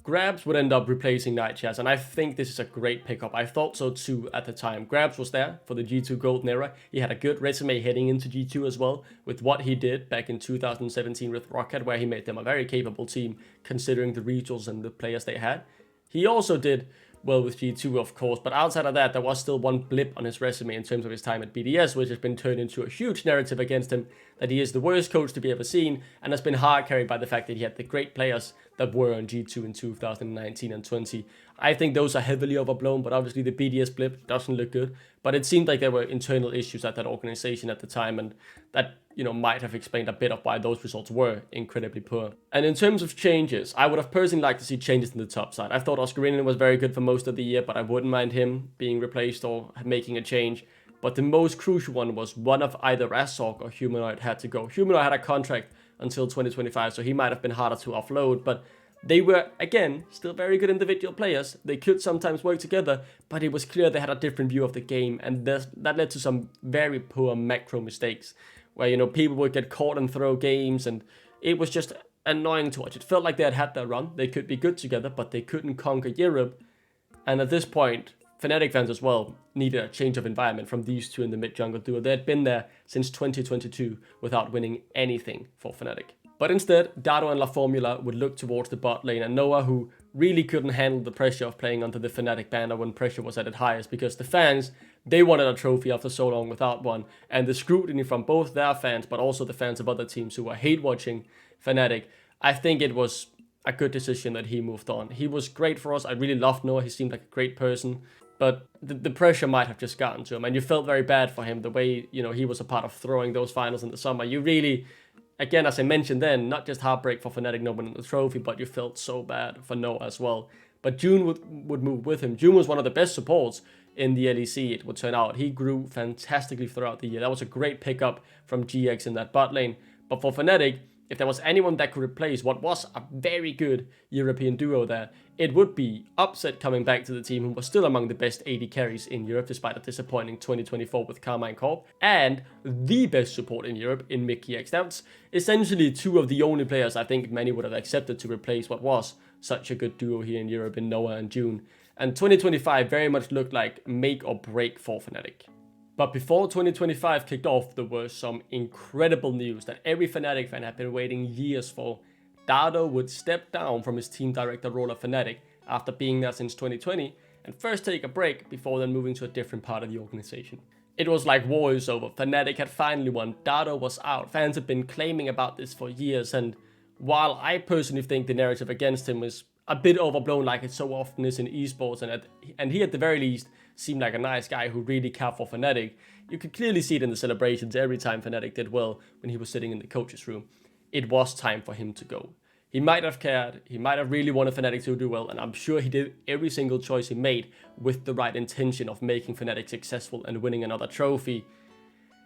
Grabbz would end up replacing Nightshaz, and I think this is a great pickup. I thought so too at the time. Grabbz was there for the G2 Golden era. He had a good resume heading into G2 as well, with what he did back in 2017 with Rocket, where he made them a very capable team considering the regionals and the players they had. He also did well with G2, of course, but outside of that, there was still one blip on his resume in terms of his time at BDS, which has been turned into a huge narrative against him, that he is the worst coach to be ever seen, and has been hard carried by the fact that he had the great players that were on G2 in 2019 and 20. I think those are heavily overblown, but obviously the BDS blip doesn't look good. But it seemed like there were internal issues at that organization at the time, and that, you know, might have explained a bit of why those results were incredibly poor. And in terms of changes, I would have personally liked to see changes in the top side. I thought Oscarinian was very good for most of the year, but I wouldn't mind him being replaced or making a change. But the most crucial one was one of either Razork or Humanoid had to go. Humanoid had a contract until 2025, so he might have been harder to offload, but they were, again, still very good individual players. They could sometimes work together, but it was clear they had a different view of the game, and that led to some very poor macro mistakes, where, you know, people would get caught and throw games, and it was just annoying to watch. It felt like they had their run. They could be good together, but they couldn't conquer Europe, and at this point, Fnatic fans as well needed a change of environment from these two in the mid-jungle duo. They had been there since 2022 without winning anything for Fnatic. But instead, Dardo and La Formula would look towards the bot lane, and Noah, who really couldn't handle the pressure of playing under the Fnatic banner when pressure was at its highest, because the fans, they wanted a trophy after so long without one, and the scrutiny from both their fans, but also the fans of other teams who were hate-watching Fnatic, I think it was a good decision that he moved on. He was great for us. I really loved Noah. He seemed like a great person. But the pressure might have just gotten to him, and you felt very bad for him, the way, you know, he was a part of throwing those finals in the summer. You really, again, as I mentioned then, not just heartbreak for Fnatic not winning the trophy, but you felt so bad for Noah as well. But June would move with him. June was one of the best supports in the LEC, it would turn out. He grew fantastically throughout the year. That was a great pickup from GX in that bot lane. But for Fnatic, if there was anyone that could replace what was a very good European duo there, it would be Upset coming back to the team, who was still among the best AD carries in Europe despite a disappointing 2024 with Carmine Corp, and the best support in Europe in Mickey X. That's essentially two of the only players I think many would have accepted to replace what was such a good duo here in Europe in Noah and June. and 2025 very much looked like make or break for Fnatic. But before 2025 kicked off, there was some incredible news that every Fnatic fan had been waiting years for. Dardo would step down from his team director role at Fnatic after being there since 2020 and first take a break before then moving to a different part of the organization. It was like war is over. Fnatic had finally won. Dardo was out. Fans had been claiming about this for years, and while I personally think the narrative against him was a bit overblown like it so often is in esports, and he at the very least seemed like a nice guy who really cared for Fnatic, you could clearly see it in the celebrations every time Fnatic did well when he was sitting in the coach's room. It was time for him to go. He might have cared, he might have really wanted Fnatic to do well, and I'm sure he did every single choice he made with the right intention of making Fnatic successful and winning another trophy.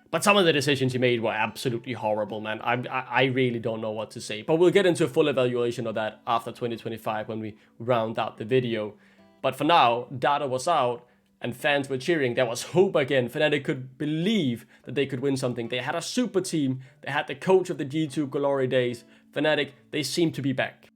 But some of the decisions he made were absolutely horrible, man. I really don't know what to say. But we'll get into a full evaluation of that after 2025 when we round out the video. But for now, Dardo was out and fans were cheering. There was hope again. Fnatic could believe that they could win something. They had a super team. They had the coach of the G2 glory days. Fnatic, they seem to be back.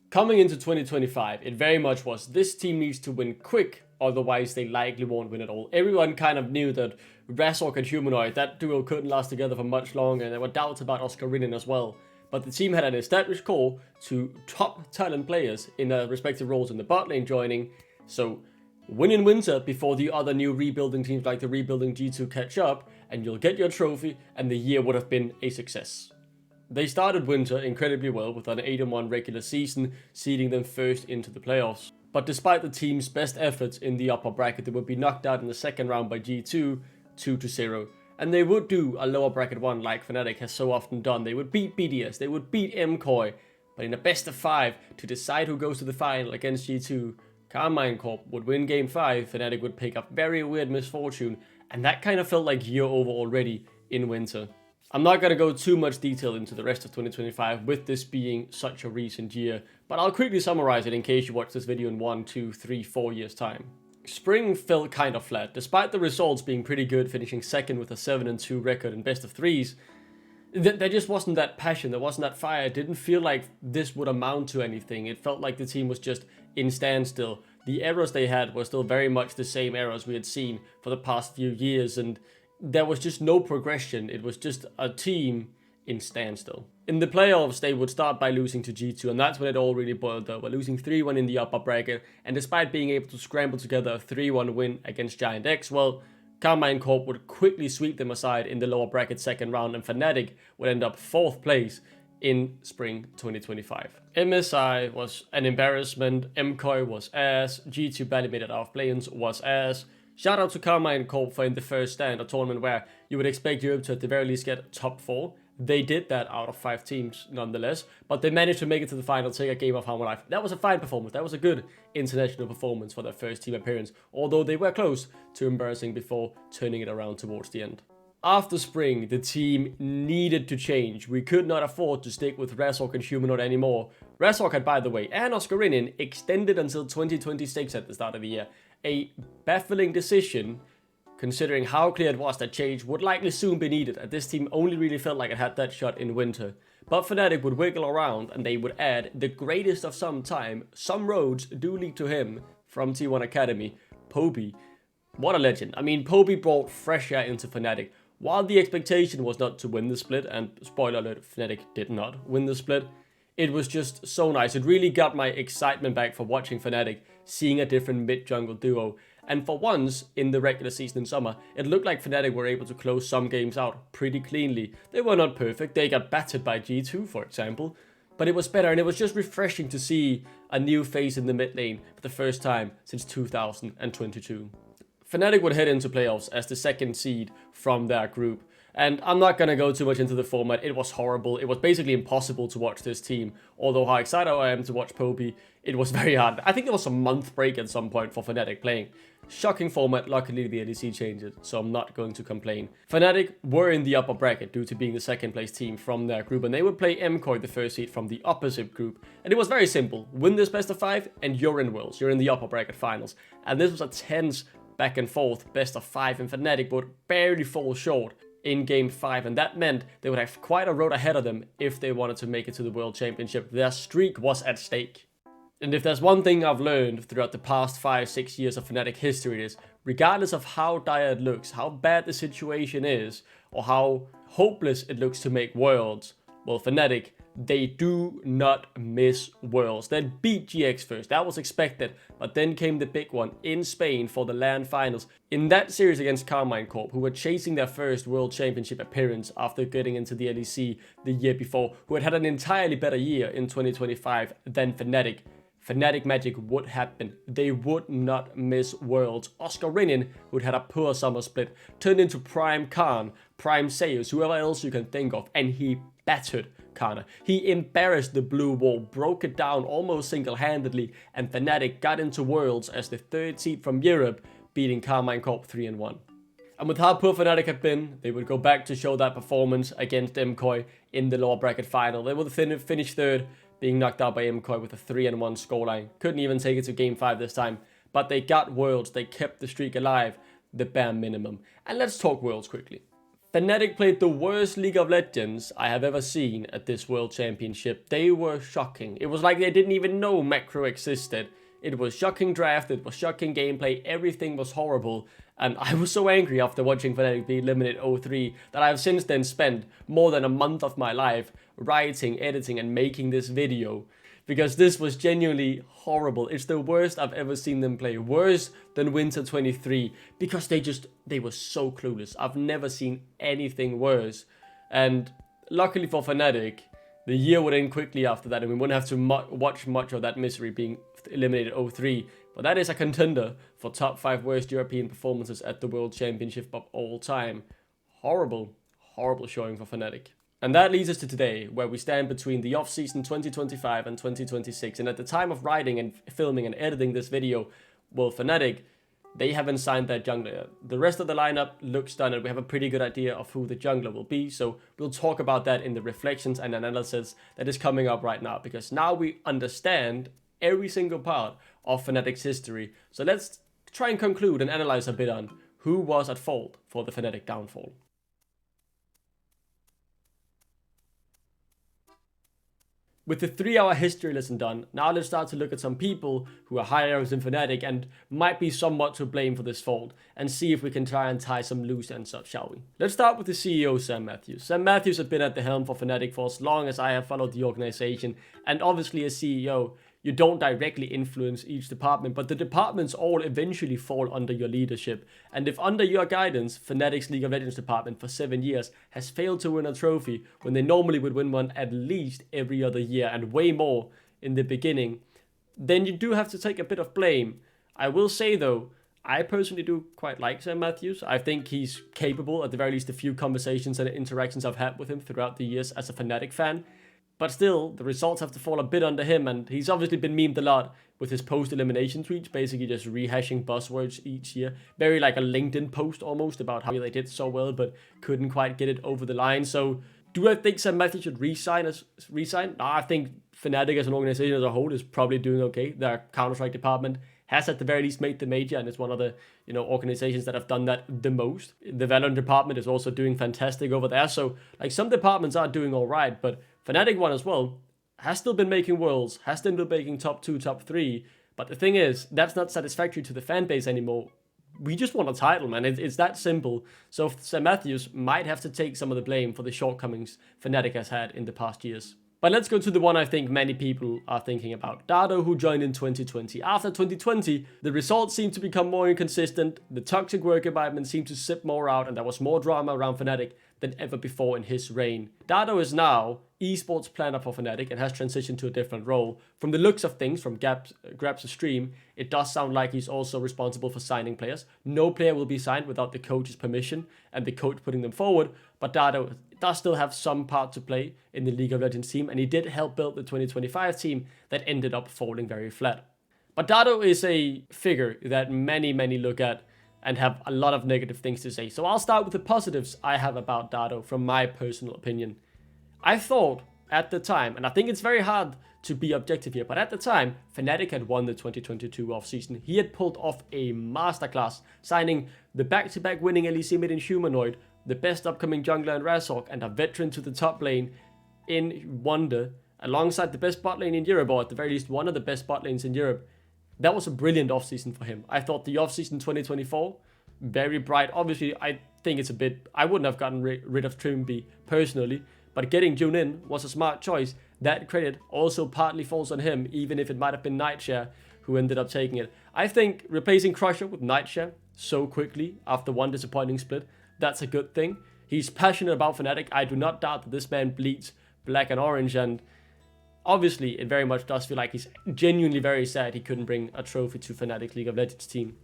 Coming into 2025, it very much was this team needs to win quick, otherwise they likely won't win at all. Everyone kind of knew that Razork and Humanoid, that duo couldn't last together for much longer, and there were doubts about Oscarinin as well. But the team had an established core to top talent players in their respective roles in the bot lane joining, so win in winter before the other new rebuilding teams like the rebuilding G2 catch up, and you'll get your trophy, and the year would have been a success. They started winter incredibly well with an 8-1 regular season, seeding them first into the playoffs. But despite the team's best efforts in the upper bracket, they would be knocked out in the second round by G2, 2-0. And they would do a lower bracket one like Fnatic has so often done. They would beat BDS, they would beat MKOI, but in a best of 5 to decide who goes to the final against G2, Carmine Corp would win game 5, Fnatic would pick up very weird misfortune, and that kind of felt like year over already in winter. I'm not going to go too much detail into the rest of 2025 with this being such a recent year, but I'll quickly summarize it in case you watch this video in 1, 2, 3, 4 years time. Spring felt kind of flat. Despite the results being pretty good, finishing second with a 7-2 record in best of 3s, there just wasn't that passion, there wasn't that fire. It didn't feel like this would amount to anything. It felt like the team was just in standstill. The errors they had were still very much the same errors we had seen for the past few years, and there was just no progression. It was just a team in standstill. In the playoffs, they would start by losing to G2, and that's when it all really boiled over. Losing 3-1 in the upper bracket, and despite being able to scramble together a 3-1 win against Giant X, well, Carmine Corp would quickly sweep them aside in the lower bracket second round, and Fnatic would end up 4th place in spring 2025. MSI was an embarrassment, MKOI was ass, G2 barely made it out of play-ins was ass. Shout out to Carmine Corp for in the first stand, a tournament where you would expect Europe to at the very least get top 4. They did that out of 5 teams nonetheless, but they managed to make it to the final, take a game of Harmon Life. That was a fine performance. That was a good international performance for their first team appearance, although they were close to embarrassing before turning it around towards the end. After spring, the team needed to change. We could not afford to stick with Razork and Humanoid anymore. Razork had, by the way, and Oscarinin extended until 2026 at the start of the year. A baffling decision, considering how clear it was that change would likely soon be needed, and this team only really felt like it had that shot in winter. But Fnatic would wiggle around, and they would add the greatest of some time. Some roads do lead to him from T1 Academy, Poby. What a legend. I mean, Poby brought fresh air into Fnatic. While the expectation was not to win the split, and spoiler alert, Fnatic did not win the split, it was just so nice. It really got my excitement back for watching Fnatic, seeing a different mid-jungle duo. And for once, in the regular season in summer, it looked like Fnatic were able to close some games out pretty cleanly. They were not perfect, they got battered by G2 for example, but it was better, and it was just refreshing to see a new face in the mid lane for the first time since 2022. Fnatic would head into playoffs as the second seed from their group. And I'm not going to go too much into the format. It was horrible. It was basically impossible to watch this team. Although how excited I am to watch Poby, it was very hard. I think there was a month break at some point for Fnatic playing. Shocking format. Luckily the LEC changed it, so I'm not going to complain. Fnatic were in the upper bracket due to being the second place team from their group, and they would play MKOI, the first seed, from the opposite group. And it was very simple. Win this best of 5 and you're in Worlds. You're in the upper bracket finals. And this was a tense back and forth best of 5, and Fnatic would barely fall short in Game 5, and that meant they would have quite a road ahead of them if they wanted to make it to the World Championship. Their streak was at stake. And if there's one thing I've learned throughout the past 5-6 years of Fnatic history, it is, regardless of how dire it looks, how bad the situation is, or how hopeless it looks to make Worlds, well, Fnatic, they do not miss Worlds. They beat GX first, that was expected, but then came the big one in Spain for the LAN finals. In that series against Karmine Corp, who were chasing their first World Championship appearance after getting into the LEC the year before, who had an entirely better year in 2025 than Fnatic. Fnatic magic would happen. They would not miss Worlds. Oscar Rinin, who'd had a poor summer split, turned into Prime Khan, Prime Zeus, whoever else you can think of, and he battered Kana. He embarrassed the blue wall, broke it down almost single-handedly, and Fnatic got into Worlds as the 3rd seed from Europe, beating Karmine Corp 3-1. And with how poor Fnatic had been, they would go back to show that performance against MKOI in the lower bracket final. They would finish 3rd, being knocked out by MKOI with a 3-1 scoreline. Couldn't even take it to Game 5 this time, but they got Worlds, they kept the streak alive, the bare minimum. And let's talk Worlds quickly. Fnatic played the worst League of Legends I have ever seen at this World Championship. They were shocking. It was like they didn't even know Macro existed. It was shocking draft, it was shocking gameplay, everything was horrible. And I was so angry after watching Fnatic be eliminated 0-3 that I have since then spent more than a month of my life writing, editing, and making this video. Because this was genuinely horrible. It's the worst I've ever seen them play. Worse than Winter 23. Because they were so clueless. I've never seen anything worse. And luckily for Fnatic, the year would end quickly after that, and we wouldn't have to watch much of that misery being eliminated 0-3. But that is a contender for top 5 worst European performances at the World Championship of all time. Horrible, horrible showing for Fnatic. And that leads us to today, where we stand between the off-season 2025 and 2026. And at the time of writing and filming and editing this video, well, Fnatic, they haven't signed their jungler yet. The rest of the lineup looks done, and we have a pretty good idea of who the jungler will be. So we'll talk about that in the reflections and analysis that is coming up right now, because now we understand every single part of Fnatic's history. So let's try and conclude and analyze a bit on who was at fault for the Fnatic downfall. With the 3-hour history lesson done, now let's start to look at some people who are higher in Fnatic and might be somewhat to blame for this fault, and see if we can try and tie some loose ends up, shall we? Let's start with the CEO, Sam Matthews. Sam Matthews has been at the helm for Fnatic for as long as I have followed the organization, and obviously as CEO, you don't directly influence each department, but the departments all eventually fall under your leadership. And if under your guidance, Fnatic's League of Legends department for 7 years has failed to win a trophy when they normally would win one at least every other year and way more in the beginning, then you do have to take a bit of blame. I will say though, I personally do quite like Sam Matthews. I think he's capable, at the very least the few conversations and interactions I've had with him throughout the years as a Fnatic fan. But still, the results have to fall a bit under him, and he's obviously been memed a lot with his post-elimination tweets, basically just rehashing buzzwords each year. Very like a LinkedIn post almost about how they did so well, but couldn't quite get it over the line. So, do I think Sam Matthews should resign? No, I think Fnatic as an organization as a whole is probably doing okay. Their Counter-Strike department has at the very least made the major, and it's one of the organizations that have done that the most. The Valorant department is also doing fantastic over there. So, like, some departments are doing all right, but Fnatic one as well has still been making Worlds, has still been making top 2, top 3. But the thing is, that's not satisfactory to the fan base anymore. We just want a title, man. It's that simple. So Sam Matthews might have to take some of the blame for the shortcomings Fnatic has had in the past years. But let's go to the one I think many people are thinking about. Dardo, who joined in 2020. After 2020, the results seemed to become more inconsistent, the toxic work environment seemed to sip more out, and there was more drama around Fnatic than ever before in his reign. Dardo is now esports planner for Fnatic and has transitioned to a different role. From the looks of things, from Grabbz' stream, it does sound like he's also responsible for signing players. No player will be signed without the coach's permission and the coach putting them forward, but Dardo does still have some part to play in the League of Legends team, and he did help build the 2025 team that ended up falling very flat. But Dardo is a figure that many look at and have a lot of negative things to say. So I'll start with the positives I have about Dardo from my personal opinion. I thought at the time, and I think it's very hard to be objective here, but at the time, Fnatic had won the 2022 offseason. He had pulled off a masterclass, signing the back-to-back winning LEC mid in Humanoid the best upcoming jungler in Razork, and a veteran to the top lane in Wonder, alongside the best bot lane in Europe, or at the very least one of the best bot lanes in Europe. That was a brilliant offseason for him. I thought the offseason 2024, very bright. Obviously, I think it's a bit... I wouldn't have gotten rid of Trimby personally, but getting June in was a smart choice. That credit also partly falls on him, even if it might have been Nightshare who ended up taking it. I think replacing Crusher with Nightshare so quickly after one disappointing split, that's a good thing. He's passionate about Fnatic. I do not doubt that this man bleeds black and orange, and obviously it very much does feel like he's genuinely very sad he couldn't bring a trophy to Fnatic League of Legends team.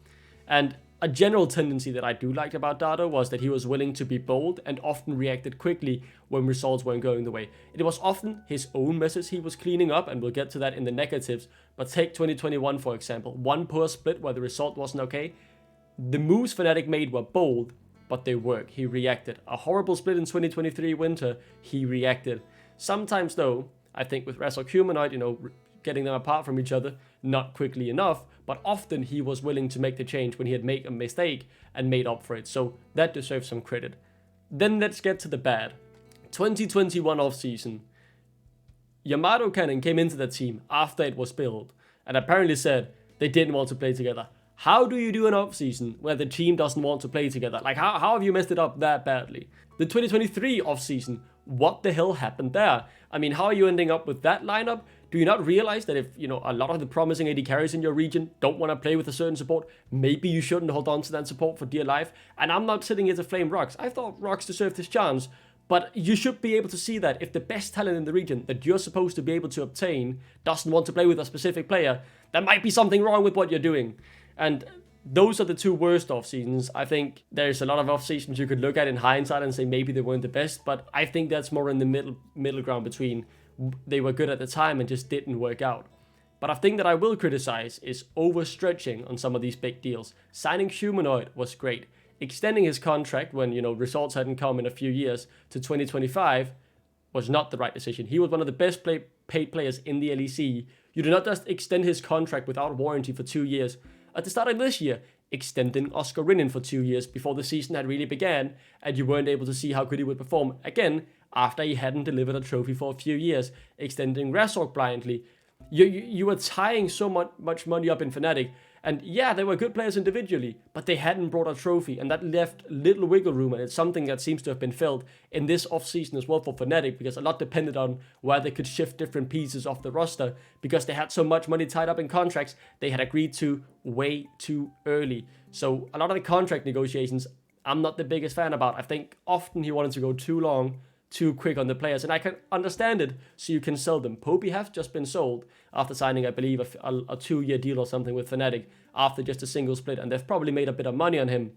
And a general tendency that I do like about Dardo was that he was willing to be bold and often reacted quickly when results weren't going the way. It was often his own messes he was cleaning up, and we'll get to that in the negatives. But take 2021 for example, one poor split where the result wasn't okay. The moves Fnatic made were bold, but they work. He reacted. A horrible split in 2023 winter, he reacted. Sometimes though, I think with Razork Humanoid, you know, getting them apart from each other, not quickly enough, but often he was willing to make the change when he had made a mistake and made up for it, so that deserves some credit. Then let's get to the bad. 2021 offseason. Yamato Cannon came into the team after it was built and apparently said they didn't want to play together. How do you do an offseason where the team doesn't want to play together? Like, how have you messed it up that badly? The 2023 offseason, what the hell happened there? I mean, how are you ending up with that lineup? Do you not realize that if, you know, a lot of the promising AD carries in your region don't want to play with a certain support, maybe you shouldn't hold on to that support for dear life? And I'm not sitting here to flame Rox. I thought Rox deserved his chance. But you should be able to see that if the best talent in the region that you're supposed to be able to obtain doesn't want to play with a specific player, there might be something wrong with what you're doing. And those are the two worst off seasons. I think there's a lot of off seasons you could look at in hindsight and say maybe they weren't the best, but I think that's more in the middle ground between they were good at the time and just didn't work out. But a thing that I will criticize is overstretching on some of these big deals. Signing Humanoid was great. Extending his contract when, you know, results hadn't come in a few years to 2025 was not the right decision. He was one of the best paid players in the LEC. You do not just extend his contract without warranty for 2 years. At the start of this year, extending Oscar Rinnin for 2 years before the season had really began, and you weren't able to see how good he would perform again after he hadn't delivered a trophy for a few years. Extending Razork blindly. You were tying so much money up in Fnatic, and yeah, they were good players individually, but they hadn't brought a trophy, and that left little wiggle room, and it's something that seems to have been filled in this offseason as well for Fnatic, because a lot depended on where they could shift different pieces off the roster, because they had so much money tied up in contracts they had agreed to way too early. So a lot of the contract negotiations, I'm not the biggest fan about. I think often he wanted to go too long, too quick on the players, and I can understand it, so you can sell them. Popey has just been sold after signing, I believe, a 2-year deal or something with Fnatic after just a single split, and they've probably made a bit of money on him.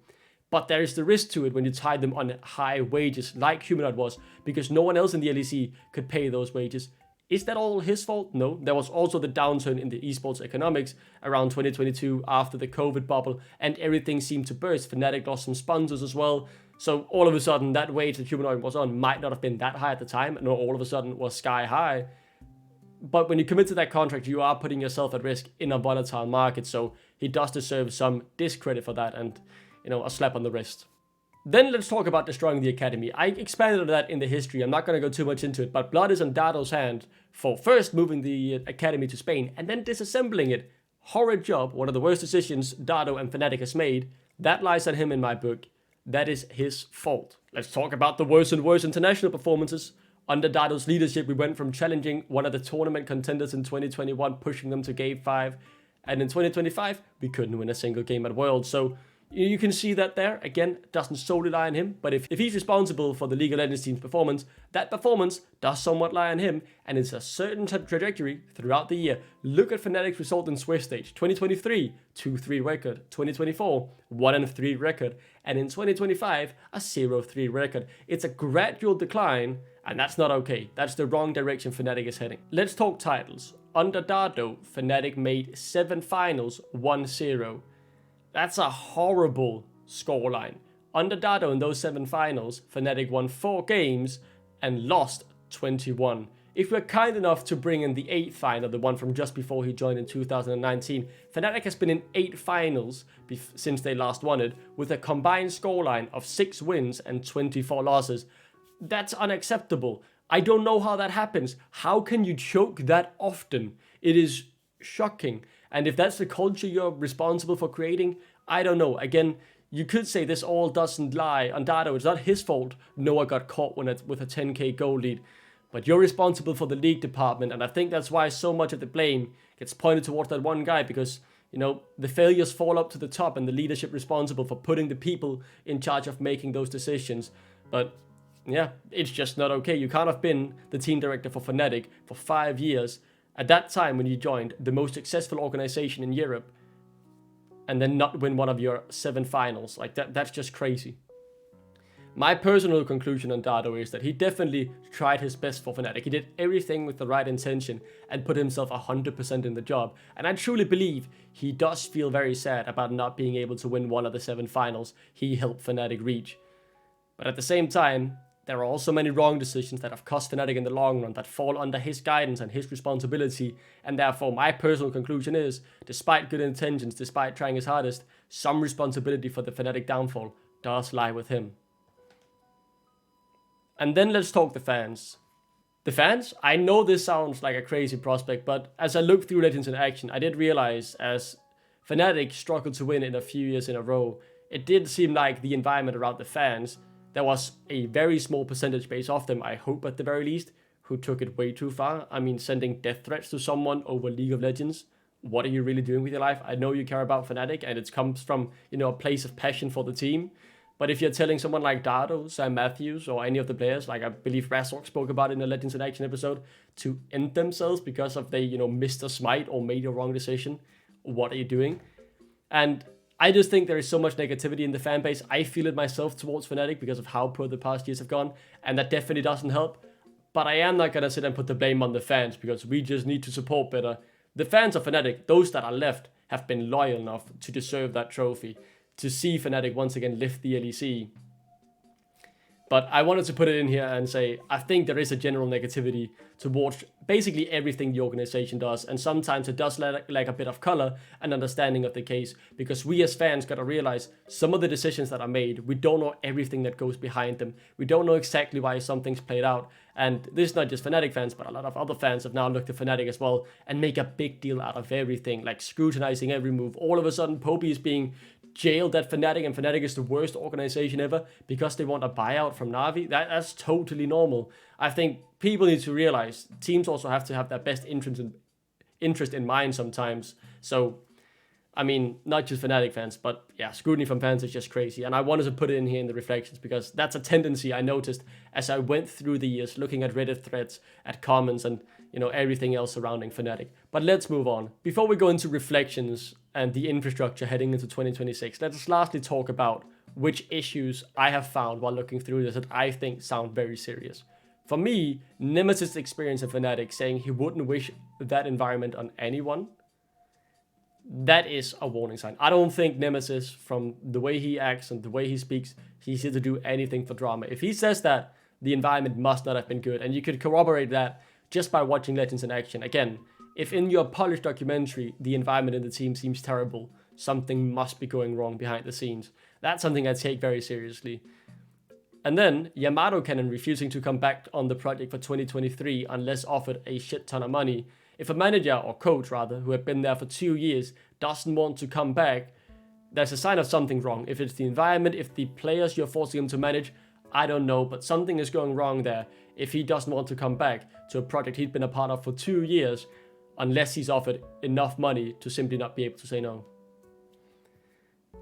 But there is the risk to it when you tie them on high wages, like Humanoid was, because no one else in the LEC could pay those wages. Is that all his fault? No. There was also the downturn in the esports economics around 2022 after the COVID bubble, and everything seemed to burst. Fnatic lost some sponsors as well. So all of a sudden, that wage that Humanoid was on might not have been that high at the time, and all of a sudden was sky high. But when you commit to that contract, you are putting yourself at risk in a volatile market, so he does deserve some discredit for that and, you know, a slap on the wrist. Then let's talk about destroying the academy. I expanded on that in the history, I'm not going to go too much into it, but blood is on Dardo's hand for first moving the academy to Spain and then disassembling it. Horrid job, one of the worst decisions Dardo and Fnatic has made. That lies on him in my book. That is his fault. Let's talk about the worse and worse international performances. Under Dardo's leadership, we went from challenging one of the tournament contenders in 2021, pushing them to Game 5. And in 2025, we couldn't win a single game at Worlds. So you can see that there. Again, it doesn't solely lie on him. But if he's responsible for the League of Legends team's performance, that performance does somewhat lie on him. And it's a certain trajectory throughout the year. Look at Fnatic's result in Swiss Stage. 2023, 2-3 record. 2024, 1-3 record. And in 2025, a 0-3 record. It's a gradual decline, and that's not okay. That's the wrong direction Fnatic is heading. Let's talk titles. Under Dardo, Fnatic made 7 finals, 1-0. That's a horrible scoreline. Under Dardo in those 7 finals, Fnatic won 4 games and lost 21. if we're kind enough to bring in the 8th final, the one from just before he joined in 2019, Fnatic has been in 8 finals since they last won it, with a combined scoreline of 6 wins and 24 losses. That's unacceptable. I don't know how that happens. How can you choke that often? It is shocking. And if that's the culture you're responsible for creating, I don't know. Again, you could say this all doesn't lie on Dardo. It's not his fault Noah got caught with a 10k goal lead. But you're responsible for the league department, and I think that's why so much of the blame gets pointed towards that one guy, because, you know, the failures fall up to the top and the leadership responsible for putting the people in charge of making those decisions. But yeah, it's just not okay. You can't have been the team director for Fnatic for 5 years, at that time when you joined the most successful organization in Europe, and then not win one of your 7 finals. Like, that's just crazy. My personal conclusion on Dardo is that he definitely tried his best for Fnatic. He did everything with the right intention and put himself 100% in the job. And I truly believe he does feel very sad about not being able to win one of the 7 finals he helped Fnatic reach. But at the same time, there are also many wrong decisions that have cost Fnatic in the long run that fall under his guidance and his responsibility. And therefore, my personal conclusion is, despite good intentions, despite trying his hardest, some responsibility for the Fnatic downfall does lie with him. And then let's talk the fans. The fans? I know this sounds like a crazy prospect, but as I looked through Legends in action, I did realize as Fnatic struggled to win in a few years in a row, it did seem like the environment around the fans, there was a very small percentage base of them, I hope at the very least, who took it way too far. I mean, sending death threats to someone over League of Legends. What are you really doing with your life? I know you care about Fnatic and it comes from, you know, a place of passion for the team. But if you're telling someone like Dardo, Sam Matthews, or any of the players, like I believe Razork spoke about in the Legends in Action episode, to end themselves because of they, you know, missed a smite or made a wrong decision, what are you doing? And I just think there is so much negativity in the fan base. I feel it myself towards Fnatic because of how poor the past years have gone, and that definitely doesn't help. But I am not going to sit and put the blame on the fans because we just need to support better. The fans of Fnatic, those that are left, have been loyal enough to deserve that trophy, to see Fnatic once again lift the LEC. But I wanted to put it in here and say, I think there is a general negativity towards basically everything the organization does, and sometimes it does lack a bit of color and understanding of the case, because we as fans gotta realize some of the decisions that are made, we don't know everything that goes behind them. We don't know exactly why something's played out, and this is not just Fnatic fans, but a lot of other fans have now looked at Fnatic as well and make a big deal out of everything, like scrutinizing every move. All of a sudden, Poppy is being jailed at Fnatic, and Fnatic is the worst organization ever because they want a buyout from Na'Vi. That's totally normal. I think people need to realize teams also have to have their best interest in mind sometimes. So, I mean, not just Fnatic fans, but yeah, scrutiny from fans is just crazy. And I wanted to put it in here in the reflections because that's a tendency I noticed as I went through the years looking at Reddit threads, at comments, and, you know, everything else surrounding Fnatic. But let's move on. Before we go into reflections and the infrastructure heading into 2026, let's lastly talk about which issues I have found while looking through this that I think sound very serious. For me, Nemesis' experience in Fnatic saying he wouldn't wish that environment on anyone, that is a warning sign. I don't think Nemesis, from the way he acts and the way he speaks, he's here to do anything for drama. If he says that, the environment must not have been good, and you could corroborate that just by watching Legends in action. Again, if in your polished documentary, the environment in the team seems terrible, something must be going wrong behind the scenes. That's something I take very seriously. And then, Yamato Cannon refusing to come back on the project for 2023 unless offered a shit ton of money. If a manager, or coach rather, who had been there for 2 years doesn't want to come back, there's a sign of something wrong. If it's the environment, if the players you're forcing him to manage, I don't know, but something is going wrong there if he doesn't want to come back to a project he'd been a part of for 2 years unless he's offered enough money to simply not be able to say no.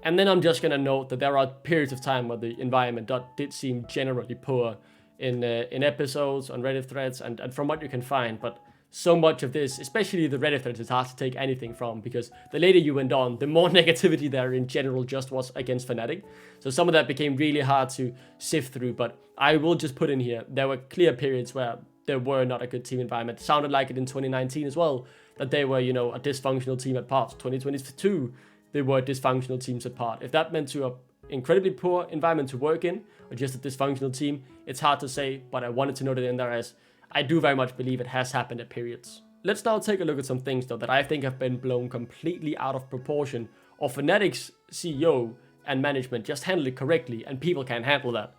And then I'm just going to note that there are periods of time where the environment did seem generally poor in episodes, on Reddit threads, and from what you can find, but so much of this, especially the Reddit threads, is hard to take anything from, because the later you went on, the more negativity there in general just was against Fnatic. So some of that became really hard to sift through, but I will just put in here, there were clear periods where there were not a good team environment. It sounded like it in 2019 as well, that they were, you know, a dysfunctional team at parts. 2022, they were dysfunctional teams at part. If that meant to an incredibly poor environment to work in, or just a dysfunctional team, it's hard to say, but I wanted to note it in there as I do very much believe it has happened at periods. Let's now take a look at some things though that I think have been blown completely out of proportion, or Fnatic's CEO and management just handle it correctly and people can't handle that.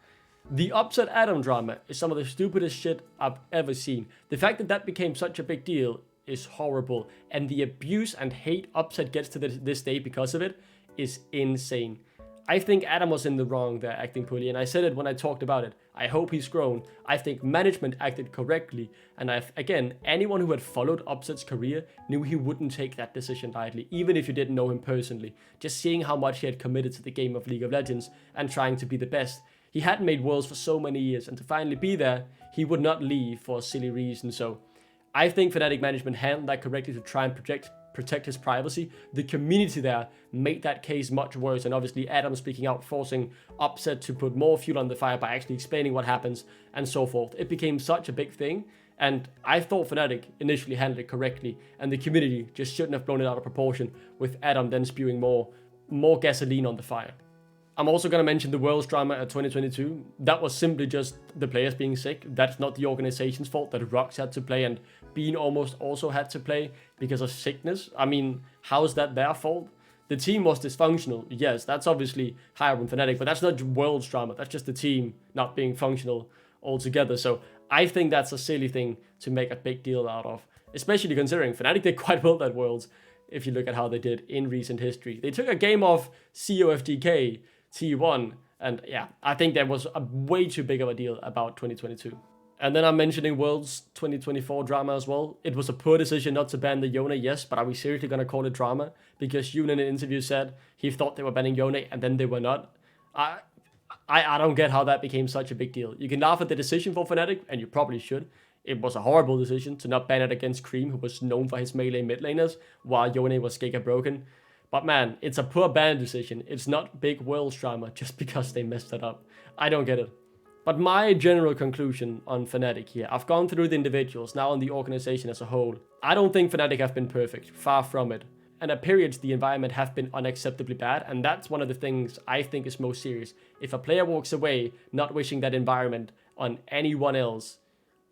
The Upset Adam drama is some of the stupidest shit I've ever seen. The fact that that became such a big deal is horrible, and the abuse and hate Upset gets to this day because of it is insane. I think Adam was in the wrong there acting poorly, and I said it when I talked about it. I hope he's grown. I think management acted correctly, and again, anyone who had followed Upset's career knew he wouldn't take that decision lightly, even if you didn't know him personally. Just seeing how much he had committed to the game of League of Legends and trying to be the best. He hadn't made Worlds for so many years, and to finally be there, he would not leave for a silly reason. So I think Fnatic management handled that correctly to try and protect his privacy. The community there made that case much worse, and obviously Adam speaking out, forcing Upset to put more fuel on the fire by actually explaining what happens and so forth. It became such a big thing, and I thought Fnatic initially handled it correctly, and the community just shouldn't have blown it out of proportion, with Adam then spewing more gasoline on the fire. I'm also going to mention the Worlds drama at 2022. That was simply just the players being sick. That's not the organization's fault that Rocks had to play and Bean almost also had to play because of sickness. I mean, how is that their fault? The team was dysfunctional. Yes, that's obviously higher than Fnatic, but that's not Worlds drama. That's just the team not being functional altogether. So I think that's a silly thing to make a big deal out of, especially considering Fnatic did quite well at Worlds if you look at how they did in recent history. They took a game off COFDK T1, and yeah, I think that was a way too big of a deal about 2022. And then I'm mentioning Worlds 2024 drama as well. It was a poor decision not to ban the Yone, yes, but are we seriously going to call it drama? Because Yoon in an interview said he thought they were banning Yone and then they were not. I don't get how that became such a big deal. You can laugh at the decision for Fnatic, and you probably should. It was a horrible decision to not ban it against Cream, who was known for his melee mid laners, while Yone was Giga broken. But man, it's a poor ban decision. It's not big Worlds drama just because they messed it up. I don't get it. But my general conclusion on Fnatic here, I've gone through the individuals, now on the organization as a whole. I don't think Fnatic have been perfect, far from it. And at periods, the environment have been unacceptably bad, and that's one of the things I think is most serious. If a player walks away not wishing that environment on anyone else,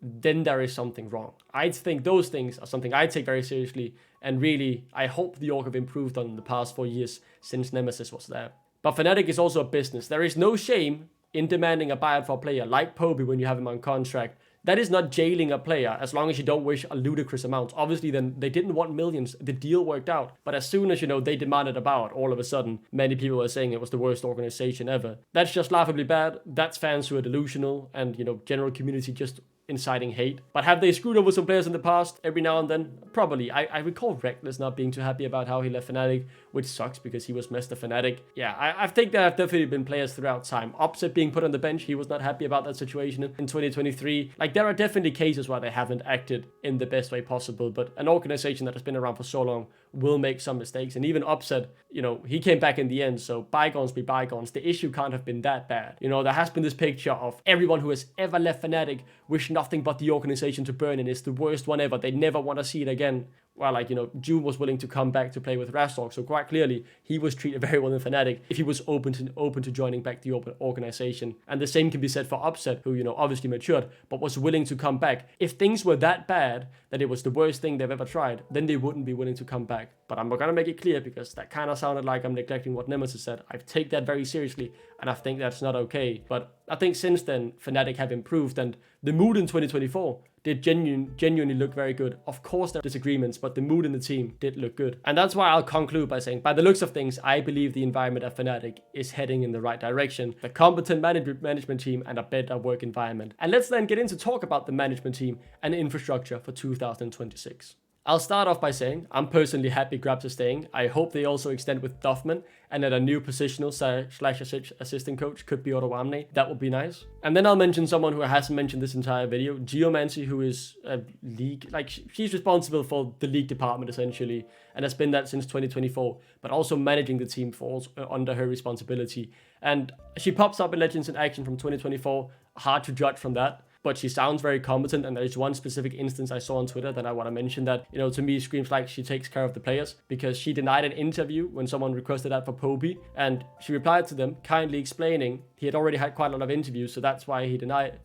then there is something wrong. I think those things are something I take very seriously, and really, I hope the org have improved on in the past 4 years since Nemesis was there. But Fnatic is also a business. There is no shame in demanding a buyout for a player like Poby when you have him on contract. That is not jailing a player as long as you don't wish a ludicrous amount. Obviously, then they didn't want millions. The deal worked out. But as soon as, they demanded a buyout, all of a sudden, many people were saying it was the worst organization ever. That's just laughably bad. That's fans who are delusional and, general community just inciting hate. But have they screwed over some players in the past every now and then? Probably. I recall Reckless not being too happy about how he left Fnatic, which sucks because he was Mr. Fnatic. Yeah, I think there have definitely been players throughout time. Upset being put on the bench, he was not happy about that situation in 2023. Like, there are definitely cases where they haven't acted in the best way possible, but an organization that has been around for so long will make some mistakes. And even Upset, he came back in the end, so bygones be bygones. The issue can't have been that bad. There has been this picture of everyone who has ever left Fnatic wish nothing but the organization to burn, and it's the worst one ever. They never want to see it again. Well, June was willing to come back to play with Rastalk, so quite clearly he was treated very well in Fnatic if he was open to joining back the organization. And the same can be said for Upset, who obviously matured but was willing to come back. If things were that bad that it was the worst thing they've ever tried, then they wouldn't be willing to come back. But I'm not gonna make it clear because that kind of sounded like I'm neglecting what Nemesis said. I take that very seriously, and I think that's not okay. But I think since then Fnatic have improved, and the mood in 2024 did genuinely look very good. Of course there are disagreements, but the mood in the team did look good. And that's why I'll conclude by saying, by the looks of things, I believe the environment at Fnatic is heading in the right direction. A competent management team and a better work environment. And let's then get into talk about the management team and infrastructure for 2026. I'll start off by saying I'm personally happy Grabbz is staying. I hope they also extend with Duffman and that a new positional / assistant coach could be Ottawamne. That would be nice. And then I'll mention someone who hasn't mentioned this entire video, Geomancy, who is a league, she's responsible for the league department essentially, and has been that since 2024, but also managing the team falls under her responsibility. And she pops up in Legends in Action from 2024. Hard to judge from that. But she sounds very competent, and there's one specific instance I saw on Twitter that I want to mention that, to me screams like she takes care of the players, because she denied an interview when someone requested that for Poby, and she replied to them, kindly explaining he had already had quite a lot of interviews, so that's why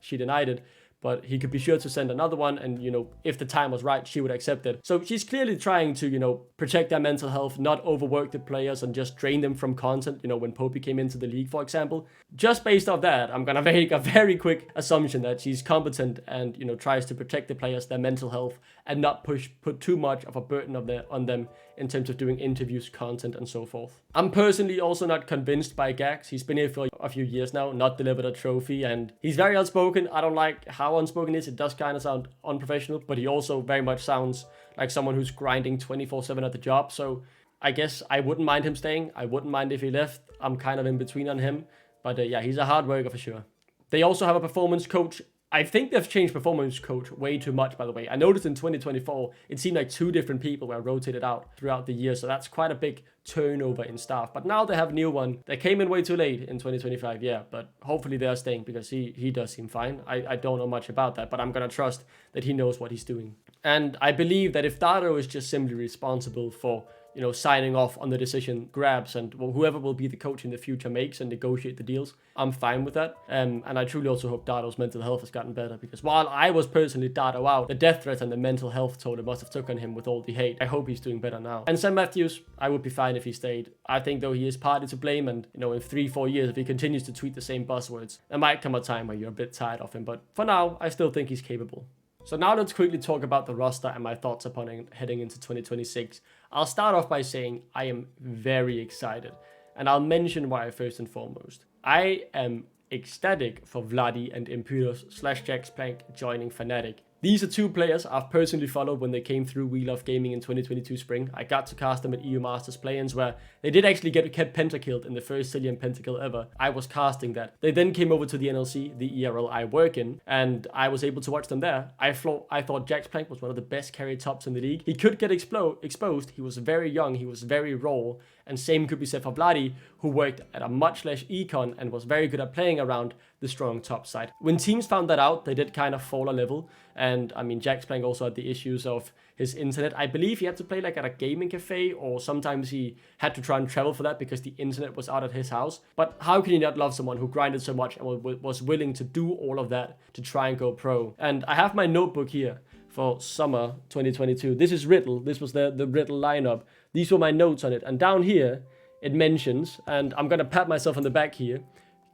she denied it. but he could be sure to send another one, and, you know, if the time was right, she would accept it. So she's clearly trying to, you know, protect their mental health, not overwork the players and just drain them from content, you know, when Popey came into the league, for example. Just based off that, I'm gonna make a very quick assumption that she's competent and, you know, tries to protect the players, their mental health, and not put too much of a burden on them in terms of doing interviews, content, and so forth. I'm personally also not convinced by Grabbz. He's been here for a few years now, not delivered a trophy, and he's very outspoken. I don't like how unspoken he is. It does kind of sound unprofessional, but he also very much sounds like someone who's grinding 24/7 at the job. So I guess I wouldn't mind him staying. I wouldn't mind if he left. I'm kind of in between on him, but yeah, he's a hard worker for sure. They also have a performance coach. I think they've changed performance coach way too much, by the way. I noticed in 2024, it seemed like 2 different people were rotated out throughout the year. So that's quite a big turnover in staff. But now they have a new one. They came in way too late in 2025, yeah. But hopefully they're staying because he does seem fine. I don't know much about that, but I'm going to trust that he knows what he's doing. And I believe that if Dardo is just simply responsible for, you know, signing off on the decision Grabbz and whoever will be the coach in the future makes and negotiate the deals, I'm fine with that. And I truly also hope Dardo's mental health has gotten better, because while I was personally Dardo out, the death threat and the mental health toll it must have took on him with all the hate, I hope he's doing better now. And Sam Matthews, I would be fine if he stayed. I think though he is partly to blame, and, you know, in 3-4 years, if he continues to tweet the same buzzwords, there might come a time where you're a bit tired of him, but for now, I still think he's capable. So now let's quickly talk about the roster and my thoughts upon it heading into 2026. I'll start off by saying I am very excited, and I'll mention why first and foremost. I am ecstatic for Vladdy and Imperius/Jaxplank joining Fnatic. These are 2 players I've personally followed when they came through We Love Gaming in 2022 spring. I got to cast them at EU Masters play-ins where they did actually get pentakilled in the first Cillian pentakill ever. I was casting that. They then came over to the NLC, the ERL I work in, and I was able to watch them there. I thought Jaxplank was one of the best carry tops in the league. He could get exposed. He was very young. He was very raw. And same could be said for Vladdy, who worked at a much less econ and was very good at playing around the strong top side. When teams found that out, they did kind of fall a level. And I mean, Jaxplank also had the issues of his internet. I believe he had to play like at a gaming cafe, or sometimes he had to try and travel for that because the internet was out at his house. But how can you not love someone who grinded so much and was willing to do all of that to try and go pro? And I have my notebook here for summer 2022. This is Riddle. This was the Riddle lineup. These were my notes on it. And down here, it mentions, and I'm going to pat myself on the back here,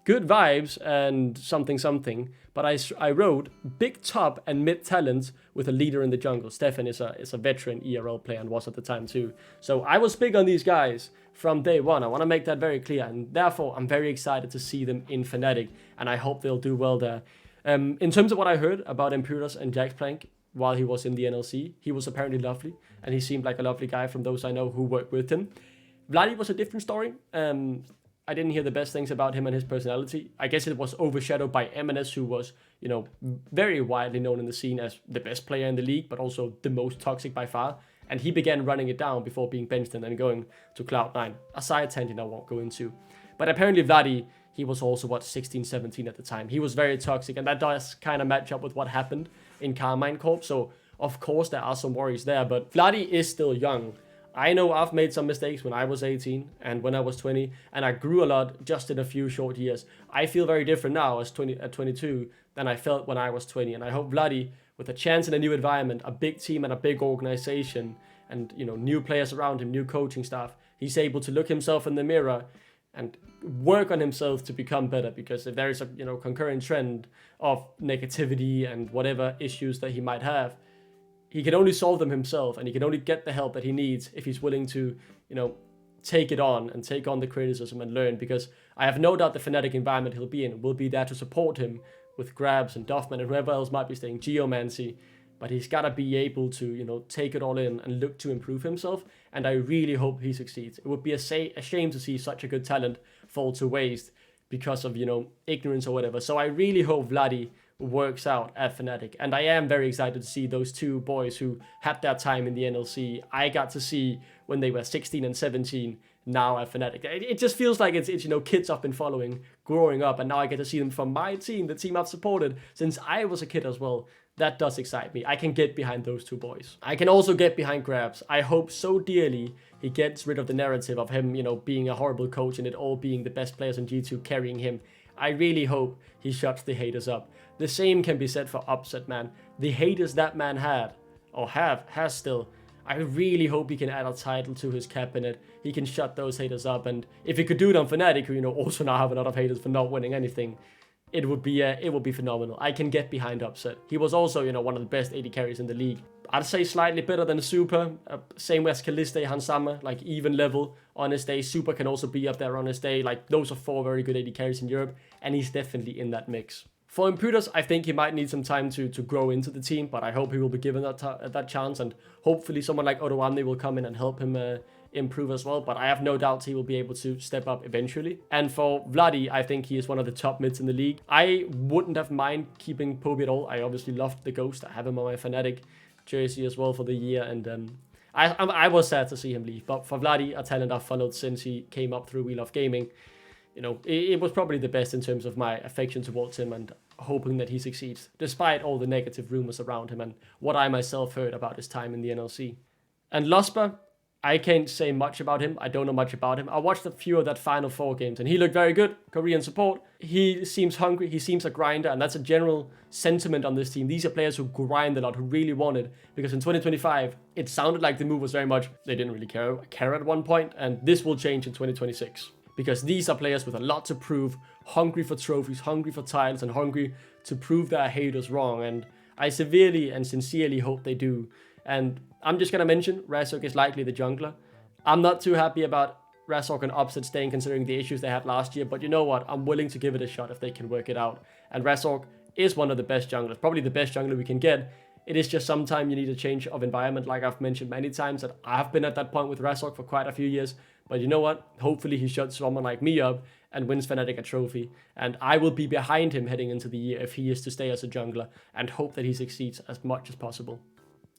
good vibes and something something. But I wrote big top and mid talent with a leader in the jungle. Stefan is a veteran ERL player and was at the time too. So I was big on these guys from day one. I want to make that very clear. And therefore, I'm very excited to see them in Fnatic. And I hope they'll do well there. In terms of what I heard about Imperius and Jaxplank, while he was in the NLC, he was apparently lovely, and he seemed like a lovely guy from those I know who worked with him. Vladdy was a different story. I didn't hear the best things about him and his personality. I guess it was overshadowed by MNS, who was, you know, very widely known in the scene as the best player in the league, but also the most toxic by far. And he began running it down before being benched and then going to Cloud9. A side tangent I won't go into. But apparently Vladdy, he was also, what, 16, 17 at the time. He was very toxic, and that does kind of match up with what happened in Carmine Corp. So, of course, there are some worries there, but Vladdy is still young. I know I've made some mistakes when I was 18 and when I was 20, and I grew a lot just in a few short years. I feel very different now at 22 than I felt when I was 20, and I hope Vladdy, with a chance in a new environment, a big team and a big organization, and, you know, new players around him, new coaching staff, he's able to look himself in the mirror and work on himself to become better. Because if there is a, you know, concurrent trend of negativity and whatever issues that he might have, he can only solve them himself, and he can only get the help that he needs if he's willing to, you know, take it on and take on the criticism and learn. Because I have no doubt the Fnatic environment he'll be in will be there to support him with Grabbz and Duffman and whoever else might be staying, Geomancy. But he's got to be able to, you know, take it all in and look to improve himself. And I really hope he succeeds. It would be a shame to see such a good talent fall to waste because of, you know, ignorance or whatever. So I really hope Vladdy works out at Fnatic. And I am very excited to see those 2 boys who had their time in the NLC. I got to see when they were 16 and 17 now at Fnatic. It just feels like it's you know, kids I've been following growing up, and now I get to see them from my team, the team I've supported since I was a kid as well. That does excite me. I can get behind those 2 boys. I can also get behind Grabbz. I hope so dearly he gets rid of the narrative of him, you know, being a horrible coach and it all being the best players in G2 carrying him. I really hope he shuts the haters up. The same can be said for Upset, man. The haters that man had, or has still, I really hope he can add a title to his cabinet. He can shut those haters up, and if he could do it on Fnatic, who, you know, also now have a lot of haters for not winning anything, it would be phenomenal. I can get behind Upset. He was also, you know, one of the best AD carries in the league. I'd say slightly better than Super. Same as Kaliste, Hansama, like even level on his day. Super can also be up there on his day. Like, those are 4 very good AD carries in Europe, and he's definitely in that mix. For Imputus, I think he might need some time to grow into the team, but I hope he will be given that chance, and hopefully someone like Odoamne will come in and help him improve as well, but I have no doubts he will be able to step up eventually. And for Vladi, I think he is one of the top mids in the league. I wouldn't have mind keeping Poby at all. I obviously loved the Ghost. I have him on my Fnatic jersey as well for the year, and I was sad to see him leave. But for Vladi, a talent I've followed since he came up through We Love Gaming, you know, it was probably the best in terms of my affection towards him and hoping that he succeeds, despite all the negative rumors around him and what I myself heard about his time in the NLC. And Losper, I can't say much about him. I don't know much about him. I watched a few of that Final 4 games, and he looked very good. Korean support. He seems hungry. He seems a grinder, and that's a general sentiment on this team. These are players who grind a lot, who really want it. Because in 2025, it sounded like the move was very much, they didn't really care at one point, and this will change in 2026. Because these are players with a lot to prove, hungry for trophies, hungry for titles, and hungry to prove their haters wrong. And I severely and sincerely hope they do. And I'm just going to mention, Razork is likely the jungler. I'm not too happy about Razork and Upset staying, considering the issues they had last year. But you know what? I'm willing to give it a shot if they can work it out. And Razork is one of the best junglers, probably the best jungler we can get. It is just sometimes you need a change of environment, like I've mentioned many times, that I've been at that point with Razork for quite a few years. But you know what? Hopefully he shuts someone like me up and wins Fnatic a trophy. And I will be behind him heading into the year if he is to stay as a jungler, and hope that he succeeds as much as possible.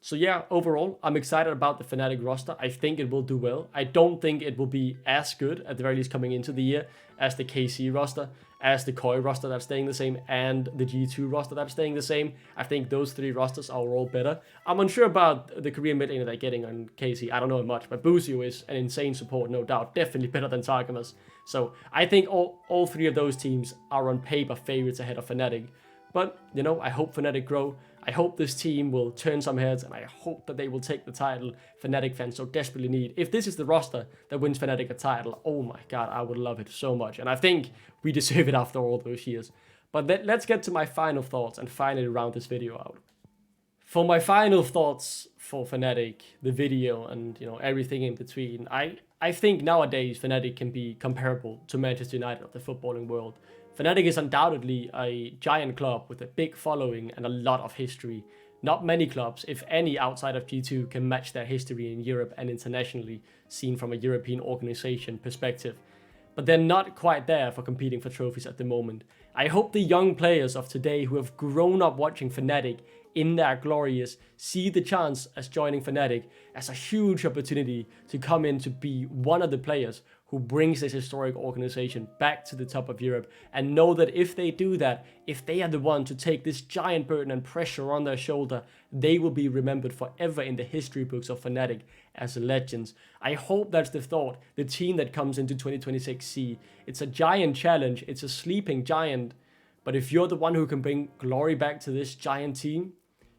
So yeah, overall, I'm excited about the Fnatic roster. I think it will do well. I don't think it will be as good, at the very least coming into the year, as the KC roster, as the Koi roster that's staying the same, and the G2 roster that's staying the same. I think those 3 rosters are all better. I'm unsure about the Korean mid laner they're getting on KC. I don't know much, but Busio is an insane support, no doubt. Definitely better than Targamas. So I think all 3 of those teams are on paper favorites ahead of Fnatic. But, you know, I hope Fnatic grow. I hope this team will turn some heads, and I hope that they will take the title Fnatic fans so desperately need. If this is the roster that wins Fnatic a title, oh my god, I would love it so much. And I think we deserve it after all those years. But let's get to my final thoughts and finally round this video out. For my final thoughts for Fnatic, the video, and, you know, everything in between, I think nowadays Fnatic can be comparable to Manchester United of the footballing world. Fnatic is undoubtedly a giant club with a big following and a lot of history. Not many clubs, if any, outside of G2 can match their history in Europe and internationally, seen from a European organization perspective. But they're not quite there for competing for trophies at the moment. I hope the young players of today who have grown up watching Fnatic in their glories see the chance as joining Fnatic as a huge opportunity to come in to be one of the players who brings this historic organization back to the top of Europe, and know that if they do that, if they are the one to take this giant burden and pressure on their shoulder, they will be remembered forever in the history books of Fnatic as legends. I hope that's the thought the team that comes into 2026 see. It's a giant challenge, it's a sleeping giant, but if you're the one who can bring glory back to this giant team,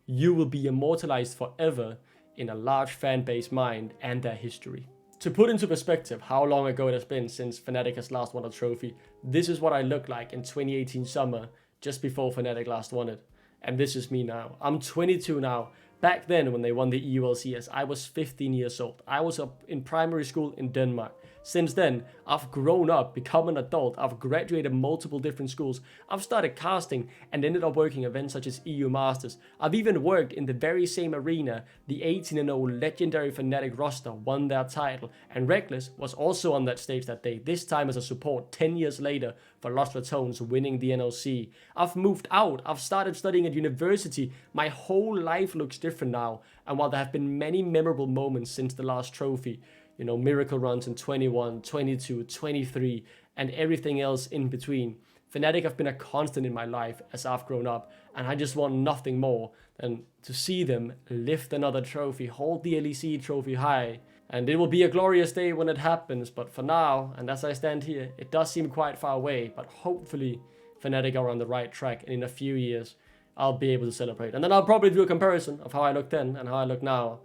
you will be immortalized forever in a large fan base mind and their history. To put into perspective how long ago it has been since Fnatic has last won a trophy, this is what I looked like in 2018 summer, just before Fnatic last won it. And this is me now. I'm 22 now. Back then, when they won the EULCS, I was 15 years old. I was up in primary school in Denmark. Since then, I've grown up, become an adult, I've graduated multiple different schools, I've started casting and ended up working events such as EU Masters. I've even worked in the very same arena the 18-0 legendary Fnatic roster won their title, and Reckless was also on that stage that day, this time as a support 10 years later for Lost Ratones winning the NLC. I've moved out, I've started studying at university, my whole life looks different now, and while there have been many memorable moments since the last trophy, you know, miracle runs in 21, 22, 23, and everything else in between, Fnatic have been a constant in my life as I've grown up, and I just want nothing more than to see them lift another trophy, hold the LEC trophy high, And it will be a glorious day when it happens, but for now, and as I stand here, it does seem quite far away, but hopefully Fnatic are on the right track, and in a few years, I'll be able to celebrate. And then I'll probably do a comparison of how I look then and how I look now.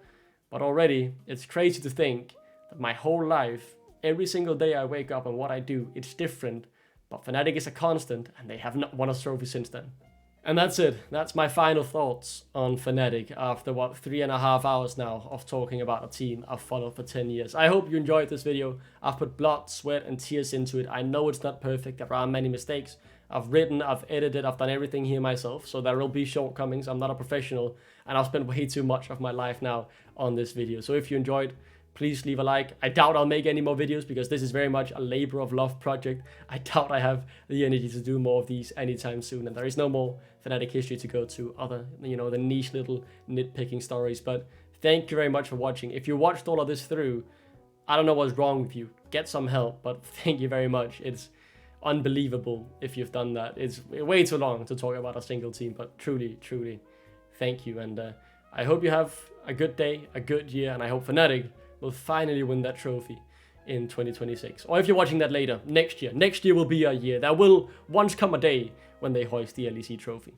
But already, it's crazy to think that my whole life, every single day I wake up and what I do, it's different. But Fnatic is a constant, and they have not won a trophy since then. And that's it. That's my final thoughts on Fnatic after, 3.5 hours now of talking about a team I've followed for 10 years. I hope you enjoyed this video. I've put blood, sweat, and tears into it. I know it's not perfect. There are many mistakes. I've written, I've edited, I've done everything here myself. So there will be shortcomings. I'm not a professional, and I've spent way too much of my life now on this video. So if you enjoyed, please leave a like. I doubt I'll make any more videos because this is very much a labor of love project. I doubt I have the energy to do more of these anytime soon. And there is no more Fnatic history to go to other, you know, the niche little nitpicking stories. But thank you very much for watching. If you watched all of this through, I don't know what's wrong with you. Get some help, but thank you very much. It's unbelievable if you've done that. It's way too long to talk about a single team, but truly, truly, thank you. And I hope you have a good day, a good year, and I hope Fnatic will finally win that trophy in 2026. Or if you're watching that later, next year. Next year will be a year. There will once come a day when they hoist the LEC trophy.